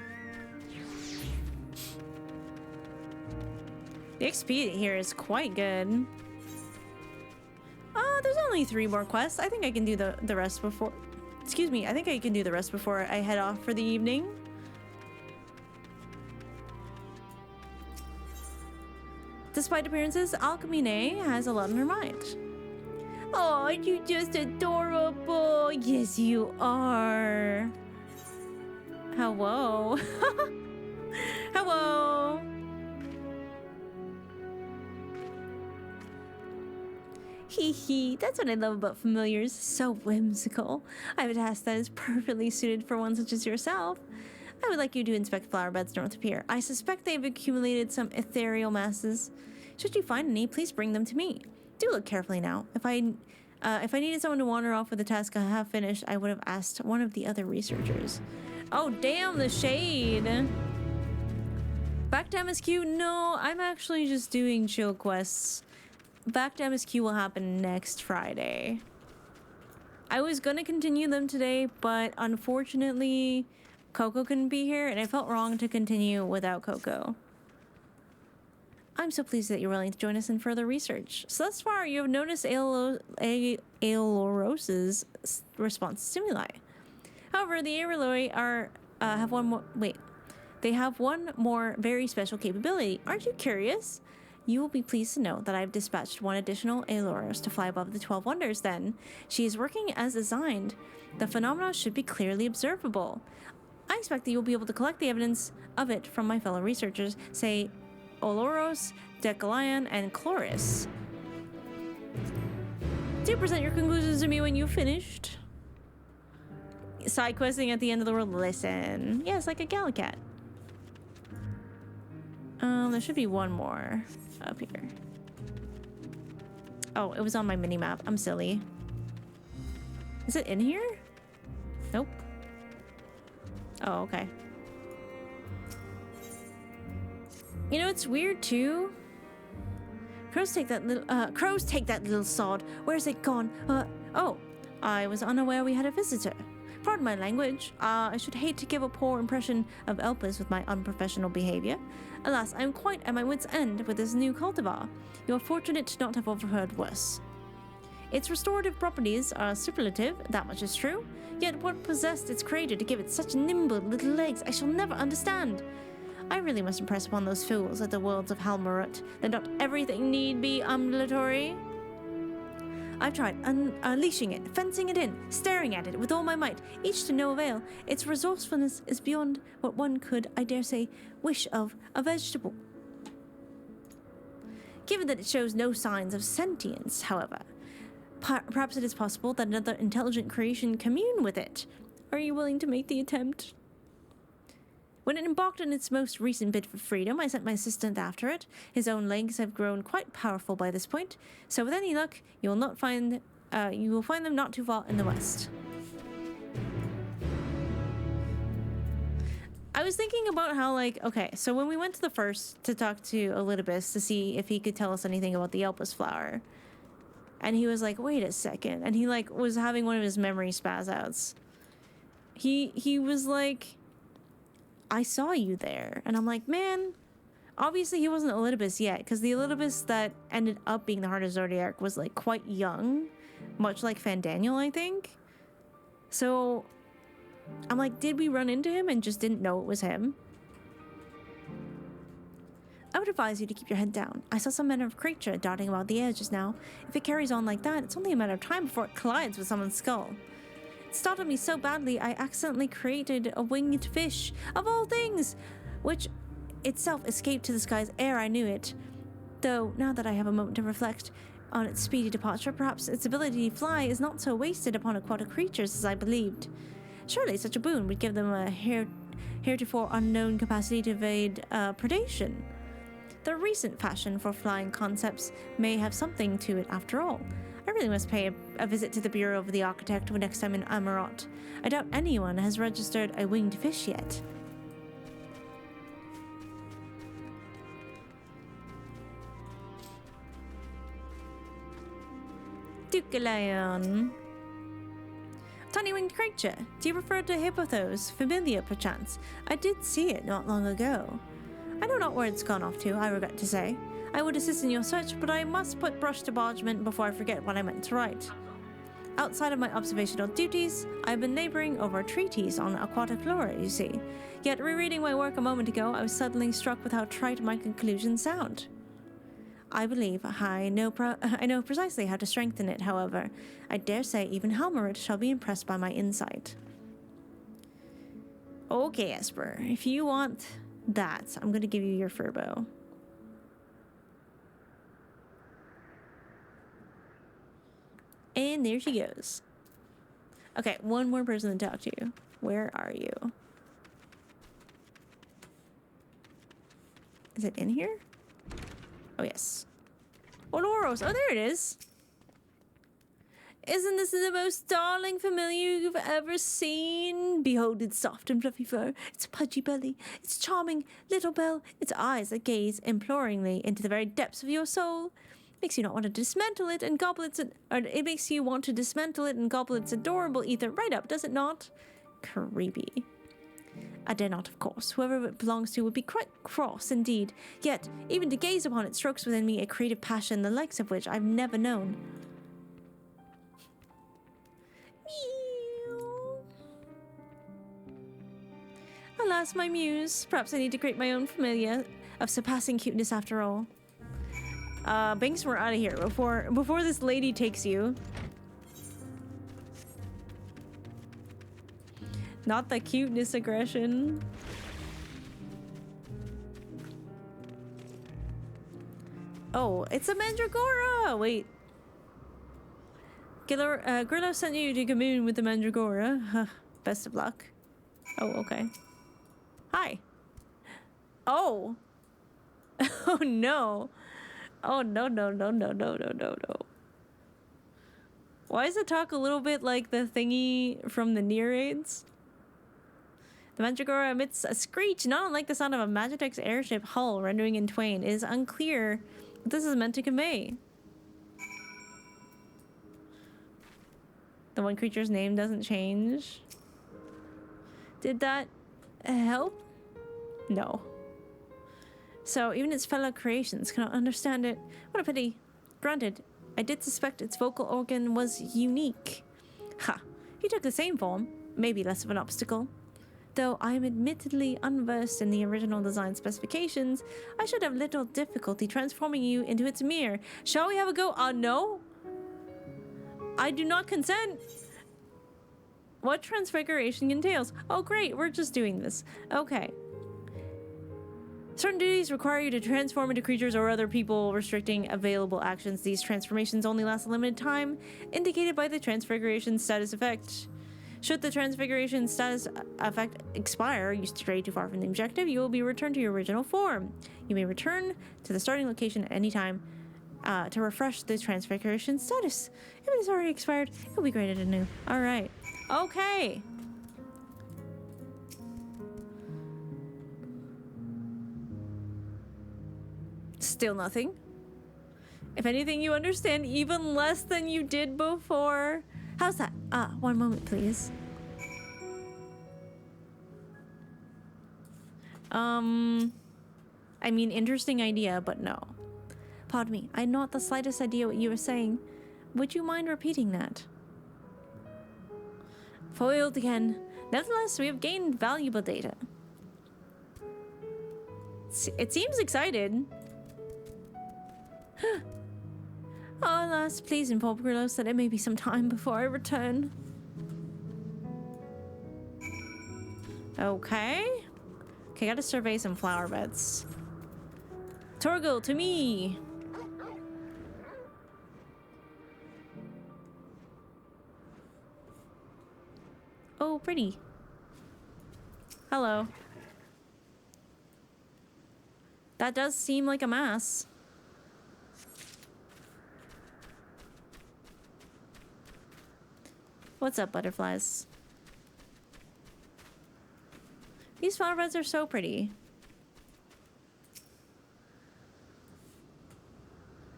The XP here is quite good. There's only 3 more quests. I think I can do the rest before... Excuse me, I think I can do the rest before I head off for the evening. Despite appearances, Alchemine has a lot on her mind. Oh, you're just adorable. Yes, you are. Hello. Hello. Hee hee, that's what I love about familiars. So whimsical. I have a task that is perfectly suited for one such as yourself. I would like you to inspect flower beds north of here. I suspect they have accumulated some ethereal masses. Should you find any, please bring them to me. Do look carefully now. If I needed someone to wander off with a task I have finished, I would have asked one of the other researchers. Oh, damn, the shade. Back to MSQ? No, I'm actually just doing chill quests. Back to MSQ will happen next Friday. I was gonna continue them today, but unfortunately, Coco couldn't be here, and it felt wrong to continue without Coco. I'm so pleased that you're willing to join us in further research. So thus far, you have noticed Aeloros's response stimuli. However, the Aeroloi have one more... Wait. They have one more very special capability. Aren't you curious? You will be pleased to know that I've dispatched one additional Aeloros to fly above the 12 Wonders then. She is working as designed. The phenomena should be clearly observable. I expect that you will be able to collect the evidence of it from my fellow researchers, say Oloros, Decalion, and Chloris. Do present your conclusions to me when you've finished. Side questing at the end of the world. Listen. Yes, like a Gallicat. There should be one more up here. Oh, it was on my mini-map. I'm silly. Is it in here? Nope. Oh, okay. You know, it's weird too. Crows take that little sod. Where's it gone? Oh, I was unaware we had a visitor. Pardon my language. I should hate to give a poor impression of Elpis with my unprofessional behavior. Alas, I am quite at my wit's end with this new cultivar. You are fortunate to not have overheard worse. Its restorative properties are superlative, that much is true. Yet what possessed its creator to give it such nimble little legs, I shall never understand. I really must impress upon those fools at the worlds of Halmarut that not everything need be ambulatory. I've tried unleashing it, fencing it in, staring at it with all my might, each to no avail. Its resourcefulness is beyond what one could, I dare say, wish of a vegetable. Given that it shows no signs of sentience, however, perhaps it is possible that another intelligent creation commune with it. Are you willing to make the attempt? When it embarked on its most recent bid for freedom, I sent my assistant after it. His own legs have grown quite powerful by this point, so with any luck, you will find them not too far in the west. I was thinking about how, like, okay, so when we went to the first to talk to Elidibus to see if he could tell us anything about the Elpis flower, and he was like, wait a second, and he, like, was having one of his memory spaz outs. He was like, I saw you there. And I'm like, man, obviously he wasn't Elidibus yet, because the Elidibus that ended up being the Heart of Zodiac was, like, quite young, much like Fandaniel, I think. So I'm like, did we run into him and just didn't know it was him? I would advise you to keep your head down. I saw some manner of creature darting about the air just now. If it carries on like that, it's only a matter of time before it collides with someone's skull. It startled me so badly, I accidentally created a winged fish, of all things, which itself escaped to the sky's air. I knew it. Though, now that I have a moment to reflect on its speedy departure, perhaps its ability to fly is not so wasted upon aquatic creatures as I believed. Surely such a boon would give them a heretofore unknown capacity to evade predation. The recent fashion for flying concepts may have something to it after all. I really must pay a visit to the Bureau of the Architect when next time in Amarot. I doubt anyone has registered a winged fish yet. Ducalion. Tiny winged creature. Do you refer to Hippothos? Familiar, perchance? I did see it not long ago. I know not where it's gone off to, I regret to say. I would assist in your search, but I must put brush to parchment before I forget what I meant to write. Outside of my observational duties, I've been laboring over a treatise on aquatic flora, you see. Yet, rereading my work a moment ago, I was suddenly struck with how trite my conclusions sound. I believe I know precisely how to strengthen it, however. I dare say even Halmerid shall be impressed by my insight. Okay, Esper, if you want that, I'm going to give you your furbow. And there she goes. Okay, one more person to talk to. Where are you? Is it in here? Oh, yes. Oloros. Oh, there it is. Isn't this the most darling familiar you've ever seen? Behold its soft and fluffy fur, its pudgy belly, its charming little bell, its eyes that gaze imploringly into the very depths of your soul. Makes you not want to dismantle it and gobble its... Or it makes you want to dismantle it and gobble its adorable ether right up, does it not? Creepy. I dare not, of course. Whoever it belongs to would be quite cross indeed. Yet, even to gaze upon it strokes within me a creative passion, the likes of which I've never known. Meow. Alas, my muse. Perhaps I need to create my own familiar of surpassing cuteness after all. Binks, we're out of here before this lady takes you. Not the cuteness aggression. Oh, it's a Mandragora! Wait. Grillo sent you to commune with the Mandragora. Best of luck. Oh, okay. Hi. Oh. Oh, no. Oh, no. Why does it talk a little bit like the thingy from the Nier raids? The Mandragora emits a screech not unlike the sound of a Magitex airship hull rendering in twain. It is unclear what this is meant to convey. The one creature's name doesn't change. Did that help? No. So even its fellow creations cannot understand it. What a pity. Granted, I did suspect its vocal organ was unique. Ha! If you took the same form, maybe less of an obstacle. Though I am admittedly unversed in the original design specifications, I should have little difficulty transforming you into its mirror. Shall we have a go? No? I do not consent. What transfiguration entails? Oh great, we're just doing this. Okay. Certain duties require you to transform into creatures or other people, restricting available actions. These transformations only last a limited time, indicated by the transfiguration status effect. Should the transfiguration status effect expire, you stray too far from the objective, you will be returned to your original form. You may return to the starting location at any time to refresh the transfiguration status. If it has already expired, it will be granted anew. Alright. Okay. Still nothing. If anything, you understand even less than you did before. How's that? One moment, please. I mean, interesting idea, but no. Pardon me, I had not the slightest idea what you were saying. Would you mind repeating that? Foiled again. Nevertheless, we have gained valuable data. It seems excited. Oh, alas, please inform Grillos that it may be some time before I return. Okay. Okay, gotta survey some flower beds. Torgal, to me! Oh, pretty. Hello. That does seem like a mass. What's up, butterflies? These flower beds are so pretty.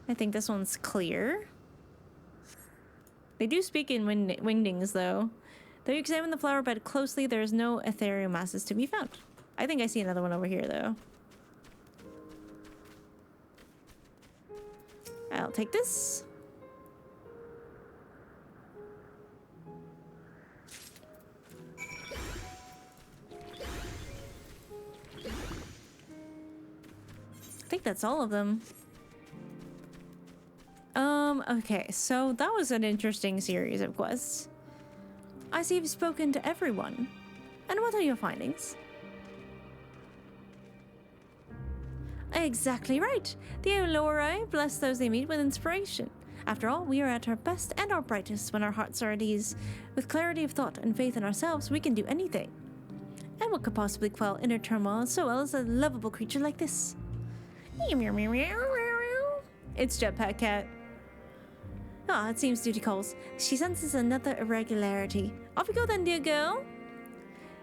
I think this one's clear. They do speak in wingdings, though. Though you examine the flower bed closely, there is no ethereal masses to be found. I think I see another one over here, though. I'll take this. I think that's all of them. Okay, so that was an interesting series of quests. I see you've spoken to everyone. And what are your findings? Exactly right. The Elori bless those they meet with inspiration. After all, we are at our best and our brightest when our hearts are at ease. With clarity of thought and faith in ourselves, we can do anything. And what could possibly quell inner turmoil so well as a lovable creature like this? It's Jetpack Cat. Ah, it seems duty calls. She senses another irregularity. Off you go then, dear girl.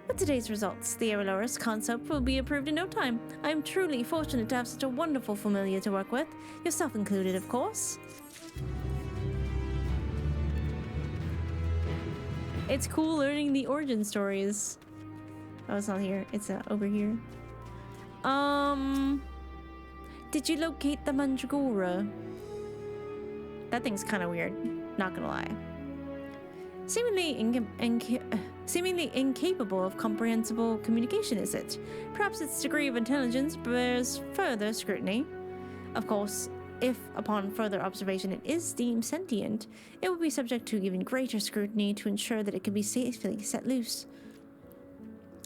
With today's results, the Aurelorus concept will be approved in no time. I am truly fortunate to have such a wonderful familiar to work with. Yourself included, of course. It's cool learning the origin stories. Oh, it's not here. It's over here. Did you locate the Mandragora? That thing's kind of weird. Not gonna lie. Seemingly incapable of comprehensible communication, is it? Perhaps its degree of intelligence bears further scrutiny. Of course, if upon further observation it is deemed sentient, it will be subject to even greater scrutiny to ensure that it can be safely set loose.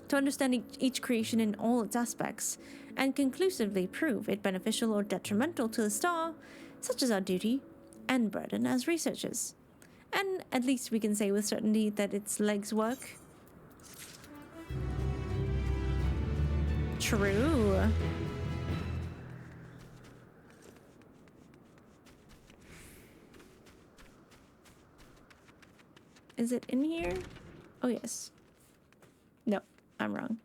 To understand each creation in all its aspects, and conclusively prove it beneficial or detrimental to the star, such is our duty and burden as researchers. And at least we can say with certainty that its legs work. True. Is it in here? Oh, yes. No, I'm wrong.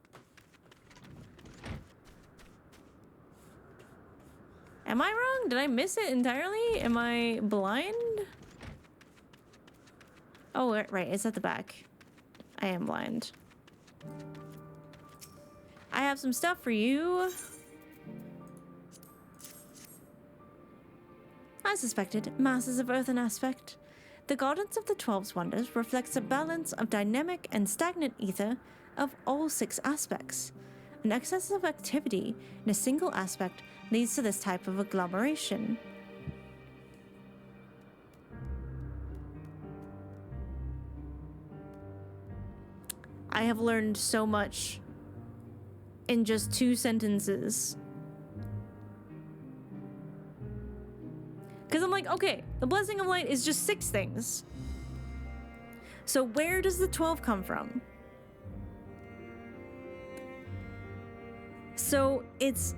Am I wrong? Did I miss it entirely? Am I blind? Oh, right, it's at the back. I am blind. I have some stuff for you. As suspected, masses of earthen aspect. The Gardens of the 12 Wonders reflects a balance of dynamic and stagnant ether of all 6 aspects. An excess of activity in a single aspect leads to this type of agglomeration. I have learned so much in just 2 sentences. Because I'm like, okay, the Blessing of Light is just 6 things. So where does the 12 come from? So it's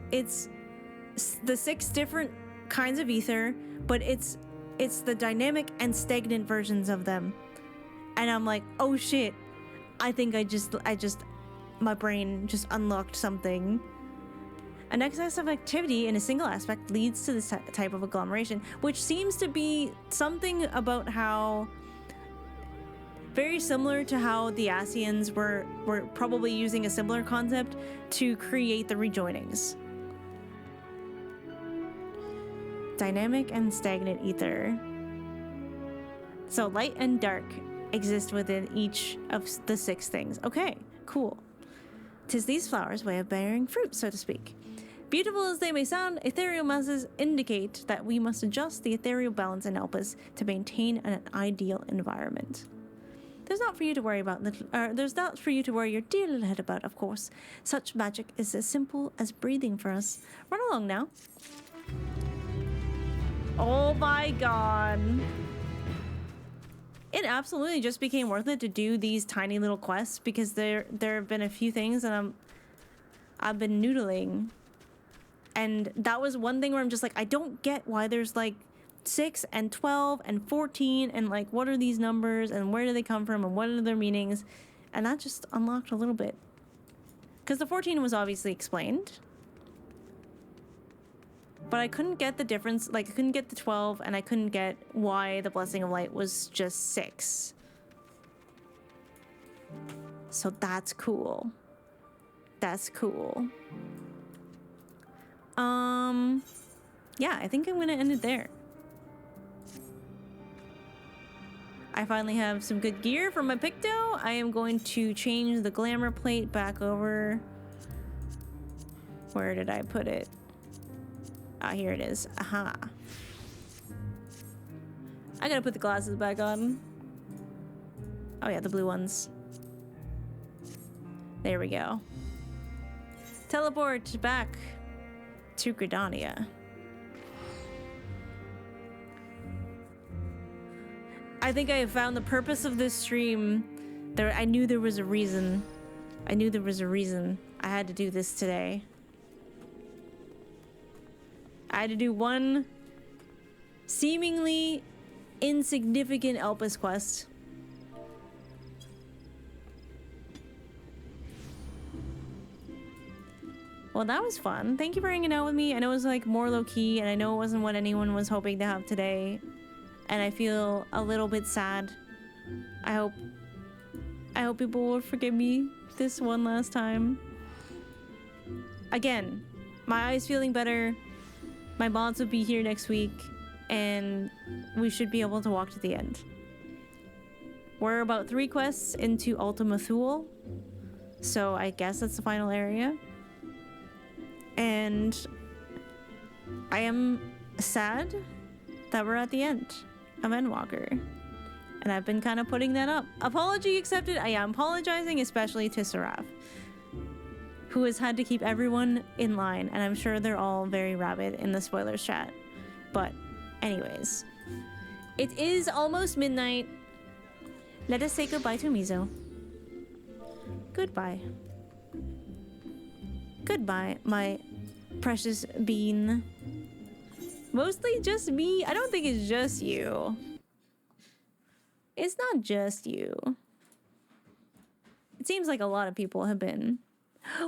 the 6 different kinds of ether, but it's the dynamic and stagnant versions of them. And I'm like, oh shit, I think I just my brain just unlocked something. An excess of activity in a single aspect leads to this type of agglomeration, which seems to be something about how very similar to how the Asians were probably using a similar concept to create the rejoinings. Dynamic and stagnant ether. So light and dark exist within each of the 6 things. Okay, cool. 'Tis these flowers' way of bearing fruit, so to speak. Beautiful as they may sound, ethereal masses indicate that we must adjust the ethereal balance in Elpis to maintain an ideal environment. There's not for you to worry about there's not for you to worry your dear little head about, of course. Such magic is as simple as breathing for us. Run along now. Oh my god. It absolutely just became worth it to do these tiny little quests because there have been a few things that I've been noodling. And that was one thing where I'm just like, I don't get why there's like 6 and 12 and 14 and like what are these numbers and where do they come from and what are their meanings. And that just unlocked a little bit. Because the 14 was obviously explained. But I couldn't get the difference, like I couldn't get the 12 and I couldn't get why the Blessing of Light was just 6. So that's cool. That's cool. Yeah, I think I'm gonna end it there. I finally have some good gear for my Picto. I am going to change the glamour plate back over. Where did I put it? Ah, here it is. Aha. I gotta put the glasses back on. Oh yeah, the blue ones. There we go. Teleport back to Gridania. I think I have found the purpose of this stream. I knew there was a reason. I knew there was a reason I had to do this today. I had to do one seemingly insignificant Elpis quest. Well, that was fun. Thank you for hanging out with me. I know it was like more low-key, and I know it wasn't what anyone was hoping to have today. And I feel a little bit sad. I hope people will forgive me this one last time. Again, my eye's feeling better. My mods will be here next week, and we should be able to walk to the end. We're about 3 quests into Ultima Thule, so I guess that's the final area. And I am sad that we're at the end of Endwalker. And I've been kind of putting that up. Apology accepted. I am apologizing, especially to Seraph, who has had to keep everyone in line, and I'm sure they're all very rabid in the spoilers chat. But anyways, it is almost midnight. Let us say goodbye to Mizo. Goodbye. Goodbye, my precious bean. Mostly just me. I don't think it's just you. It's not just you. It seems like a lot of people have been.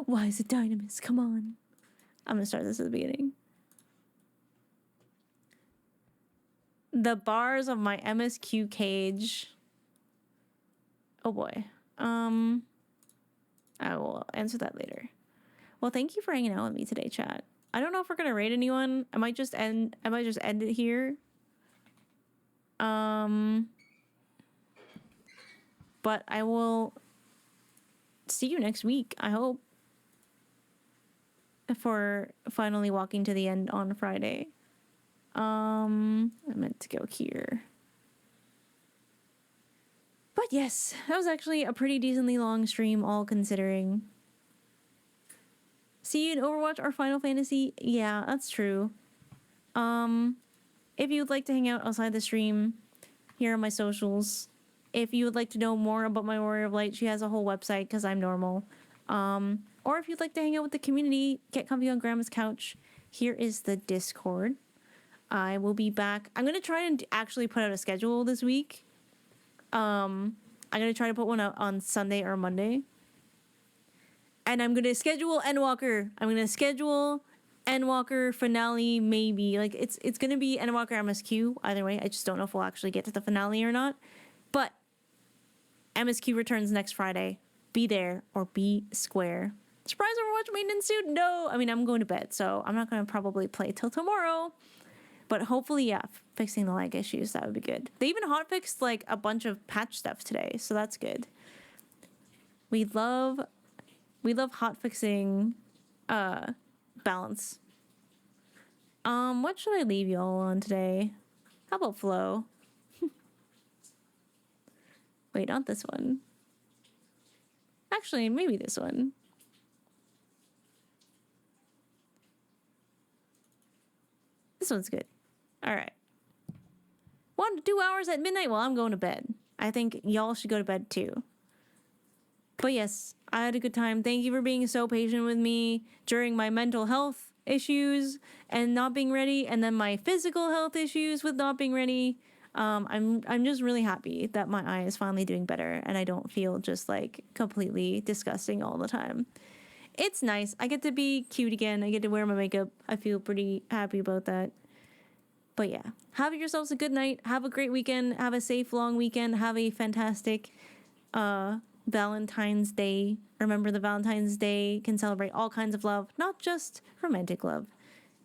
Why is it Dynamis? Come on. I'm gonna start this at the beginning. The bars of my MSQ cage. Oh boy. I will answer that later. Well, thank you for hanging out with me today, chat. I don't know if we're gonna raid anyone. I might just end it here. But I will see you next week, I hope, for finally walking to the end on Friday. I meant to go here. But yes, that was actually a pretty decently long stream, all considering. See you in Overwatch or Final Fantasy? Yeah, that's true. If you'd like to hang out outside the stream, here are my socials. If you would like to know more about my Warrior of Light, she has a whole website because I'm normal. Or if you'd like to hang out with the community, get comfy on Grandma's couch, here is the Discord. I will be back. I'm going to try and actually put out a schedule this week. I'm going to try to put one out on Sunday or Monday. And I'm going to schedule Endwalker. I'm going to schedule Endwalker finale, maybe. Like, it's going to be Endwalker MSQ. Either way, I just don't know if we'll actually get to the finale or not. But MSQ returns next Friday. Be there or be square. Surprise Overwatch maintenance suit? No. I mean, I'm going to bed, so I'm not going to probably play till tomorrow. But hopefully, yeah, fixing the lag issues, that would be good. They even hotfixed, like, a bunch of patch stuff today, so that's good. We love hotfixing balance. What should I leave y'all on today? How about Flow? Wait, not this one. Actually, maybe this one. This one's good. All right. 1 to 2 hours at midnight while I'm going to bed. I think y'all should go to bed too. But yes, I had a good time. Thank you for being so patient with me during my mental health issues and not being ready, and then my physical health issues with not being ready. I'm just really happy that my eye is finally doing better and I don't feel just like completely disgusting all the time. It's nice. I get to be cute again. I get to wear my makeup. I feel pretty happy about that. But yeah, have yourselves a good night. Have a great weekend. Have a safe, long weekend. Have a fantastic Valentine's Day. Remember, the Valentine's Day can celebrate all kinds of love, not just romantic love.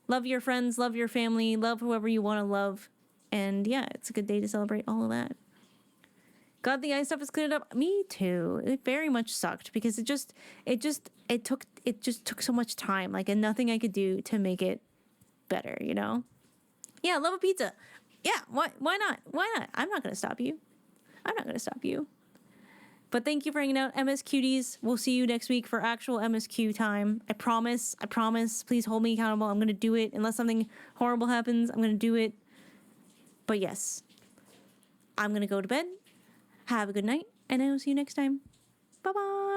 Love your friends, love your family, love whoever you want to love. And yeah, it's a good day to celebrate all of that. Glad the ice stuff is cleared up. Me too. It very much sucked because it just took so much time, like, and nothing I could do to make it better, you know? Yeah, love a pizza. Yeah, why not? Why not? I'm not gonna stop you. But thank you for hanging out, MS Cuties. We'll see you next week for actual MSQ time. I promise. Please hold me accountable. I'm gonna do it. Unless something horrible happens, I'm gonna do it. But yes, I'm gonna go to bed. Have a good night, and I will see you next time. Bye-bye.